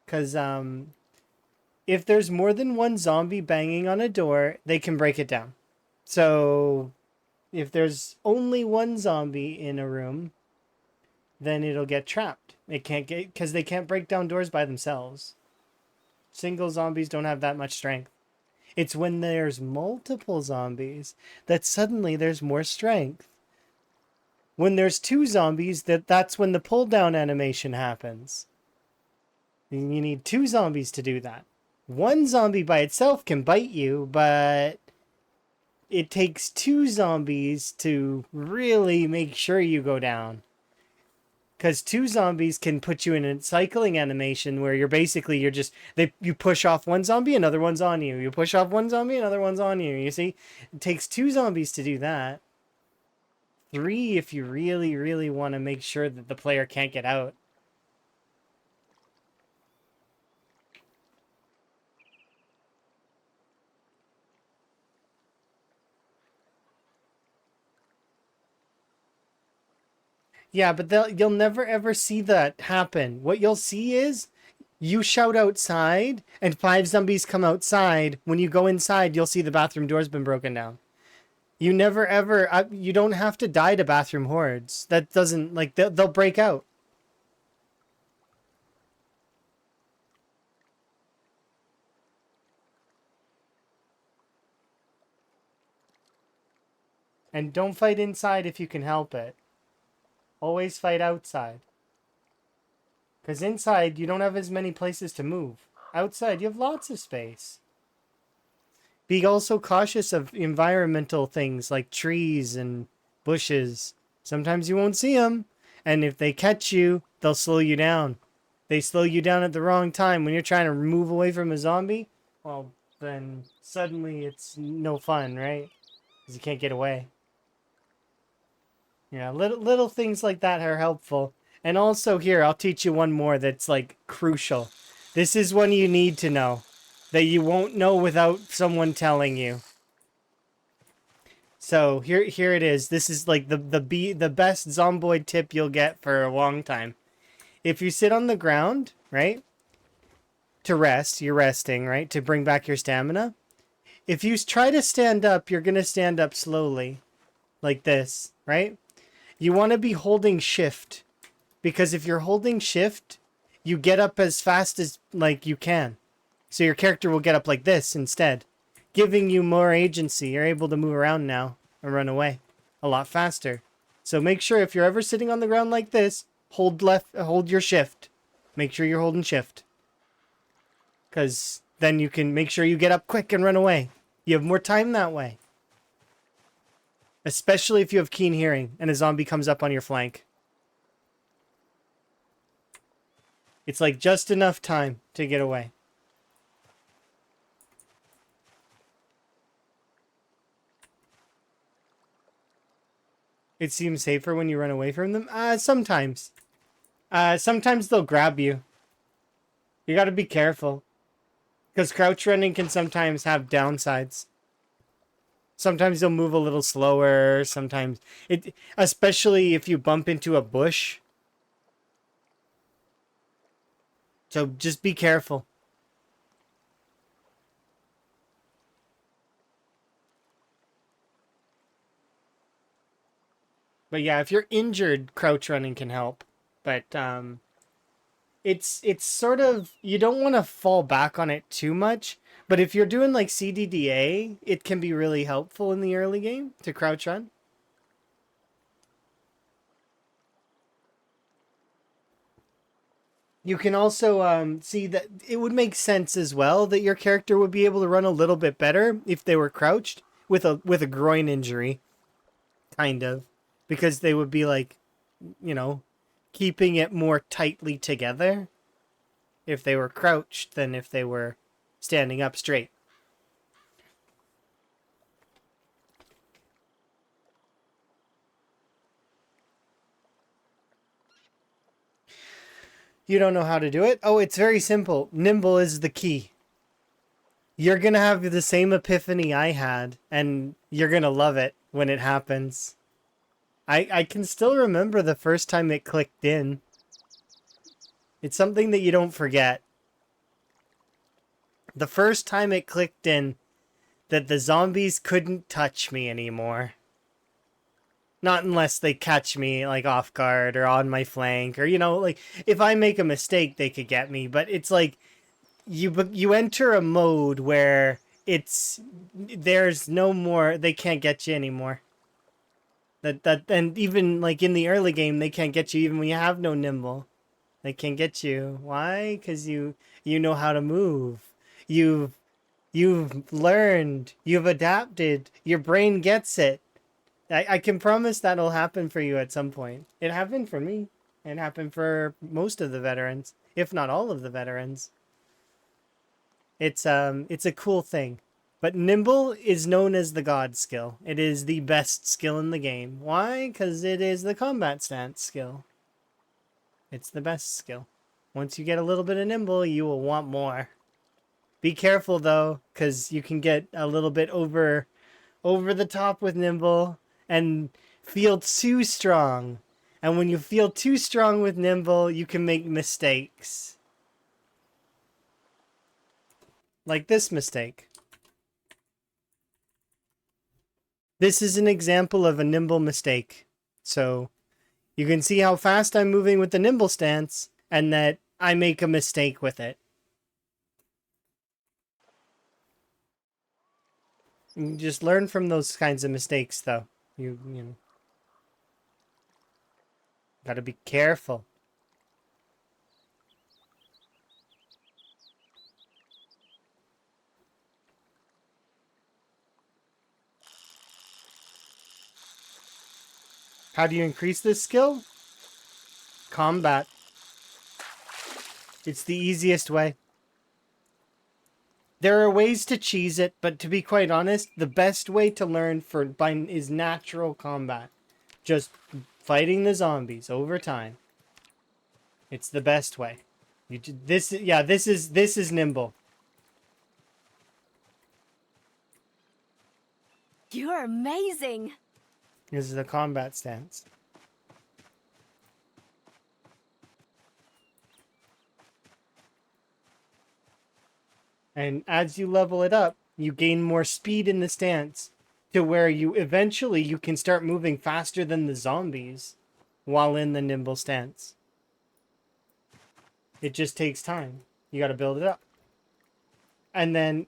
Because if there's more than one zombie banging on a door, they can break it down. So if there's only one zombie in a room, then it'll get trapped. It can't get, because they can't break down doors by themselves. Single zombies don't have that much strength. It's when there's multiple zombies that suddenly there's more strength. When there's two zombies, that's when the pull down animation happens. You need two zombies to do that. One zombie by itself can bite you, but it takes two zombies to really make sure you go down. Because two zombies can put you in a cycling animation where you're just you push off one zombie, another one's on you. You push off one zombie, another one's on you. You see, it takes two zombies to do that. Three if you really want to make sure that the player can't get out. Yeah, but you'll never ever see that happen. What you'll see is you shout outside and five zombies come outside. When you go inside, you'll see the bathroom door's been broken down. You never ever, you don't have to die to bathroom hordes. That doesn't, like, they'll break out. And don't fight inside if you can help it. Always fight outside. Because inside, you don't have as many places to move. Outside, you have lots of space. Be also cautious of environmental things like trees and bushes. Sometimes you won't see them, And if they catch you, they'll slow you down. They slow you down at the wrong time when you're trying to move away from a zombie. Well, then suddenly it's no fun, right? Because you can't get away. Yeah, little things like that are helpful. And also here, I'll teach you one more that's like crucial. This is one you need to know that you won't know without someone telling you. So here it is. This is like the best zomboid tip you'll get for a long time. If you sit on the ground, right? To rest, you're resting, right? To bring back your stamina. If you try to stand up, you're going to stand up slowly like this, right? You want to be holding shift because if you're holding shift, you get up as fast as like you can. So your character will get up like this instead, giving you more agency. You're able to move around now and run away a lot faster. So make sure if you're ever sitting on the ground like this, hold your shift. Make sure you're holding shift. Because then you can make sure you get up quick and run away. You have more time that way. Especially if you have keen hearing and a zombie comes up on your flank. It's like just enough time to get away. It seems safer when you run away from them? Sometimes. Sometimes they'll grab you. You gotta be careful. Because crouch running can sometimes have downsides. Sometimes they'll move a little slower. Sometimes especially if you bump into a bush. So just be careful. But yeah, if you're injured, crouch running can help. But it's sort of, you don't want to fall back on it too much. But if you're doing like CDDA, it can be really helpful in the early game to crouch run. You can also see that it would make sense as well that your character would be able to run a little bit better if they were crouched with a groin injury, kind of, because they would be like, you know, keeping it more tightly together if they were crouched than if they were standing up straight. You don't know how to do it? Oh, it's very simple. Nimble is the key. You're going to have the same epiphany I had, and you're going to love it when it happens. I can still remember the first time it clicked in. It's something that you don't forget. The first time it clicked in that the zombies couldn't touch me anymore. Not unless they catch me like off guard or on my flank, or like if I make a mistake they could get me, but it's like you enter a mode where there's no more, they can't get you anymore. That and even like in the early game they can't get you even when you have no nimble. They can't get you. Why? Cuz you know how to move. You've learned, you've adapted. Your brain gets it. I can promise that'll happen for you at some point. It happened for me. It happened for most of the veterans, if not all of the veterans. It's a cool thing. But nimble is known as the god skill. It is the best skill in the game. Why? Because it is the combat stance skill. It's the best skill. Once you get a little bit of nimble, you will want more. Be careful though, because you can get a little bit over the top with nimble and feel too strong. And when you feel too strong with nimble, you can make mistakes. Like this mistake. This is an example of a nimble mistake. So you can see how fast I'm moving with the nimble stance and that I make a mistake with it. You just learn from those kinds of mistakes though. You know. Gotta be careful. How do you increase this skill? Combat. It's the easiest way. There are ways to cheese it, but to be quite honest, the best way to learn is natural combat. Just fighting the zombies over time. It's the best way. This is nimble. You're amazing. This is the combat stance. And as you level it up, you gain more speed in the stance to where you can start moving faster than the zombies while in the nimble stance. It just takes time. You got to build it up. And then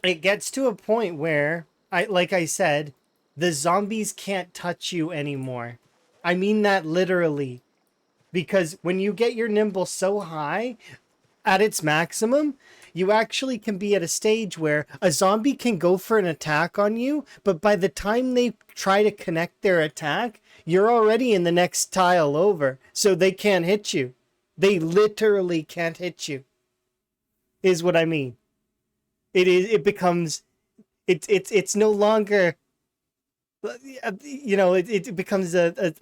it gets to a point where, like I said, the zombies can't touch you anymore. I mean that literally. Because when you get your nimble so high, at its maximum, you actually can be at a stage where a zombie can go for an attack on you, but by the time they try to connect their attack, you're already in the next tile over, so they can't hit you. They literally can't hit you, is what I mean. It's no longer, it becomes a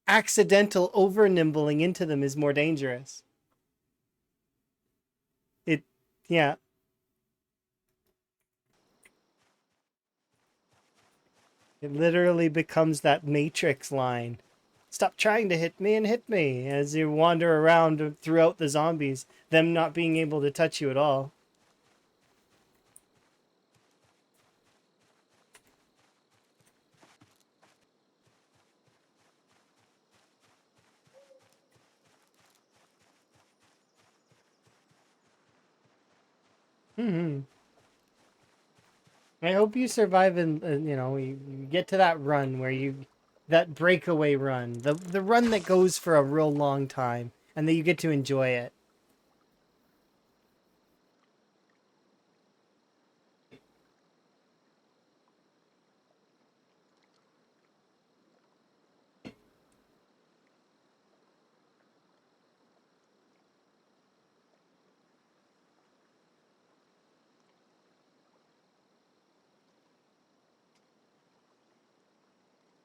accidental over nimbling into them is more dangerous. Yeah. It literally becomes that Matrix line. Stop trying to hit me and hit me as you wander around throughout the zombies, them not being able to touch you at all. Hmm. I hope you survive and you get to that run that breakaway run, the run that goes for a real long time, and that you get to enjoy it.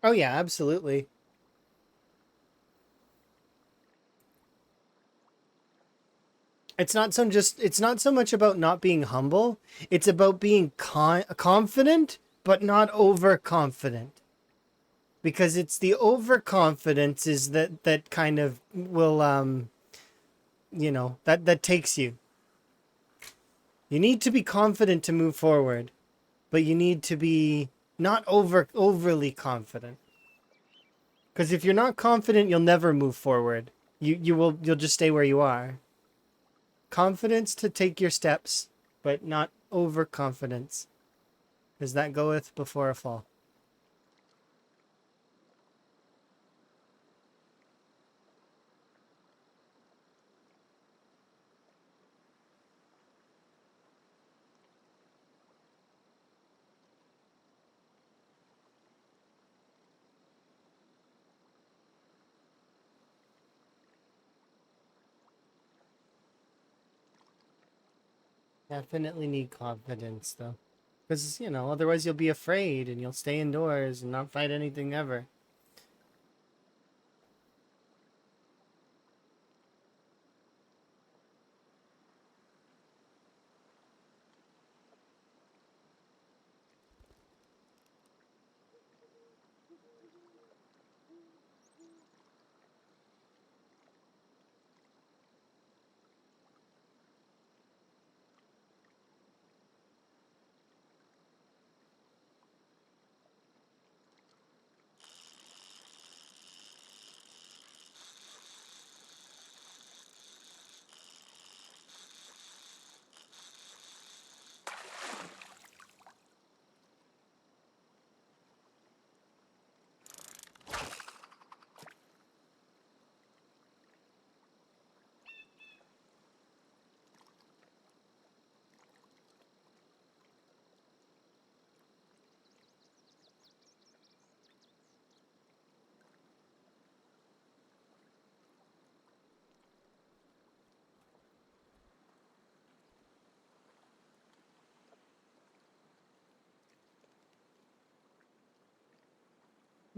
Oh yeah, absolutely. It's not so much about not being humble. It's about being confident, but not overconfident. Because it's the overconfidence is that kind of will that takes you. You need to be confident to move forward, but you need to be not overly confident. Because if you're not confident, you'll never move forward. You'll just stay where you are. Confidence to take your steps, but not overconfidence, because that goeth before a fall. Definitely need confidence though. Because, otherwise you'll be afraid and you'll stay indoors and not fight anything ever.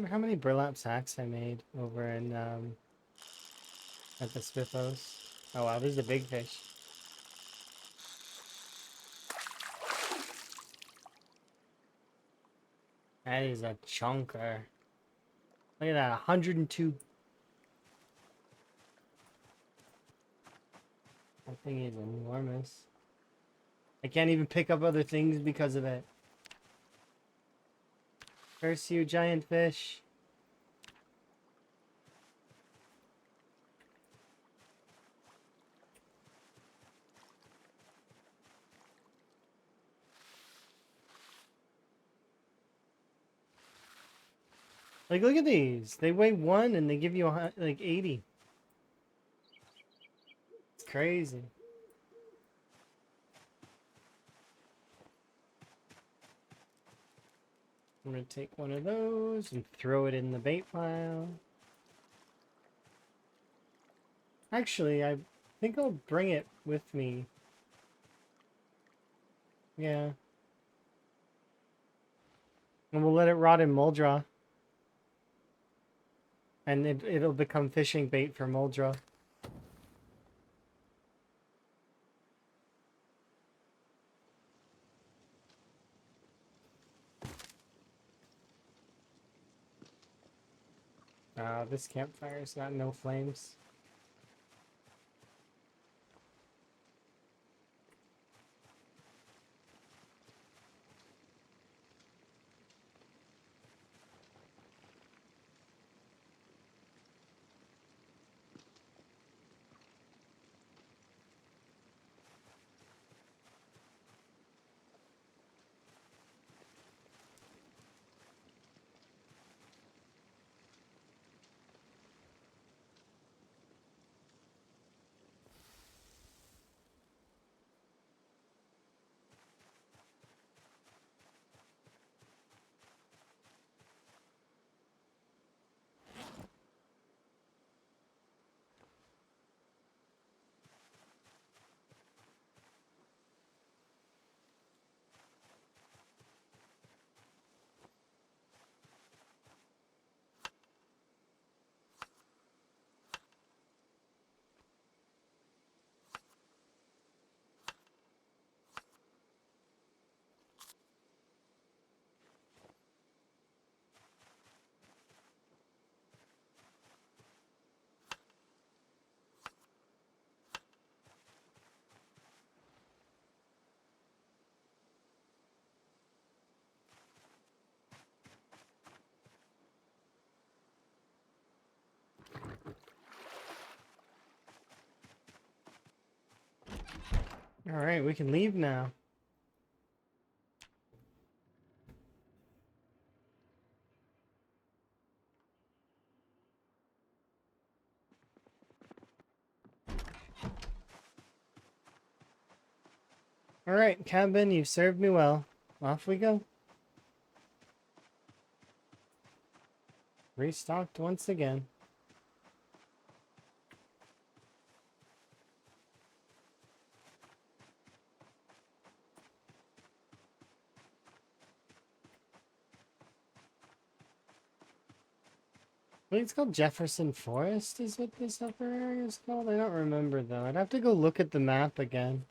Remember how many burlap sacks I made over in at the Spiffos? Oh wow, this is a big fish. That is a chunker. Look at that, 102. That thing is enormous. I can't even pick up other things because of it. Curse you, giant fish. Like, look at these. They weigh 1 and they give you like 80. It's crazy. I'm gonna take one of those and throw it in the bait pile. Actually, I think I'll bring it with me. Yeah. And we'll let it rot in Muldra. And it'll become fishing bait for Muldra. This campfire's got no flames. Alright, we can leave now. Alright, cabin, you've served me well. Off we go. Restocked once again. I think it's called Jefferson Forest, is what this upper area is called? I don't remember, though. I'd have to go look at the map again.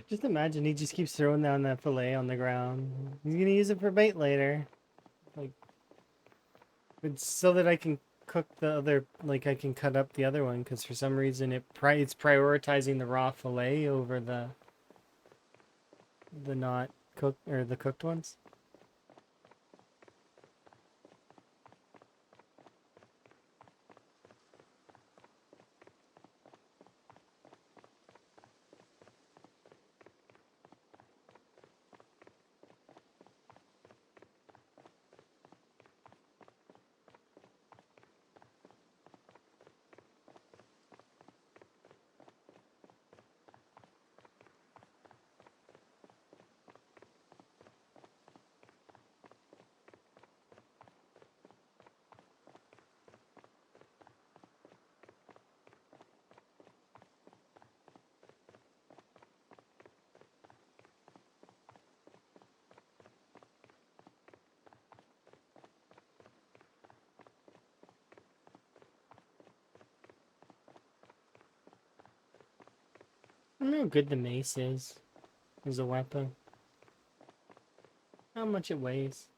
Just imagine he just keeps throwing down that fillet on the ground. He's gonna use it for bait later. Like, it's so that I can cook the other, like I can cut up the other one, because for some reason it's prioritizing the raw fillet over the not cooked or the cooked ones. I don't know how good the mace is as a weapon. How much it weighs.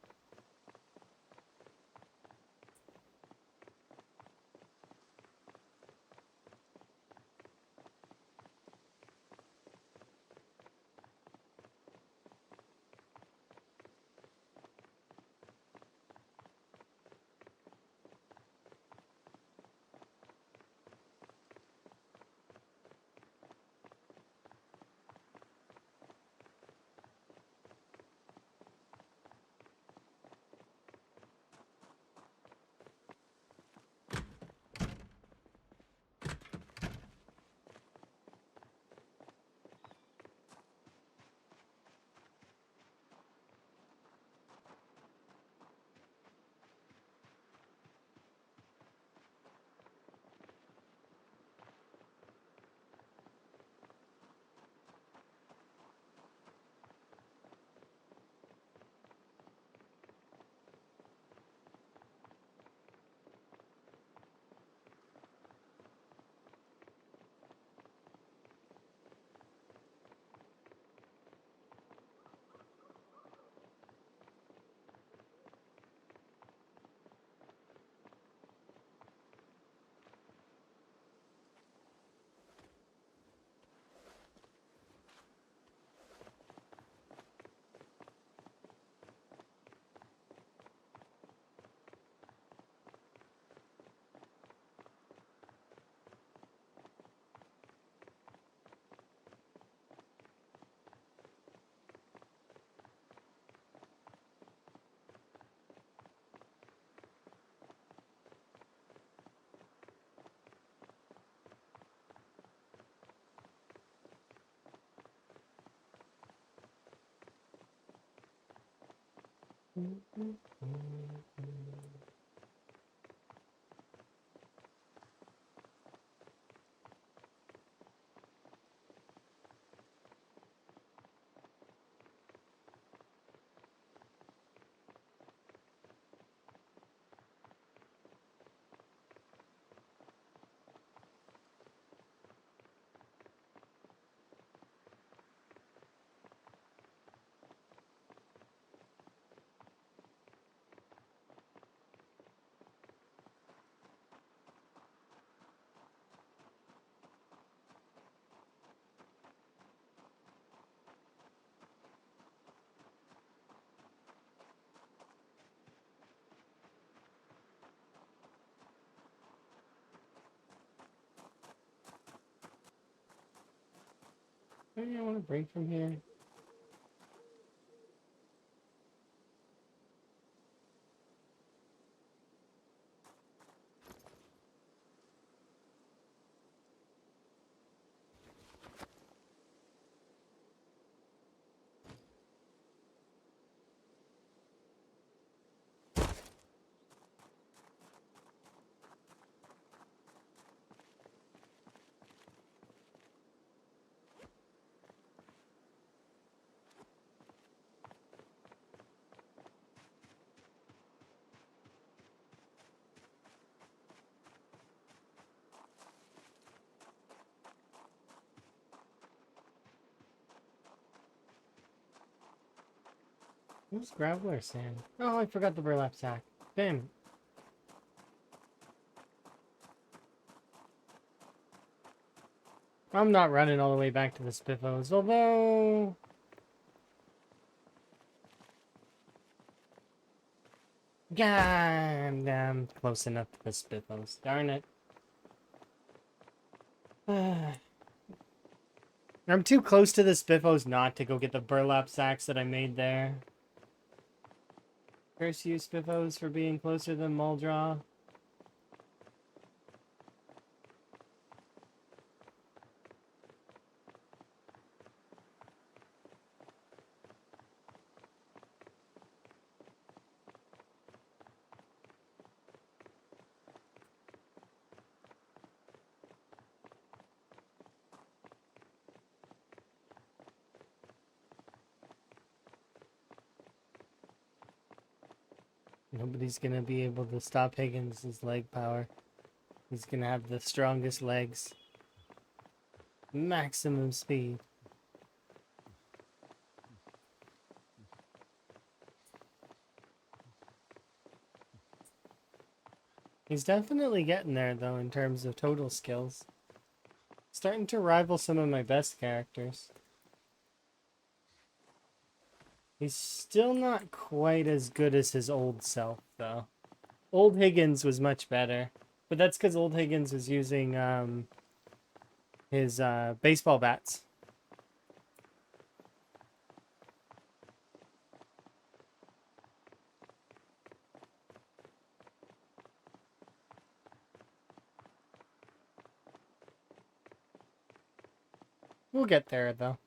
Maybe I want to break from here. Where's gravel sand? Oh, I forgot the burlap sack. Damn. I'm not running all the way back to the Spiffos, although... God, I'm close enough to the Spiffos. Darn it. I'm too close to the Spiffos not to go get the burlap sacks that I made there. Curse you, Spiffos, for being closer than Muldraw. Nobody's gonna be able to stop Higgins' leg power. He's gonna have the strongest legs. Maximum speed. He's definitely getting there, though, in terms of total skills. Starting to rival some of my best characters. He's still not quite as good as his old self, though. Old Higgins was much better. But that's because old Higgins was using his baseball bats. We'll get there, though.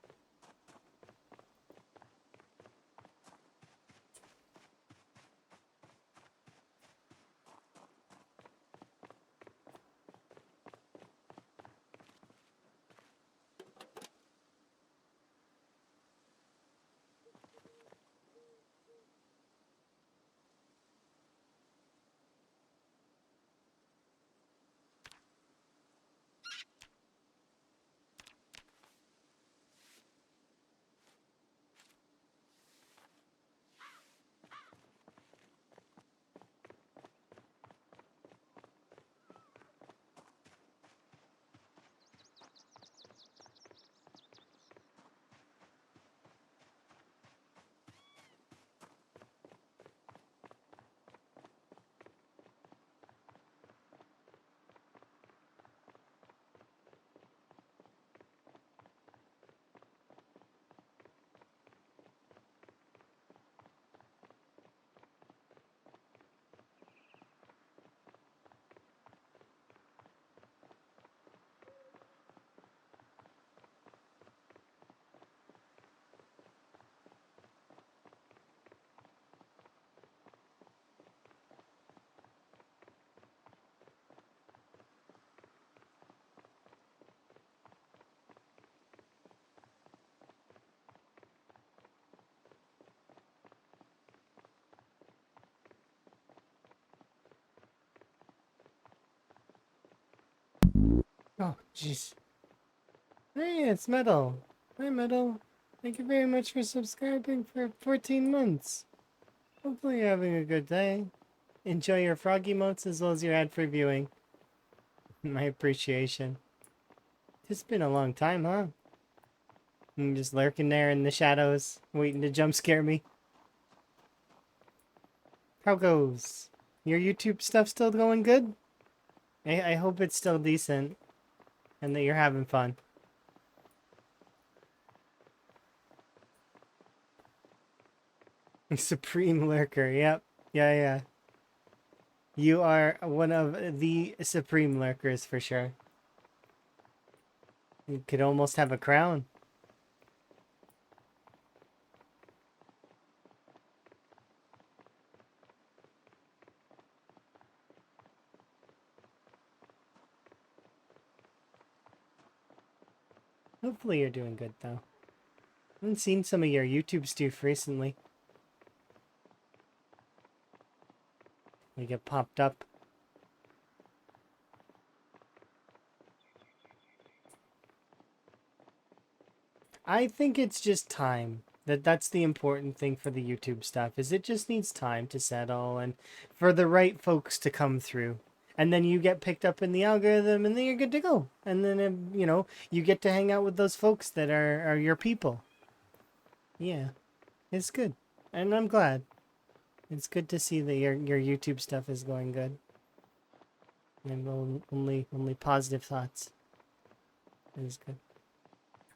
Oh, jeez. Hey, it's Metal. Hi, Metal. Thank you very much for subscribing for 14 months. Hopefully you're having a good day. Enjoy your frog emotes as well as your ad-free viewing. My appreciation. It's been a long time, huh? I'm just lurking there in the shadows, waiting to jump scare me. How goes? Your YouTube stuff still going good? I hope it's still decent and that you're having fun. Supreme Lurker, yep. Yeah. You are one of the Supreme Lurkers for sure. You could almost have a crown. Hopefully you're doing good though. I haven't seen some of your YouTube stuff recently. They get popped up. I think it's just time. That's the important thing for the YouTube stuff, is it just needs time to settle and for the right folks to come through. And then you get picked up in the algorithm and then you're good to go. And then, you get to hang out with those folks that are your people. Yeah, it's good. And I'm glad. It's good to see that your YouTube stuff is going good. And only positive thoughts. It is good.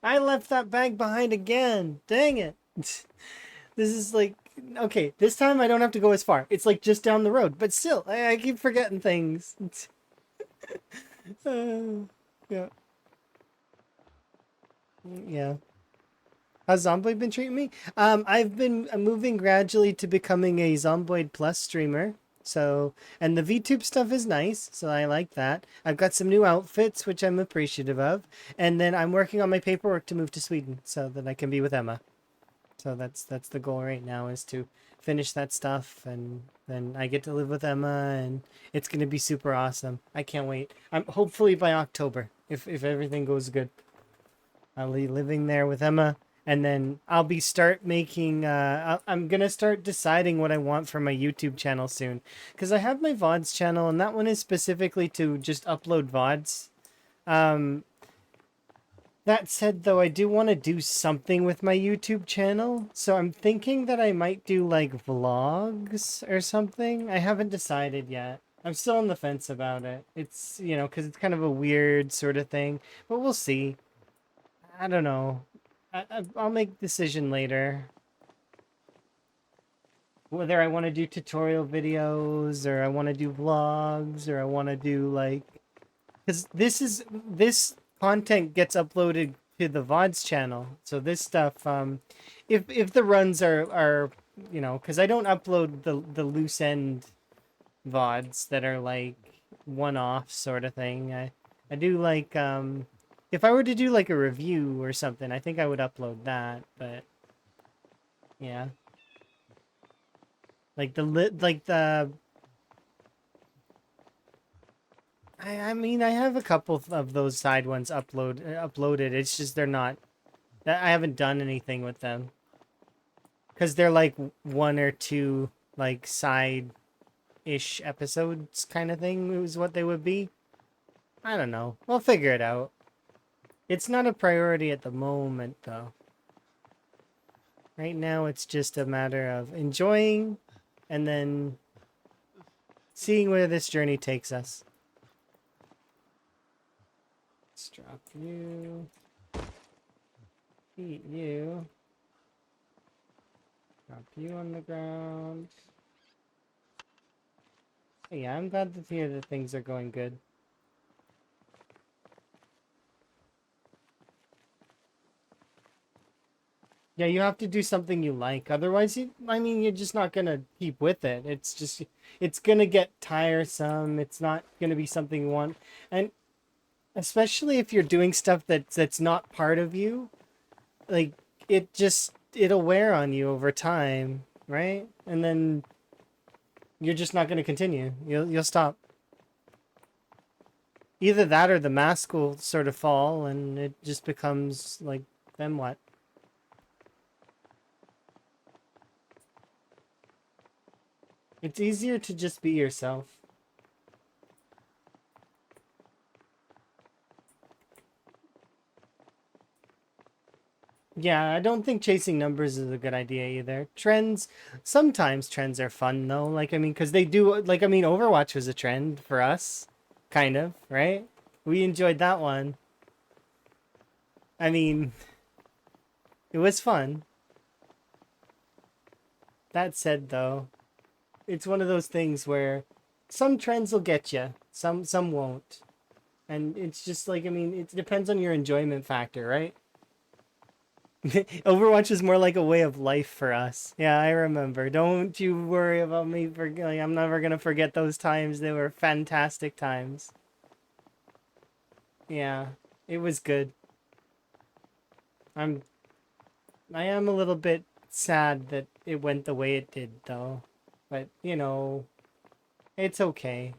I left that bag behind again. Dang it. This is like, okay, this time I don't have to go as far. It's like just down the road, but still, I keep forgetting things. Yeah. Yeah. How's Zomboid been treating me? I've been moving gradually to becoming a Zomboid Plus streamer. So, and the VTube stuff is nice, so I like that. I've got some new outfits, which I'm appreciative of. And then I'm working on my paperwork to move to Sweden so that I can be with Emma. So that's the goal right now, is to finish that stuff, and then I get to live with Emma, and it's going to be super awesome. I can't wait. I'm hopefully by October, if everything goes good. I'll be living there with Emma, and then I'll be start making. I'm gonna start deciding what I want for my YouTube channel soon, because I have my VODs channel, and that one is specifically to just upload VODs. That said, though, I do want to do something with my YouTube channel, so I'm thinking that I might do like vlogs or something. I haven't decided yet. I'm still on the fence about it. It's, because it's kind of a weird sort of thing, but we'll see. I don't know. I'll make a decision later. Whether I want to do tutorial videos, or I want to do vlogs, or I want to do like... Because this content gets uploaded to the VODs channel. So this stuff, if the runs are because I don't upload the loose end VODs that are like one-off sort of thing. I do like, if I were to do like a review or something, I think I would upload that, but yeah. Like I mean, I have a couple of those side ones uploaded. It's just they're not, I haven't done anything with them. Cuz they're like one or two like side-ish episodes kind of thing is what they would be. I don't know. We'll figure it out. It's not a priority at the moment, though. Right now, it's just a matter of enjoying and then seeing where this journey takes us. Let's drop you. Eat you. Drop you on the ground. Yeah, I'm glad to hear that things are going good. Yeah, you have to do something you like. Otherwise, you're just not going to keep with it. It's going to get tiresome. It's not going to be something you want. And especially if you're doing stuff that's not part of you, like, it'll wear on you over time, right? And then you're just not going to continue. You'll stop. Either that or the mask will sort of fall and it just becomes like, then what? It's easier to just be yourself. Yeah, I don't think chasing numbers is a good idea either. Trends, sometimes trends are fun though. Like, I mean, because they do, like, I mean, Overwatch was a trend for us, kind of, right? We enjoyed that one. I mean, it was fun. That said, though, it's one of those things where some trends will get you, some won't. And it's just like, I mean, it depends on your enjoyment factor, right? Overwatch is more like a way of life for us. Yeah, I remember. Don't you worry about me for like, I'm never gonna forget those times. They were fantastic times. Yeah, it was good. I'm I am a little bit sad that it went the way it did though. But, you know, it's okay.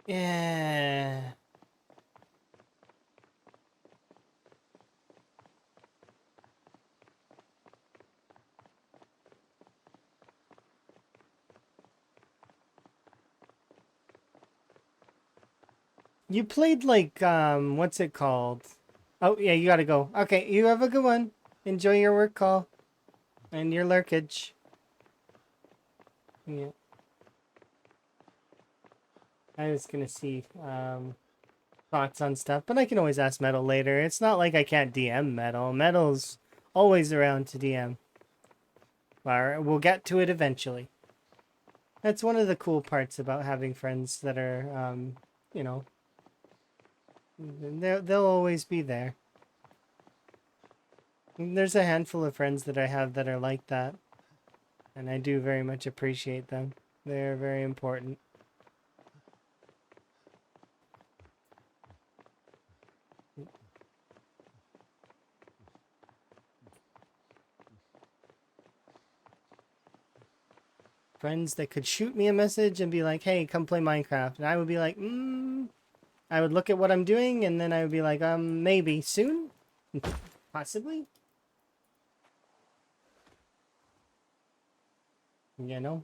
Yeah. You played like what's it called? Oh yeah, you gotta go. Okay, you have a good one. Enjoy your work call and your lurkage. Yeah. I was gonna see thoughts on stuff, but I can always ask Metal later. It's not like I can't DM Metal. Metal's always around to DM. Or we'll get to it eventually. That's one of the cool parts about having friends that are you know, they'll always be there. There's a handful of friends that I have that are like that, and I do very much appreciate them. They're very important. Friends that could shoot me a message and be like, "Hey, come play Minecraft," and I would be like, I would look at what I'm doing, and then I would be like, maybe soon, possibly, you know.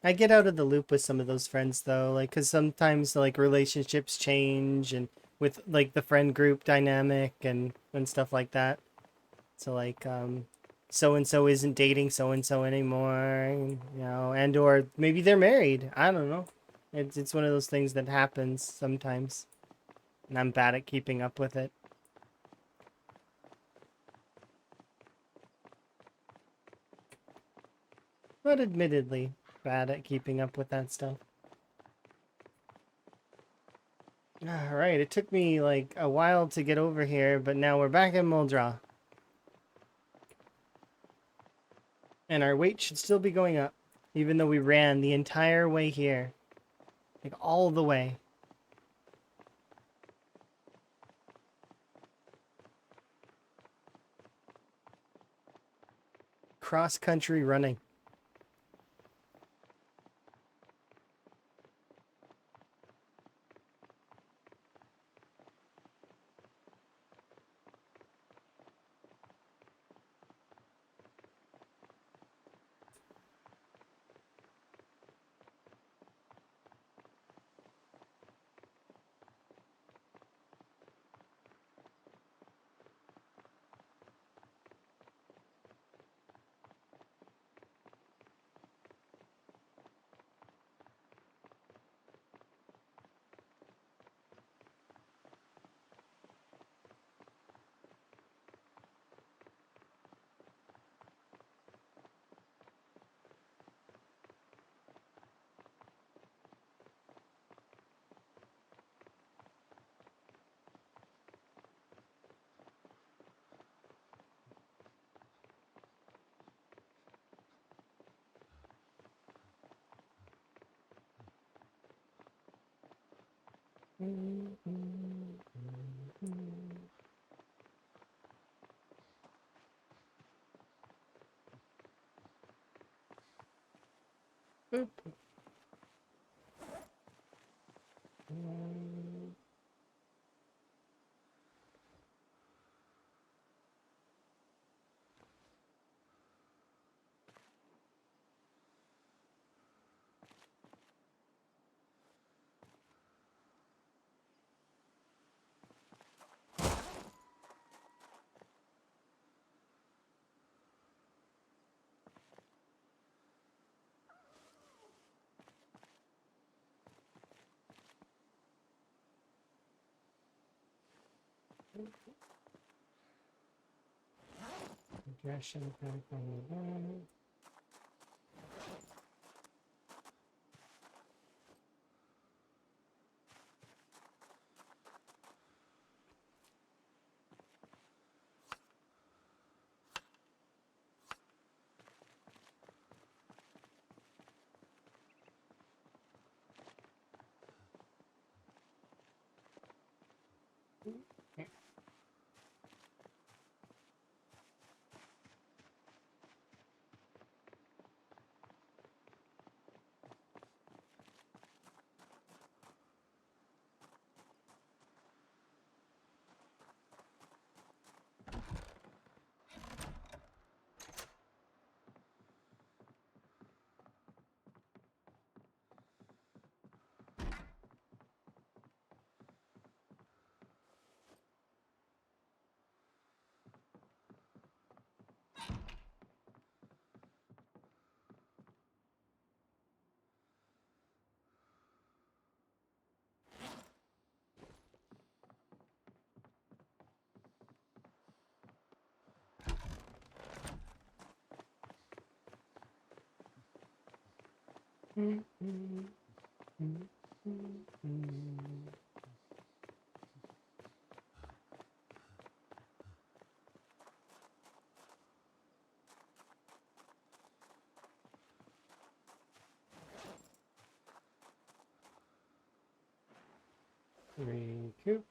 I get out of the loop with some of those friends though, like, cause sometimes like relationships change and with like the friend group dynamic and stuff like that. So like so and so isn't dating so and so anymore, you know, and or maybe they're married. I don't know. It's one of those things that happens sometimes, and I'm bad at keeping up with it. But admittedly, bad at keeping up with that stuff. All right, it took me like a while to get over here, but now we're back in Muldra, and our weight should still be going up, even though we ran the entire way here, like all the way. Cross country running. Aggression pack on the recoup.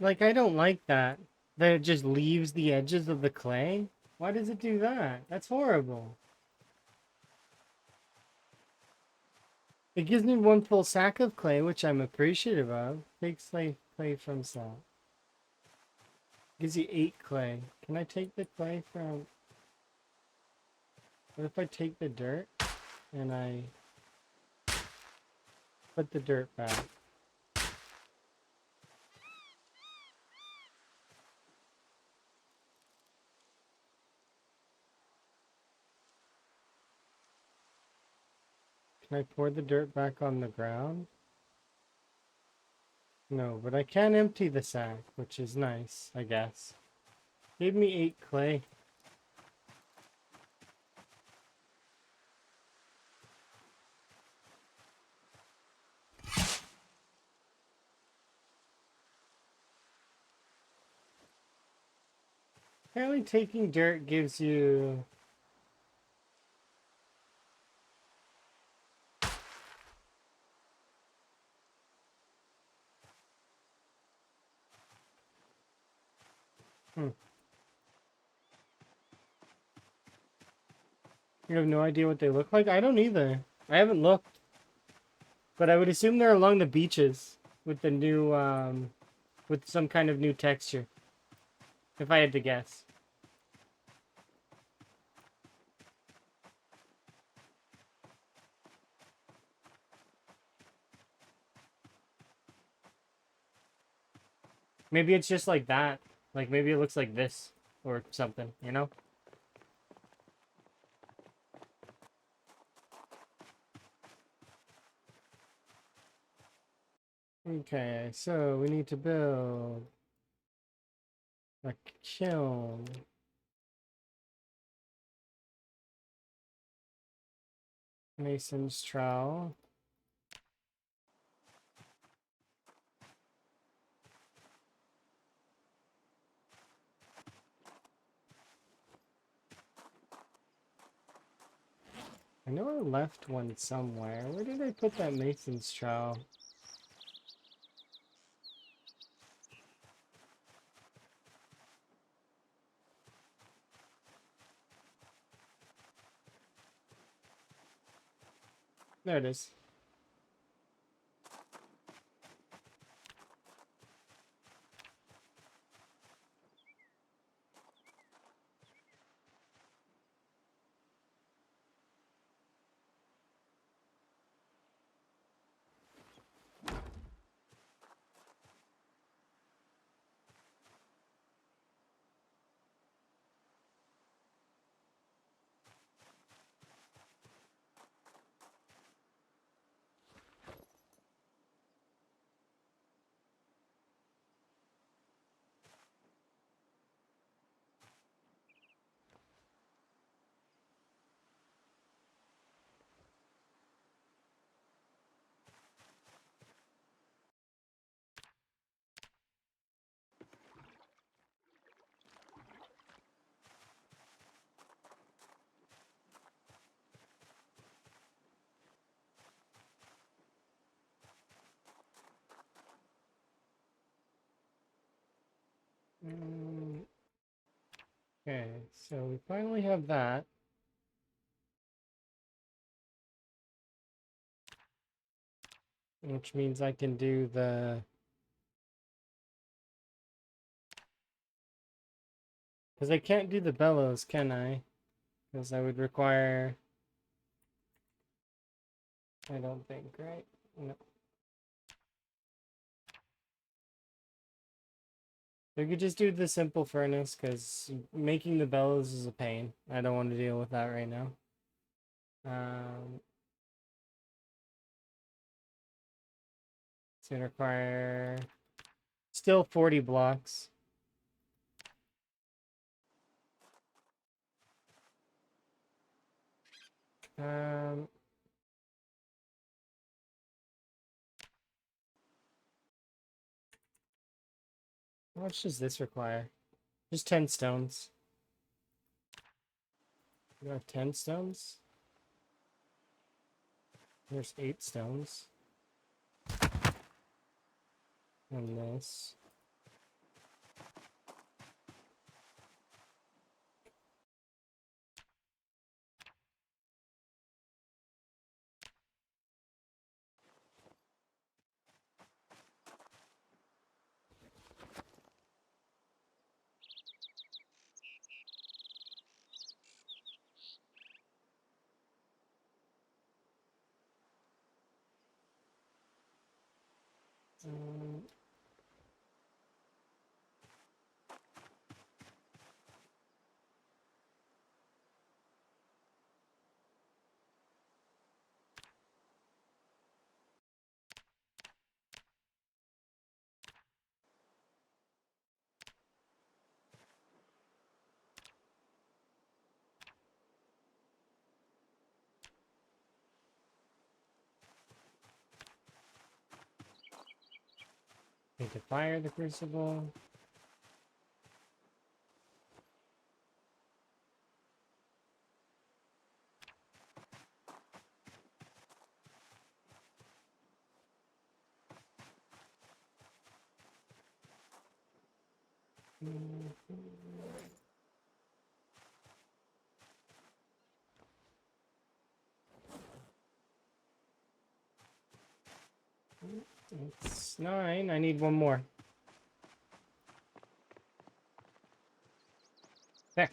Like, I don't like that. That it just leaves the edges of the clay. Why does it do that? That's horrible. It gives me one full sack of clay, which I'm appreciative of. Takes clay from salt. Gives you 8 clay. Can I take the clay from... What if I take the dirt and I put the dirt back? Can I pour the dirt back on the ground? No, but I can empty the sack, which is nice, I guess. Gave me 8 clay. Apparently taking dirt gives you... Hmm. You have no idea what they look like? I don't either. I haven't looked. But I would assume they're along the beaches with the new, with some kind of new texture. If I had to guess. Maybe it's just like that. Like, maybe it looks like this. Or something, you know? Okay, so we need to build a kiln. Mason's trowel. I know I left one somewhere. Where did I put that mason's trowel? There it is. Okay, so we finally have that. Which means I can do the... Because I can't do the bellows, can I? Because I would require... I don't think, right? No. We could just do the simple furnace, because making the bellows is a pain. I don't want to deal with that right now. It's going to require... Still 40 blocks. How much does this require? Just 10 stones. You have 10 stones? There's 8 stones. And this. Um, Need to fire the crucible. It's 9. I need one more. There.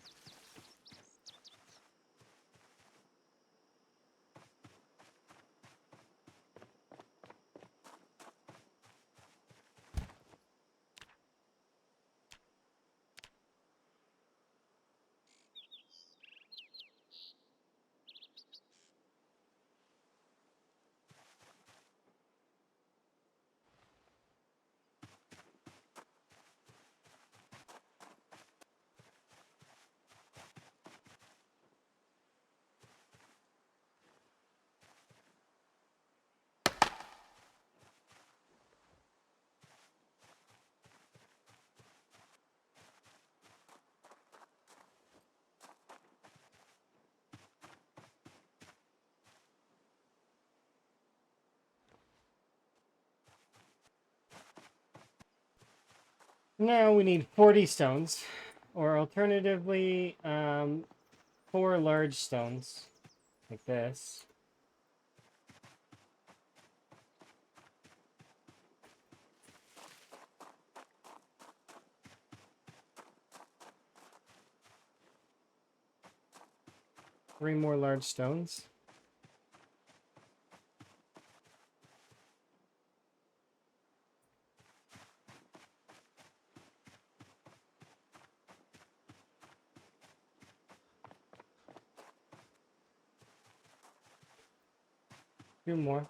Now we need 40 stones, or alternatively, 4 large stones, like this. Three more large stones. Two more.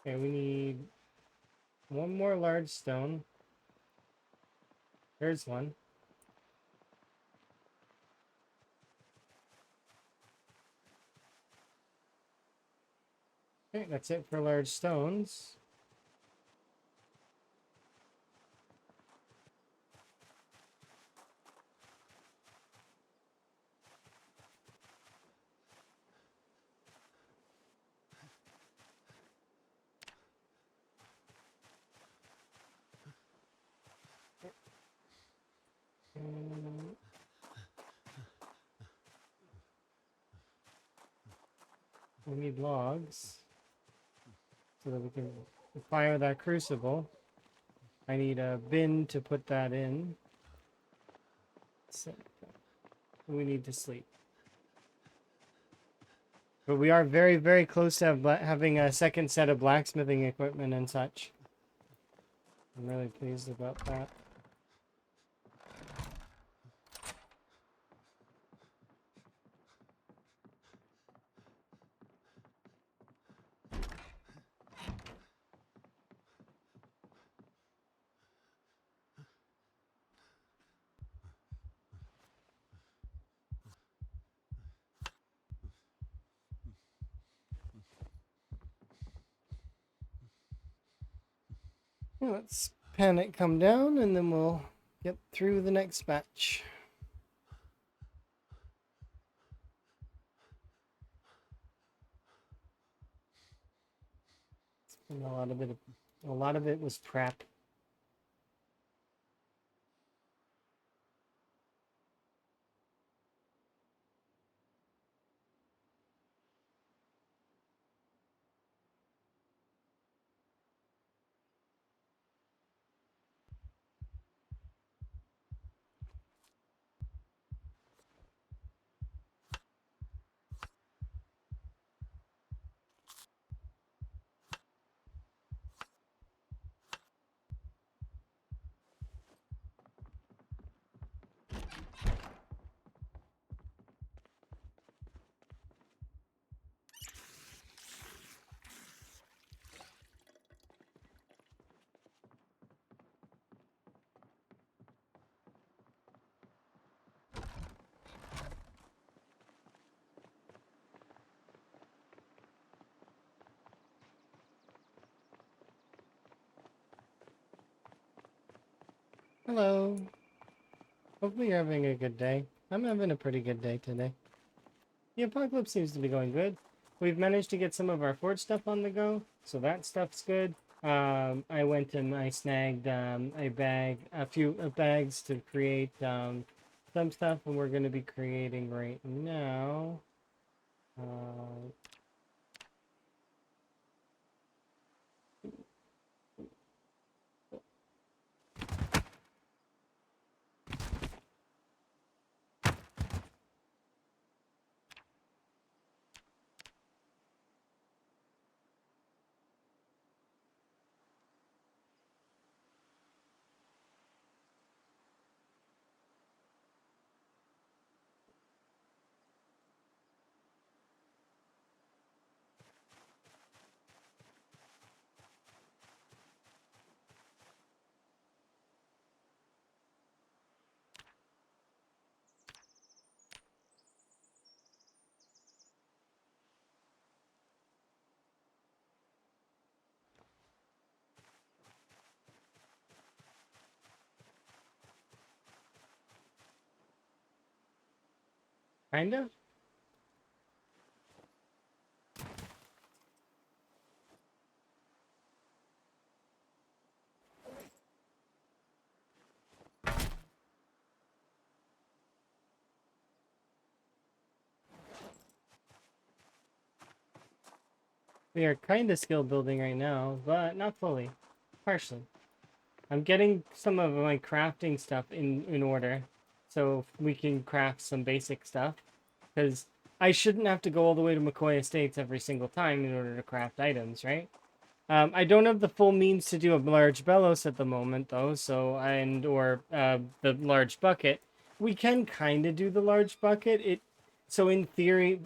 Okay, we need one more large stone. There's one. Okay, that's it for large stones. Um, we need logs so that we can fire that crucible. I need a bin to put that in. So we need to sleep. But we are very, very close to having a second set of blacksmithing equipment and such. I'm really pleased about that. Yeah, let's panic come down and then we'll get through the next batch. And a lot of it was prep. Hello. Hopefully you're having a good day. I'm having a pretty good day today. The apocalypse seems to be going good. We've managed to get some of our forge stuff on the go, so that stuff's good. I went and I snagged a few bags to create some stuff, and we're going to be creating right now. Uh, kind of. We are kind of skill building right now, but not fully. Partially. I'm getting some of my crafting stuff in order, so we can craft some basic stuff. Because I shouldn't have to go all the way to McCoy Estates every single time in order to craft items, right? I don't have the full means to do a large bellows at the moment, though. Or the large bucket. We can kind of do the large bucket. So in theory,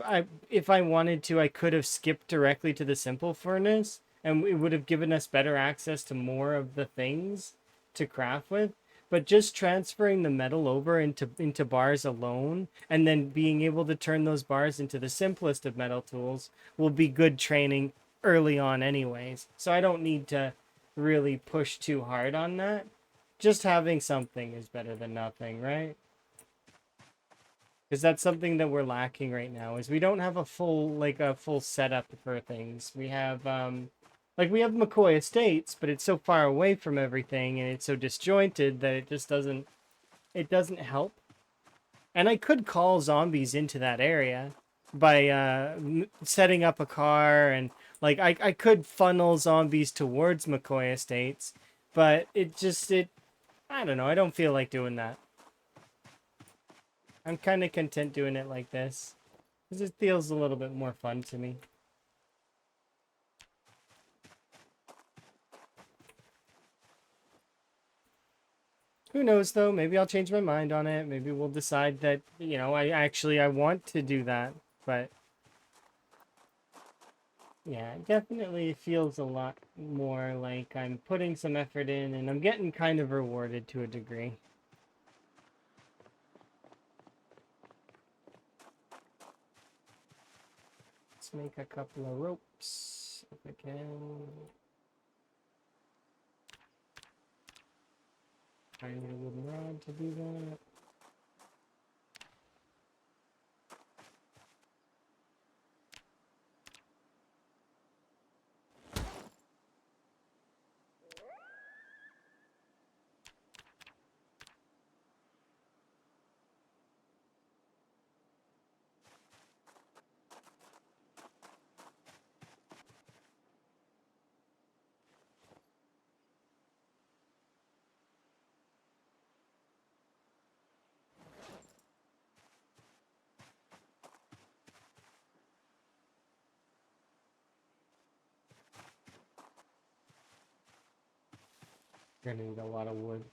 if I wanted to, I could have skipped directly to the simple furnace, and it would have given us better access to more of the things to craft with. But just transferring the metal over into bars alone, and then being able to turn those bars into the simplest of metal tools, will be good training early on anyways. So I don't need to really push too hard on that. Just having something is better than nothing, right? Because that's something that we're lacking right now is we don't have a full setup for things. We have McCoy Estates, but it's so far away from everything and it's so disjointed that it doesn't help. And I could call zombies into that area by setting up a car and I could funnel zombies towards McCoy Estates, but it I don't know, I don't feel like doing that. I'm kind of content doing it like this because it feels a little bit more fun to me. Who knows though? Maybe I'll change my mind on it. Maybe we'll decide that, I want to do that. But yeah, it definitely feels a lot more like I'm putting some effort in and I'm getting kind of rewarded to a degree. Let's make a couple of ropes if I can. I need a wooden rod to do that. We're gonna need a lot of wood.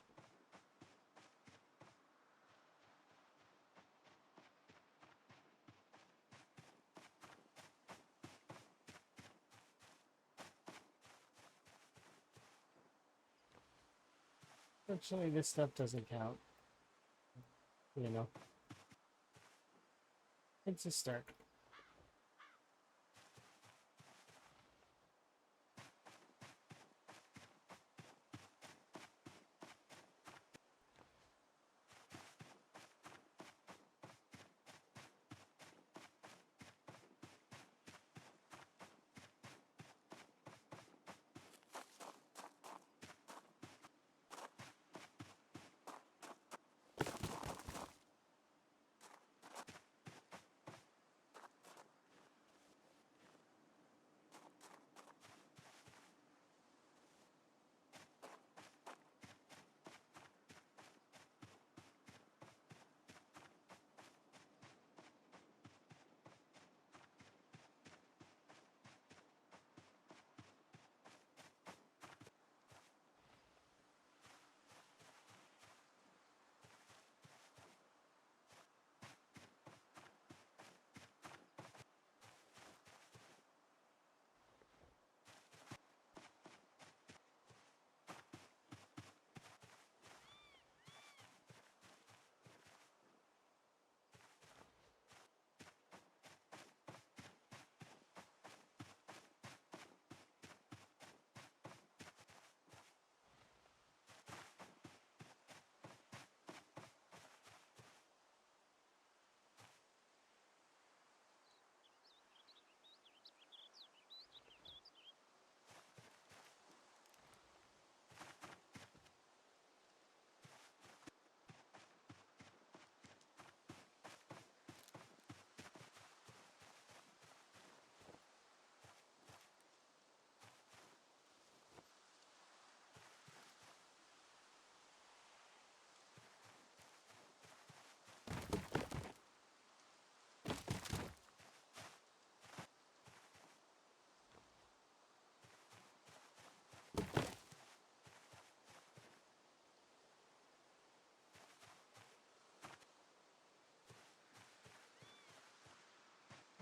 Actually, this stuff doesn't count. You know, it's a start.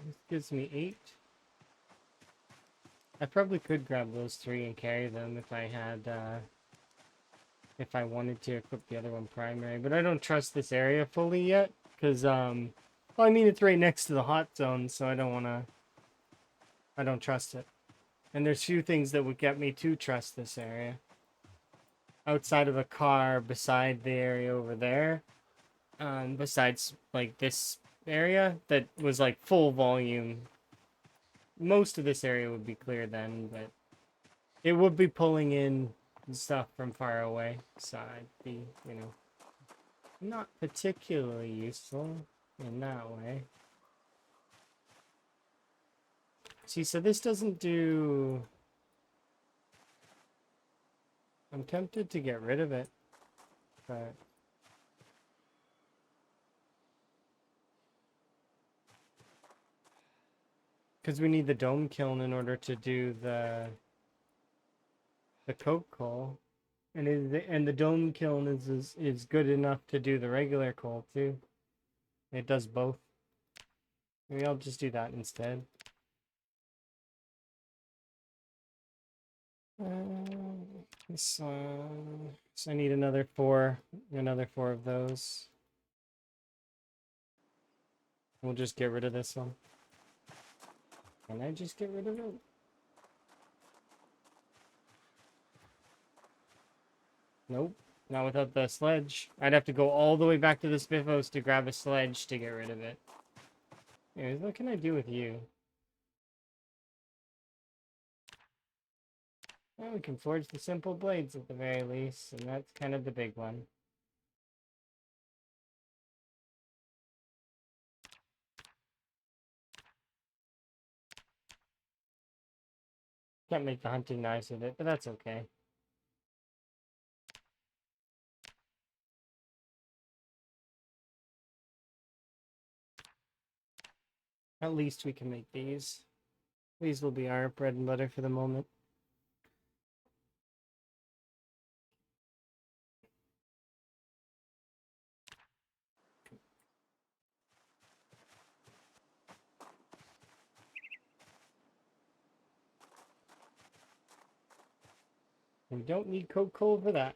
This gives me 8. I probably could grab those 3 and carry them if I had, if I wanted to equip the other one primary. But I don't trust this area fully yet, because, well, I mean, it's right next to the hot zone, so I don't trust it. And there's few things that would get me to trust this area. Outside of a car, beside the area over there, besides, like, this area that was, like, full volume. Most of this area would be clear then, but it would be pulling in stuff from far away, so I'd be, you know, not particularly useful in that way. See, so this doesn't do... I'm tempted to get rid of it, but... Because we need the dome kiln in order to do the coke coal. And the dome kiln is good enough to do the regular coal too. It does both. Maybe I'll just do that instead. This one. So I need another 4 of those. We'll just get rid of this one. Can I just get rid of it? Nope. Not without the sledge. I'd have to go all the way back to the Spiffos to grab a sledge to get rid of it. Anyways, what can I do with you? Well, we can forge the simple blades at the very least, and that's kind of the big one. Can't make the hunting knives with it, but that's okay. At least we can make these. These will be our bread and butter for the moment. We don't need coke coal for that.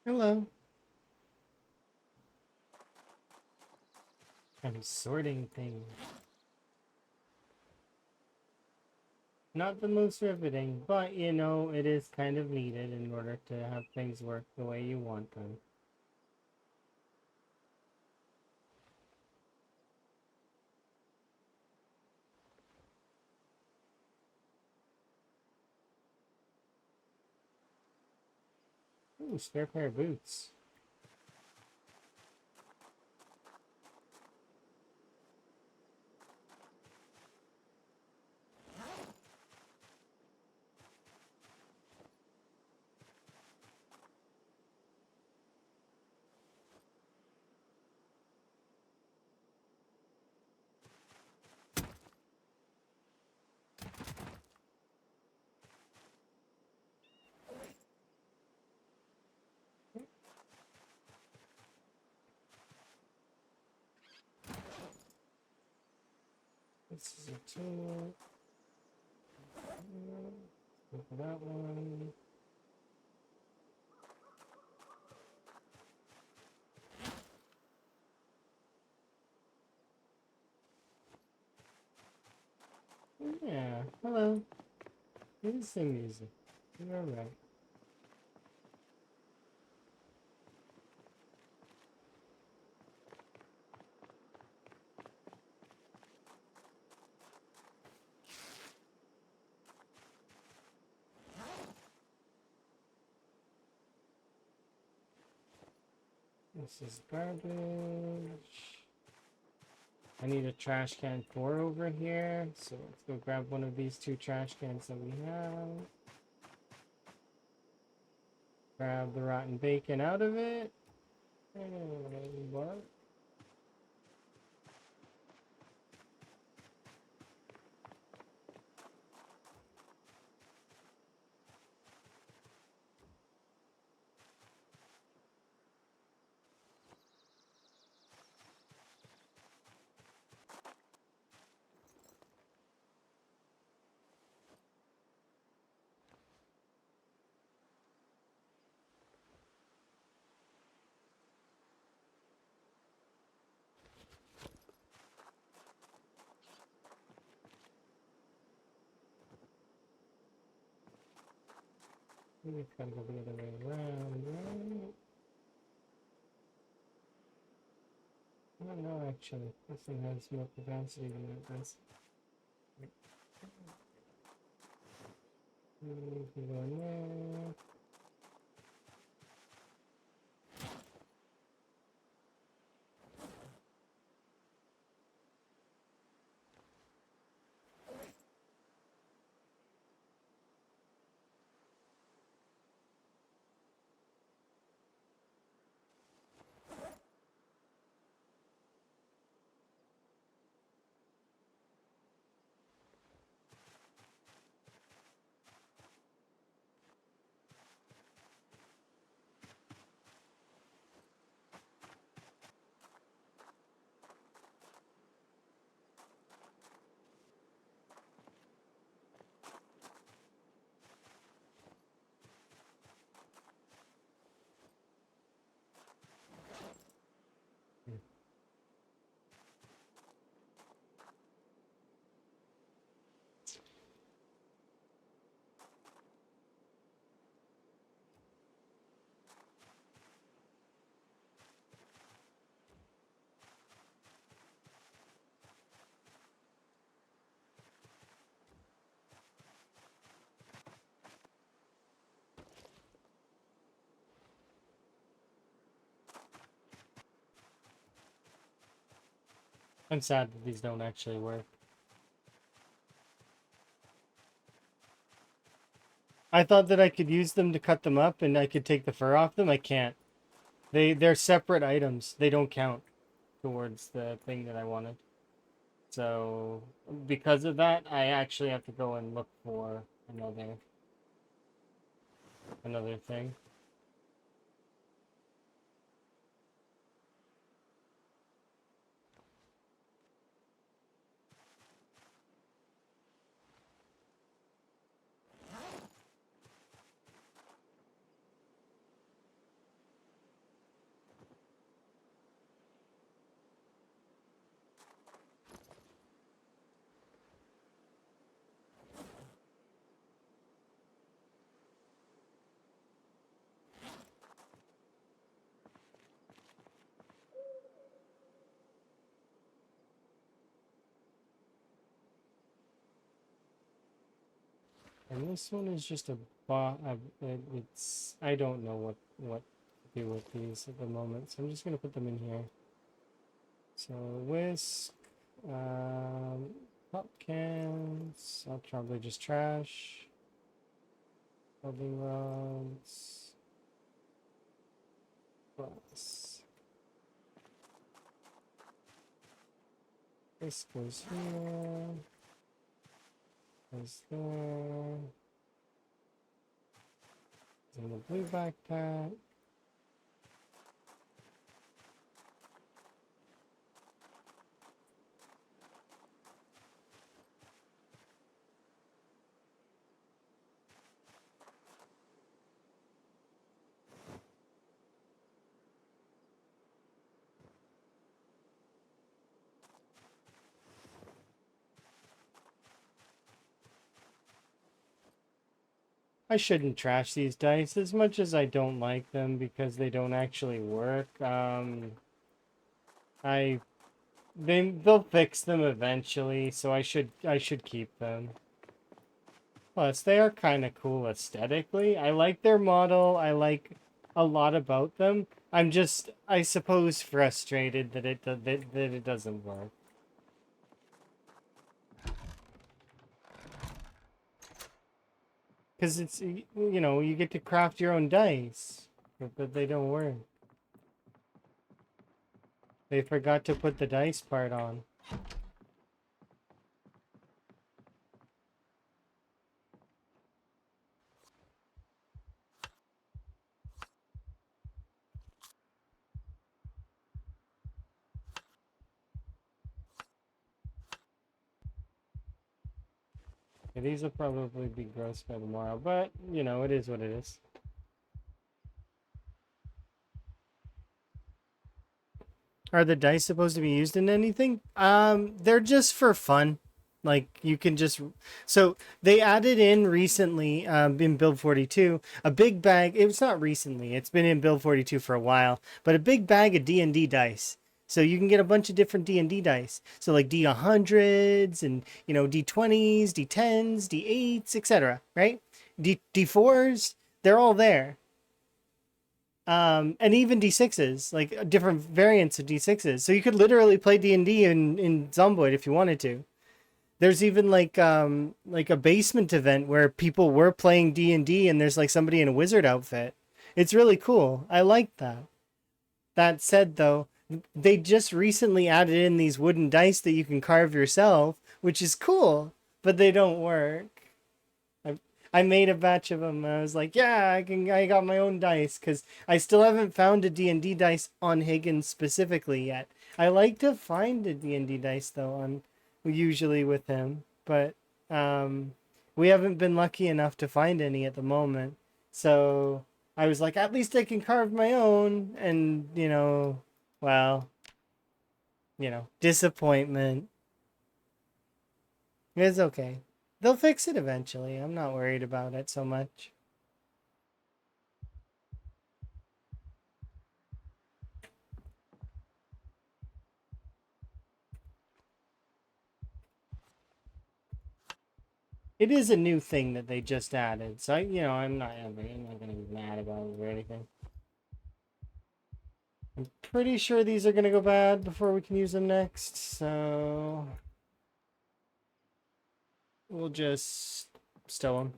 Hello. I'm sorting things. Not the most riveting, but you know, it is kind of needed in order to have things work the way you want them. Ooh, spare pair of boots. This is a tool. Go for that one. Yeah, hello. Please sing music. You're right. This is garbage. I need a trash can 4 over here, so let's go grab one of these 2 trash cans that we have. Grab the rotten bacon out of it. And what? Maybe it's gotta go the other way around, right? I don't know actually. This one has more capacity than it does. You can go in there. I'm sad that these don't actually work. I thought that I could use them to cut them up and I could take the fur off them. I can't. They're separate items. They don't count towards the thing that I wanted. So because of that, I actually have to go and look for another thing. And this one is just a it's I don't know what to do with these at the moment, so I'm just gonna put them in here. So whisk, um, pop cans. I'll probably just trash. Building rods. Glass. This goes here. Goes there. In the blue backpack. I shouldn't trash these dice as much as I don't like them because they don't actually work. I they'll fix them eventually, so I should keep them. Plus, they are kind of cool aesthetically. I like their model. I like a lot about them. I'm just, I suppose, frustrated that it doesn't work. Because it's, you know, you get to craft your own dice, but they don't work. They forgot to put the dice part on. Yeah, these will probably be gross by tomorrow, but, you know, it is what it is. Are the dice supposed to be used in anything? They're just for fun. Like you can just so they added in recently in Build 42 a big bag. It's not recently. It's been in Build 42 for a while, but a big bag of D&D dice. So you can get a bunch of different D&D dice. So like D100s and you know D20s, D10s, D8s, etc. Right? D4s. They're all there. And even D6s, like different variants of D6s. So you could literally play D&D in Zomboid if you wanted to. There's even like a basement event where people were playing D&D and there's like somebody in a wizard outfit. It's really cool. I like that. That said though, they just recently added in these wooden dice that you can carve yourself, which is cool, but they don't work. I made a batch of them. I was like, yeah, I got my own dice because I still haven't found a D&D dice on Higgins specifically yet. I like to find a D&D dice though on usually with him, but we haven't been lucky enough to find any at the moment. So I was like, at least I can carve my own, and well, disappointment. It's okay. They'll fix it eventually. I'm not worried about it so much. It is a new thing that they just added, so I'm not gonna be mad about it or anything. I'm pretty sure these are gonna go bad before we can use them next, so we'll just stow them.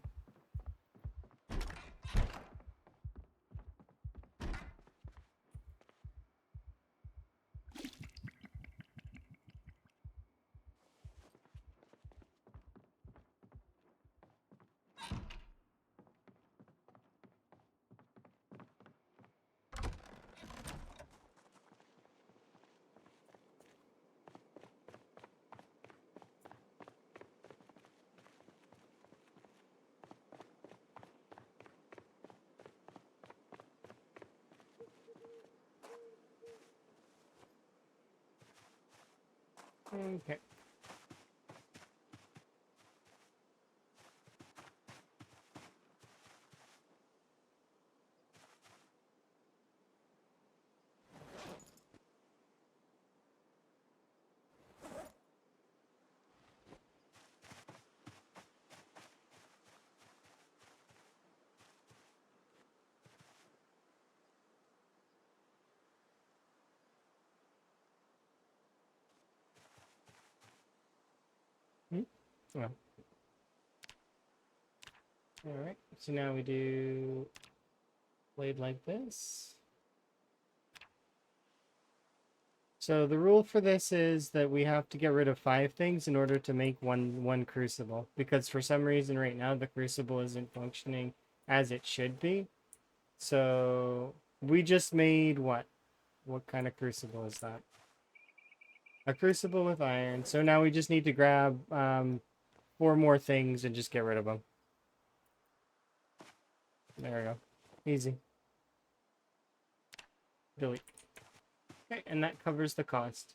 Okay. Oh. Alright, so now we do blade like this. So the rule for this is that we have to get rid of 5 things in order to make one crucible, because for some reason right now the crucible isn't functioning as it should be. So we just made what? What kind of crucible is that? A crucible with iron. So now we just need to grab 4 more things and just get rid of them. There we go. Easy. Delete. Okay, and that covers the cost.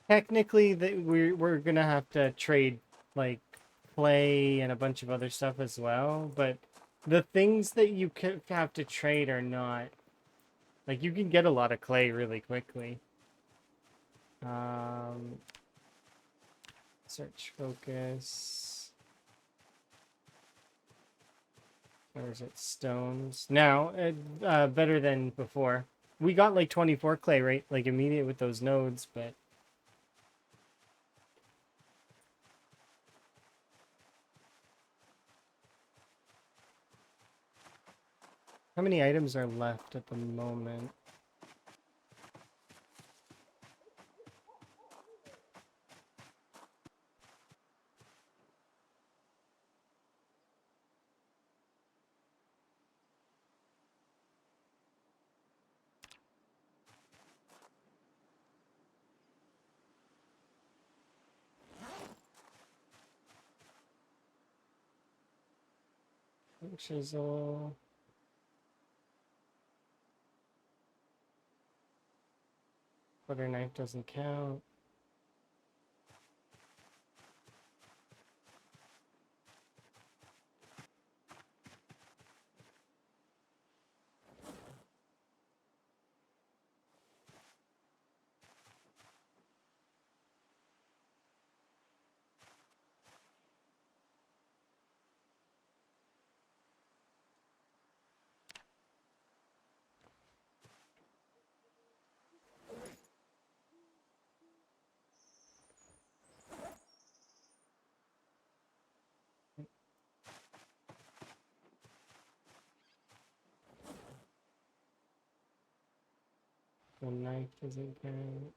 Technically, we're gonna have to trade like clay and a bunch of other stuff as well, but the things that you have to trade are not like you can get a lot of clay really quickly. Search focus. Or is it stones? Now, better than before. We got like 24 clay, right? Like immediate with those nodes, but how many items are left at the moment? Chisel. Butter knife doesn't count. The knife doesn't count.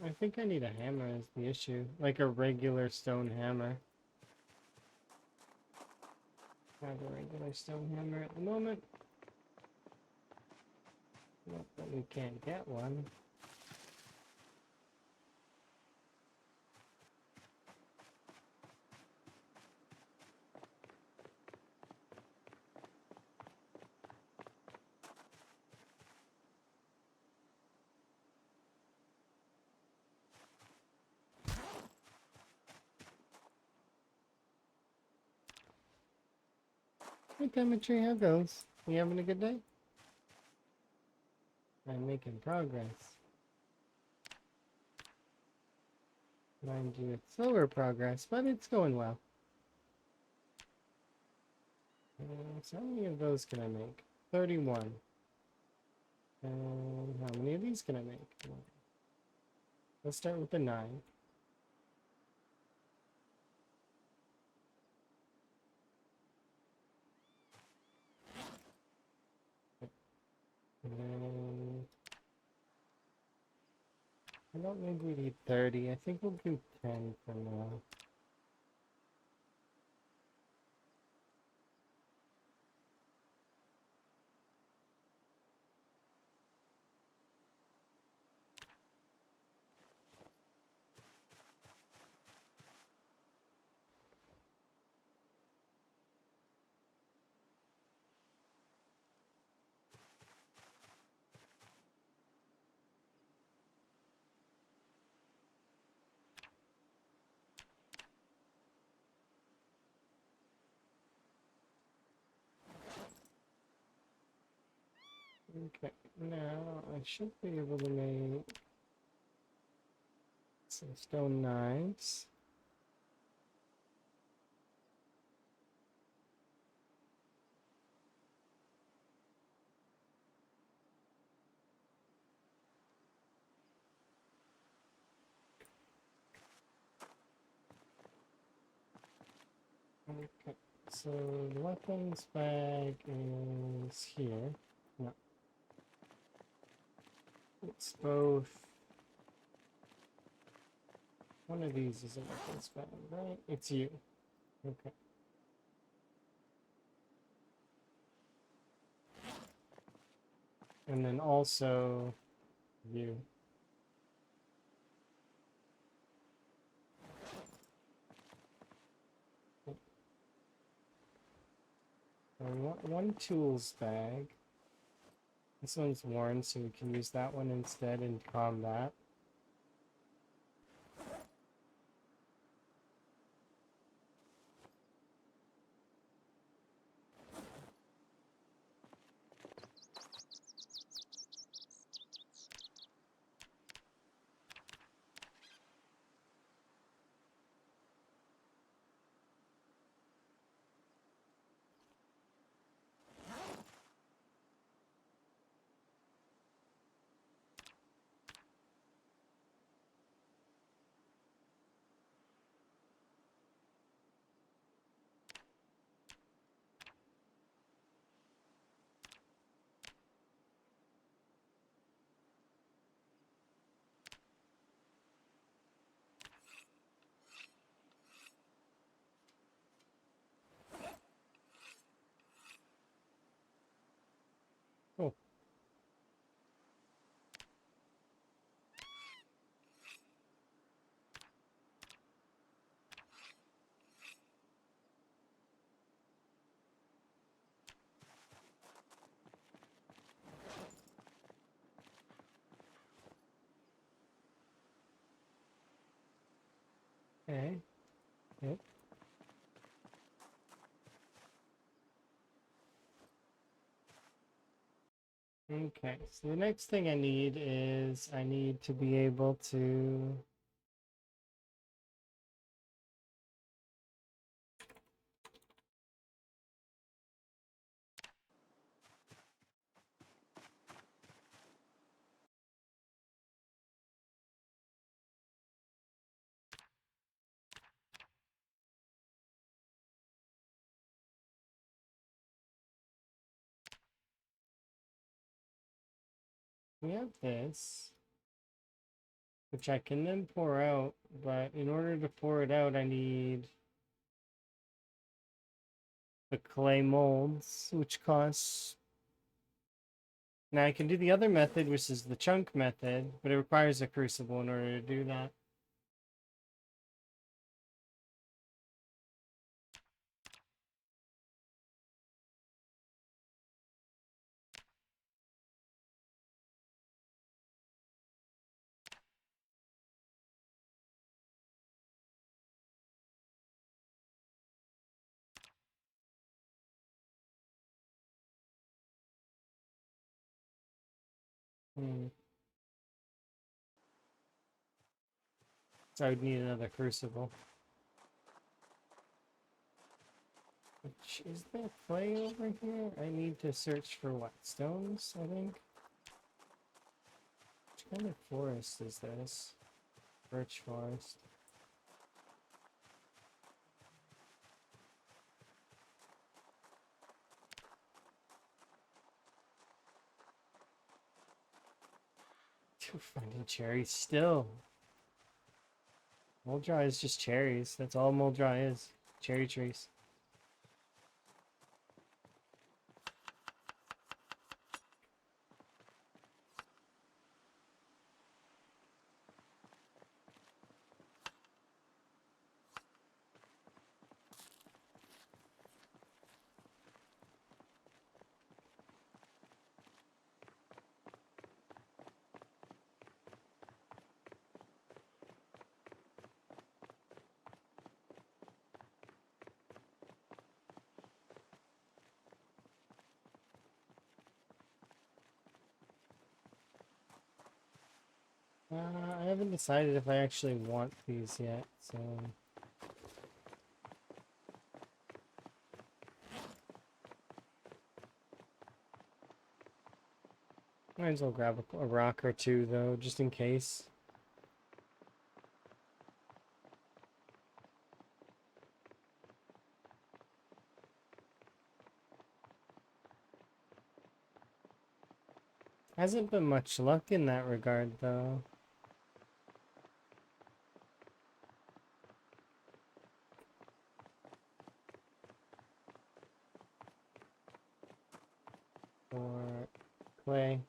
I think I need a hammer is the issue. Like a regular stone hammer. I have a regular stone hammer at the moment. Not that we can't get one. Hey, Demetri, how goes? You having a good day? I'm making progress. Mind you, it's slower progress, but it's going well. So how many of those can I make? 31. And how many of these can I make? Let's start with the 9. And then I don't think we need 30. I think we'll do 10 for now. Okay, now I should be able to make some stone knives. Okay, so the weapons bag is here. No, it's both. One of these is a weapons bag, right? It's you. Okay. And then also you. I want one tools bag. This one's worn, so we can use that one instead in combat. Oh, okay. Yep. Okay, so the next thing I need is I need to be able to we have this, which I can then pour out, but in order to pour it out, I need the clay molds, which costs. Now I can do the other method, which is the chunk method, but it requires a crucible in order to do that. Hmm. So I would need another crucible. Which is there clay over here? I need to search for what? Stones, I think? Which kind of forest is this? Birch forest. Finding cherries still. Moldra is just cherries. That's all Moldra is. Cherry trees. I haven't decided if I actually want these yet, so... Might as well grab a rock or two, though, just in case. Hasn't been much luck in that regard, though. For clay.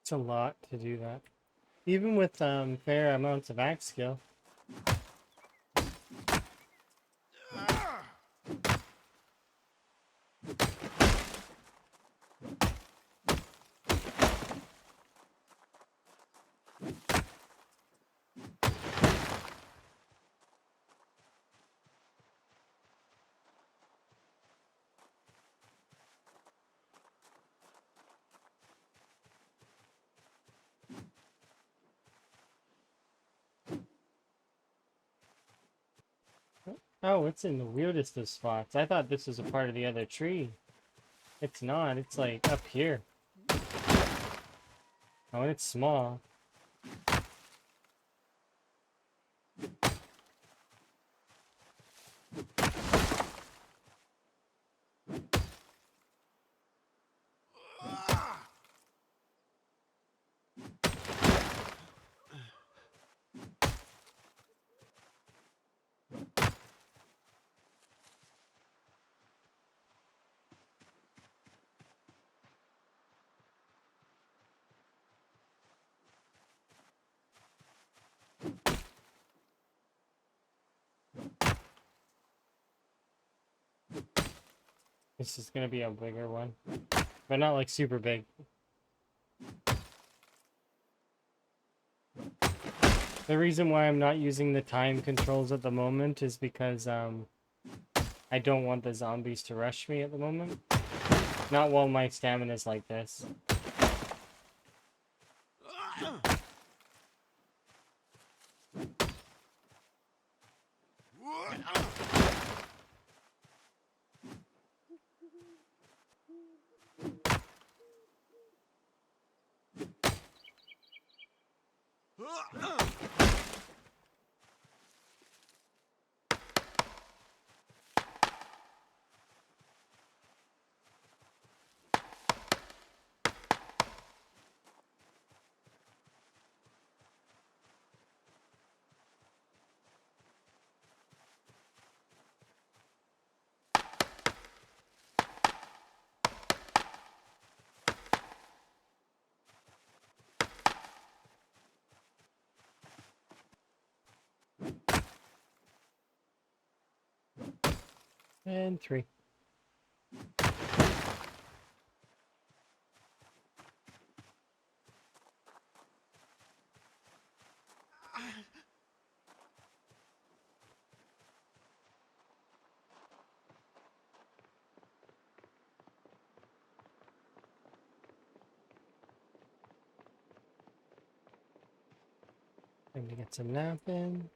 It's a lot to do that. Even with fair amounts of axe skill. Oh, it's in the weirdest of spots. I thought this was a part of the other tree. It's not. It's like up here. Oh, and it's small. This is gonna be a bigger one, but not like super big. The reason why I'm not using the time controls at the moment is because I don't want the zombies to rush me at the moment. Not while my stamina's like this. And 3. Time to get some nap in.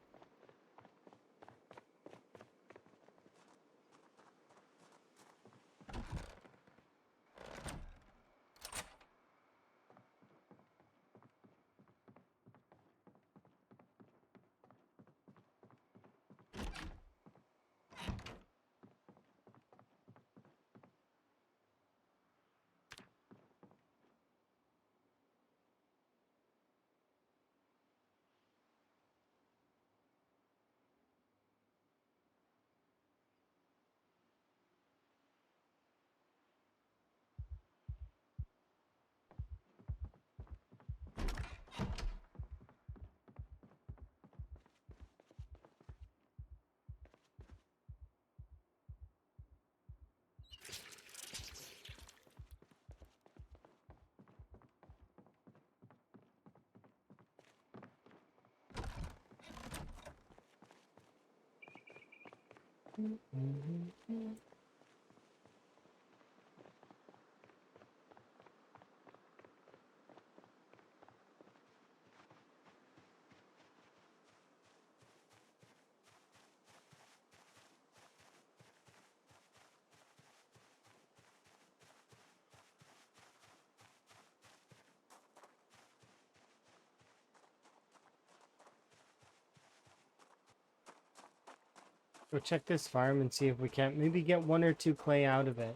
Go check this farm and see if we can't maybe get 1 or 2 clay out of it.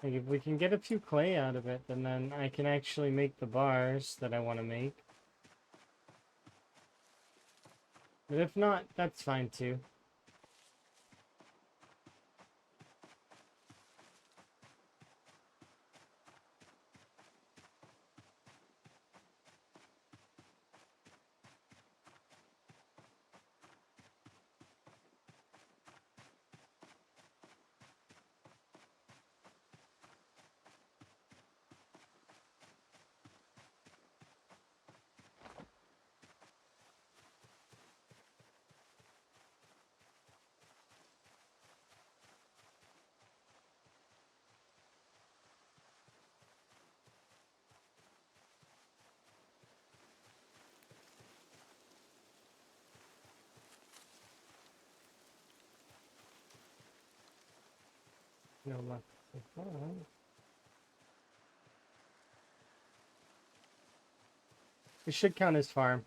Like if we can get a few clay out of it, then I can actually make the bars that I want to make. But if not, that's fine too. No luck so far. It should count as farm.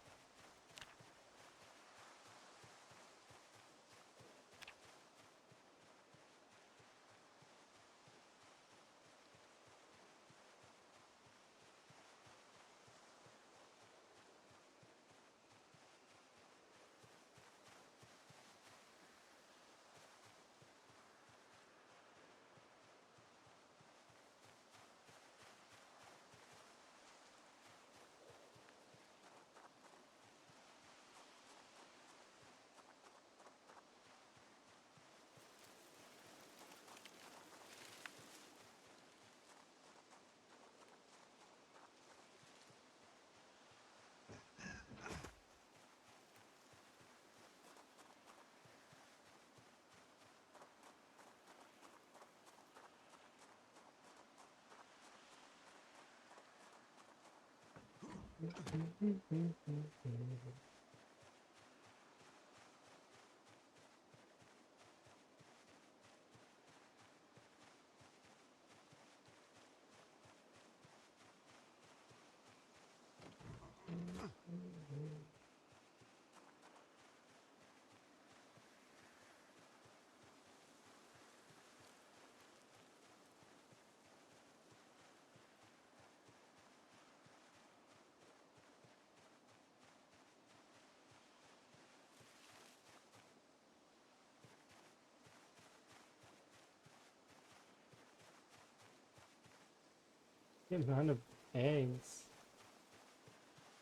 The amount of eggs.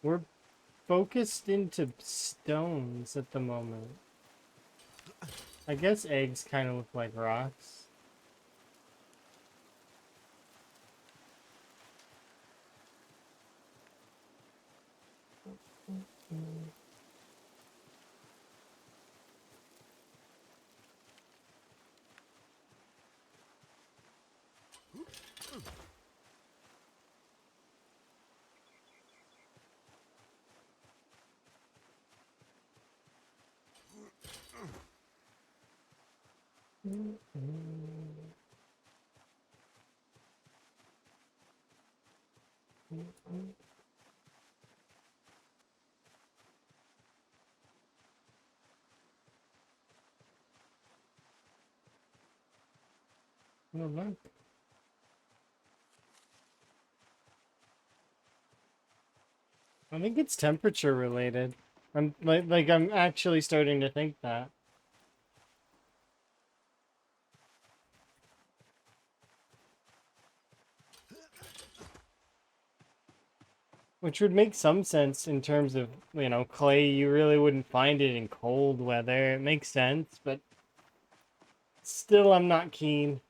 We're focused into stones at the moment. I guess eggs kind of look like rocks. Oh, look. I think it's temperature related. I'm actually starting to think that. Which would make some sense in terms of, clay, you really wouldn't find it in cold weather. It makes sense, but still I'm not keen.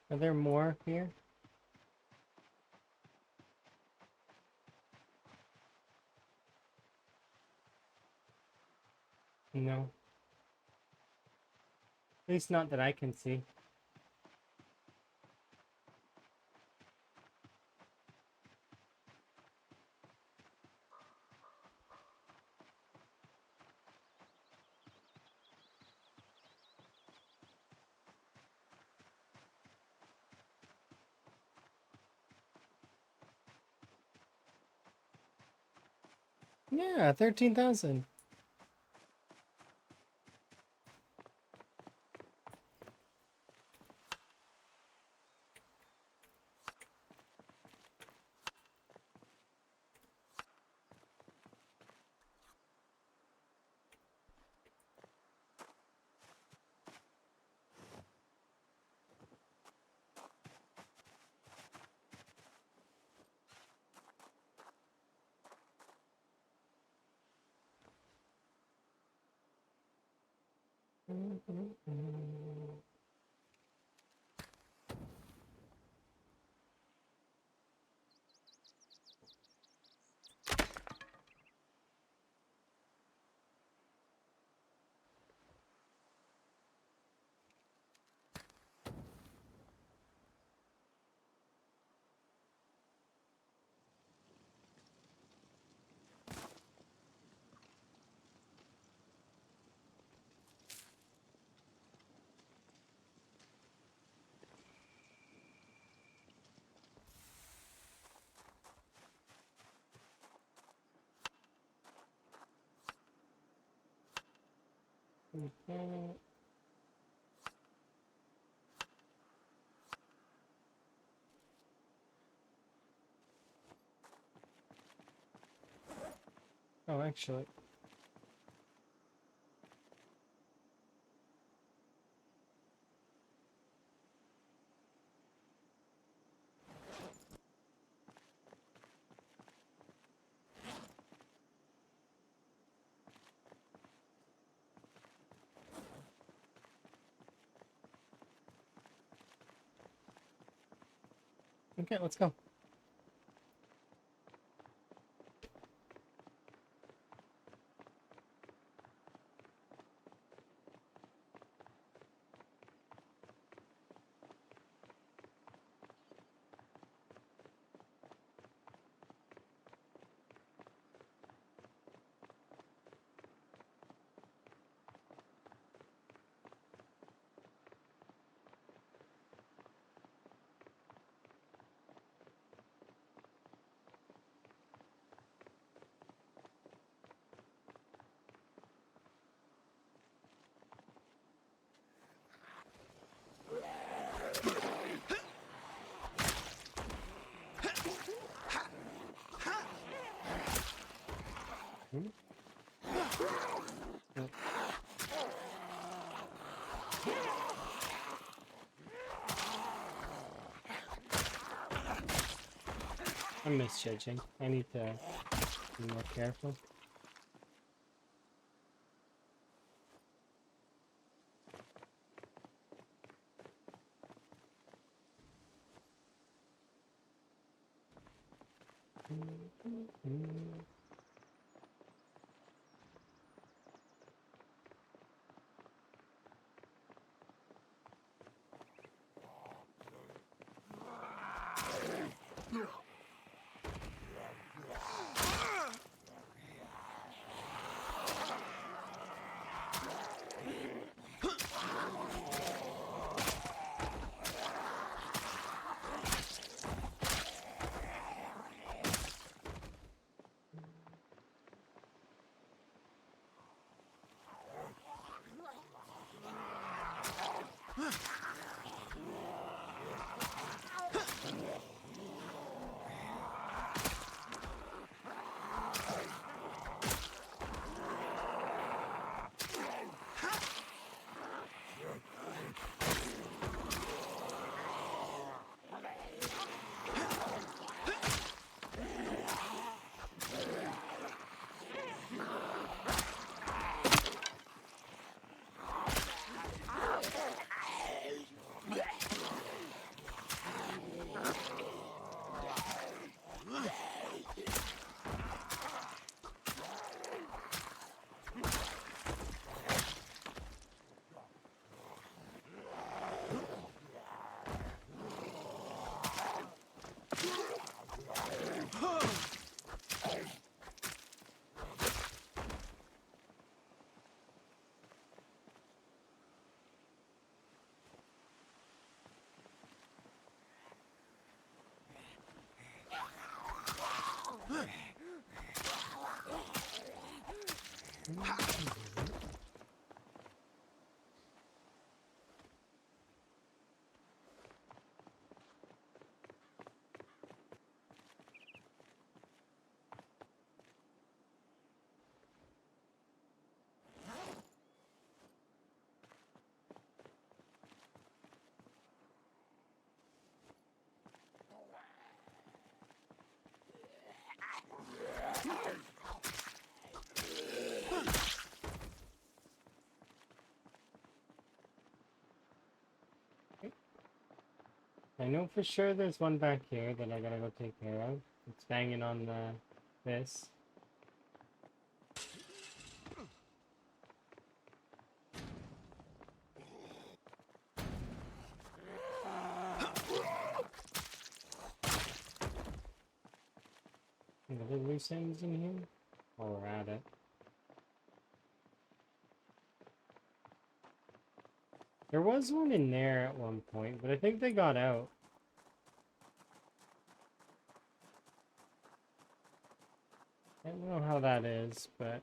Are there more here? No. At least not that I can see. Yeah, 13,000. Oh, actually. Okay, let's go. Hmm? Yep. I'm misjudging. I need to be more careful. I know for sure there's one back here that I gotta go take care of. It's banging on the this. Any other loose ends in here? While we're at it. There was one in there at one point, but I think they got out. I don't know how that is, but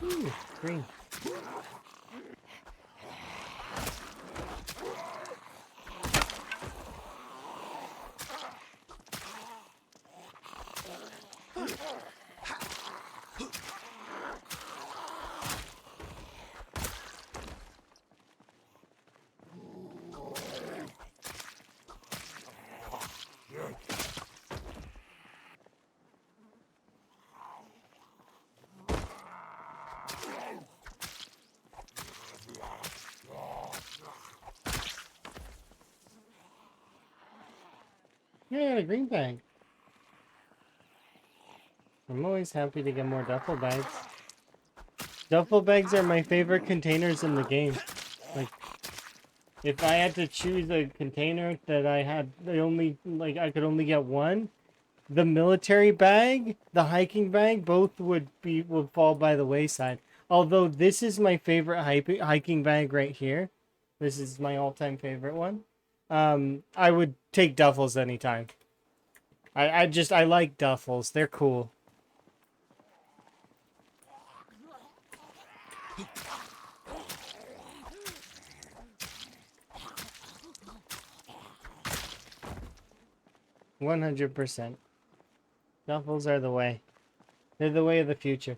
Ooh, green. Yeah, a green bag. I'm always happy to get more duffel bags. Duffel bags are my favorite containers in the game. Like, if I had to choose a container that I could only get one, the military bag, the hiking bag, both would fall by the wayside. Although this is my favorite hiking bag right here. This is my all-time favorite one. I would take duffels anytime. I like duffels. They're cool. $100. Duffels are the way. They're the way of the future.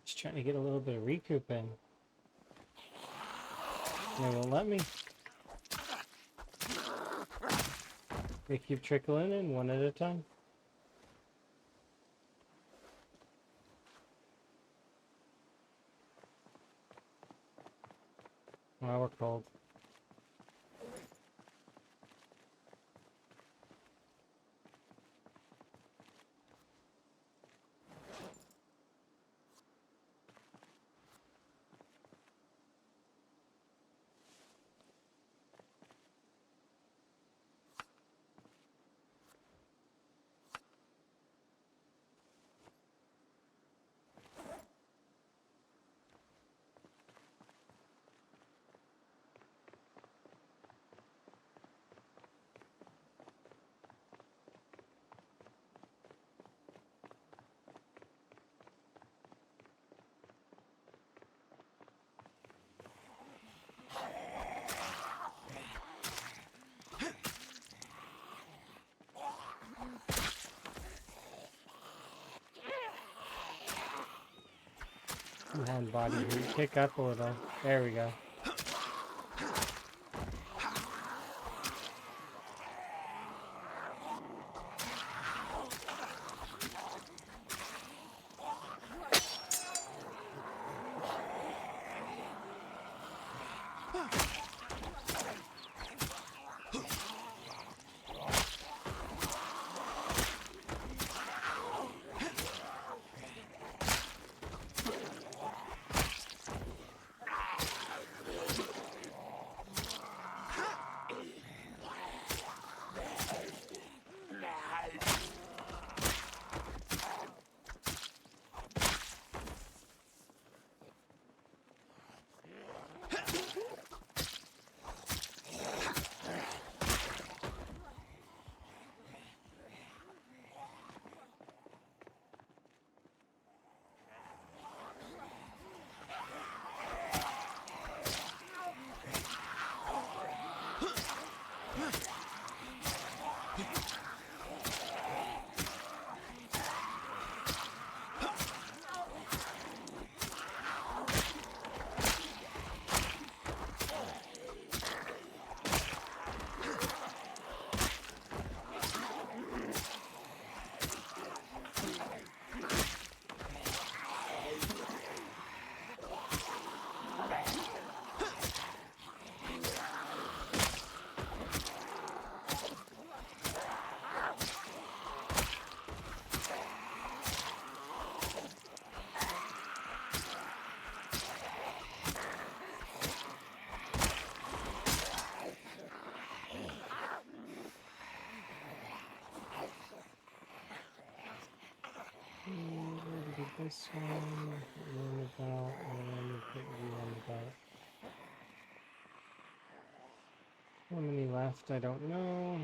Just trying to get a little bit of recoup in. They won't let me. They keep trickling in one at a time. Well, we're cold. Come on, body heat. Pick up a little. There we go. This one, about, and put you on the belt. How many left? I don't know.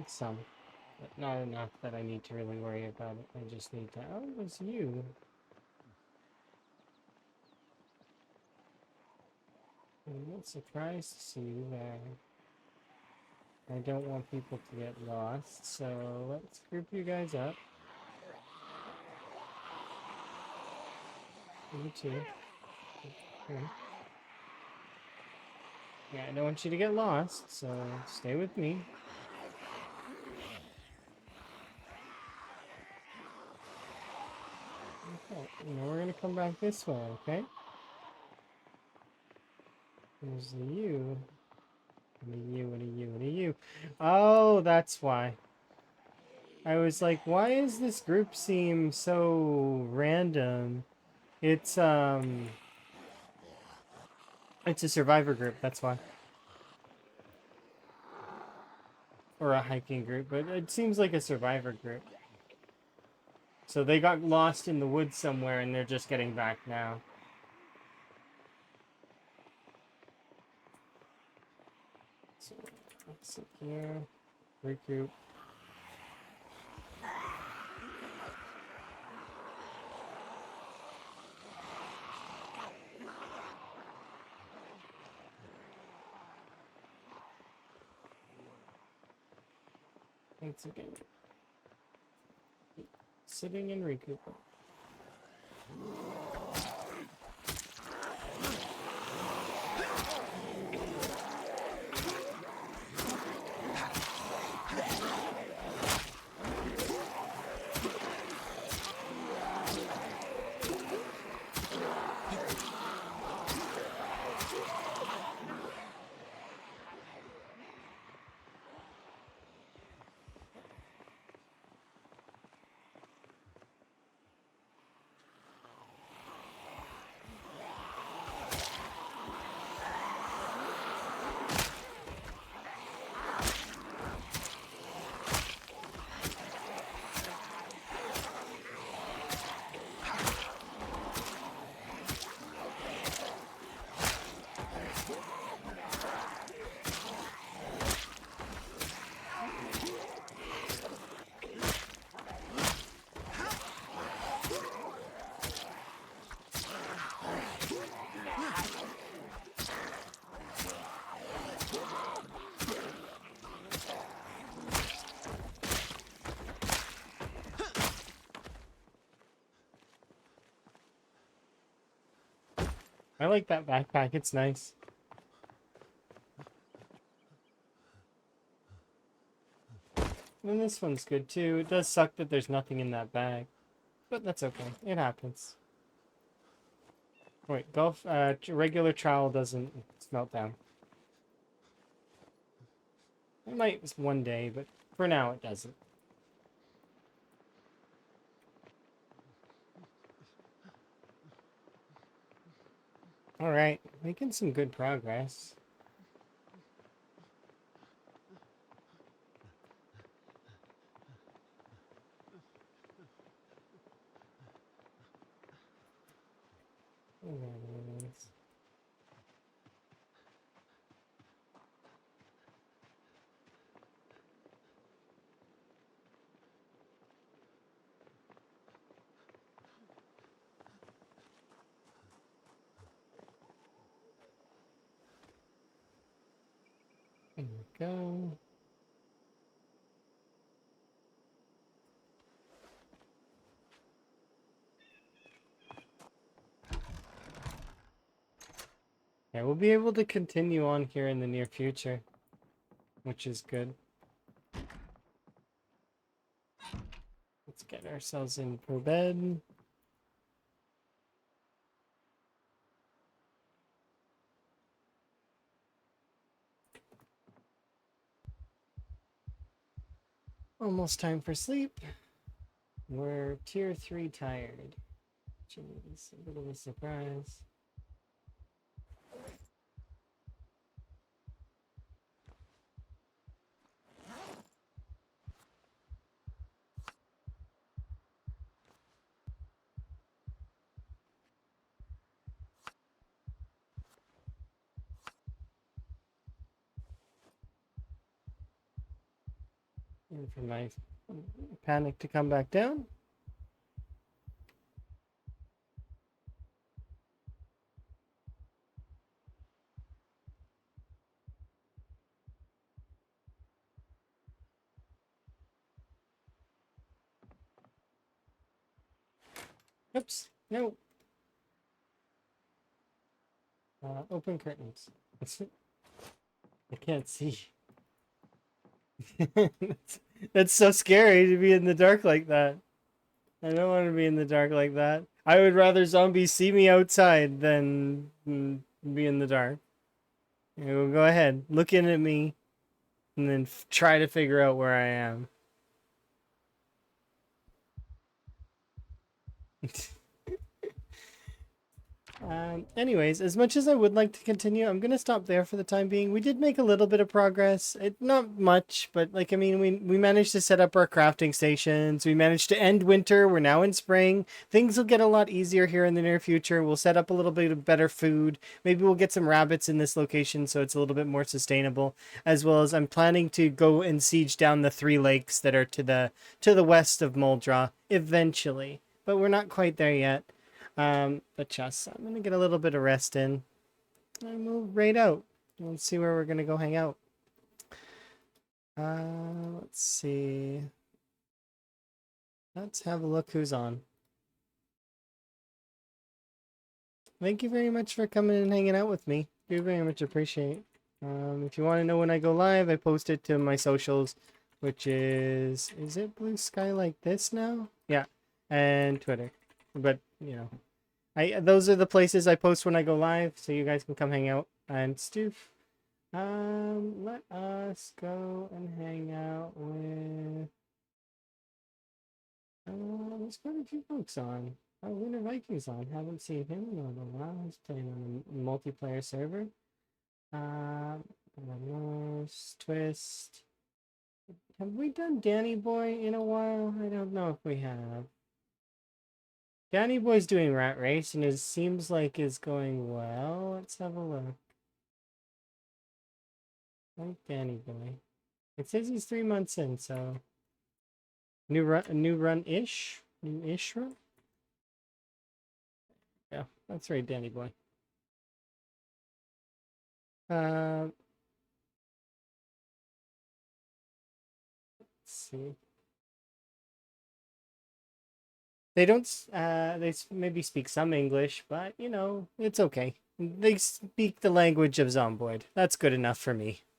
Some, but not enough that I need to really worry about it. I just need to. Oh, it was you. I'm not surprised to see you there. I don't want people to get lost, so let's group you guys up. You too. Okay. Yeah, I don't want you to get lost, so stay with me. Okay, now we're gonna come back this way, okay? There's the U. And a U and a U and a U. Oh, that's why. I was like, why does this group seem so random? It's a survivor group, that's why. Or a hiking group, but it seems like a survivor group. So they got lost in the woods somewhere and they're just getting back now. So let's sit here, regroup. Once again, sitting and recouping. I like that backpack. It's nice. And this one's good too. It does suck that there's nothing in that bag, but that's okay. It happens. Wait, regular trowel doesn't smelt down. It might one day, but for now it doesn't. All right, making some good progress. There we go. Yeah, we'll be able to continue on here in the near future, which is good. Let's get ourselves in for bed. Almost time for sleep. We're tier 3 tired, which is a bit of a surprise. And for my panic to come back down. Oops, no. Open curtains. I can't see. that's so scary to be in the dark like that. I don't want to be in the dark like that. I would rather zombies see me outside than be in the dark. Go ahead, look in at me, and then try to figure out where I am. Anyways, as much as I would like to continue, I'm gonna stop there for the time being. We did make a little bit of progress. Not much, but like I mean, we managed to set up our crafting stations. We managed to end winter. We're now in spring. Things will get a lot easier here in the near future. We'll set up a little bit of better food. Maybe we'll get some rabbits in this location so it's a little bit more sustainable. As well as I'm planning to go and siege down the 3 lakes that are to the west of Moldra eventually, but we're not quite there yet. But just I'm gonna get a little bit of rest in and we'll raid out. Let's see where we're gonna go hang out. Let's see. Let's have a look who's on. Thank you very much for coming and hanging out with me. Do very much appreciate. If you want to know when I go live, I post it to my socials, which is it Blue Sky like this now? Yeah, and Twitter. But you know. Those are the places I post when I go live, so you guys can come hang out. And Stoof, let us go and hang out with. There's quite a few folks on. Oh, Winter Vikings on. Haven't seen him in a little while. He's playing on a multiplayer server. Twist. Have we done Danny Boy in a while? I don't know if we have. Danny Boy's doing Rat Race, and it seems like it's going well. Let's have a look. Like Danny Boy. It says he's 3 months in, so new run-ish, new-ish run. Yeah, that's right, Danny Boy. Let's see. They don't. They maybe speak some English, but you know, it's okay. They speak the language of Zomboid. That's good enough for me.